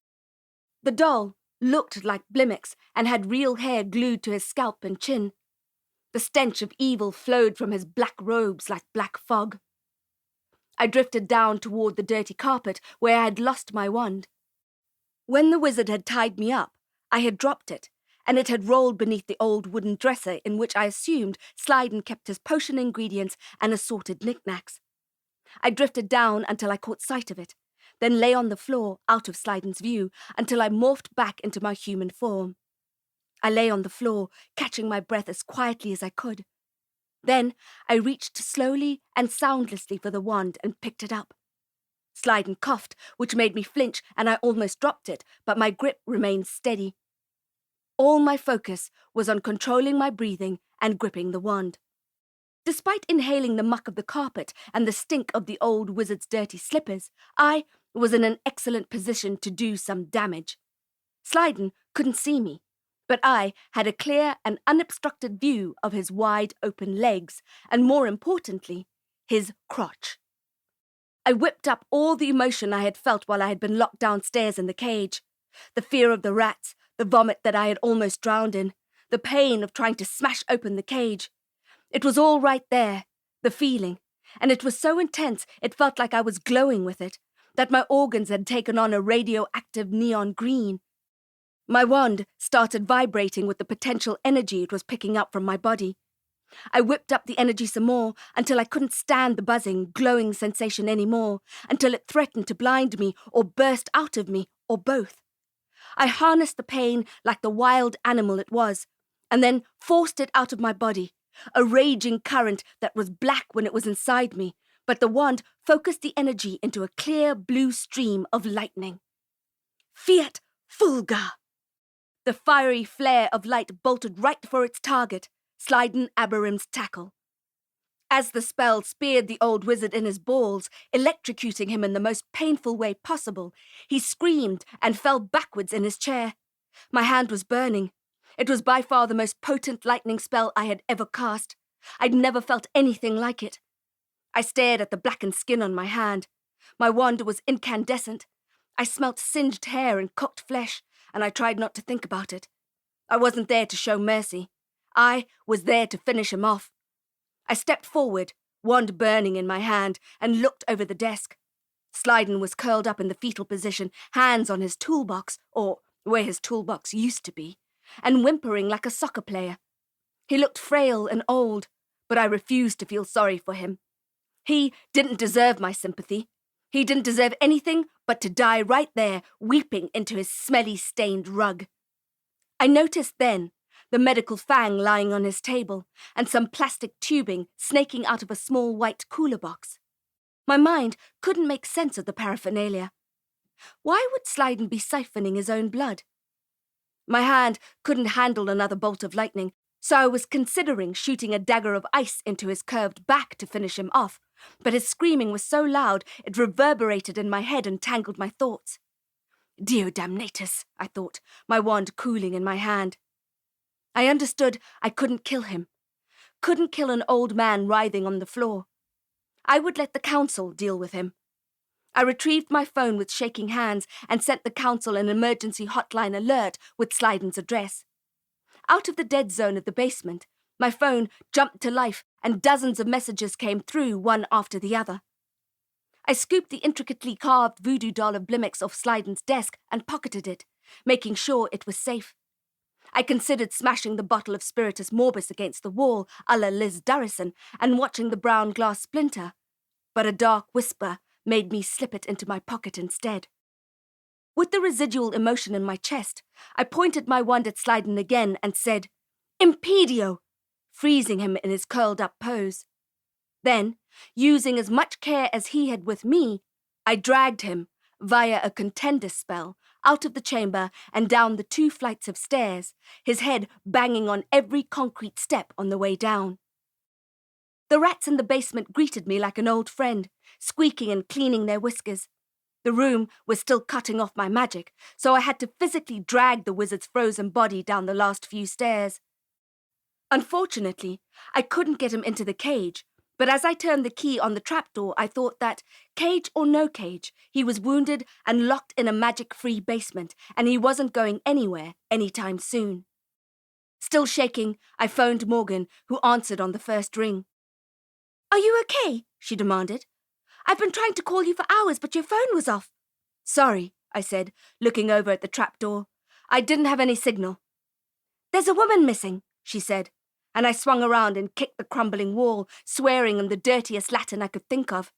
The doll looked like Blimaex and had real hair glued to his scalp and chin. The stench of evil flowed from his black robes like black fog. I drifted down toward the dirty carpet where I had lost my wand. When the wizard had tied me up, I had dropped it, and it had rolled beneath the old wooden dresser in which I assumed Sliden kept his potion ingredients and assorted knickknacks. I drifted down until I caught sight of it, then lay on the floor out of Sliden's view until I morphed back into my human form. I lay on the floor, catching my breath as quietly as I could. Then I reached slowly and soundlessly for the wand and picked it up. Sliden coughed, which made me flinch, and I almost dropped it, but my grip remained steady. All my focus was on controlling my breathing and gripping the wand. Despite inhaling the muck of the carpet and the stink of the old wizard's dirty slippers, I was in an excellent position to do some damage. Sliden couldn't see me, but I had a clear and unobstructed view of his wide-open legs, and more importantly, his crotch. I whipped up all the emotion I had felt while I had been locked downstairs in the cage. The fear of the rats, the vomit that I had almost drowned in, the pain of trying to smash open the cage. It was all right there, the feeling, and it was so intense it felt like I was glowing with it, that my organs had taken on a radioactive neon green. My wand started vibrating with the potential energy it was picking up from my body. I whipped up the energy some more until I couldn't stand the buzzing, glowing sensation anymore, until it threatened to blind me or burst out of me, or both. I harnessed the pain like the wild animal it was, and then forced it out of my body, a raging current that was black when it was inside me, but the wand focused the energy into a clear blue stream of lightning. Fiat Fulga! The fiery flare of light bolted right for its target, Sliden Abarim's tackle. As the spell speared the old wizard in his balls, electrocuting him in the most painful way possible, he screamed and fell backwards in his chair. My hand was burning. It was by far the most potent lightning spell I had ever cast. I'd never felt anything like it. I stared at the blackened skin on my hand. My wand was incandescent. I smelt singed hair and cooked flesh, and I tried not to think about it. I wasn't there to show mercy. I was there to finish him off. I stepped forward, wand burning in my hand, and looked over the desk. Sliden was curled up in the fetal position, hands on his toolbox, or where his toolbox used to be, and whimpering like a soccer player. He looked frail and old, but I refused to feel sorry for him. He didn't deserve my sympathy. He didn't deserve anything but to die right there, weeping into his smelly, stained rug. I noticed then the medical fang lying on his table, and some plastic tubing snaking out of a small white cooler box. My mind couldn't make sense of the paraphernalia. Why would Sliden be siphoning his own blood? My hand couldn't handle another bolt of lightning, so I was considering shooting a dagger of ice into his curved back to finish him off, but his screaming was so loud it reverberated in my head and tangled my thoughts. Dio damnatus, I thought, my wand cooling in my hand. I understood I couldn't kill him. Couldn't kill an old man writhing on the floor. I would let the council deal with him. I retrieved my phone with shaking hands and sent the council an emergency hotline alert with Sliden's address. Out of the dead zone of the basement, my phone jumped to life and dozens of messages came through one after the other. I scooped the intricately carved voodoo doll of Blimaex off Slyden's desk and pocketed it, making sure it was safe. I considered smashing the bottle of Spiritus Morbus against the wall, a la Liz Durrison, and watching the brown glass splinter, but a dark whisper made me slip it into my pocket instead. With the residual emotion in my chest, I pointed my wand at Slyden again and said, "Impedio!" freezing him in his curled-up pose. Then, using as much care as he had with me, I dragged him, via a Contagious spell, out of the chamber and down the 2 flights of stairs, his head banging on every concrete step on the way down. The rats in the basement greeted me like an old friend, squeaking and cleaning their whiskers. The room was still cutting off my magic, so I had to physically drag the wizard's frozen body down the last few stairs. Unfortunately, I couldn't get him into the cage, but as I turned the key on the trapdoor, I thought that, cage or no cage, he was wounded and locked in a magic-free basement, and he wasn't going anywhere anytime soon. Still shaking, I phoned Morgan, who answered on the first ring. "Are you okay?" she demanded. "I've been trying to call you for hours, but your phone was off." "Sorry," I said, looking over at the trapdoor. "I didn't have any signal." "There's a woman missing," she said, and I swung around and kicked the crumbling wall, swearing in the dirtiest Latin I could think of.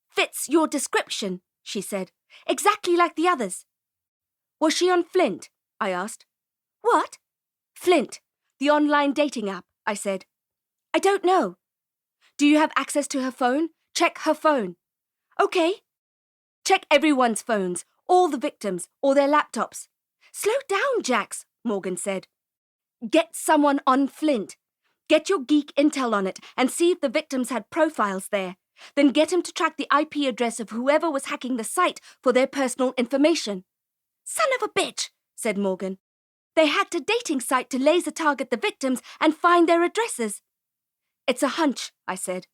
"Fits your description," she said. "Exactly like the others." "Was she on Flint?" I asked. "What?" "Flint, the online dating app," I said. "I don't know." "Do you have access to her phone? Check her phone." "Okay." "Check everyone's phones, all the victims, or their laptops." "Slow down, Jax," Morgan said. "Get someone on Flint. Get your geek intel on it and see if the victims had profiles there. Then get him to track the IP address of whoever was hacking the site for their personal information." "Son of a bitch," said Morgan. "They hacked a dating site to laser target the victims and find their addresses." "It's a hunch," I said,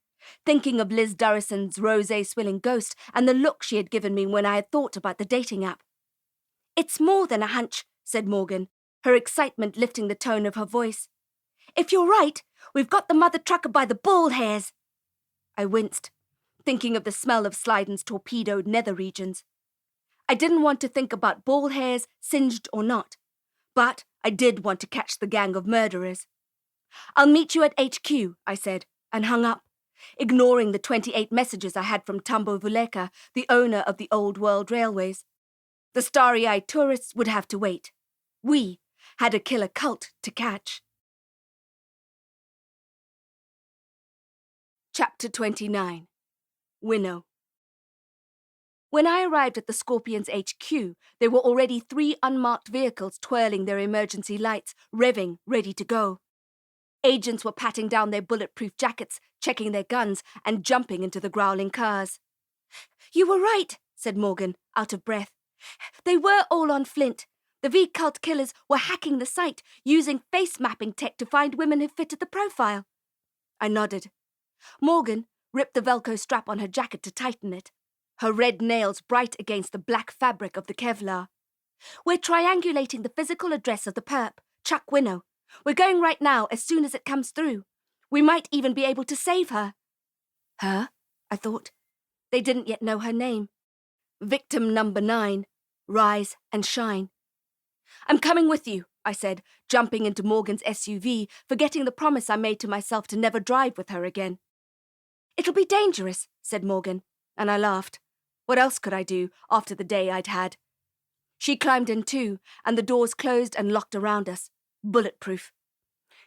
thinking of Liz Durrison's rosé-swilling ghost and the look she had given me when I had thought about the dating app. "It's more than a hunch," said Morgan, her excitement lifting the tone of her voice. "If you're right, we've got the mother trucker by the ball hairs." I winced, thinking of the smell of Slyden's torpedoed nether regions. I didn't want to think about ball hairs, singed or not, but I did want to catch the gang of murderers. "I'll meet you at HQ," I said, and hung up, ignoring the 28 messages I had from Tambo Vuleka, the owner of the Old World Railways. The starry-eyed tourists would have to wait. We had a killer cult to catch. Chapter 29. Winnow. When I arrived at the Scorpions' HQ, there were already 3 unmarked vehicles twirling their emergency lights, revving, ready to go. Agents were patting down their bulletproof jackets, checking their guns, and jumping into the growling cars. "You were right," said Morgan, out of breath. "They were all on Flint. The V-cult killers were hacking the site, using face-mapping tech to find women who fitted the profile." I nodded. Morgan ripped the Velcro strap on her jacket to tighten it, her red nails bright against the black fabric of the Kevlar. "We're triangulating the physical address of the perp, Chuck Winnow. We're going right now as soon as it comes through. We might even be able to save her." Her? I thought. They didn't yet know her name. Victim number 9. Rise and shine. "I'm coming with you," I said, jumping into Morgan's SUV, forgetting the promise I made to myself to never drive with her again. "It'll be dangerous," said Morgan, and I laughed. What else could I do after the day I'd had? She climbed in too, and the doors closed and locked around us. Bulletproof.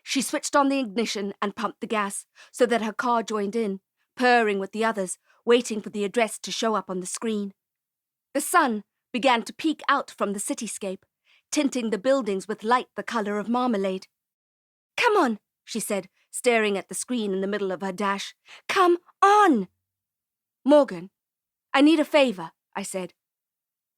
She switched on the ignition and pumped the gas, so that her car joined in, purring with the others, waiting for the address to show up on the screen. The sun began to peek out from the cityscape, tinting the buildings with light the colour of marmalade. "Come on," she said, staring at the screen in the middle of her dash. "Come on!" "Morgan, I need a favour," I said.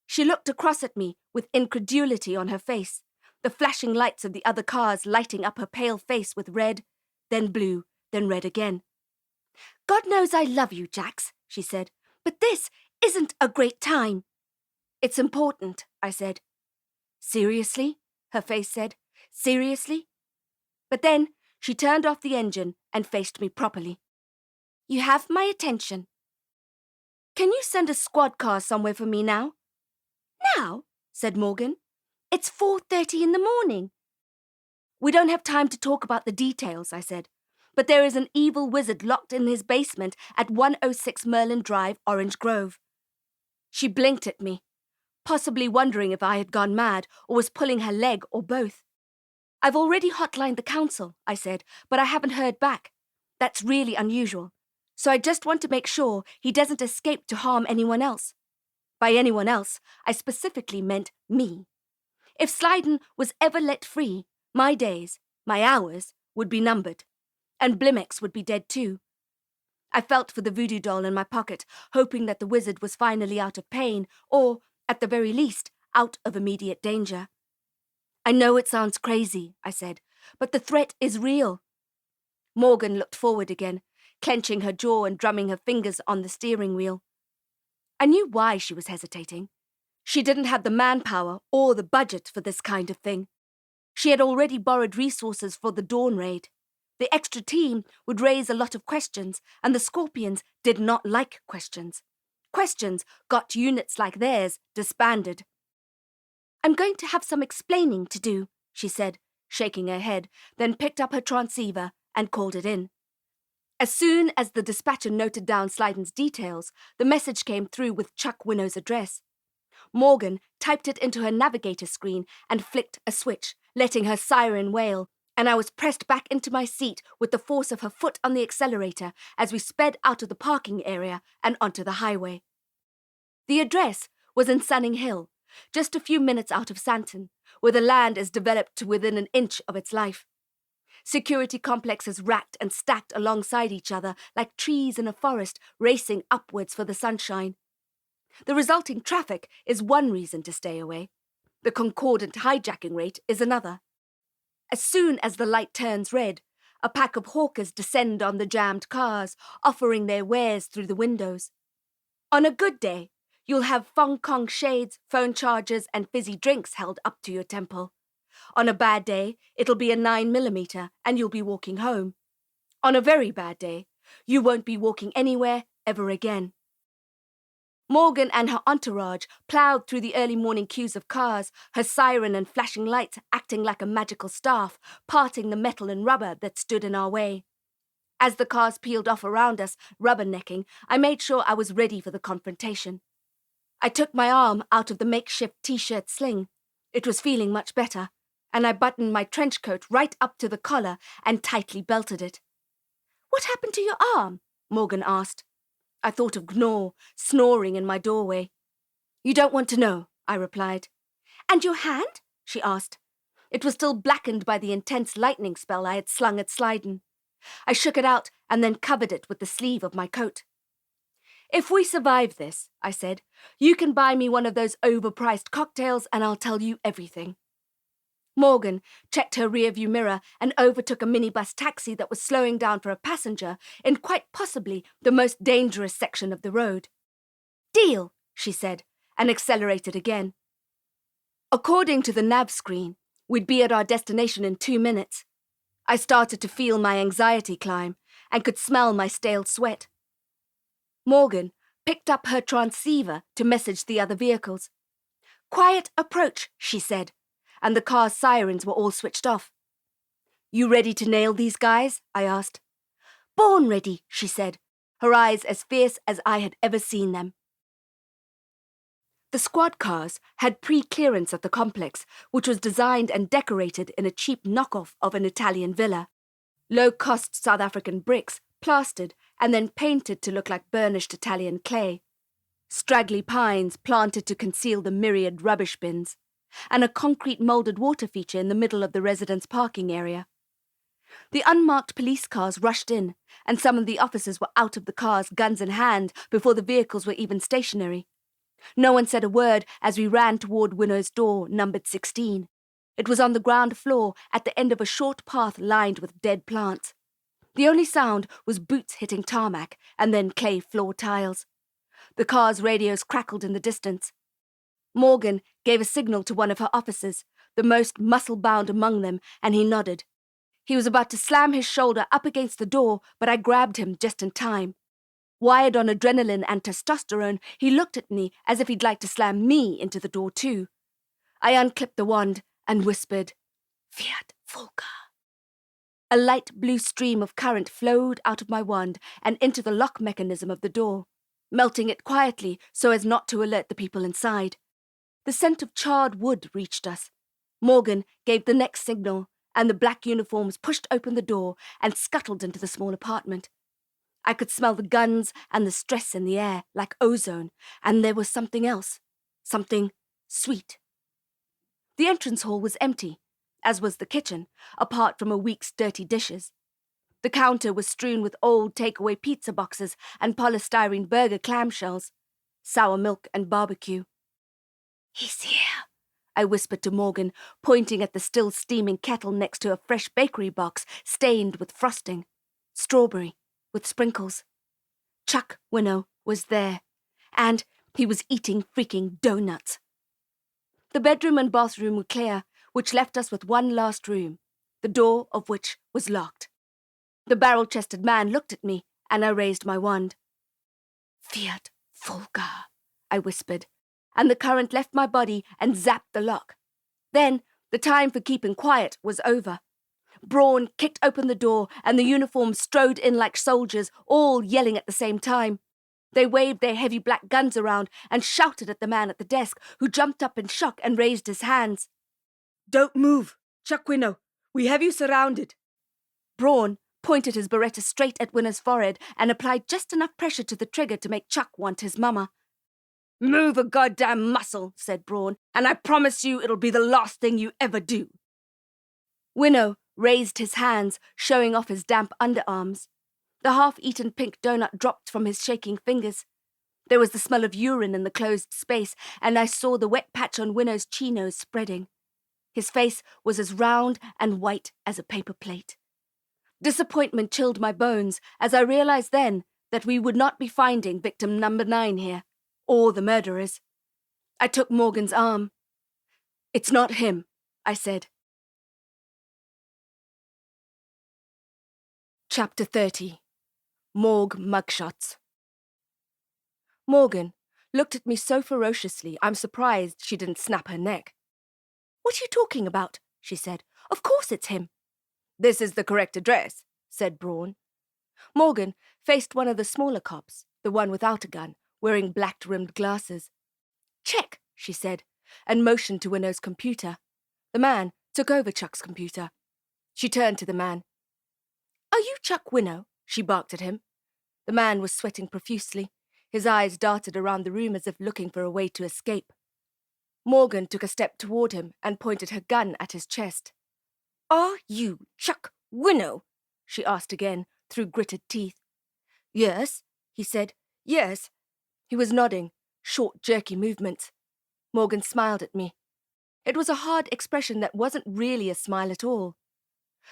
She looked across at me with incredulity on her face, the flashing lights of the other cars lighting up her pale face with red, then blue, then red again. "God knows I love you, Jax," she said, "but this isn't a great time." "It's important," I said. "Seriously?" her face said. "Seriously? But then she turned off the engine and faced me properly. "You have my attention. Can you send a squad car somewhere for me now?" "Now?" said Morgan. "It's 4:30 in the morning." "We don't have time to talk about the details," I said. "But there is an evil wizard locked in his basement at 106 Merlin Drive, Orange Grove." She blinked at me, possibly wondering if I had gone mad or was pulling her leg or both. "I've already hotlined the council," I said, "but I haven't heard back. That's really unusual. So I just want to make sure he doesn't escape to harm anyone else." By anyone else, I specifically meant me. If Slyden was ever let free, my days, my hours, would be numbered. And Blimaex would be dead too. I felt for the voodoo doll in my pocket, hoping that the wizard was finally out of pain, or, at the very least, out of immediate danger. "I know it sounds crazy," I said, "but the threat is real." Morgan looked forward again, clenching her jaw and drumming her fingers on the steering wheel. I knew why she was hesitating. She didn't have the manpower or the budget for this kind of thing. She had already borrowed resources for the Dawn Raid. The extra team would raise a lot of questions, and the Scorpions did not like questions. Questions got units like theirs disbanded. "I'm going to have some explaining to do," she said, shaking her head, then picked up her transceiver and called it in. As soon as the dispatcher noted down Slyden's details, the message came through with Chuck Winnow's address. Morgan typed it into her navigator screen and flicked a switch, letting her siren wail, and I was pressed back into my seat with the force of her foot on the accelerator as we sped out of the parking area and onto the highway. The address was in Sunning Hill, just a few minutes out of Santon, where the land is developed to within an inch of its life. Security complexes racked and stacked alongside each other like trees in a forest racing upwards for the sunshine. The resulting traffic is one reason to stay away. The concordant hijacking rate is another. As soon as the light turns red, a pack of hawkers descend on the jammed cars, offering their wares through the windows. On a good day, you'll have Fong Kong shades, phone chargers, and fizzy drinks held up to your temple. On a bad day, it'll be a 9mm, and you'll be walking home. On a very bad day, you won't be walking anywhere ever again. Morgan and her entourage ploughed through the early morning queues of cars, her siren and flashing lights acting like a magical staff, parting the metal and rubber that stood in our way. As the cars peeled off around us, rubbernecking, I made sure I was ready for the confrontation. I took my arm out of the makeshift t-shirt sling. It was feeling much better, and I buttoned my trench coat right up to the collar and tightly belted it. "What happened to your arm?" Morgan asked. I thought of Gnaw, snoring in my doorway. "You don't want to know," I replied. "And your hand?" she asked. It was still blackened by the intense lightning spell I had slung at Slyden. I shook it out and then covered it with the sleeve of my coat. "If we survive this," I said, "you can buy me one of those overpriced cocktails and I'll tell you everything." Morgan checked her rearview mirror and overtook a minibus taxi that was slowing down for a passenger in quite possibly the most dangerous section of the road. "Deal," she said, and accelerated again. According to the nav screen, we'd be at our destination in 2 minutes. I started to feel my anxiety climb and could smell my stale sweat. Morgan picked up her transceiver to message the other vehicles. "Quiet approach," she said, and the car's sirens were all switched off. "You ready to nail these guys?" I asked. "Born ready," she said, her eyes as fierce as I had ever seen them. The squad cars had pre-clearance at the complex, which was designed and decorated in a cheap knockoff of an Italian villa. Low-cost South African bricks, plastered and then painted to look like burnished Italian clay. Straggly pines planted to conceal the myriad rubbish bins, and a concrete moulded water feature in the middle of the residence parking area. The unmarked police cars rushed in, and some of the officers were out of the cars, guns in hand, before the vehicles were even stationary. No one said a word as we ran toward Winnow's door, numbered 16. It was on the ground floor at the end of a short path lined with dead plants. The only sound was boots hitting tarmac and then clay floor tiles. The car's radios crackled in the distance. Morgan gave a signal to one of her officers, the most muscle-bound among them, and he nodded. He was about to slam his shoulder up against the door, but I grabbed him just in time. Wired on adrenaline and testosterone, he looked at me as if he'd like to slam me into the door too. I unclipped the wand and whispered, "Fiat Volca." A light blue stream of current flowed out of my wand and into the lock mechanism of the door, melting it quietly so as not to alert the people inside. The scent of charred wood reached us. Morgan gave the next signal, and the black uniforms pushed open the door and scuttled into the small apartment. I could smell the guns and the stress in the air, like ozone, and there was something else, something sweet. The entrance hall was empty, as was the kitchen, apart from a week's dirty dishes. The counter was strewn with old takeaway pizza boxes and polystyrene burger clamshells, sour milk and barbecue. "He's here," I whispered to Morgan, pointing at the still steaming kettle next to a fresh bakery box stained with frosting, strawberry with sprinkles. Chuck Winnow was there, and he was eating freaking donuts. The bedroom and bathroom were clear, which left us with one last room, the door of which was locked. The barrel-chested man looked at me, and I raised my wand. "Fiat Volca," I whispered, and the current left my body and zapped the lock. Then the time for keeping quiet was over. Brawn kicked open the door, and the uniforms strode in like soldiers, all yelling at the same time. They waved their heavy black guns around and shouted at the man at the desk, who jumped up in shock and raised his hands. "Don't move, Chuck Winnow. We have you surrounded." Brawn pointed his Beretta straight at Winnow's forehead and applied just enough pressure to the trigger to make Chuck want his mama. "Move a goddamn muscle," said Brawn, "and I promise you it'll be the last thing you ever do." Winnow raised his hands, showing off his damp underarms. The half-eaten pink donut dropped from his shaking fingers. There was the smell of urine in the closed space, and I saw the wet patch on Winnow's chinos spreading. His face was as round and white as a paper plate. Disappointment chilled my bones as I realized then that we would not be finding victim number 9 here, or the murderers. I took Morgan's arm. "It's not him," I said. Chapter 30. Morgue Mugshots. Morgan looked at me so ferociously I'm surprised she didn't snap her neck. "What are you talking about?" she said. "Of course it's him." "This is the correct address," said Brawn. Morgan faced one of the smaller cops, the one without a gun, wearing black-rimmed glasses. "Check," she said, and motioned to Winnow's computer. The man took over Chuck's computer. She turned to the man. "Are you Chuck Winnow?" she barked at him. The man was sweating profusely. His eyes darted around the room as if looking for a way to escape. Morgan took a step toward him and pointed her gun at his chest. "Are you Chuck Winnow?" she asked again, through gritted teeth. "Yes," he said. "Yes." He was nodding, short, jerky movements. Morgan smiled at me. It was a hard expression that wasn't really a smile at all.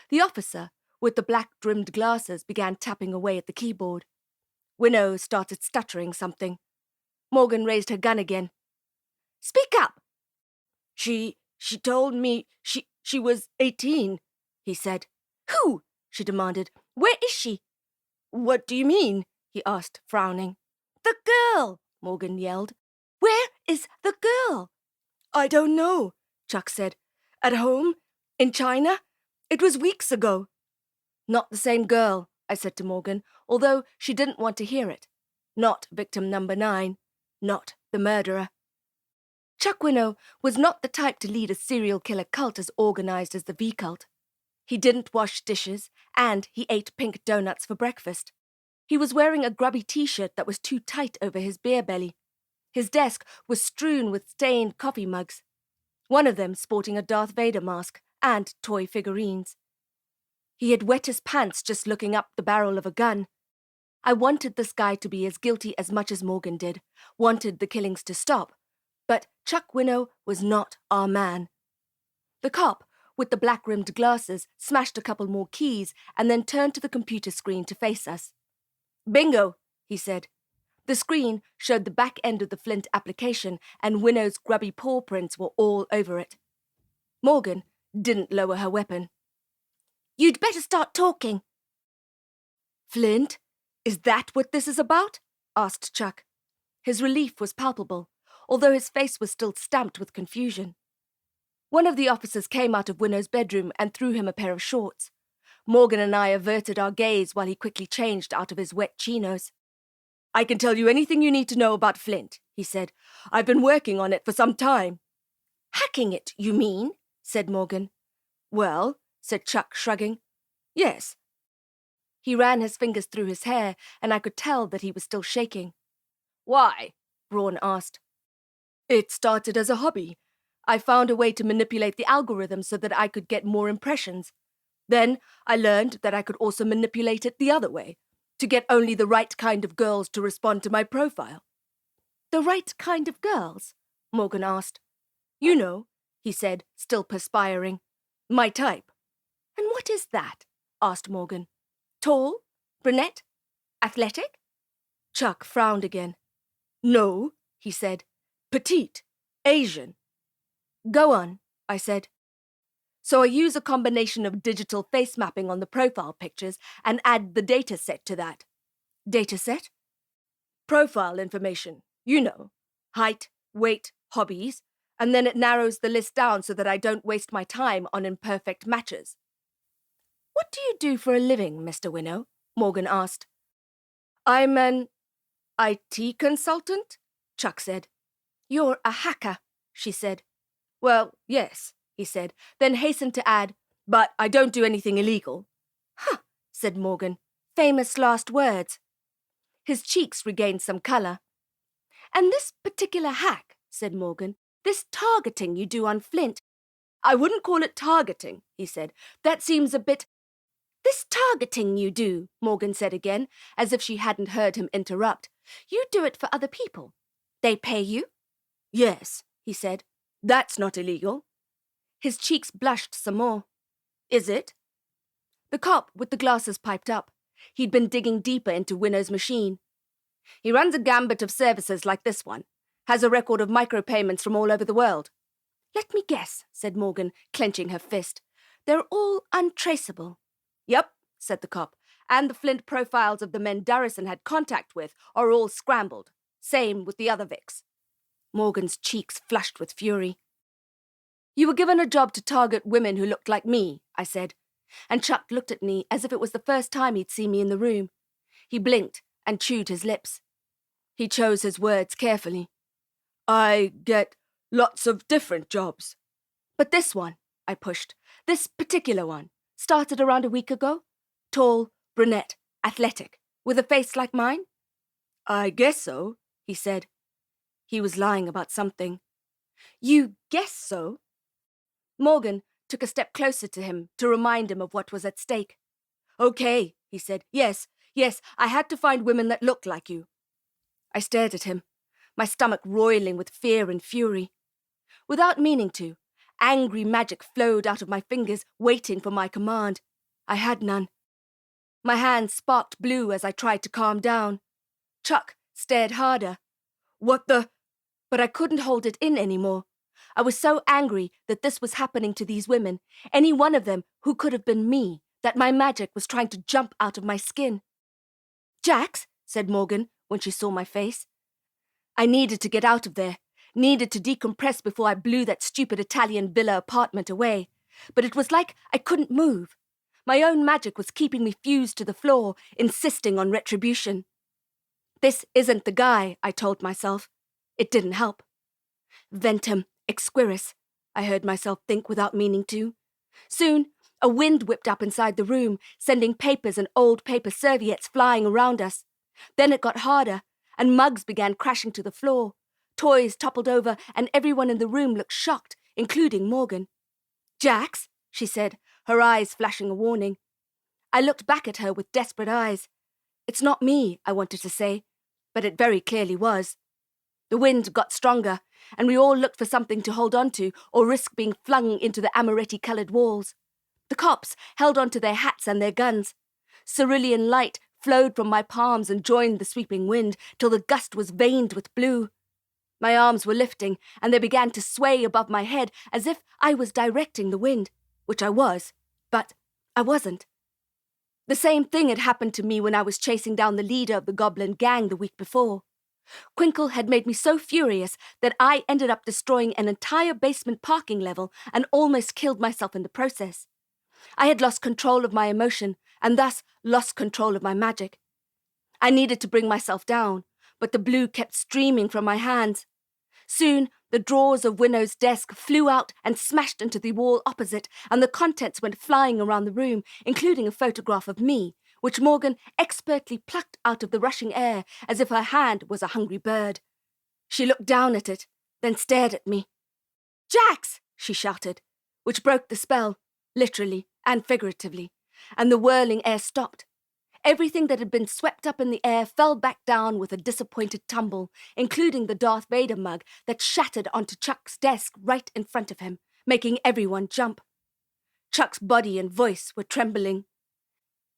The officer, with the black-rimmed glasses, began tapping away at the keyboard. Winnow started stuttering something. Morgan raised her gun again. "Speak up!" She told me she was 18, he said. "Who?" she demanded. "Where is she?" "What do you mean?" he asked, frowning. "The girl!" Morgan yelled. "Where is the girl?" "I don't know," Chuck said. "At home? In China? It was weeks ago." "Not the same girl," I said to Morgan, although she didn't want to hear it. Not victim number 9. Not the murderer. Chuck Winnow was not the type to lead a serial killer cult as organized as the V-cult. He didn't wash dishes, and he ate pink donuts for breakfast. He was wearing a grubby t-shirt that was too tight over his beer belly. His desk was strewn with stained coffee mugs, one of them sporting a Darth Vader mask and toy figurines. He had wet his pants just looking up the barrel of a gun. I wanted this guy to be as guilty as much as Morgan did, wanted the killings to stop, but Chuck Winnow was not our man. The cop, with the black-rimmed glasses, smashed a couple more keys and then turned to the computer screen to face us. "Bingo," he said. The screen showed the back end of the Flint application, and Winnow's grubby paw prints were all over it. Morgan didn't lower her weapon. You'd better start talking. Flint, is that what this is about? Asked Chuck. His relief was palpable, although his face was still stamped with confusion. One of the officers came out of Winnow's bedroom and threw him a pair of shorts. Morgan and I averted our gaze while he quickly changed out of his wet chinos. I can tell you anything you need to know about Flint, he said. I've been working on it for some time. Hacking it, you mean? Said Morgan. Well, said Chuck, shrugging. Yes. He ran his fingers through his hair, and I could tell that he was still shaking. Why? Braun asked. It started as a hobby. I found a way to manipulate the algorithm so that I could get more impressions. Then I learned that I could also manipulate it the other way, to get only the right kind of girls to respond to my profile. The right kind of girls? Morgan asked. You know, he said, still perspiring. My type. And what is that? Asked Morgan. Tall? Brunette? Athletic? Chuck frowned again. No, he said. Petite. Asian. Go on, I said. So I use a combination of digital face mapping on the profile pictures and add the data set to that. Data set? Profile information, you know. Height, weight, hobbies, and then it narrows the list down so that I don't waste my time on imperfect matches. What do you do for a living, Mr. Winnow? Morgan asked. I'm an IT consultant, Chuck said. You're a hacker, she said. Well, yes, he said, then hastened to add, but I don't do anything illegal. Huh, said Morgan. Famous last words. His cheeks regained some colour. And this particular hack, said Morgan, this targeting you do on Flint. I wouldn't call it targeting, he said. That seems a bit... This targeting you do, Morgan said again, as if she hadn't heard him interrupt. You do it for other people. They pay you? Yes, he said. That's not illegal. His cheeks blushed some more. Is it? The cop with the glasses piped up. He'd been digging deeper into Winnow's machine. He runs a gambit of services like this one. Has a record of micropayments from all over the world. Let me guess, said Morgan, clenching her fist. They're all untraceable. Yep, said the cop, and the Flint profiles of the men Durrison had contact with are all scrambled. Same with the other Vics. Morgan's cheeks flushed with fury. You were given a job to target women who looked like me, I said, and Chuck looked at me as if it was the first time he'd seen me in the room. He blinked and chewed his lips. He chose his words carefully. I get lots of different jobs. But this one, I pushed, this particular one, started around a week ago. Tall, brunette, athletic, with a face like mine? I guess so, he said. He was lying about something. You guess so? Morgan took a step closer to him to remind him of what was at stake. Okay, he said. Yes, I had to find women that looked like you. I stared at him, my stomach roiling with fear and fury. Without meaning to, angry magic flowed out of my fingers, waiting for my command. I had none. My hands sparked blue as I tried to calm down. Chuck stared harder. What the... But I couldn't hold it in anymore. I was so angry that this was happening to these women, any one of them who could have been me, that my magic was trying to jump out of my skin. Jax, said Morgan when she saw my face. I needed to get out of there, needed to decompress before I blew that stupid Italian villa apartment away. But it was like I couldn't move. My own magic was keeping me fused to the floor, insisting on retribution. This isn't the guy, I told myself. It didn't help. Ventum exquiris, I heard myself think without meaning to. Soon, a wind whipped up inside the room, sending papers and old paper serviettes flying around us. Then it got harder, and mugs began crashing to the floor. Toys toppled over, and everyone in the room looked shocked, including Morgan. Jax, she said, her eyes flashing a warning. I looked back at her with desperate eyes. It's not me, I wanted to say, but it very clearly was. The wind got stronger, and we all looked for something to hold on to or risk being flung into the amaretti-coloured walls. The cops held on to their hats and their guns. Cerulean light flowed from my palms and joined the sweeping wind till the gust was veined with blue. My arms were lifting, and they began to sway above my head as if I was directing the wind, which I was, but I wasn't. The same thing had happened to me when I was chasing down the leader of the goblin gang the week before. Quinkle had made me so furious that I ended up destroying an entire basement parking level and almost killed myself in the process. I had lost control of my emotion and thus lost control of my magic. I needed to bring myself down, but the blue kept streaming from my hands. Soon, the drawers of Winnow's desk flew out and smashed into the wall opposite, and the contents went flying around the room, including a photograph of me, which Morgan expertly plucked out of the rushing air as if her hand was a hungry bird. She looked down at it, then stared at me. "Jax!" she shouted, which broke the spell, literally and figuratively, and the whirling air stopped. Everything that had been swept up in the air fell back down with a disappointed tumble, including the Darth Vader mug that shattered onto Chuck's desk right in front of him, making everyone jump. Chuck's body and voice were trembling.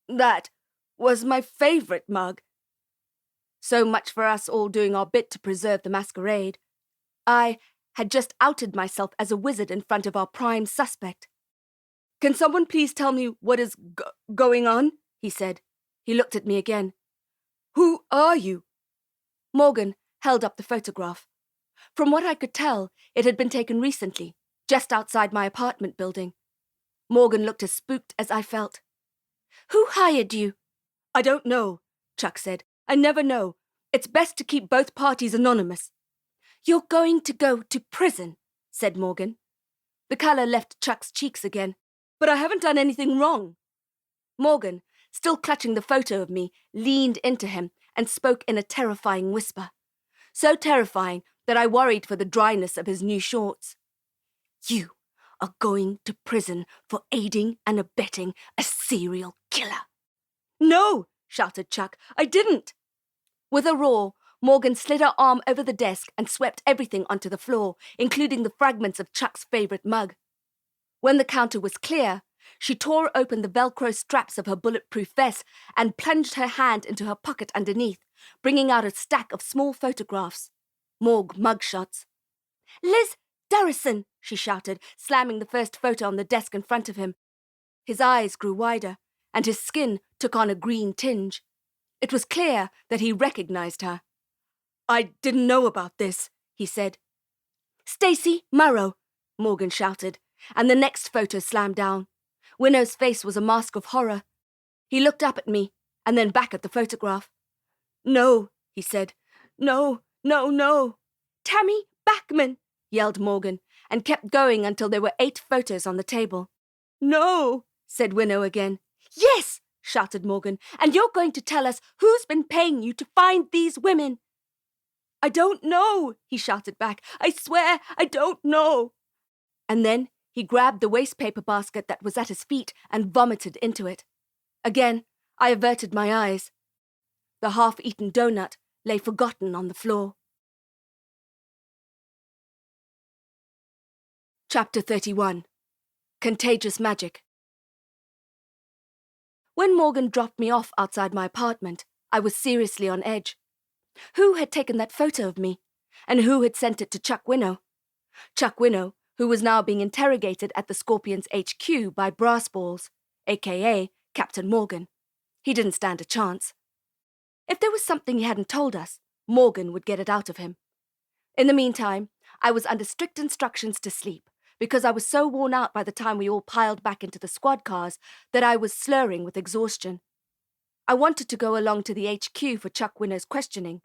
"That was my favorite mug." So much for us all doing our bit to preserve the masquerade. I had just outed myself as a wizard in front of our prime suspect. "Can someone please tell me what is going on?" he said. He looked at me again. "Who are you?" Morgan held up the photograph. From what I could tell, it had been taken recently, just outside my apartment building. Morgan looked as spooked as I felt. "Who hired you?" "I don't know," Chuck said. "I never know. It's best to keep both parties anonymous." "You're going to go to prison," said Morgan. The colour left Chuck's cheeks again. "But I haven't done anything wrong." Morgan, still clutching the photo of me, leaned into him and spoke in a terrifying whisper. So terrifying that I worried for the dryness of his new shorts. "You are going to prison for aiding and abetting a serial killer." "No!" shouted Chuck. "I didn't!" With a roar, Morgan slid her arm over the desk and swept everything onto the floor, including the fragments of Chuck's favourite mug. When the counter was clear, she tore open the Velcro straps of her bulletproof vest and plunged her hand into her pocket underneath, bringing out a stack of small photographs. Morgue mugshots. "Liz Durrison!" she shouted, slamming the first photo on the desk in front of him. His eyes grew wider, and his skin took on a green tinge. It was clear that he recognized her. "I didn't know about this," he said. "Stacy Murrow!" Morgan shouted, and the next photo slammed down. Winnow's face was a mask of horror. He looked up at me, and then back at the photograph. "No," he said. "No, no, no." "Tammy Backman!" yelled Morgan, and kept going until there were 8 photos on the table. "No," said Winnow again. "Yes!" shouted Morgan, "and you're going to tell us who's been paying you to find these women." "I don't know," he shouted back. "I swear I don't know." And then he grabbed the wastepaper basket that was at his feet and vomited into it. Again, I averted my eyes. The half-eaten donut lay forgotten on the floor. Chapter 31. Contagious Magic. When Morgan dropped me off outside my apartment, I was seriously on edge. Who had taken that photo of me? And who had sent it to Chuck Winnow? Chuck Winnow, who was now being interrogated at the Scorpions HQ by Brass Balls, a.k.a. Captain Morgan. He didn't stand a chance. If there was something he hadn't told us, Morgan would get it out of him. In the meantime, I was under strict instructions to sleep, because I was so worn out by the time we all piled back into the squad cars that I was slurring with exhaustion. I wanted to go along to the HQ for Chuck Winnow's questioning,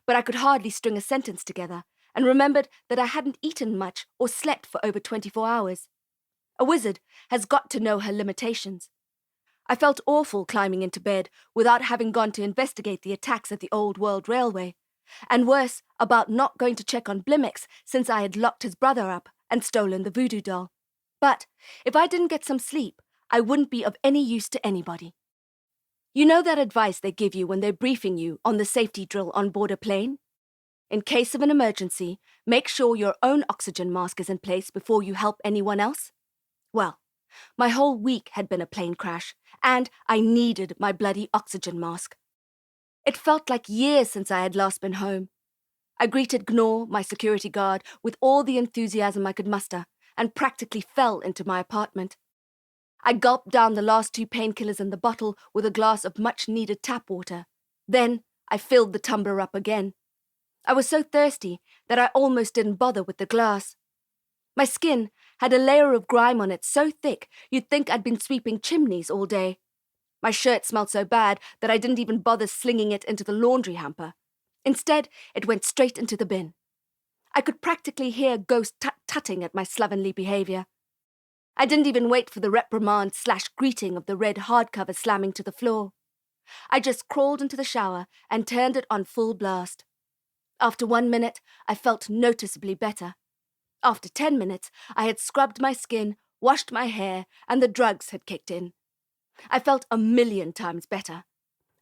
but I could hardly string a sentence together, and remembered that I hadn't eaten much or slept for over 24 hours. A wizard has got to know her limitations. I felt awful climbing into bed without having gone to investigate the attacks at the Old World Railway, and worse about not going to check on Blimaex since I had locked his brother up and stolen the voodoo doll. But if I didn't get some sleep, I wouldn't be of any use to anybody. You know that advice they give you when they're briefing you on the safety drill on board a plane? In case of an emergency, make sure your own oxygen mask is in place before you help anyone else? Well, my whole week had been a plane crash, and I needed my bloody oxygen mask. It felt like years since I had last been home. I greeted Gnaw, my security guard, with all the enthusiasm I could muster, and practically fell into my apartment. I gulped down the last 2 painkillers in the bottle with a glass of much-needed tap water. Then I filled the tumbler up again. I was so thirsty that I almost didn't bother with the glass. My skin had a layer of grime on it so thick you'd think I'd been sweeping chimneys all day. My shirt smelled so bad that I didn't even bother slinging it into the laundry hamper. Instead, it went straight into the bin. I could practically hear Ghost tut-tutting at my slovenly behavior. I didn't even wait for the reprimand/greeting of the red hardcover slamming to the floor. I just crawled into the shower and turned it on full blast. After 1 minute, I felt noticeably better. After 10 minutes, I had scrubbed my skin, washed my hair, and the drugs had kicked in. I felt 1,000,000 times better.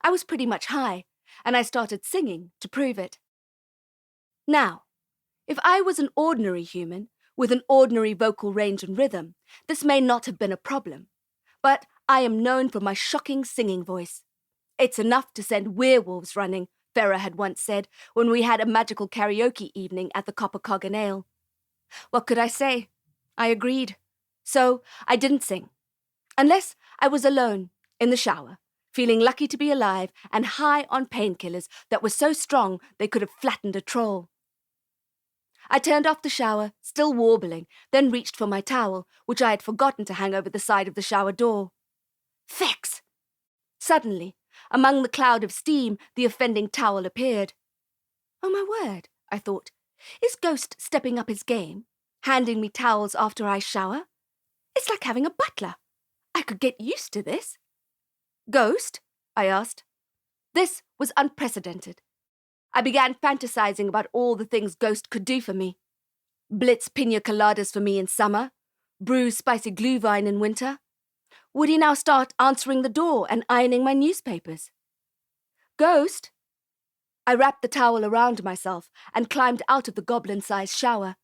I was pretty much high, and I started singing to prove it. Now, if I was an ordinary human, with an ordinary vocal range and rhythm, this may not have been a problem. But I am known for my shocking singing voice. It's enough to send werewolves running, Ferra had once said, when we had a magical karaoke evening at the Copper Cog and Ale. What could I say? I agreed. So I didn't sing. Unless I was alone, in the shower, feeling lucky to be alive and high on painkillers that were so strong they could have flattened a troll. I turned off the shower, still warbling, then reached for my towel, which I had forgotten to hang over the side of the shower door. Fex! Suddenly, among the cloud of steam, the offending towel appeared. Oh my word, I thought. Is Ghost stepping up his game, handing me towels after I shower? It's like having a butler. I could get used to this. Ghost? I asked. This was unprecedented. I began fantasizing about all the things Ghost could do for me. Blitz pina coladas for me in summer, brew spicy glühwein in winter. Would he now start answering the door and ironing my newspapers? Ghost? I wrapped the towel around myself and climbed out of the goblin-sized shower.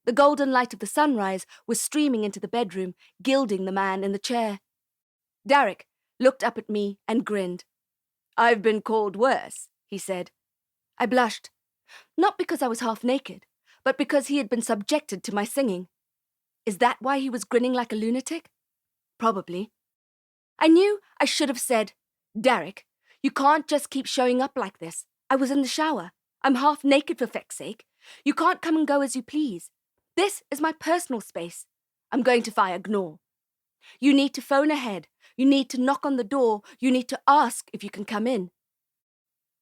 The golden light of the sunrise was streaming into the bedroom, gilding the man in the chair. Derek looked up at me and grinned. I've been called worse, he said. I blushed, not because I was half naked, but because he had been subjected to my singing. Is that why he was grinning like a lunatic? Probably. I knew I should have said, Derek, you can't just keep showing up like this. I was in the shower. I'm half naked for feck's sake. You can't come and go as you please. This is my personal space. I'm going to fire Gnaw. You need to phone ahead. You need to knock on the door. You need to ask if you can come in.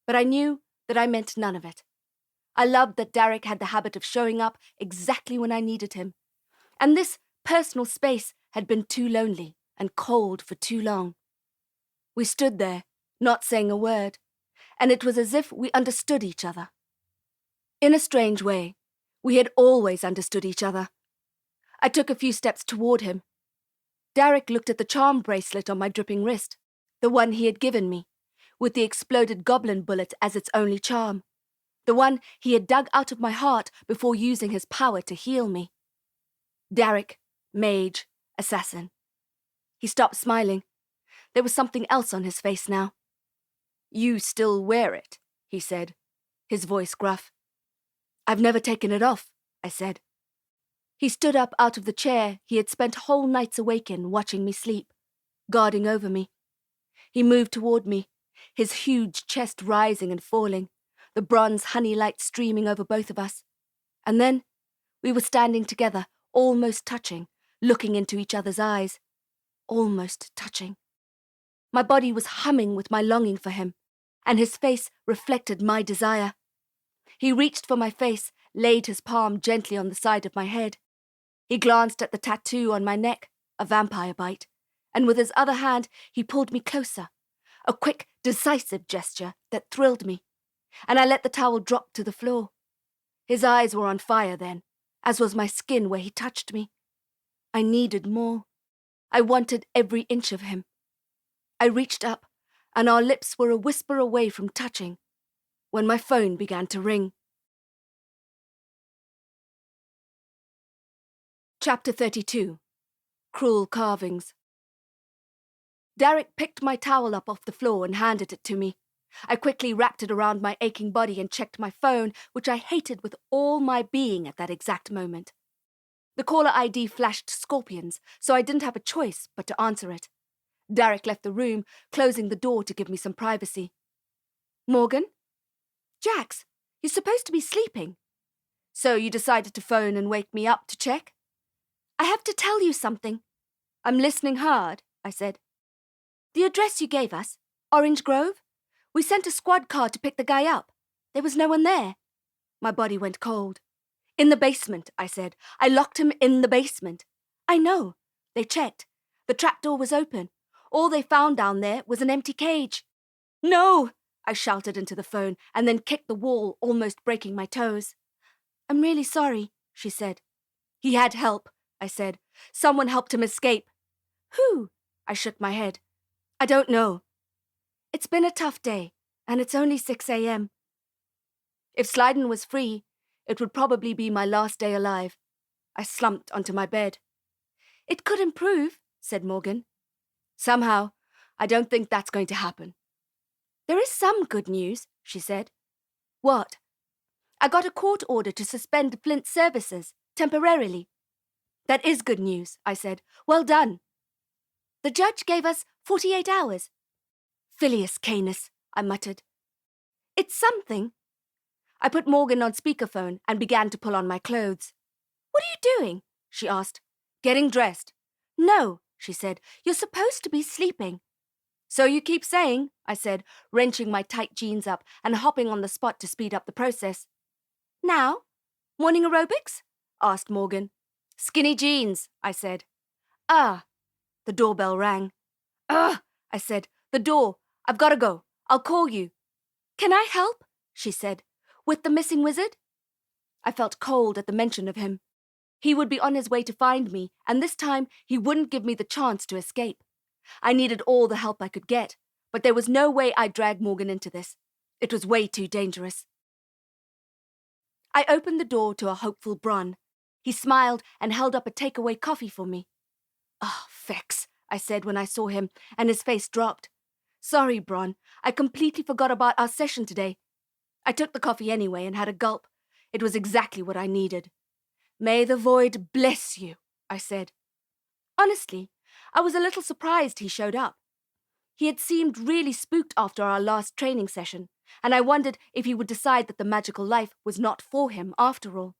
But I knew that I meant none of it. I loved that Derek had the habit of showing up exactly when I needed him. And this personal space had been too lonely and cold for too long. We stood there, not saying a word, and it was as if we understood each other. In a strange way, we had always understood each other. I took a few steps toward him. Derek looked at the charm bracelet on my dripping wrist, the one he had given me, with the exploded goblin bullet as its only charm, the one he had dug out of my heart before using his power to heal me. Derek, mage, assassin. He stopped smiling. There was something else on his face now. You still wear it, he said, his voice gruff. I've never taken it off, I said. He stood up out of the chair he had spent whole nights awake in, watching me sleep, guarding over me. He moved toward me, his huge chest rising and falling, the bronze honey light streaming over both of us. And then we were standing together, almost touching, looking into each other's eyes. Almost touching. My body was humming with my longing for him, and his face reflected my desire. He reached for my face, laid his palm gently on the side of my head. He glanced at the tattoo on my neck, a vampire bite, and with his other hand he pulled me closer, a quick, decisive gesture that thrilled me, and I let the towel drop to the floor. His eyes were on fire then, as was my skin where he touched me. I needed more. I wanted every inch of him. I reached up, and our lips were a whisper away from touching, when my phone began to ring. Chapter 32. Cruel Carvings. Derek picked my towel up off the floor and handed it to me. I quickly wrapped it around my aching body and checked my phone, which I hated with all my being at that exact moment. The caller ID flashed scorpions, so I didn't have a choice but to answer it. Derek left the room, closing the door to give me some privacy. Morgan? Jax, you're supposed to be sleeping. So you decided to phone and wake me up to check? I have to tell you something. I'm listening hard, I said. The address you gave us, Orange Grove? We sent a squad car to pick the guy up. There was no one there. My body went cold. In the basement, I said. I locked him in the basement. I know. They checked. The trapdoor was open. All they found down there was an empty cage. No! I shouted into the phone and then kicked the wall, almost breaking my toes. I'm really sorry, she said. He had help, I said. Someone helped him escape. Who? I shook my head. I don't know. It's been a tough day, and it's only 6 a.m. If Sliden was free, it would probably be my last day alive. I slumped onto my bed. It could improve, said Morgan. Somehow, I don't think that's going to happen. There is some good news, she said. What? I got a court order to suspend Flint's services, temporarily. That is good news, I said. Well done. The judge gave us 48 hours. Phileas Canis, I muttered. It's something. I put Morgan on speakerphone and began to pull on my clothes. What are you doing? She asked. Getting dressed. No, she said. You're supposed to be sleeping. So you keep saying, I said, wrenching my tight jeans up and hopping on the spot to speed up the process. Now? Morning aerobics? Asked Morgan. Skinny jeans, I said. Ah. The doorbell rang. Ugh, I said. The door. I've got to go. I'll call you. Can I help? She said. With the missing wizard? I felt cold at the mention of him. He would be on his way to find me, and this time he wouldn't give me the chance to escape. I needed all the help I could get, but there was no way I'd drag Morgan into this. It was way too dangerous. I opened the door to a hopeful Bron. He smiled and held up a takeaway coffee for me. Oh, fex, I said when I saw him, and his face dropped. Sorry, Bron. I completely forgot about our session today. I took the coffee anyway and had a gulp. It was exactly what I needed. May the void bless you, I said. Honestly, I was a little surprised he showed up. He had seemed really spooked after our last training session, and I wondered if he would decide that the magical life was not for him after all.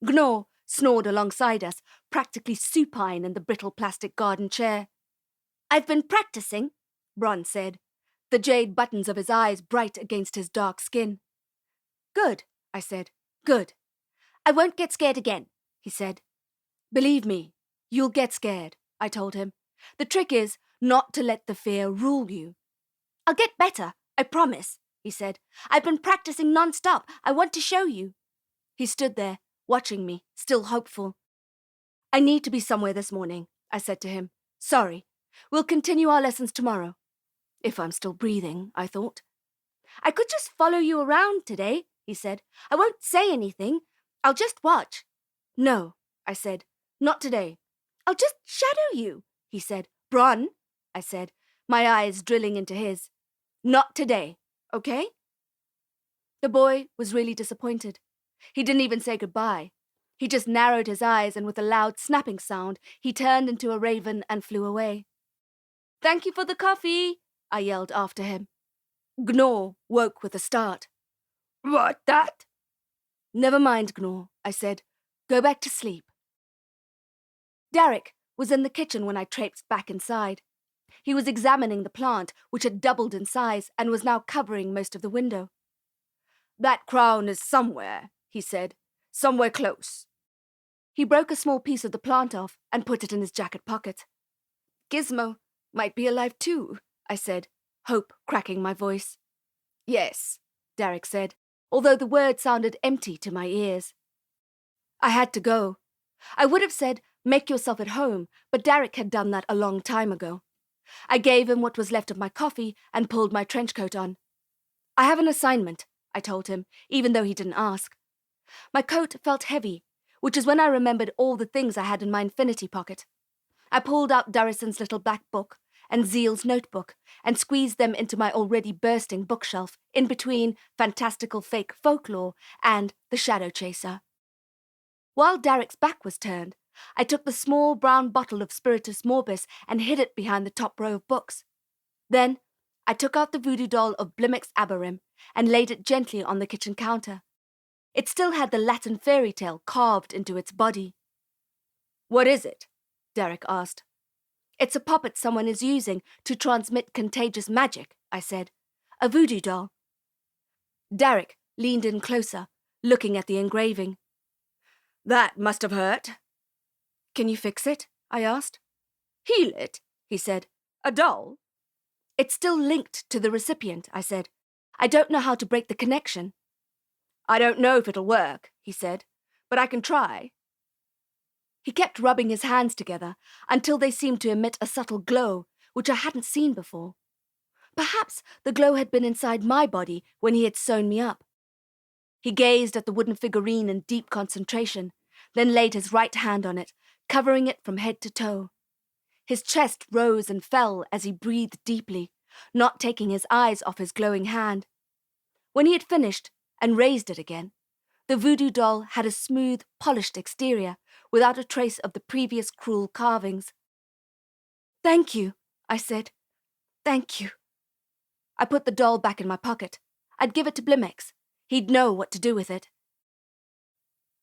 Gnaw snored alongside us, practically supine in the brittle plastic garden chair. I've been practicing, Bron said, the jade buttons of his eyes bright against his dark skin. Good, I said. Good. I won't get scared again, he said. Believe me, you'll get scared, I told him. The trick is not to let the fear rule you. I'll get better, I promise, he said. I've been practicing non-stop. I want to show you. He stood there, watching me, still hopeful. I need to be somewhere this morning, I said to him. Sorry. We'll continue our lessons tomorrow. If I'm still breathing, I thought. I could just follow you around today, he said. I won't say anything. I'll just watch. No, I said. Not today. I'll just shadow you, he said. Bron, I said, my eyes drilling into his. Not today, okay? The boy was really disappointed. He didn't even say goodbye. He just narrowed his eyes, and with a loud snapping sound, he turned into a raven and flew away. Thank you for the coffee, I yelled after him. Gnaw woke with a start. What, that? Never mind, Gnaw, I said. Go back to sleep. Derek was in the kitchen when I traipsed back inside. He was examining the plant, which had doubled in size and was now covering most of the window. That crown is somewhere, he said. Somewhere close. He broke a small piece of the plant off and put it in his jacket pocket. Gizmo might be alive too, I said, hope cracking my voice. Yes, Derek said, although the word sounded empty to my ears. I had to go. I would have said, make yourself at home, but Derek had done that a long time ago. I gave him what was left of my coffee and pulled my trench coat on. I have an assignment, I told him, even though he didn't ask. My coat felt heavy, which is when I remembered all the things I had in my infinity pocket. I pulled out Durrison's little black book and Zeal's notebook and squeezed them into my already bursting bookshelf in between fantastical fake folklore and The Shadow Chaser. While Derek's back was turned, I took the small brown bottle of spiritus morbis and hid it behind the top row of books. Then I took out the voodoo doll of Blimaex Abarim and laid it gently on the kitchen counter. It still had the Latin fairy tale carved into its body. "What is it?" Derek asked. "It's a puppet someone is using to transmit contagious magic," I said. "A voodoo doll." Derek leaned in closer, looking at the engraving. "That must have hurt." "Can you fix it?" I asked. "Heal it," he said. "A doll?" "It's still linked to the recipient," I said. "I don't know how to break the connection." "I don't know if it'll work," he said, "but I can try." He kept rubbing his hands together until they seemed to emit a subtle glow, which I hadn't seen before. Perhaps the glow had been inside my body when he had sewn me up. He gazed at the wooden figurine in deep concentration, then laid his right hand on it, covering it from head to toe. His chest rose and fell as he breathed deeply, not taking his eyes off his glowing hand. When he had finished and raised it again, the voodoo doll had a smooth, polished exterior without a trace of the previous cruel carvings. "Thank you," I said. "Thank you." I put the doll back in my pocket. I'd give it to Blimaex. He'd know what to do with it.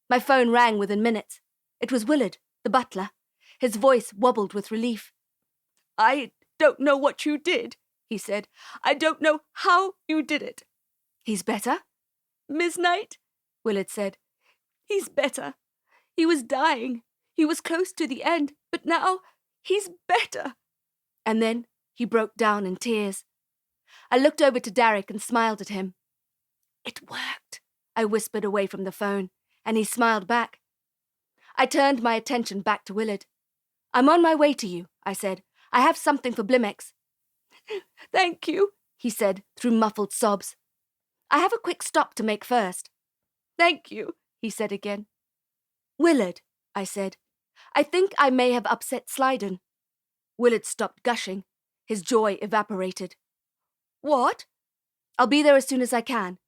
My phone rang within minutes. It was Willard, the butler. His voice wobbled with relief. "I don't know what you did," he said. "I don't know how you did it." "He's better?" "Miss Knight," Willard said. "He's better. He was dying. He was close to the end, but now he's better." And then he broke down in tears. I looked over to Derek and smiled at him. "It worked," I whispered away from the phone, and he smiled back. I turned my attention back to Willard. "I'm on my way to you," I said. "I have something for Blimaex." "Thank you," he said through muffled sobs. "I have a quick stop to make first." "Thank you," he said again. "Willard," I said, "I think I may have upset Slyden." Willard stopped gushing. His joy evaporated. "What?" "I'll be there as soon as I can.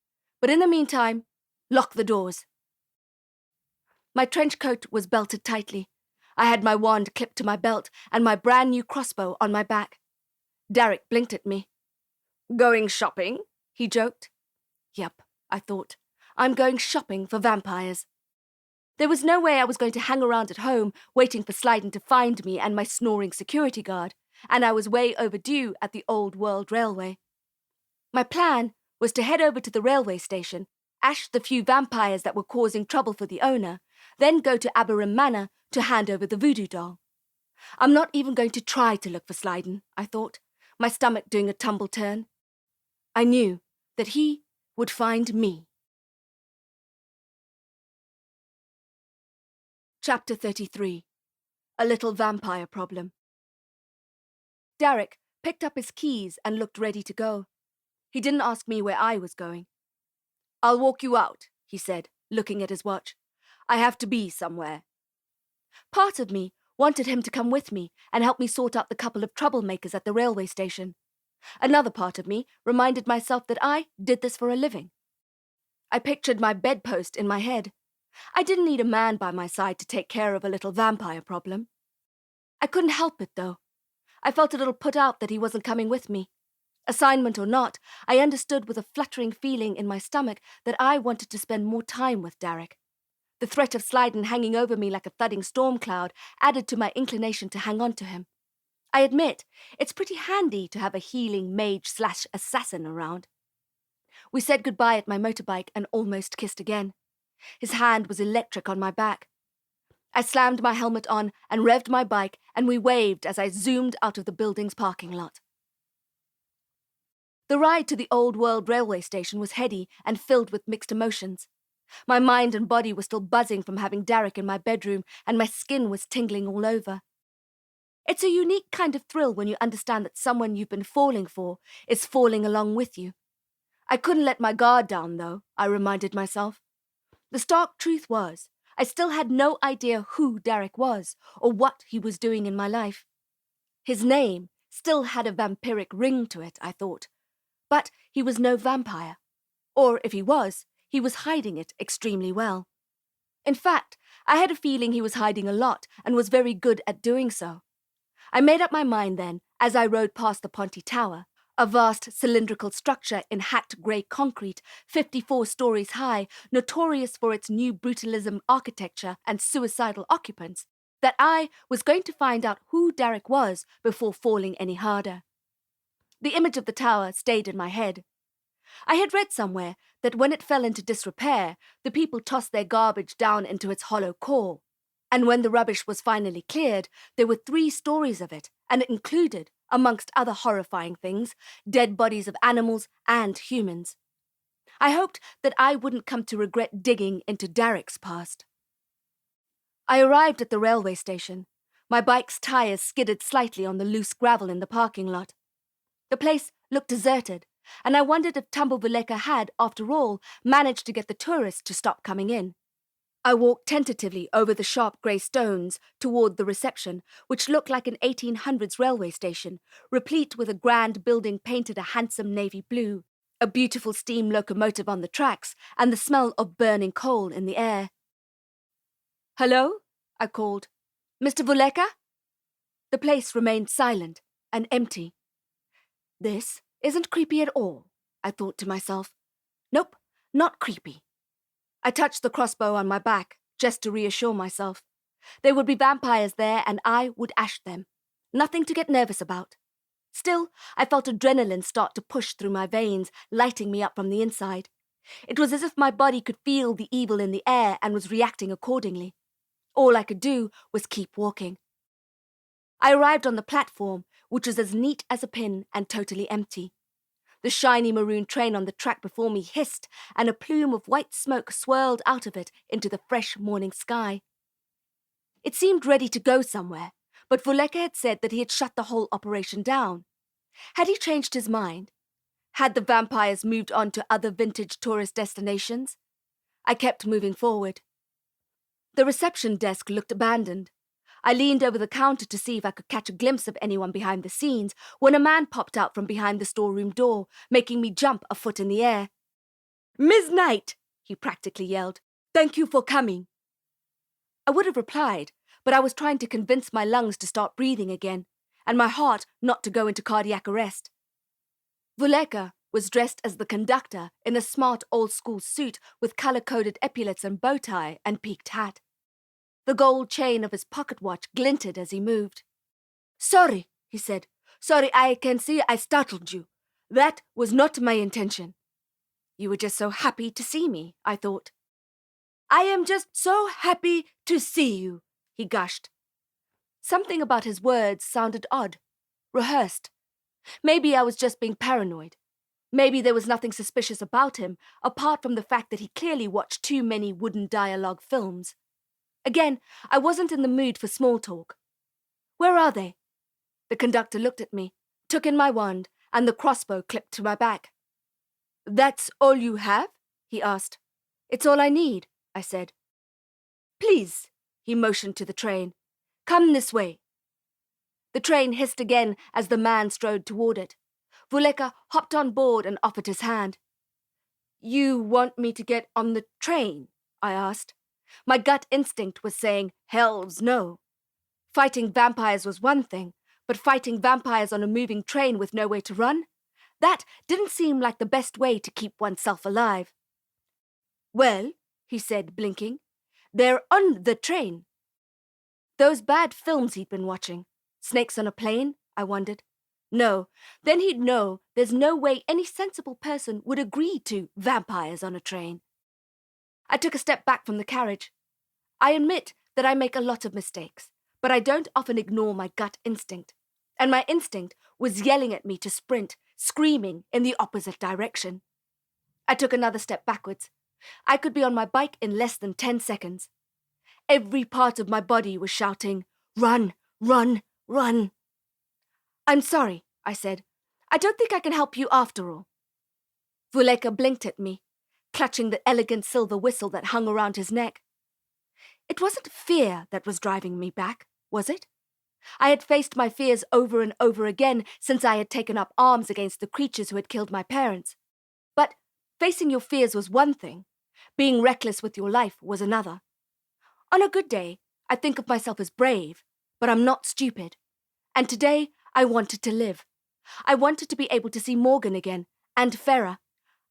But in the meantime, lock the doors." My trench coat was belted tightly. I had my wand clipped to my belt and my brand new crossbow on my back. Derek blinked at me. "Going shopping?" he joked. Yep, I thought. I'm going shopping for vampires. There was no way I was going to hang around at home waiting for Slyden to find me and my snoring security guard, and I was way overdue at the Old World Railway. My plan was to head over to the railway station, ash the few vampires that were causing trouble for the owner, then go to Abarim Manor to hand over the voodoo doll. I'm not even going to try to look for Slyden, I thought, my stomach doing a tumble turn. I knew that he would find me. Chapter 33. A Little Vampire Problem. Derek picked up his keys and looked ready to go. He didn't ask me where I was going. "I'll walk you out," he said, looking at his watch. "I have to be somewhere." Part of me wanted him to come with me and help me sort out the couple of troublemakers at the railway station. Another part of me reminded myself that I did this for a living. I pictured my bedpost in my head. I didn't need a man by my side to take care of a little vampire problem. I couldn't help it, though. I felt a little put out that he wasn't coming with me. Assignment or not, I understood with a fluttering feeling in my stomach that I wanted to spend more time with Derek. The threat of Slyden hanging over me like a thudding storm cloud added to my inclination to hang on to him. I admit, it's pretty handy to have a healing mage/assassin around. We said goodbye at my motorbike and almost kissed again. His hand was electric on my back. I slammed my helmet on and revved my bike, and we waved as I zoomed out of the building's parking lot. The ride to the Old World railway station was heady and filled with mixed emotions. My mind and body were still buzzing from having Derek in my bedroom, and my skin was tingling all over. It's a unique kind of thrill when you understand that someone you've been falling for is falling along with you. I couldn't let my guard down, though, I reminded myself. The stark truth was, I still had no idea who Derek was or what he was doing in my life. His name still had a vampiric ring to it, I thought, but he was no vampire. Or if he was hiding it extremely well. In fact, I had a feeling he was hiding a lot and was very good at doing so. I made up my mind then, as I rode past the Ponte Tower, a vast cylindrical structure in hacked grey concrete, 54 stories high, notorious for its new brutalism architecture and suicidal occupants, that I was going to find out who Derek was before falling any harder. The image of the tower stayed in my head. I had read somewhere that when it fell into disrepair, the people tossed their garbage down into its hollow core. And when the rubbish was finally cleared, there were 3 stories of it, and it included, amongst other horrifying things, dead bodies of animals and humans. I hoped that I wouldn't come to regret digging into Derek's past. I arrived at the railway station. My bike's tires skidded slightly on the loose gravel in the parking lot. The place looked deserted, and I wondered if Vuleka had, after all, managed to get the tourists to stop coming in. I walked tentatively over the sharp grey stones toward the reception, which looked like an 1800s railway station, replete with a grand building painted a handsome navy blue, a beautiful steam locomotive on the tracks, and the smell of burning coal in the air. "Hello?" I called. "Mr. Vuleka?" The place remained silent and empty. This isn't creepy at all, I thought to myself. Nope, not creepy. I touched the crossbow on my back, just to reassure myself. There would be vampires there and I would ash them. Nothing to get nervous about. Still, I felt adrenaline start to push through my veins, lighting me up from the inside. It was as if my body could feel the evil in the air and was reacting accordingly. All I could do was keep walking. I arrived on the platform, which was as neat as a pin and totally empty. The shiny maroon train on the track before me hissed, and a plume of white smoke swirled out of it into the fresh morning sky. It seemed ready to go somewhere, but Vuleka had said that he had shut the whole operation down. Had he changed his mind? Had the vampires moved on to other vintage tourist destinations? I kept moving forward. The reception desk looked abandoned. I leaned over the counter to see if I could catch a glimpse of anyone behind the scenes when a man popped out from behind the storeroom door, making me jump a foot in the air. "Miss Knight!" he practically yelled. "Thank you for coming." I would have replied, but I was trying to convince my lungs to start breathing again, and my heart not to go into cardiac arrest. Vuleka was dressed as the conductor in a smart old-school suit with colour-coded epaulets and bow tie and peaked hat. The gold chain of his pocket watch glinted as he moved. "Sorry," he said. "Sorry, I can see I startled you. That was not my intention." "You were just so happy to see me," I thought. "I am just so happy to see you," he gushed. Something about his words sounded odd, rehearsed. Maybe I was just being paranoid. Maybe there was nothing suspicious about him, apart from the fact that he clearly watched too many wooden dialogue films. Again, I wasn't in the mood for small talk. "Where are they?" The conductor looked at me, took in my wand, and the crossbow clipped to my back. "That's all you have?" he asked. "It's all I need," I said. "Please," he motioned to the train. "Come this way." The train hissed again as the man strode toward it. Vuleka hopped on board and offered his hand. "You want me to get on the train?" I asked. My gut instinct was saying, "Hells no." Fighting vampires was one thing, but fighting vampires on a moving train with nowhere to run? That didn't seem like the best way to keep oneself alive. "Well," he said, blinking, "they're on the train." Those bad films he'd been watching. Snakes on a plane, I wondered. No, then he'd know there's no way any sensible person would agree to vampires on a train. I took a step back from the carriage. I admit that I make a lot of mistakes, but I don't often ignore my gut instinct. And my instinct was yelling at me to sprint, screaming in the opposite direction. I took another step backwards. I could be on my bike in less than 10 seconds. Every part of my body was shouting, "Run, run, run." "I'm sorry," I said. "I don't think I can help you after all." Vuleka blinked at me, clutching the elegant silver whistle that hung around his neck. It wasn't fear that was driving me back, was it? I had faced my fears over and over again since I had taken up arms against the creatures who had killed my parents. But facing your fears was one thing. Being reckless with your life was another. On a good day, I think of myself as brave, but I'm not stupid. And today, I wanted to live. I wanted to be able to see Morgan again, and Ferra.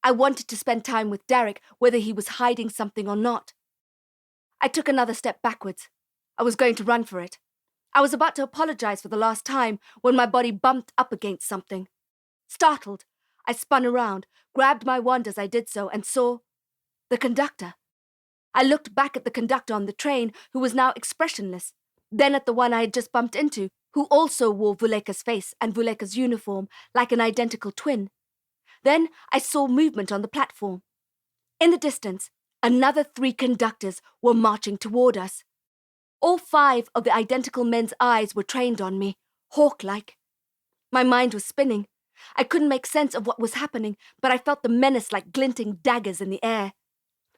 I wanted to spend time with Derek, whether he was hiding something or not. I took another step backwards. I was going to run for it. I was about to apologize for the last time when my body bumped up against something. Startled, I spun around, grabbed my wand as I did so, and saw the conductor. I looked back at the conductor on the train, who was now expressionless, then at the one I had just bumped into, who also wore Vuleka's face and Vuleka's uniform like an identical twin. Then I saw movement on the platform. In the distance, another 3 conductors were marching toward us. All 5 of the identical men's eyes were trained on me, hawk-like. My mind was spinning. I couldn't make sense of what was happening, but I felt the menace like glinting daggers in the air.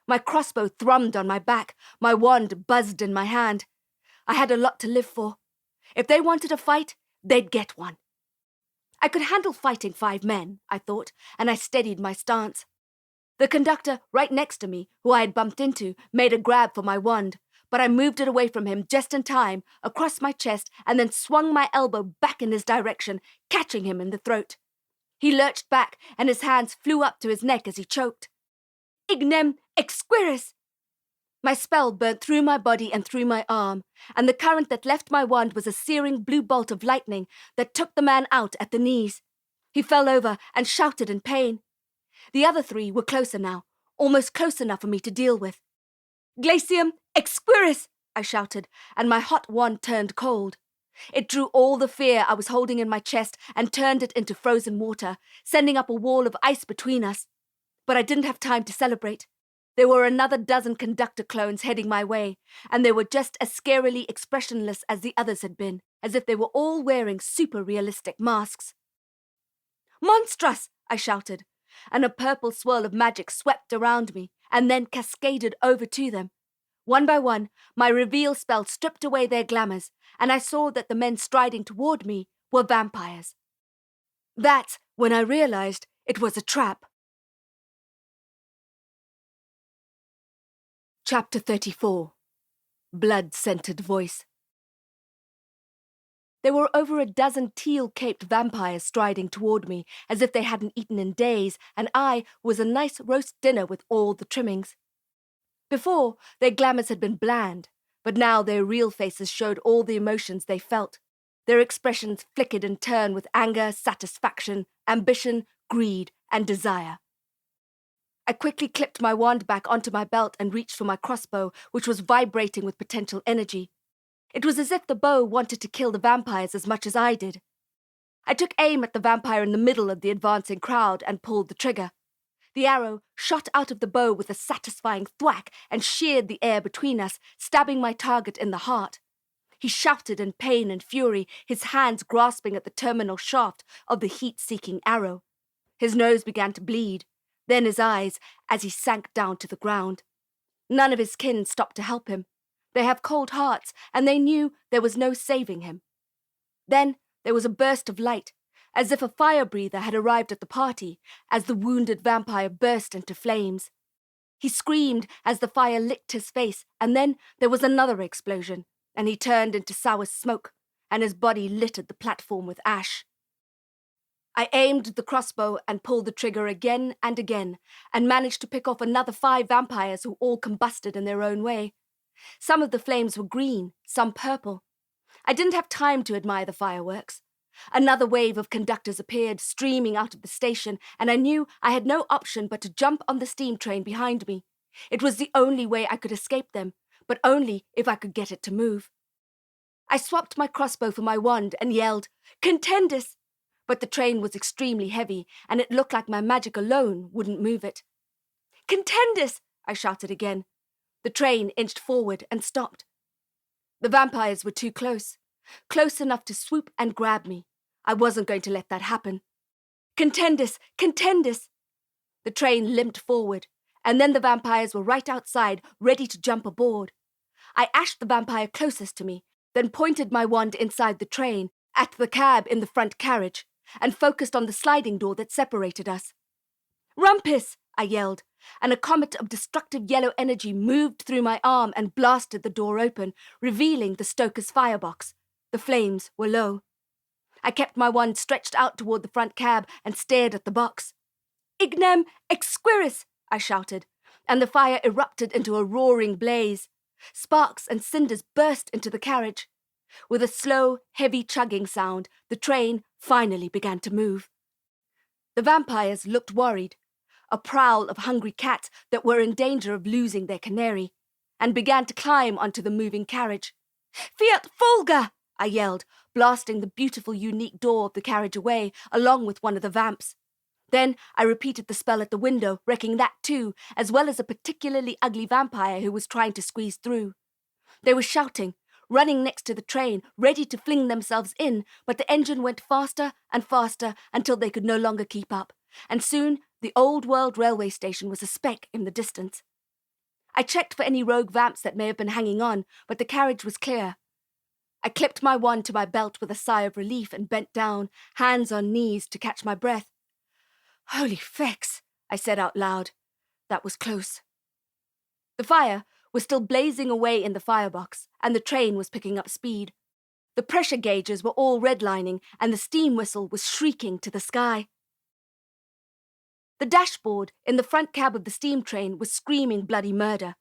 My crossbow thrummed on my back, my wand buzzed in my hand. I had a lot to live for. If they wanted a fight, they'd get one. I could handle fighting 5 men, I thought, and I steadied my stance. The conductor right next to me, who I had bumped into, made a grab for my wand, but I moved it away from him just in time, across my chest, and then swung my elbow back in his direction, catching him in the throat. He lurched back, and his hands flew up to his neck as he choked. Ignem exquiris! My spell burnt through my body and through my arm, and the current that left my wand was a searing blue bolt of lightning that took the man out at the knees. He fell over and shouted in pain. The other 3 were closer now, almost close enough for me to deal with. Glacium exquiris! I shouted, and my hot wand turned cold. It drew all the fear I was holding in my chest and turned it into frozen water, sending up a wall of ice between us. But I didn't have time to celebrate. There were another dozen conductor clones heading my way, and they were just as scarily expressionless as the others had been, as if they were all wearing super-realistic masks. Monstrous! I shouted, and a purple swirl of magic swept around me, and then cascaded over to them. One by one, my reveal spell stripped away their glamours, and I saw that the men striding toward me were vampires. That's when I realized it was a trap. Chapter 34. Blood-scented voice. There were over a dozen teal-caped vampires striding toward me, as if they hadn't eaten in days, and I was a nice roast dinner with all the trimmings. Before, their glamours had been bland, but now their real faces showed all the emotions they felt. Their expressions flickered in turn with anger, satisfaction, ambition, greed, and desire. I quickly clipped my wand back onto my belt and reached for my crossbow, which was vibrating with potential energy. It was as if the bow wanted to kill the vampires as much as I did. I took aim at the vampire in the middle of the advancing crowd and pulled the trigger. The arrow shot out of the bow with a satisfying thwack and sheared the air between us, stabbing my target in the heart. He shouted in pain and fury, his hands grasping at the terminal shaft of the heat-seeking arrow. His nose began to bleed, then his eyes, as he sank down to the ground. None of his kin stopped to help him. They have cold hearts, and they knew there was no saving him. Then there was a burst of light, as if a fire-breather had arrived at the party, as the wounded vampire burst into flames. He screamed as the fire licked his face, and then there was another explosion, and he turned into sour smoke, and his body littered the platform with ash. I aimed the crossbow and pulled the trigger again and again, and managed to pick off another 5 vampires who all combusted in their own way. Some of the flames were green, some purple. I didn't have time to admire the fireworks. Another wave of conductors appeared, streaming out of the station, and I knew I had no option but to jump on the steam train behind me. It was the only way I could escape them, but only if I could get it to move. I swapped my crossbow for my wand and yelled, "Contendus!" But the train was extremely heavy, and it looked like my magic alone wouldn't move it. "Contendus!" I shouted again. The train inched forward and stopped. The vampires were too close enough to swoop and grab me. I wasn't going to let that happen. "Contendus! Contendus!" The train limped forward, and then the vampires were right outside, ready to jump aboard. I ashed the vampire closest to me, then pointed my wand inside the train, at the cab in the front carriage, and focused on the sliding door that separated us. "Rumpus!" I yelled, and a comet of destructive yellow energy moved through my arm and blasted the door open, revealing the stoker's firebox. The flames were low. I kept my wand stretched out toward the front cab and stared at the box. "Ignem exquiris," I shouted, and the fire erupted into a roaring blaze. Sparks and cinders burst into the carriage. With a slow, heavy chugging sound, the train finally began to move. The vampires looked worried, a prowl of hungry cats that were in danger of losing their canary, and began to climb onto the moving carriage. "Fiat Fulga!" I yelled, blasting the beautiful, unique door of the carriage away, along with one of the vamps. Then I repeated the spell at the window, wrecking that too, as well as a particularly ugly vampire who was trying to squeeze through. They were shouting, running next to the train, ready to fling themselves in, but the engine went faster and faster until they could no longer keep up, and soon the old world railway station was a speck in the distance. I checked for any rogue vamps that may have been hanging on, but the carriage was clear. I clipped my wand to my belt with a sigh of relief and bent down, hands on knees, to catch my breath. "Holy fex," I said out loud. That was close. The fire was still blazing away in the firebox, and the train was picking up speed. The pressure gauges were all redlining, and the steam whistle was shrieking to the sky. The dashboard in the front cab of the steam train was screaming bloody murder.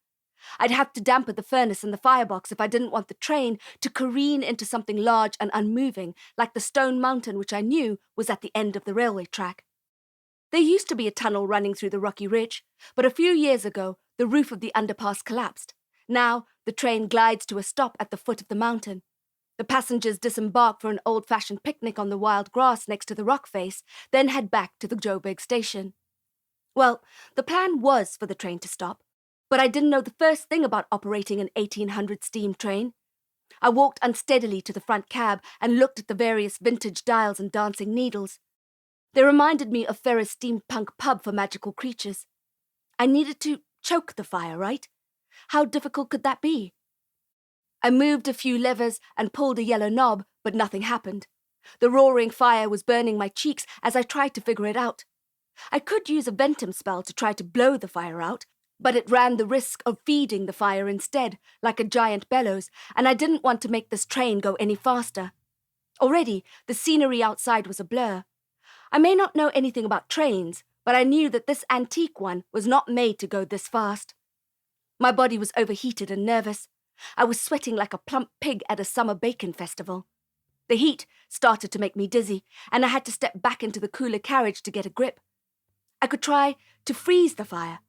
I'd have to dampen the furnace in the firebox if I didn't want the train to careen into something large and unmoving, like the stone mountain which I knew was at the end of the railway track. There used to be a tunnel running through the rocky ridge, but a few years ago, the roof of the underpass collapsed. Now, the train glides to a stop at the foot of the mountain. The passengers disembark for an old-fashioned picnic on the wild grass next to the rock face, then head back to the Joburg station. Well, the plan was for the train to stop, but I didn't know the first thing about operating an 1800 steam train. I walked unsteadily to the front cab and looked at the various vintage dials and dancing needles. They reminded me of Ferra's steampunk pub for magical creatures. I needed to choke the fire, right? How difficult could that be? I moved a few levers and pulled a yellow knob, but nothing happened. The roaring fire was burning my cheeks as I tried to figure it out. I could use a ventum spell to try to blow the fire out, but it ran the risk of feeding the fire instead, like a giant bellows, and I didn't want to make this train go any faster. Already, the scenery outside was a blur. I may not know anything about trains, but I knew that this antique one was not made to go this fast. My body was overheated and nervous. I was sweating like a plump pig at a summer bacon festival. The heat started to make me dizzy, and I had to step back into the cooler carriage to get a grip. I could try to freeze the fire,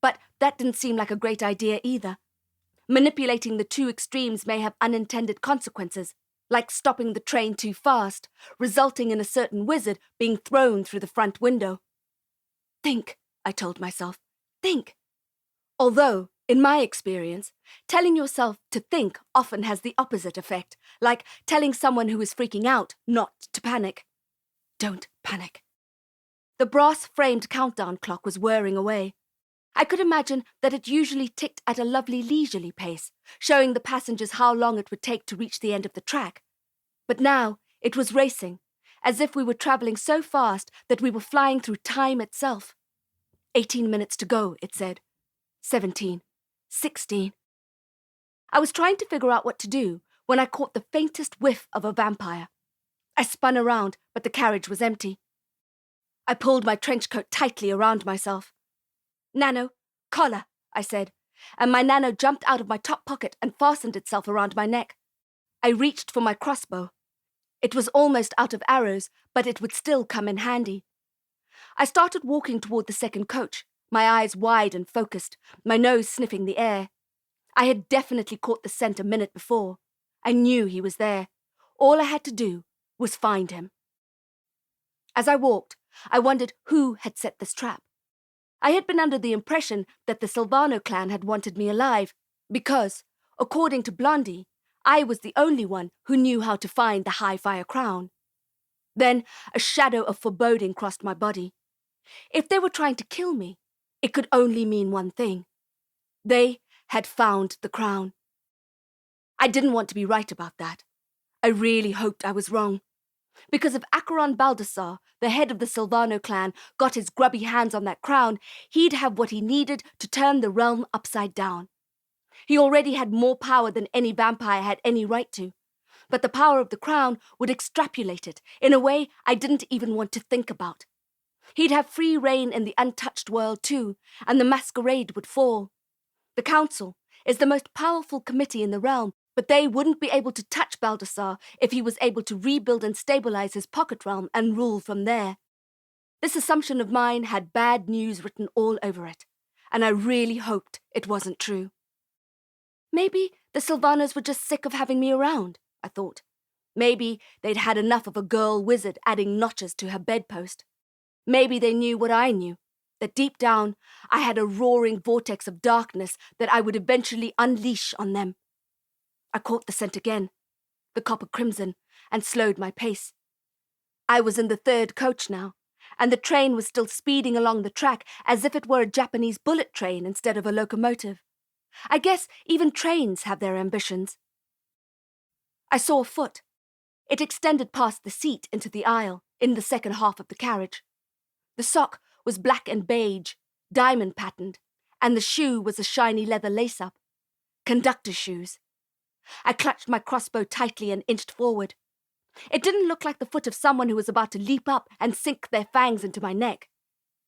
but that didn't seem like a great idea either. Manipulating the two extremes may have unintended consequences, like stopping the train too fast, resulting in a certain wizard being thrown through the front window. Think, I told myself, think. Although, in my experience, telling yourself to think often has the opposite effect, like telling someone who is freaking out not to panic. Don't panic. The brass-framed countdown clock was whirring away. I could imagine that it usually ticked at a lovely leisurely pace, showing the passengers how long it would take to reach the end of the track. But now it was racing, as if we were travelling so fast that we were flying through time itself. 18 minutes to go, it said. 17. 16. I was trying to figure out what to do when I caught the faintest whiff of a vampire. I spun around, but the carriage was empty. I pulled my trench coat tightly around myself. "Nano, collar," I said, and my nano jumped out of my top pocket and fastened itself around my neck. I reached for my crossbow. It was almost out of arrows, but it would still come in handy. I started walking toward the second coach, my eyes wide and focused, my nose sniffing the air. I had definitely caught the scent a minute before. I knew he was there. All I had to do was find him. As I walked, I wondered who had set this trap. I had been under the impression that the Silvano clan had wanted me alive, because, according to Blondie, I was the only one who knew how to find the high-fire crown. Then a shadow of foreboding crossed my body. If they were trying to kill me, it could only mean one thing. They had found the crown. I didn't want to be right about that. I really hoped I was wrong. Because if Acheron Baldassar, the head of the Silvano clan, got his grubby hands on that crown, he'd have what he needed to turn the realm upside down. He already had more power than any vampire had any right to, but the power of the crown would extrapolate it in a way I didn't even want to think about. He'd have free reign in the untouched world too, and the masquerade would fall. The council is the most powerful committee in the realm, but they wouldn't be able to touch Baldassar if he was able to rebuild and stabilize his pocket realm and rule from there. This assumption of mine had bad news written all over it, and I really hoped it wasn't true. Maybe the Silvanos were just sick of having me around, I thought. Maybe they'd had enough of a girl wizard adding notches to her bedpost. Maybe they knew what I knew, that deep down I had a roaring vortex of darkness that I would eventually unleash on them. I caught the scent again, the copper crimson, and slowed my pace. I was in the third coach now, and the train was still speeding along the track as if it were a Japanese bullet train instead of a locomotive. I guess even trains have their ambitions. I saw a foot. It extended past the seat into the aisle, in the second half of the carriage. The sock was black and beige, diamond patterned, and the shoe was a shiny leather lace-up. Conductor's shoes. I clutched my crossbow tightly and inched forward. It didn't look like the foot of someone who was about to leap up and sink their fangs into my neck.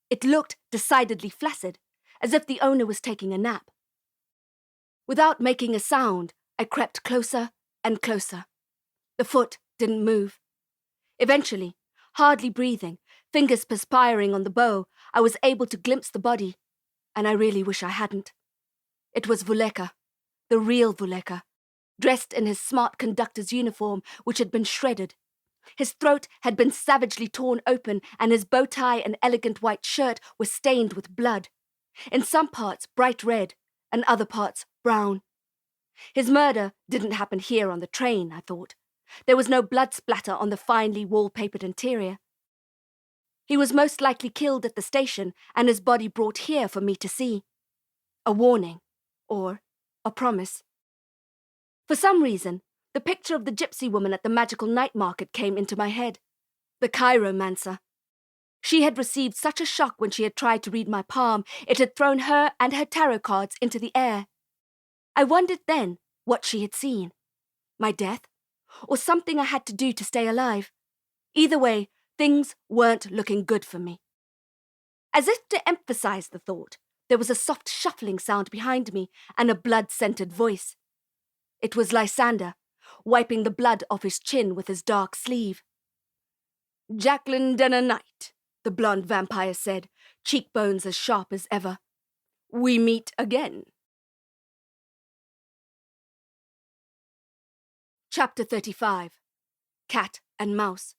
It looked decidedly flaccid, as if the owner was taking a nap. Without making a sound, I crept closer and closer. The foot didn't move. Eventually, hardly breathing, fingers perspiring on the bow, I was able to glimpse the body, and I really wish I hadn't. It was Vuleka, the real Vuleka, dressed in his smart conductor's uniform, which had been shredded. His throat had been savagely torn open, and his bow tie and elegant white shirt were stained with blood. In some parts bright red, and other parts brown. His murder didn't happen here on the train, I thought. There was no blood splatter on the finely wallpapered interior. He was most likely killed at the station, and his body brought here for me to see. A warning, or a promise. For some reason, the picture of the gypsy woman at the magical night market came into my head. The chiromancer. She had received such a shock when she had tried to read my palm, it had thrown her and her tarot cards into the air. I wondered then what she had seen. My death, or something I had to do to stay alive. Either way, things weren't looking good for me. As if to emphasize the thought, there was a soft shuffling sound behind me and a blood-scented voice. It was Lysander, wiping the blood off his chin with his dark sleeve. "Jacqueline Denner Knight," the blonde vampire said, cheekbones as sharp as ever. "We meet again." Chapter 35. Cat and Mouse.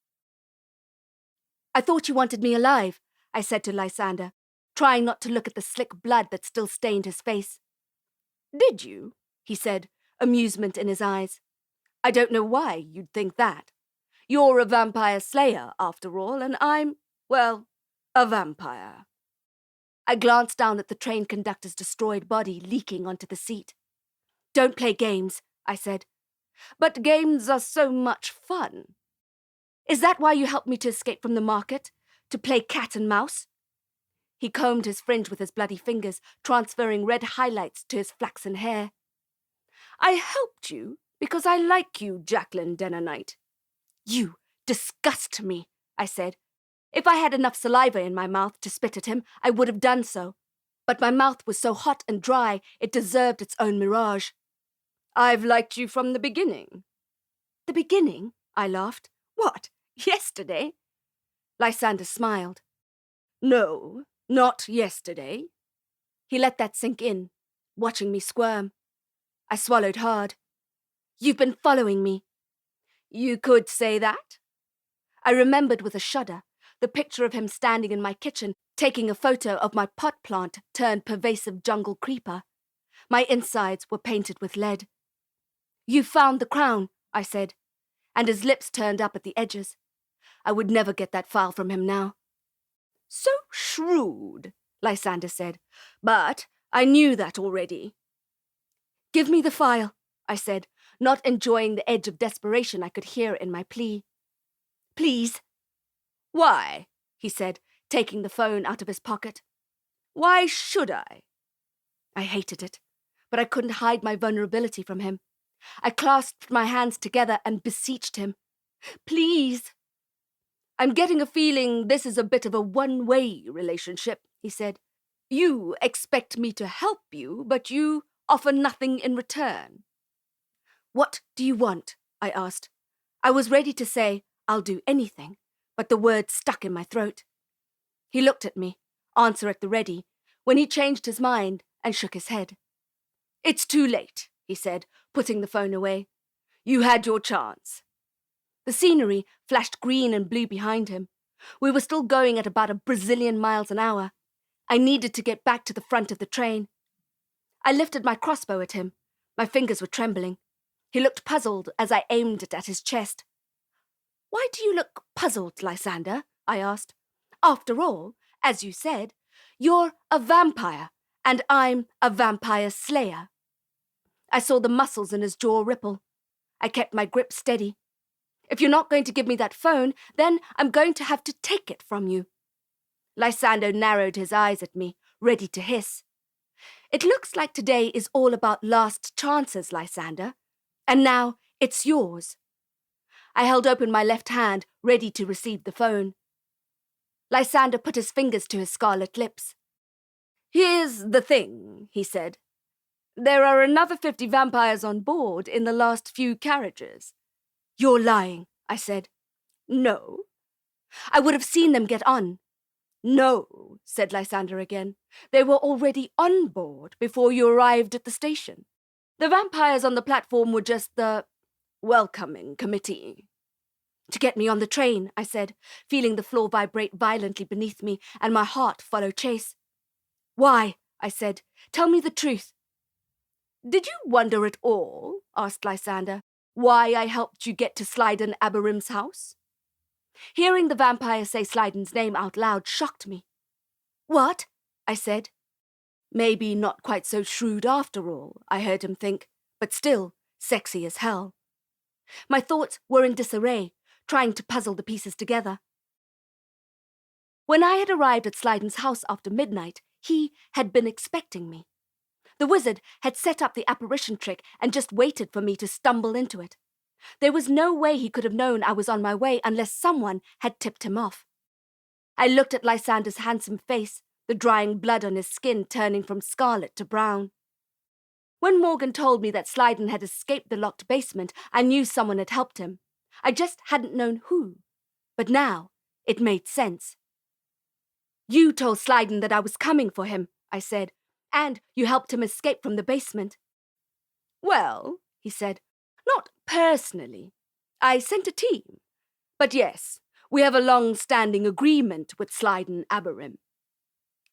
"I thought you wanted me alive," I said to Lysander, trying not to look at the slick blood that still stained his face. "Did you?" he said, amusement in his eyes. "I don't know why you'd think that. You're a vampire slayer, after all, and I'm, well, a vampire." I glanced down at the train conductor's destroyed body leaking onto the seat. "Don't play games," I said. "But games are so much fun." "Is that why you helped me to escape from the market? To play cat and mouse?" He combed his fringe with his bloody fingers, transferring red highlights to his flaxen hair. "I helped you because I like you, Jacqueline Denner Knight." "You disgust me," I said. If I had enough saliva in my mouth to spit at him, I would have done so. But my mouth was so hot and dry, it deserved its own mirage. "I've liked you from the beginning." "The beginning?" I laughed. "What, yesterday?" Lysander smiled. "No, not yesterday." He let that sink in, watching me squirm. I swallowed hard. "You've been following me." "You could say that." I remembered with a shudder the picture of him standing in my kitchen, taking a photo of my pot plant turned pervasive jungle creeper. My insides were painted with lead. "You found the crown," I said, and his lips turned up at the edges. I would never get that file from him now. "So shrewd," Lysander said, "but I knew that already." "Give me the file," I said, not enjoying the edge of desperation I could hear in my plea. Please. Why? He said, taking the phone out of his pocket. Why should I? I hated it, but I couldn't hide my vulnerability from him. I clasped my hands together and beseeched him. Please. I'm getting a feeling this is a bit of a one-way relationship, he said. You expect me to help you, but you offer nothing in return. What do you want? I asked. I was ready to say, I'll do anything, but the words stuck in my throat. He looked at me, answer at the ready, when he changed his mind and shook his head. It's too late, he said, putting the phone away. You had your chance. The scenery flashed green and blue behind him. We were still going at about 1 Brazilian miles an hour. I needed to get back to the front of the train. I lifted my crossbow at him. My fingers were trembling. He looked puzzled as I aimed it at his chest. Why do you look puzzled, Lysander? I asked. After all, as you said, you're a vampire, and I'm a vampire slayer. I saw the muscles in his jaw ripple. I kept my grip steady. If you're not going to give me that phone, then I'm going to have to take it from you. Lysander narrowed his eyes at me, ready to hiss. It looks like today is all about last chances, Lysander, and now it's yours. I held open my left hand, ready to receive the phone. Lysander put his fingers to his scarlet lips. Here's the thing, he said. There are another 50 vampires on board in the last few carriages. You're lying, I said. No. I would have seen them get on. No, said Lysander again. They were already on board before you arrived at the station. The vampires on the platform were just the welcoming committee. To get me on the train, I said, feeling the floor vibrate violently beneath me and my heart follow chase. Why? I said. Tell me the truth. Did you wonder at all, asked Lysander, why I helped you get to Sliden Abarim's house? Hearing the vampire say Sliden's name out loud shocked me. What? I said. Maybe not quite so shrewd after all, I heard him think, but still sexy as hell. My thoughts were in disarray, trying to puzzle the pieces together. When I had arrived at Sliden's house after midnight, he had been expecting me. The wizard had set up the apparition trick and just waited for me to stumble into it. There was no way he could have known I was on my way unless someone had tipped him off. I looked at Lysander's handsome face, the drying blood on his skin turning from scarlet to brown. When Morgan told me that Sliden had escaped the locked basement, I knew someone had helped him. I just hadn't known who. But now it made sense. You told Sliden that I was coming for him, I said, and you helped him escape from the basement. Well, he said, not personally. I sent a team. But yes, we have a long-standing agreement with Sliden Abarim.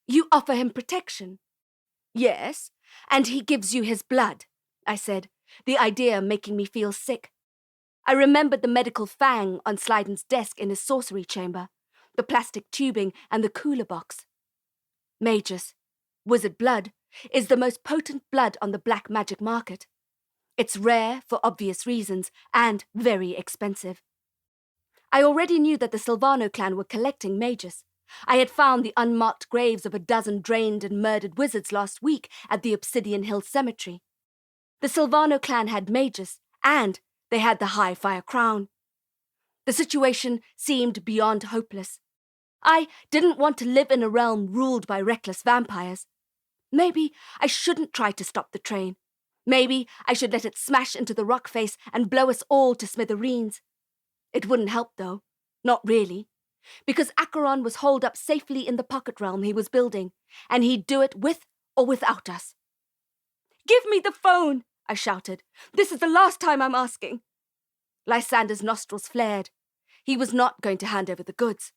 You offer him protection? Yes, and he gives you his blood, I said, the idea making me feel sick. I remembered the medical fang on Sliden's desk in his sorcery chamber, the plastic tubing and the cooler box. Magus, wizard blood, is the most potent blood on the black magic market. It's rare for obvious reasons and very expensive. I already knew that the Silvano clan were collecting magus. I had found the unmarked graves of 12 drained and murdered wizards last week at the Obsidian Hill Cemetery. The Silvano clan had magus, and they had the High Fire Crown. The situation seemed beyond hopeless. I didn't want to live in a realm ruled by reckless vampires. Maybe I shouldn't try to stop the train. Maybe I should let it smash into the rock face and blow us all to smithereens. It wouldn't help, though. Not really. Because Acheron was holed up safely in the pocket realm he was building, and he'd do it with or without us. Give me the phone, I shouted. This is the last time I'm asking. Lysander's nostrils flared. He was not going to hand over the goods.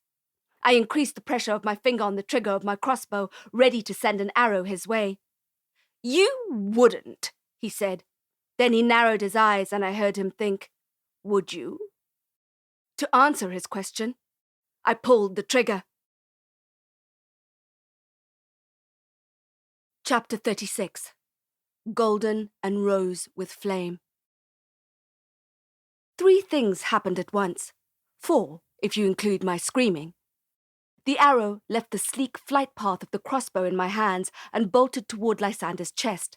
I increased the pressure of my finger on the trigger of my crossbow, ready to send an arrow his way. You wouldn't, he said. Then he narrowed his eyes and I heard him think, would you? To answer his question, I pulled the trigger. Chapter 36. Golden and Rose with Flame. 3 things happened at once. 4, if you include my screaming. The arrow left the sleek flight path of the crossbow in my hands and bolted toward Lysander's chest.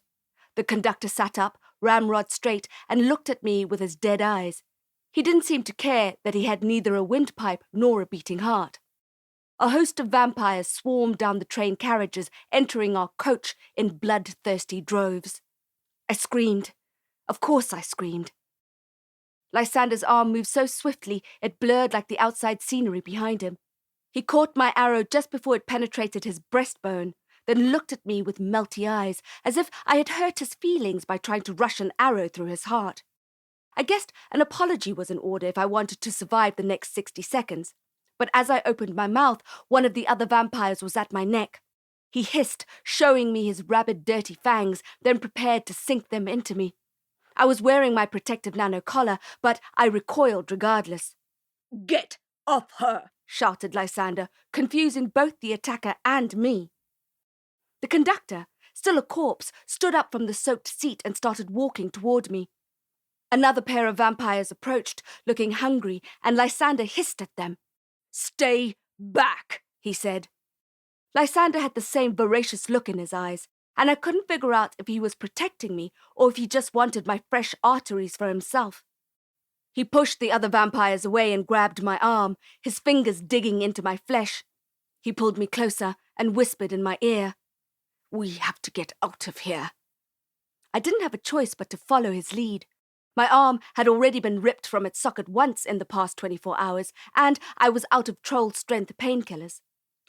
The conductor sat up, ramrod straight, and looked at me with his dead eyes. He didn't seem to care that he had neither a windpipe nor a beating heart. A host of vampires swarmed down the train carriages, entering our coach in bloodthirsty droves. I screamed. Of course I screamed. Lysander's arm moved so swiftly it blurred like the outside scenery behind him. He caught my arrow just before it penetrated his breastbone, then looked at me with melty eyes, as if I had hurt his feelings by trying to rush an arrow through his heart. I guessed an apology was in order if I wanted to survive the next 60 seconds. But as I opened my mouth, one of the other vampires was at my neck. He hissed, showing me his rabid, dirty fangs, then prepared to sink them into me. I was wearing my protective nano collar, but I recoiled regardless. "Get off her!" shouted Lysander, confusing both the attacker and me. The conductor, still a corpse, stood up from the soaked seat and started walking toward me. Another pair of vampires approached, looking hungry, and Lysander hissed at them. "Stay back," he said. Lysander had the same voracious look in his eyes, and I couldn't figure out if he was protecting me or if he just wanted my fresh arteries for himself. He pushed the other vampires away and grabbed my arm, his fingers digging into my flesh. He pulled me closer and whispered in my ear, "We have to get out of here." I didn't have a choice but to follow his lead. My arm had already been ripped from its socket once in the past 24 hours, and I was out of troll-strength painkillers.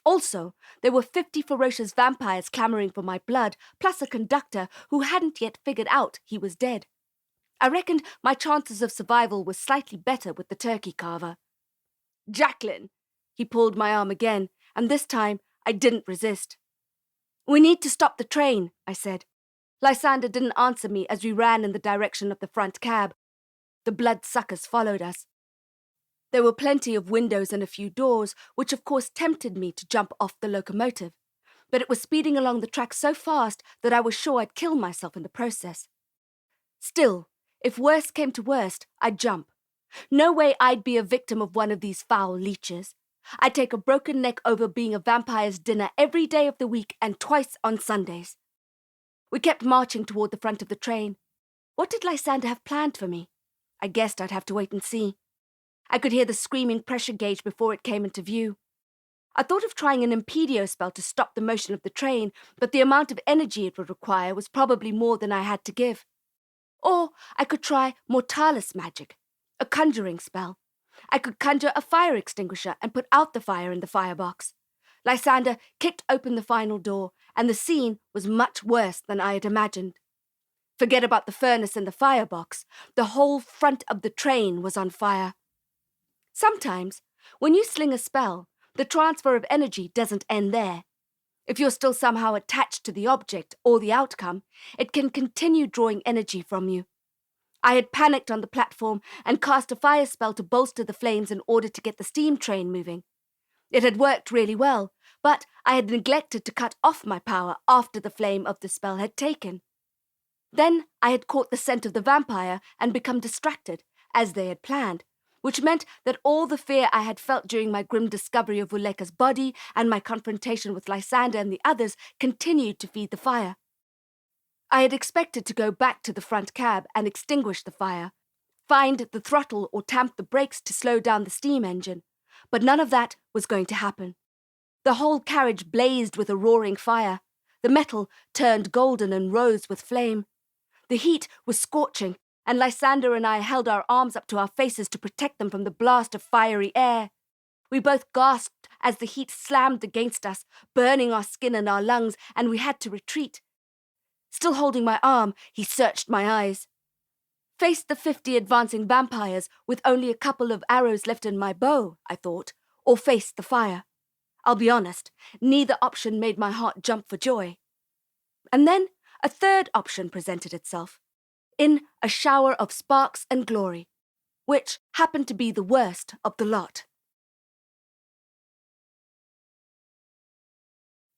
Also, there were 50 ferocious vampires clamoring for my blood, plus a conductor who hadn't yet figured out he was dead. I reckoned my chances of survival were slightly better with the turkey carver. "Jacqueline!" He pulled my arm again, and this time I didn't resist. "We need to stop the train," I said. Lysander didn't answer me as we ran in the direction of the front cab. The bloodsuckers followed us. There were plenty of windows and a few doors, which of course tempted me to jump off the locomotive, but it was speeding along the track so fast that I was sure I'd kill myself in the process. Still, if worst came to worst, I'd jump. No way I'd be a victim of one of these foul leeches. I'd take a broken neck over being a vampire's dinner every day of the week and twice on Sundays. We kept marching toward the front of the train. What did Lysander have planned for me? I guessed I'd have to wait and see. I could hear the screaming pressure gauge before it came into view. I thought of trying an impedio spell to stop the motion of the train, but the amount of energy it would require was probably more than I had to give. Or I could try mortalis magic, a conjuring spell. I could conjure a fire extinguisher and put out the fire in the firebox. Lysander kicked open the final door, and the scene was much worse than I had imagined. Forget about the furnace and the firebox. The whole front of the train was on fire. Sometimes, when you sling a spell, the transfer of energy doesn't end there. If you're still somehow attached to the object or the outcome, it can continue drawing energy from you. I had panicked on the platform and cast a fire spell to bolster the flames in order to get the steam train moving. It had worked really well, but I had neglected to cut off my power after the flame of the spell had taken. Then I had caught the scent of the vampire and become distracted, as they had planned, which meant that all the fear I had felt during my grim discovery of Vuleka's body and my confrontation with Lysander and the others continued to feed the fire. I had expected to go back to the front cab and extinguish the fire, find the throttle or tamp the brakes to slow down the steam engine, but none of that was going to happen. The whole carriage blazed with a roaring fire. The metal turned golden and rose with flame. The heat was scorching, and Lysander and I held our arms up to our faces to protect them from the blast of fiery air. We both gasped as the heat slammed against us, burning our skin and our lungs, and we had to retreat. Still holding my arm, he searched my eyes. Face the 50 advancing vampires with only a couple of arrows left in my bow, I thought, or face the fire. I'll be honest, neither option made my heart jump for joy. And then a third option presented itself, in a shower of sparks and glory, which happened to be the worst of the lot.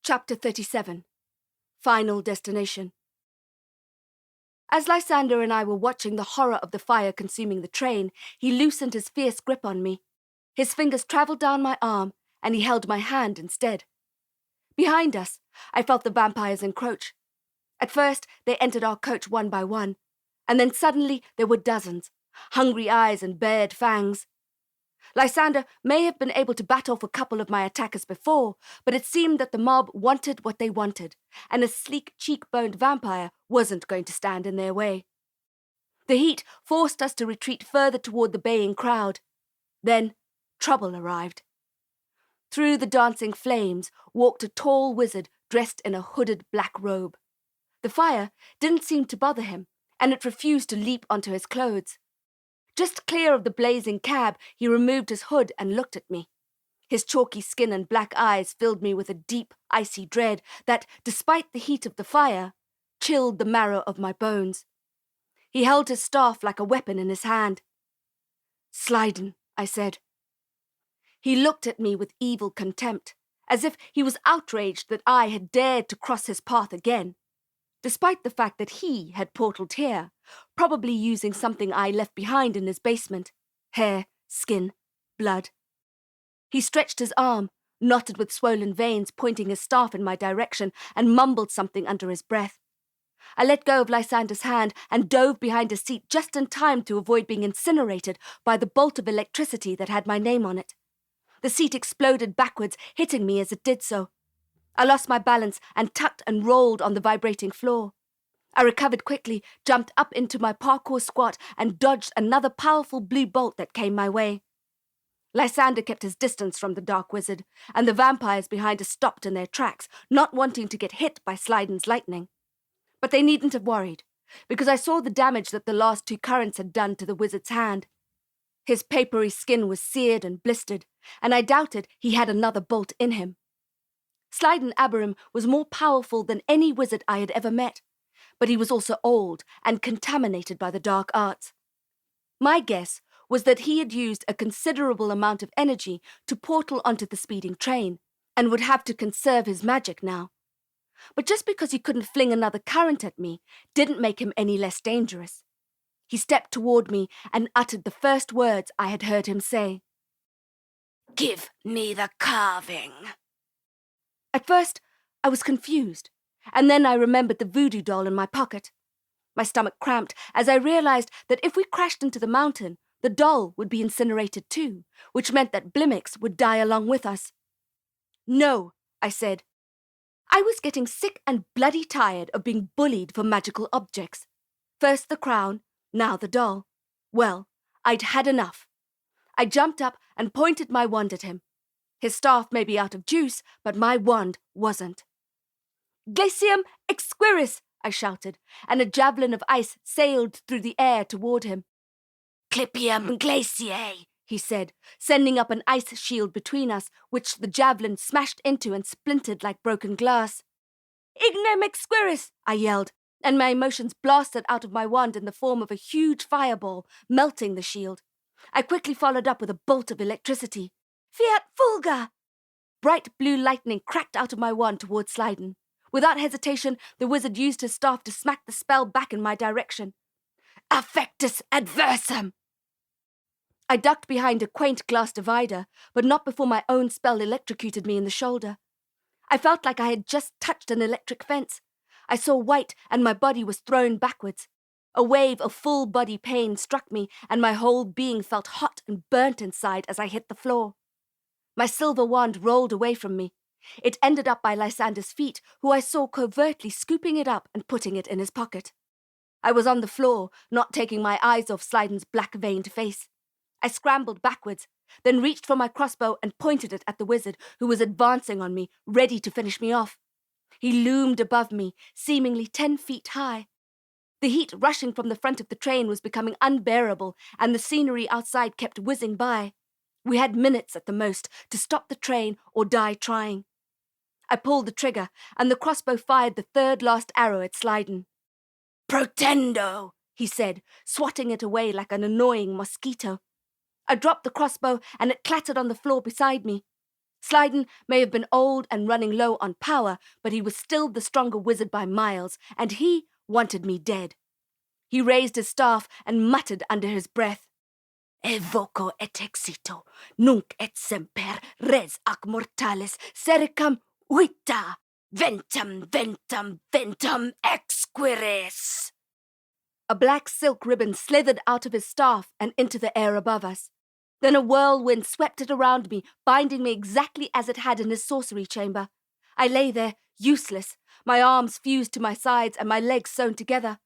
Chapter 37. Final Destination. As Lysander and I were watching the horror of the fire consuming the train, he loosened his fierce grip on me. His fingers travelled down my arm, and he held my hand instead. Behind us, I felt the vampires encroach. At first, they entered our coach one by one, and then suddenly there were dozens, hungry eyes and bared fangs. Lysander may have been able to bat off a couple of my attackers before, but it seemed that the mob wanted what they wanted, and a sleek, cheek-boned vampire wasn't going to stand in their way. The heat forced us to retreat further toward the baying crowd. Then, trouble arrived. Through the dancing flames walked a tall wizard dressed in a hooded black robe. The fire didn't seem to bother him, and it refused to leap onto his clothes. Just clear of the blazing cab, he removed his hood and looked at me. His chalky skin and black eyes filled me with a deep, icy dread that, despite the heat of the fire, chilled the marrow of my bones. He held his staff like a weapon in his hand. "Slyden," I said. He looked at me with evil contempt, as if he was outraged that I had dared to cross his path again, despite the fact that he had portaled here, probably using something I left behind in his basement: hair, skin, blood. He stretched his arm, knotted with swollen veins, pointing his staff in my direction, and mumbled something under his breath. I let go of Lysander's hand and dove behind a seat just in time to avoid being incinerated by the bolt of electricity that had my name on it. The seat exploded backwards, hitting me as it did so. I lost my balance and tucked and rolled on the vibrating floor. I recovered quickly, jumped up into my parkour squat, and dodged another powerful blue bolt that came my way. Lysander kept his distance from the dark wizard, and the vampires behind us stopped in their tracks, not wanting to get hit by Slyden's lightning. But they needn't have worried, because I saw the damage that the last two currents had done to the wizard's hand. His papery skin was seared and blistered, and I doubted he had another bolt in him. Slyden Abarim was more powerful than any wizard I had ever met, but he was also old and contaminated by the dark arts. My guess was that he had used a considerable amount of energy to portal onto the speeding train, and would have to conserve his magic now. But just because he couldn't fling another current at me didn't make him any less dangerous. He stepped toward me and uttered the first words I had heard him say. "Give me the carving." At first, I was confused, and then I remembered the voodoo doll in my pocket. My stomach cramped as I realized that if we crashed into the mountain, the doll would be incinerated too, which meant that Blimaex would die along with us. "No," I said. I was getting sick and bloody tired of being bullied for magical objects. First the crown, now the doll. Well, I'd had enough. I jumped up and pointed my wand at him. His staff may be out of juice, but my wand wasn't. "Glacium exquiris," I shouted, and a javelin of ice sailed through the air toward him. "Clipium glaciae," he said, sending up an ice shield between us, which the javelin smashed into and splintered like broken glass. "Ignem exquiris," I yelled, and my emotions blasted out of my wand in the form of a huge fireball, melting the shield. I quickly followed up with a bolt of electricity. "Fiat fulga!" Bright blue lightning cracked out of my wand toward Slyden. Without hesitation, the wizard used his staff to smack the spell back in my direction. "Affectus adversum!" I ducked behind a quaint glass divider, but not before my own spell electrocuted me in the shoulder. I felt like I had just touched an electric fence. I saw white and my body was thrown backwards. A wave of full-body pain struck me, and my whole being felt hot and burnt inside as I hit the floor. My silver wand rolled away from me. It ended up by Lysander's feet, who I saw covertly scooping it up and putting it in his pocket. I was on the floor, not taking my eyes off Slyden's black-veined face. I scrambled backwards, then reached for my crossbow and pointed it at the wizard, who was advancing on me, ready to finish me off. He loomed above me, seemingly 10 feet high. The heat rushing from the front of the train was becoming unbearable, and the scenery outside kept whizzing by. We had minutes at the most to stop the train or die trying. I pulled the trigger, and the crossbow fired the third last arrow at Slyden. "Protendo," he said, swatting it away like an annoying mosquito. I dropped the crossbow, and it clattered on the floor beside me. Slyden may have been old and running low on power, but he was still the stronger wizard by miles, and he wanted me dead. He raised his staff and muttered under his breath. Evoco et exito, nunc et semper res ac mortalis sericam vita, ventum, ventum, ventum exquiris. A black silk ribbon slithered out of his staff and into the air above us. Then a whirlwind swept it around me, binding me exactly as it had in his sorcery chamber. I lay there, useless, my arms fused to my sides and my legs sewn together.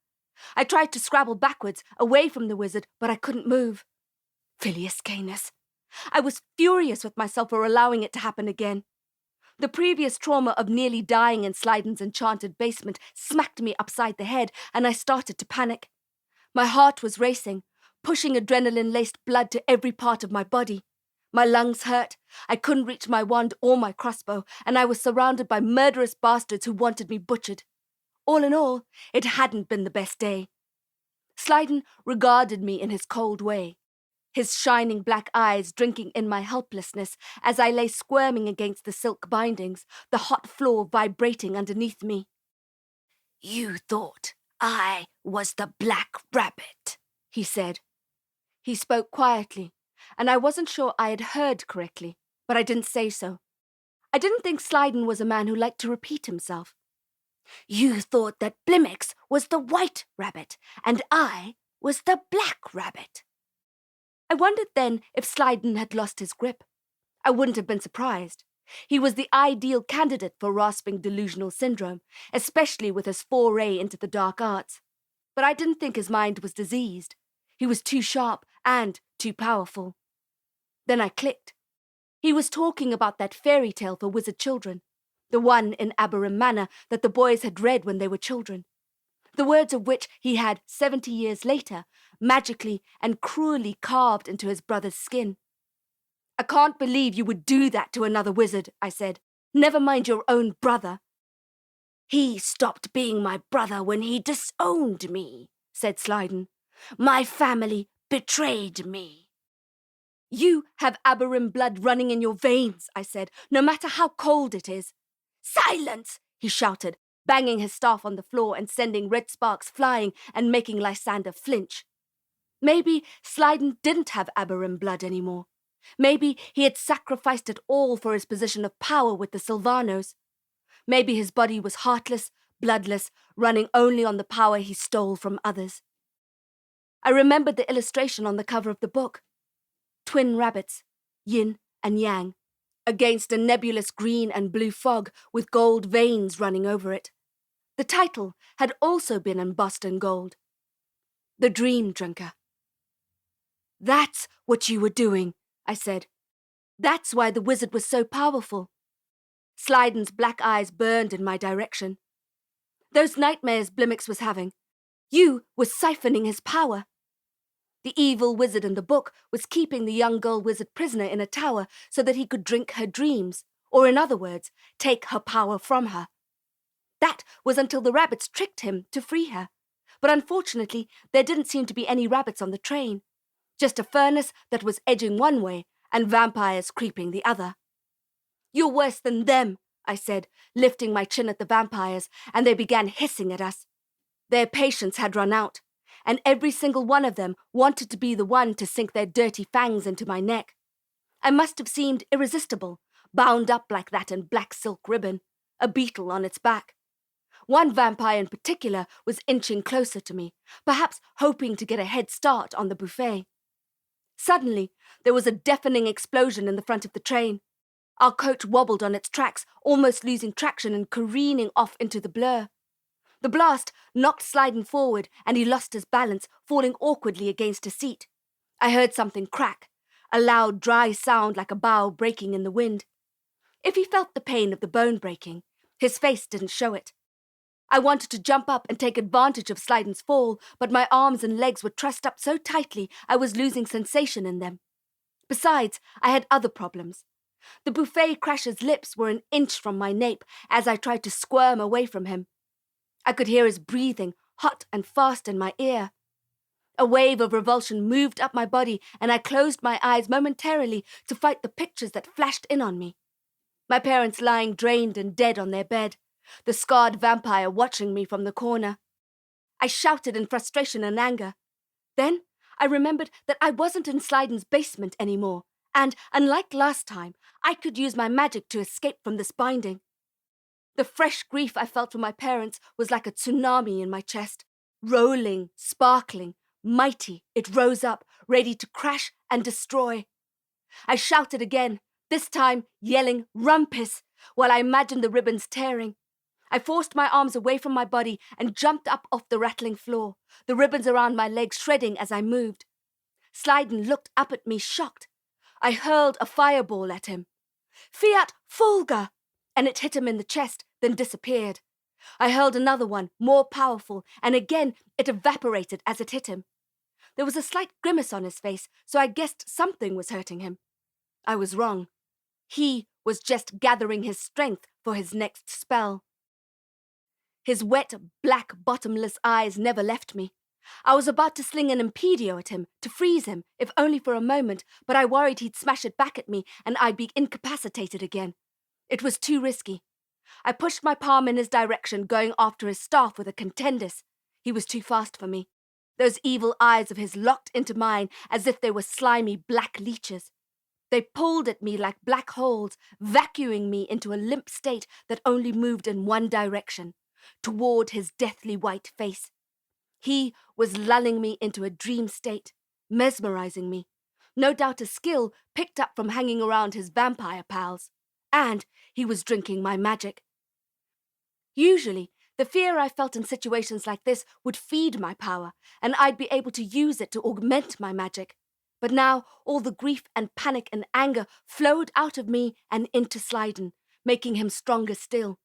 I tried to scrabble backwards, away from the wizard, but I couldn't move. Filius Canis. I was furious with myself for allowing it to happen again. The previous trauma of nearly dying in Slyden's enchanted basement smacked me upside the head, and I started to panic. My heart was racing, pushing adrenaline-laced blood to every part of my body. My lungs hurt, I couldn't reach my wand or my crossbow, and I was surrounded by murderous bastards who wanted me butchered. All in all, it hadn't been the best day. Slyden regarded me in his cold way, his shining black eyes drinking in my helplessness as I lay squirming against the silk bindings, the hot floor vibrating underneath me. You thought I was the Black Rabbit, he said. He spoke quietly, and I wasn't sure I had heard correctly, but I didn't say so. I didn't think Slyden was a man who liked to repeat himself. You thought that Blimaex was the White Rabbit, and I was the Black Rabbit. I wondered then if Slyden had lost his grip. I wouldn't have been surprised. He was the ideal candidate for rasping delusional syndrome, especially with his foray into the dark arts. But I didn't think his mind was diseased. He was too sharp and too powerful. Then I clicked. He was talking about that fairy tale for wizard children, the one in Abarim Manor that the boys had read when they were children, the words of which he had 70 years later magically and cruelly carved into his brother's skin. I can't believe you would do that to another wizard, I said. Never mind your own brother. He stopped being my brother when he disowned me, said Slyden. My family betrayed me. You have Abarim blood running in your veins, I said, no matter how cold it is. Silence, he shouted, banging his staff on the floor and sending red sparks flying and making Lysander flinch. Maybe Slyden didn't have Abarim blood anymore. Maybe he had sacrificed it all for his position of power with the Sylvanos. Maybe his body was heartless, bloodless, running only on the power he stole from others. I remembered the illustration on the cover of the book. Twin rabbits, yin and yang, against a nebulous green and blue fog with gold veins running over it. The title had also been embossed in gold. The Dream Drinker. That's what you were doing, I said. That's why the wizard was so powerful. Slyden's black eyes burned in my direction. Those nightmares Blimaex was having, you were siphoning his power. The evil wizard in the book was keeping the young girl wizard prisoner in a tower so that he could drink her dreams, or in other words, take her power from her. That was until the rabbits tricked him to free her. But unfortunately, there didn't seem to be any rabbits on the train. Just a furnace that was edging one way and vampires creeping the other. You're worse than them, I said, lifting my chin at the vampires, and they began hissing at us. Their patience had run out, and every single one of them wanted to be the one to sink their dirty fangs into my neck. I must have seemed irresistible, bound up like that in black silk ribbon, a beetle on its back. One vampire in particular was inching closer to me, perhaps hoping to get a head start on the buffet. Suddenly, there was a deafening explosion in the front of the train. Our coach wobbled on its tracks, almost losing traction and careening off into the blur. The blast knocked Slyden forward, and he lost his balance, falling awkwardly against a seat. I heard something crack, a loud, dry sound like a bough breaking in the wind. If he felt the pain of the bone breaking, his face didn't show it. I wanted to jump up and take advantage of Slyden's fall, but my arms and legs were trussed up so tightly I was losing sensation in them. Besides, I had other problems. The buffet crasher's lips were an inch from my nape as I tried to squirm away from him. I could hear his breathing, hot and fast in my ear. A wave of revulsion moved up my body, and I closed my eyes momentarily to fight the pictures that flashed in on me. My parents lying drained and dead on their bed, the scarred vampire watching me from the corner. I shouted in frustration and anger. Then I remembered that I wasn't in Slyden's basement anymore, and, unlike last time, I could use my magic to escape from this binding. The fresh grief I felt for my parents was like a tsunami in my chest. Rolling, sparkling, mighty, it rose up, ready to crash and destroy. I shouted again, this time yelling "Rumpus," while I imagined the ribbons tearing. I forced my arms away from my body and jumped up off the rattling floor, the ribbons around my legs shredding as I moved. Slyden looked up at me, shocked. I hurled a fireball at him. Fiat Fulgur! And it hit him in the chest, then disappeared. I hurled another one, more powerful, and again it evaporated as it hit him. There was a slight grimace on his face, so I guessed something was hurting him. I was wrong. He was just gathering his strength for his next spell. His wet, black, bottomless eyes never left me. I was about to sling an impedio at him, to freeze him, if only for a moment, but I worried he'd smash it back at me and I'd be incapacitated again. It was too risky. I pushed my palm in his direction, going after his staff with a Contagious. He was too fast for me. Those evil eyes of his locked into mine as if they were slimy black leeches. They pulled at me like black holes, vacuuming me into a limp state that only moved in one direction, toward his deathly white face. He was lulling me into a dream state, mesmerizing me. No doubt a skill picked up from hanging around his vampire pals. And he was drinking my magic. Usually, the fear I felt in situations like this would feed my power, and I'd be able to use it to augment my magic. But now, all the grief and panic and anger flowed out of me and into Slyden, making him stronger still.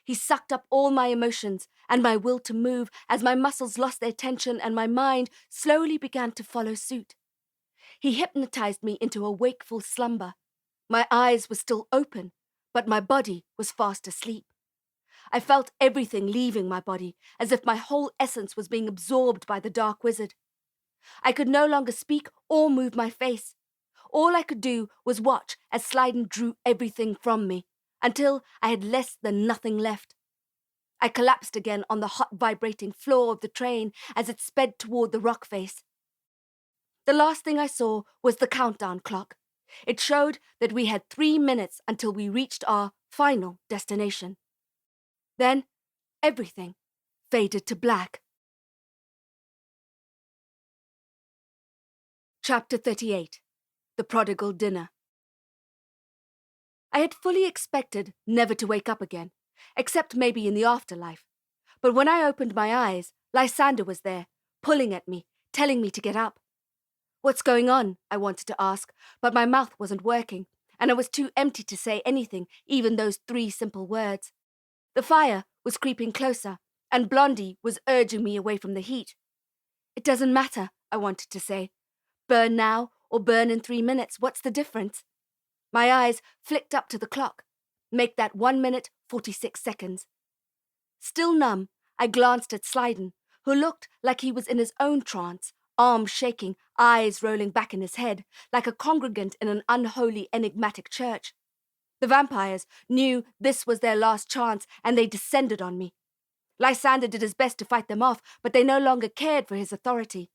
He sucked up all my emotions and my will to move as my muscles lost their tension and my mind slowly began to follow suit. He hypnotized me into a wakeful slumber. My eyes were still open, but my body was fast asleep. I felt everything leaving my body, as if my whole essence was being absorbed by the dark wizard. I could no longer speak or move my face. All I could do was watch as Slyden drew everything from me, until I had less than nothing left. I collapsed again on the hot vibrating floor of the train as it sped toward the rock face. The last thing I saw was the countdown clock. It showed that we had 3 minutes until we reached our final destination. Then, everything faded to black. Chapter 38. The Prodigal Dinner. I had fully expected never to wake up again, except maybe in the afterlife. But when I opened my eyes, Lysander was there, pulling at me, telling me to get up. What's going on? I wanted to ask, but my mouth wasn't working, and I was too empty to say anything, even those 3 simple words. The fire was creeping closer, and Blondie was urging me away from the heat. It doesn't matter, I wanted to say. Burn now or burn in 3 minutes, what's the difference? My eyes flicked up to the clock. Make that 1 minute, 46 seconds. Still numb, I glanced at Slyden, who looked like he was in his own trance, arms shaking, eyes rolling back in his head, like a congregant in an unholy, enigmatic church. The vampires knew this was their last chance, and they descended on me. Lysander did his best to fight them off, but they no longer cared for his authority.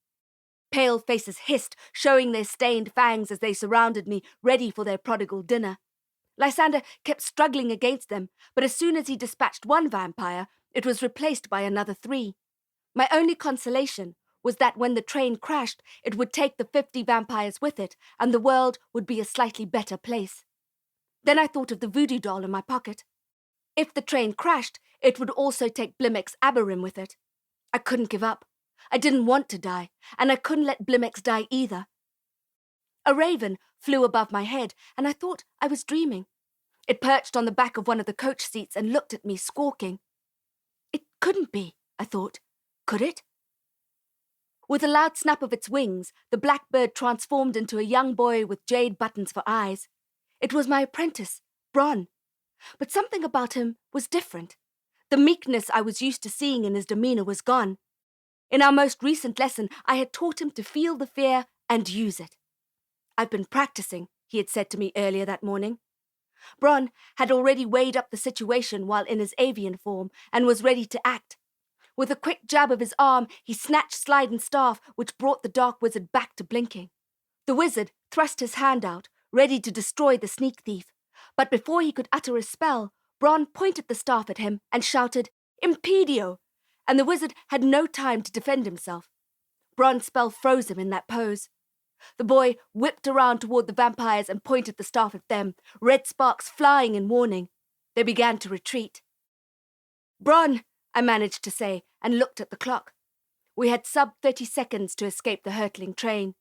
Pale faces hissed, showing their stained fangs as they surrounded me, ready for their prodigal dinner. Lysander kept struggling against them, but as soon as he dispatched one vampire, it was replaced by another 3. My only consolation was that when the train crashed, it would take the 50 vampires with it, and the world would be a slightly better place. Then I thought of the voodoo doll in my pocket. If the train crashed, it would also take Blimaex Abarim with it. I couldn't give up. I didn't want to die, and I couldn't let Blimaex die either. A raven flew above my head, and I thought I was dreaming. It perched on the back of one of the coach seats and looked at me, squawking. It couldn't be, I thought. Could it? With a loud snap of its wings, the black bird transformed into a young boy with jade buttons for eyes. It was my apprentice, Bron. But something about him was different. The meekness I was used to seeing in his demeanor was gone. In our most recent lesson, I had taught him to feel the fear and use it. I've been practicing, he had said to me earlier that morning. Bron had already weighed up the situation while in his avian form and was ready to act. With a quick jab of his arm, he snatched Slyden's staff, which brought the dark wizard back to blinking. The wizard thrust his hand out, ready to destroy the sneak thief. But before he could utter a spell, Bron pointed the staff at him and shouted, "Impedio!" And the wizard had no time to defend himself. Bron's spell froze him in that pose. The boy whipped around toward the vampires and pointed the staff at them, red sparks flying in warning. They began to retreat. "Bron," I managed to say, and looked at the clock. We had sub-30 seconds to escape the hurtling train.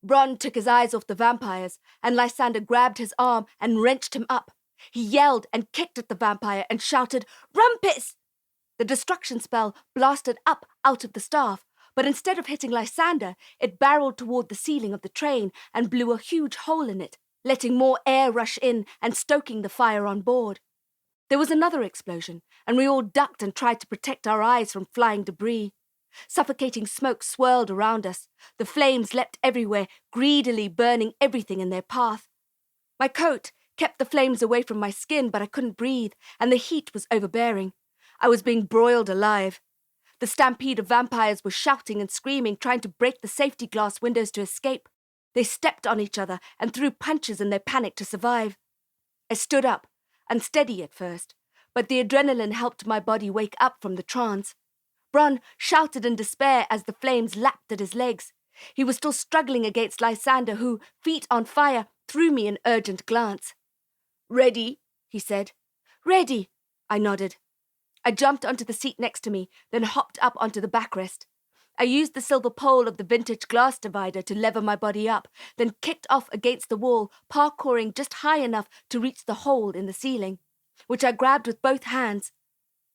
Bron took his eyes off the vampires, and Lysander grabbed his arm and wrenched him up. He yelled and kicked at the vampire and shouted, "Rumpus!" The destruction spell blasted up out of the staff, but instead of hitting Lysander, it barreled toward the ceiling of the train and blew a huge hole in it, letting more air rush in and stoking the fire on board. There was another explosion, and we all ducked and tried to protect our eyes from flying debris. Suffocating smoke swirled around us. The flames leapt everywhere, greedily burning everything in their path. My coat kept the flames away from my skin, but I couldn't breathe, and the heat was overbearing. I was being broiled alive. The stampede of vampires was shouting and screaming, trying to break the safety glass windows to escape. They stepped on each other and threw punches in their panic to survive. I stood up, unsteady at first, but the adrenaline helped my body wake up from the trance. Bron shouted in despair as the flames lapped at his legs. He was still struggling against Lysander, who, feet on fire, threw me an urgent glance. "Ready?" he said. "Ready," I nodded. I jumped onto the seat next to me, then hopped up onto the backrest. I used the silver pole of the vintage glass divider to lever my body up, then kicked off against the wall, parkouring just high enough to reach the hole in the ceiling, which I grabbed with both hands.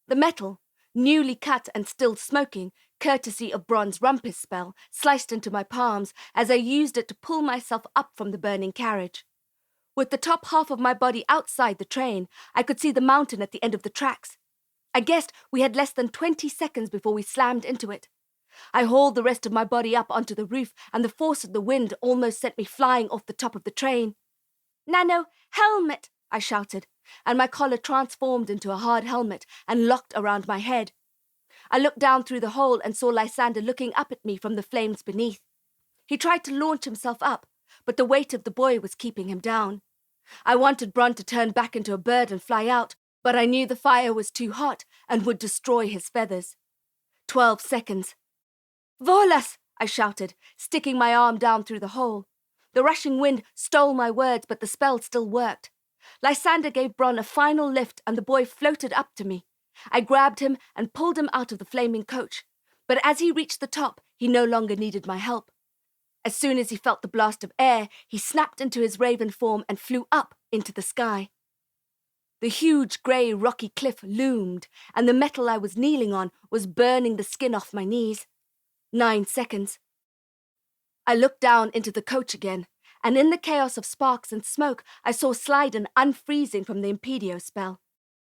The metal, newly cut and still smoking, courtesy of Bron's rumpus spell, sliced into my palms as I used it to pull myself up from the burning carriage. With the top half of my body outside the train, I could see the mountain at the end of the tracks. I guessed we had less than 20 seconds before we slammed into it. I hauled the rest of my body up onto the roof, and the force of the wind almost sent me flying off the top of the train. "Nano, helmet!" I shouted, and my collar transformed into a hard helmet and locked around my head. I looked down through the hole and saw Lysander looking up at me from the flames beneath. He tried to launch himself up, but the weight of the boy was keeping him down. I wanted Bron to turn back into a bird and fly out, but I knew the fire was too hot and would destroy his feathers. 12 seconds. "Volas!" I shouted, sticking my arm down through the hole. The rushing wind stole my words, but the spell still worked. Lysander gave Bron a final lift, and the boy floated up to me. I grabbed him and pulled him out of the flaming coach, but as he reached the top, he no longer needed my help. As soon as he felt the blast of air, he snapped into his raven form and flew up into the sky. The huge grey rocky cliff loomed, and the metal I was kneeling on was burning the skin off my knees. 9 seconds. I looked down into the coach again, and in the chaos of sparks and smoke, I saw Slyden unfreezing from the Impedio spell.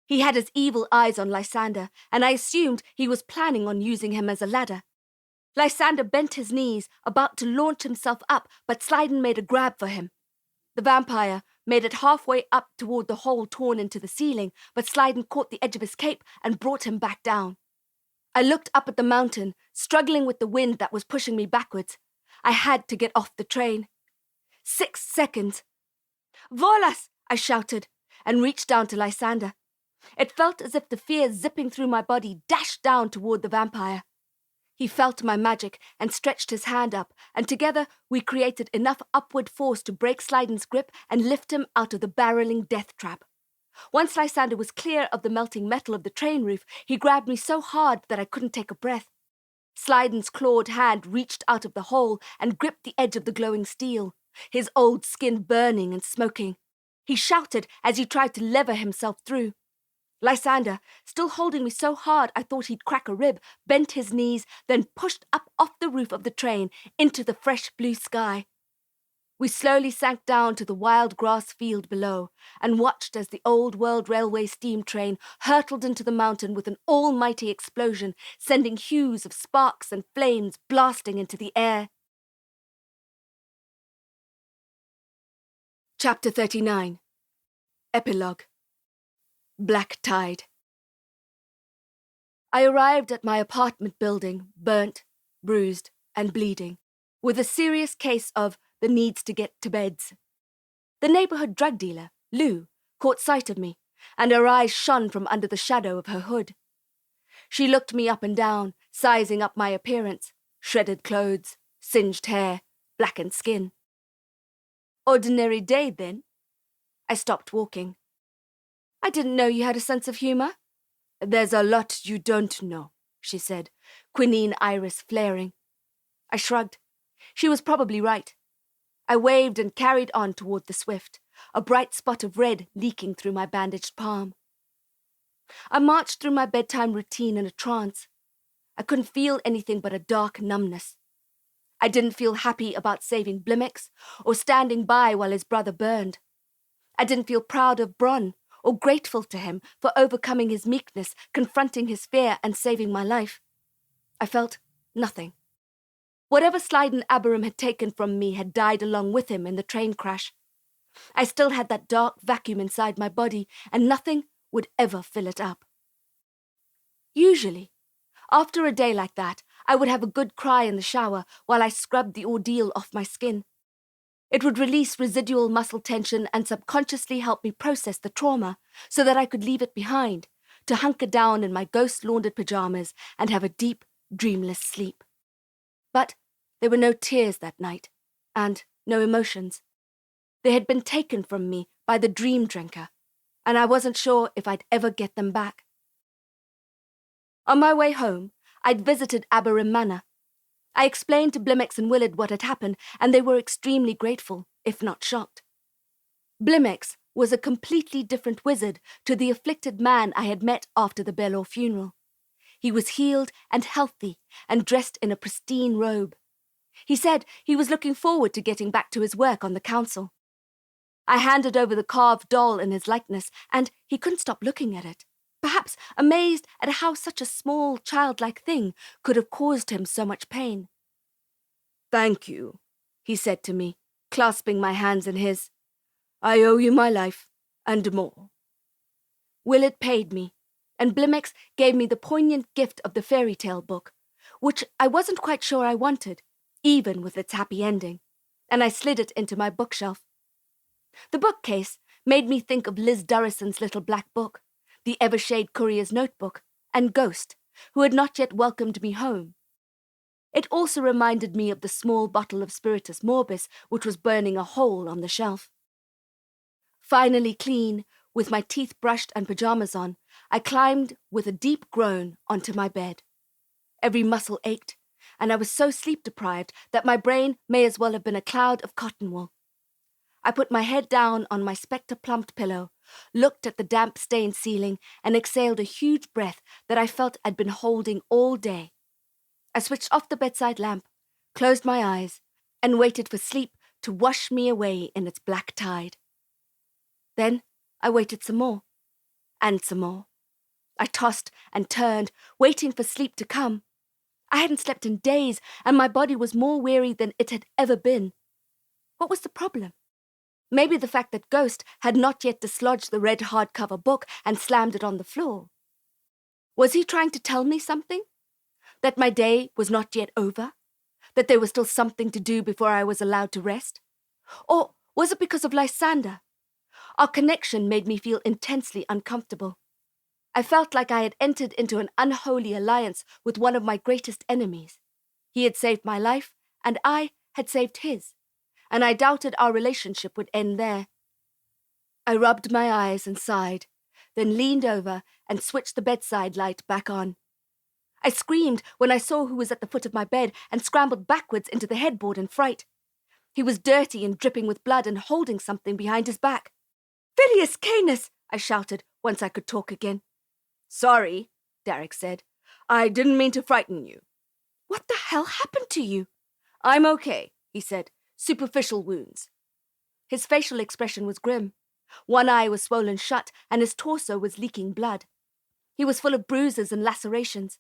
He had his evil eyes on Lysander, and I assumed he was planning on using him as a ladder. Lysander bent his knees, about to launch himself up, but Slyden made a grab for him. The vampire made it halfway up toward the hole torn into the ceiling, but Slyden caught the edge of his cape and brought him back down. I looked up at the mountain, struggling with the wind that was pushing me backwards. I had to get off the train. 6 seconds. "Volas!" I shouted, and reached down to Lysander. It felt as if the fear zipping through my body dashed down toward the vampire. He felt my magic and stretched his hand up, and together we created enough upward force to break Slyden's grip and lift him out of the barreling death trap. Once Lysander was clear of the melting metal of the train roof, he grabbed me so hard that I couldn't take a breath. Slyden's clawed hand reached out of the hole and gripped the edge of the glowing steel, his old skin burning and smoking. He shouted as he tried to lever himself through. Lysander, still holding me so hard I thought he'd crack a rib, bent his knees, then pushed up off the roof of the train into the fresh blue sky. We slowly sank down to the wild grass field below and watched as the Old World Railway steam train hurtled into the mountain with an almighty explosion, sending hues of sparks and flames blasting into the air. Chapter 39. Epilogue. Black Tide. I arrived at my apartment building, burnt, bruised, and bleeding, with a serious case of the needs to get to beds. The neighborhood drug dealer, Lou, caught sight of me, and her eyes shone from under the shadow of her hood. She looked me up and down, sizing up my appearance, shredded clothes, singed hair, blackened skin. Ordinary day, then? I stopped walking. I didn't know you had a sense of humor. There's a lot you don't know, she said, quinine iris flaring. I shrugged. She was probably right. I waved and carried on toward the Swift, a bright spot of red leaking through my bandaged palm. I marched through my bedtime routine in a trance. I couldn't feel anything but a dark numbness. I didn't feel happy about saving Blimaex or standing by while his brother burned. I didn't feel proud of Bronn or grateful to him for overcoming his meekness, confronting his fear, and saving my life. I felt nothing. Whatever Slyden Abarim had taken from me had died along with him in the train crash. I still had that dark vacuum inside my body, and nothing would ever fill it up. Usually, after a day like that, I would have a good cry in the shower while I scrubbed the ordeal off my skin. It would release residual muscle tension and subconsciously help me process the trauma so that I could leave it behind, to hunker down in my ghost-laundered pajamas and have a deep, dreamless sleep. But there were no tears that night, and no emotions. They had been taken from me by the dream drinker, and I wasn't sure if I'd ever get them back. On my way home, I'd visited Abarim Manor. I explained to Blimaex and Willard what had happened, and they were extremely grateful, if not shocked. Blimaex was a completely different wizard to the afflicted man I had met after the Belor funeral. He was healed and healthy and dressed in a pristine robe. He said he was looking forward to getting back to his work on the council. I handed over the carved doll in his likeness, and he couldn't stop looking at it, perhaps amazed at how such a small, childlike thing could have caused him so much pain. "Thank you," he said to me, clasping my hands in his. "I owe you my life, and more." Willard paid me, and Blimaex gave me the poignant gift of the fairy tale book, which I wasn't quite sure I wanted, even with its happy ending, and I slid it into my bookshelf. The bookcase made me think of Liz Durrison's little black book, the Evershade Courier's notebook, and Ghost, who had not yet welcomed me home. It also reminded me of the small bottle of Spiritus Morbis which was burning a hole on the shelf. Finally clean, with my teeth brushed and pajamas on, I climbed with a deep groan onto my bed. Every muscle ached, and I was so sleep-deprived that my brain may as well have been a cloud of cotton wool. I put my head down on my spectre-plumped pillow, looked at the damp-stained ceiling, and exhaled a huge breath that I felt I'd been holding all day. I switched off the bedside lamp, closed my eyes, and waited for sleep to wash me away in its black tide. Then I waited some more, and some more. I tossed and turned, waiting for sleep to come. I hadn't slept in days, and my body was more weary than it had ever been. What was the problem? Maybe the fact that Ghost had not yet dislodged the red hardcover book and slammed it on the floor. Was he trying to tell me something? That my day was not yet over? That there was still something to do before I was allowed to rest? Or was it because of Lysander? Our connection made me feel intensely uncomfortable. I felt like I had entered into an unholy alliance with one of my greatest enemies. He had saved my life, and I had saved his, and I doubted our relationship would end there. I rubbed my eyes and sighed, then leaned over and switched the bedside light back on. I screamed when I saw who was at the foot of my bed and scrambled backwards into the headboard in fright. He was dirty and dripping with blood and holding something behind his back. "Phileas Canis!" I shouted once I could talk again. "Sorry," Derek said. "I didn't mean to frighten you." "What the hell happened to you?" "I'm okay," he said. "Superficial wounds." His facial expression was grim. One eye was swollen shut, and his torso was leaking blood. He was full of bruises and lacerations.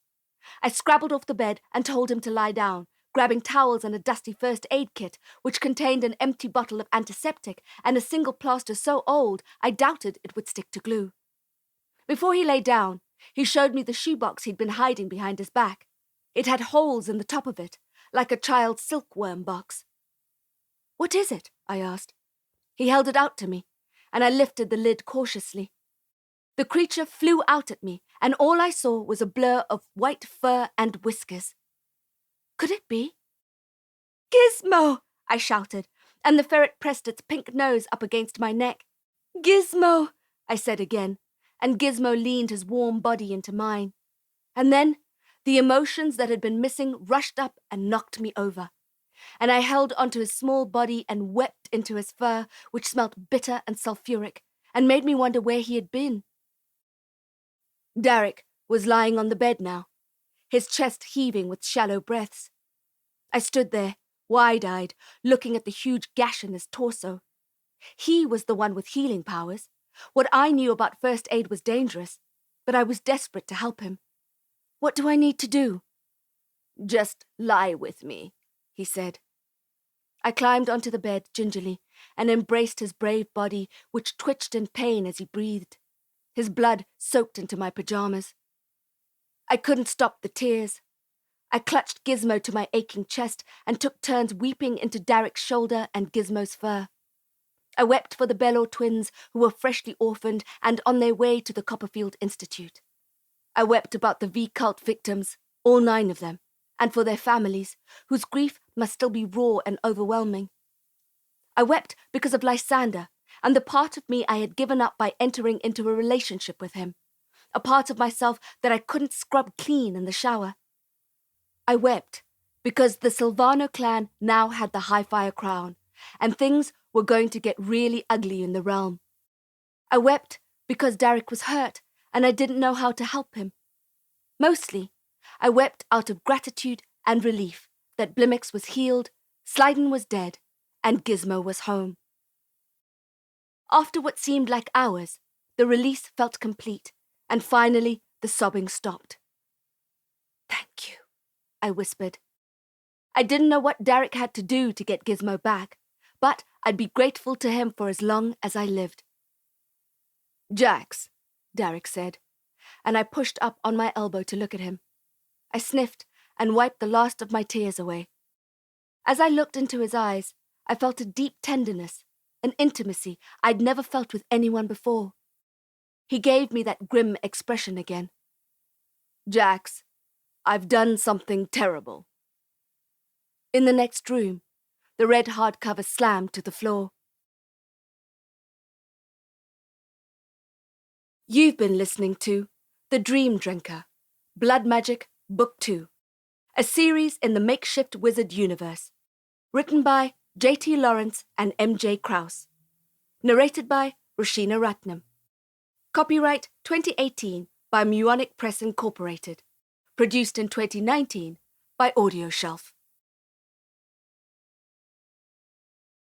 I scrabbled off the bed and told him to lie down, grabbing towels and a dusty first aid kit, which contained an empty bottle of antiseptic and a single plaster so old I doubted it would stick to glue. Before he lay down, He showed me the shoebox he'd been hiding behind his back. It had holes in the top of it, like a child's silkworm box. "What is it?" I asked. He held it out to me, and I lifted the lid cautiously. The creature flew out at me, and all I saw was a blur of white fur and whiskers. Could it be? "Gizmo!" I shouted, and the ferret pressed its pink nose up against my neck. "Gizmo!" I said again, and Gizmo leaned his warm body into mine. And then the emotions that had been missing rushed up and knocked me over. And I held onto his small body and wept into his fur, which smelt bitter and sulphuric, and made me wonder where he had been. Derek was lying on the bed now, his chest heaving with shallow breaths. I stood there, wide-eyed, looking at the huge gash in his torso. He was the one with healing powers. What I knew about first aid was dangerous, but I was desperate to help him. "What do I need to do?" "Just lie with me," he said. I climbed onto the bed gingerly and embraced his brave body, which twitched in pain as he breathed. His blood soaked into my pajamas. I couldn't stop the tears. I clutched Gizmo to my aching chest and took turns weeping into Derek's shoulder and Gizmo's fur. I wept for the Bellor twins, who were freshly orphaned and on their way to the Copperfield Institute. I wept about the V-cult victims, all 9 of them, and for their families, whose grief must still be raw and overwhelming. I wept because of Lysander and the part of me I had given up by entering into a relationship with him, a part of myself that I couldn't scrub clean in the shower. I wept because the Silvano clan now had the Highfire crown, and things were going to get really ugly in the realm. I wept because Derek was hurt, and I didn't know how to help him. Mostly, I wept out of gratitude and relief that Blimaex was healed, Slyden was dead, and Gizmo was home. After what seemed like hours, the release felt complete, and finally the sobbing stopped. "Thank you," I whispered. I didn't know what Derek had to do to get Gizmo back, but I'd be grateful to him for as long as I lived. "Jax," Derek said, and I pushed up on my elbow to look at him. I sniffed and wiped the last of my tears away. As I looked into his eyes, I felt a deep tenderness, an intimacy I'd never felt with anyone before. He gave me that grim expression again. "Jax, I've done something terrible." In the next room, the red hardcover slammed to the floor. You've been listening to The Dream Drinker, Blood Magic, Book 2, a series in the Makeshift Wizard universe, written by J.T. Lawrence and M.J. Krause, narrated by Roshina Ratnam. Copyright 2018 by Muonic Press Incorporated, produced in 2019 by Audioshelf.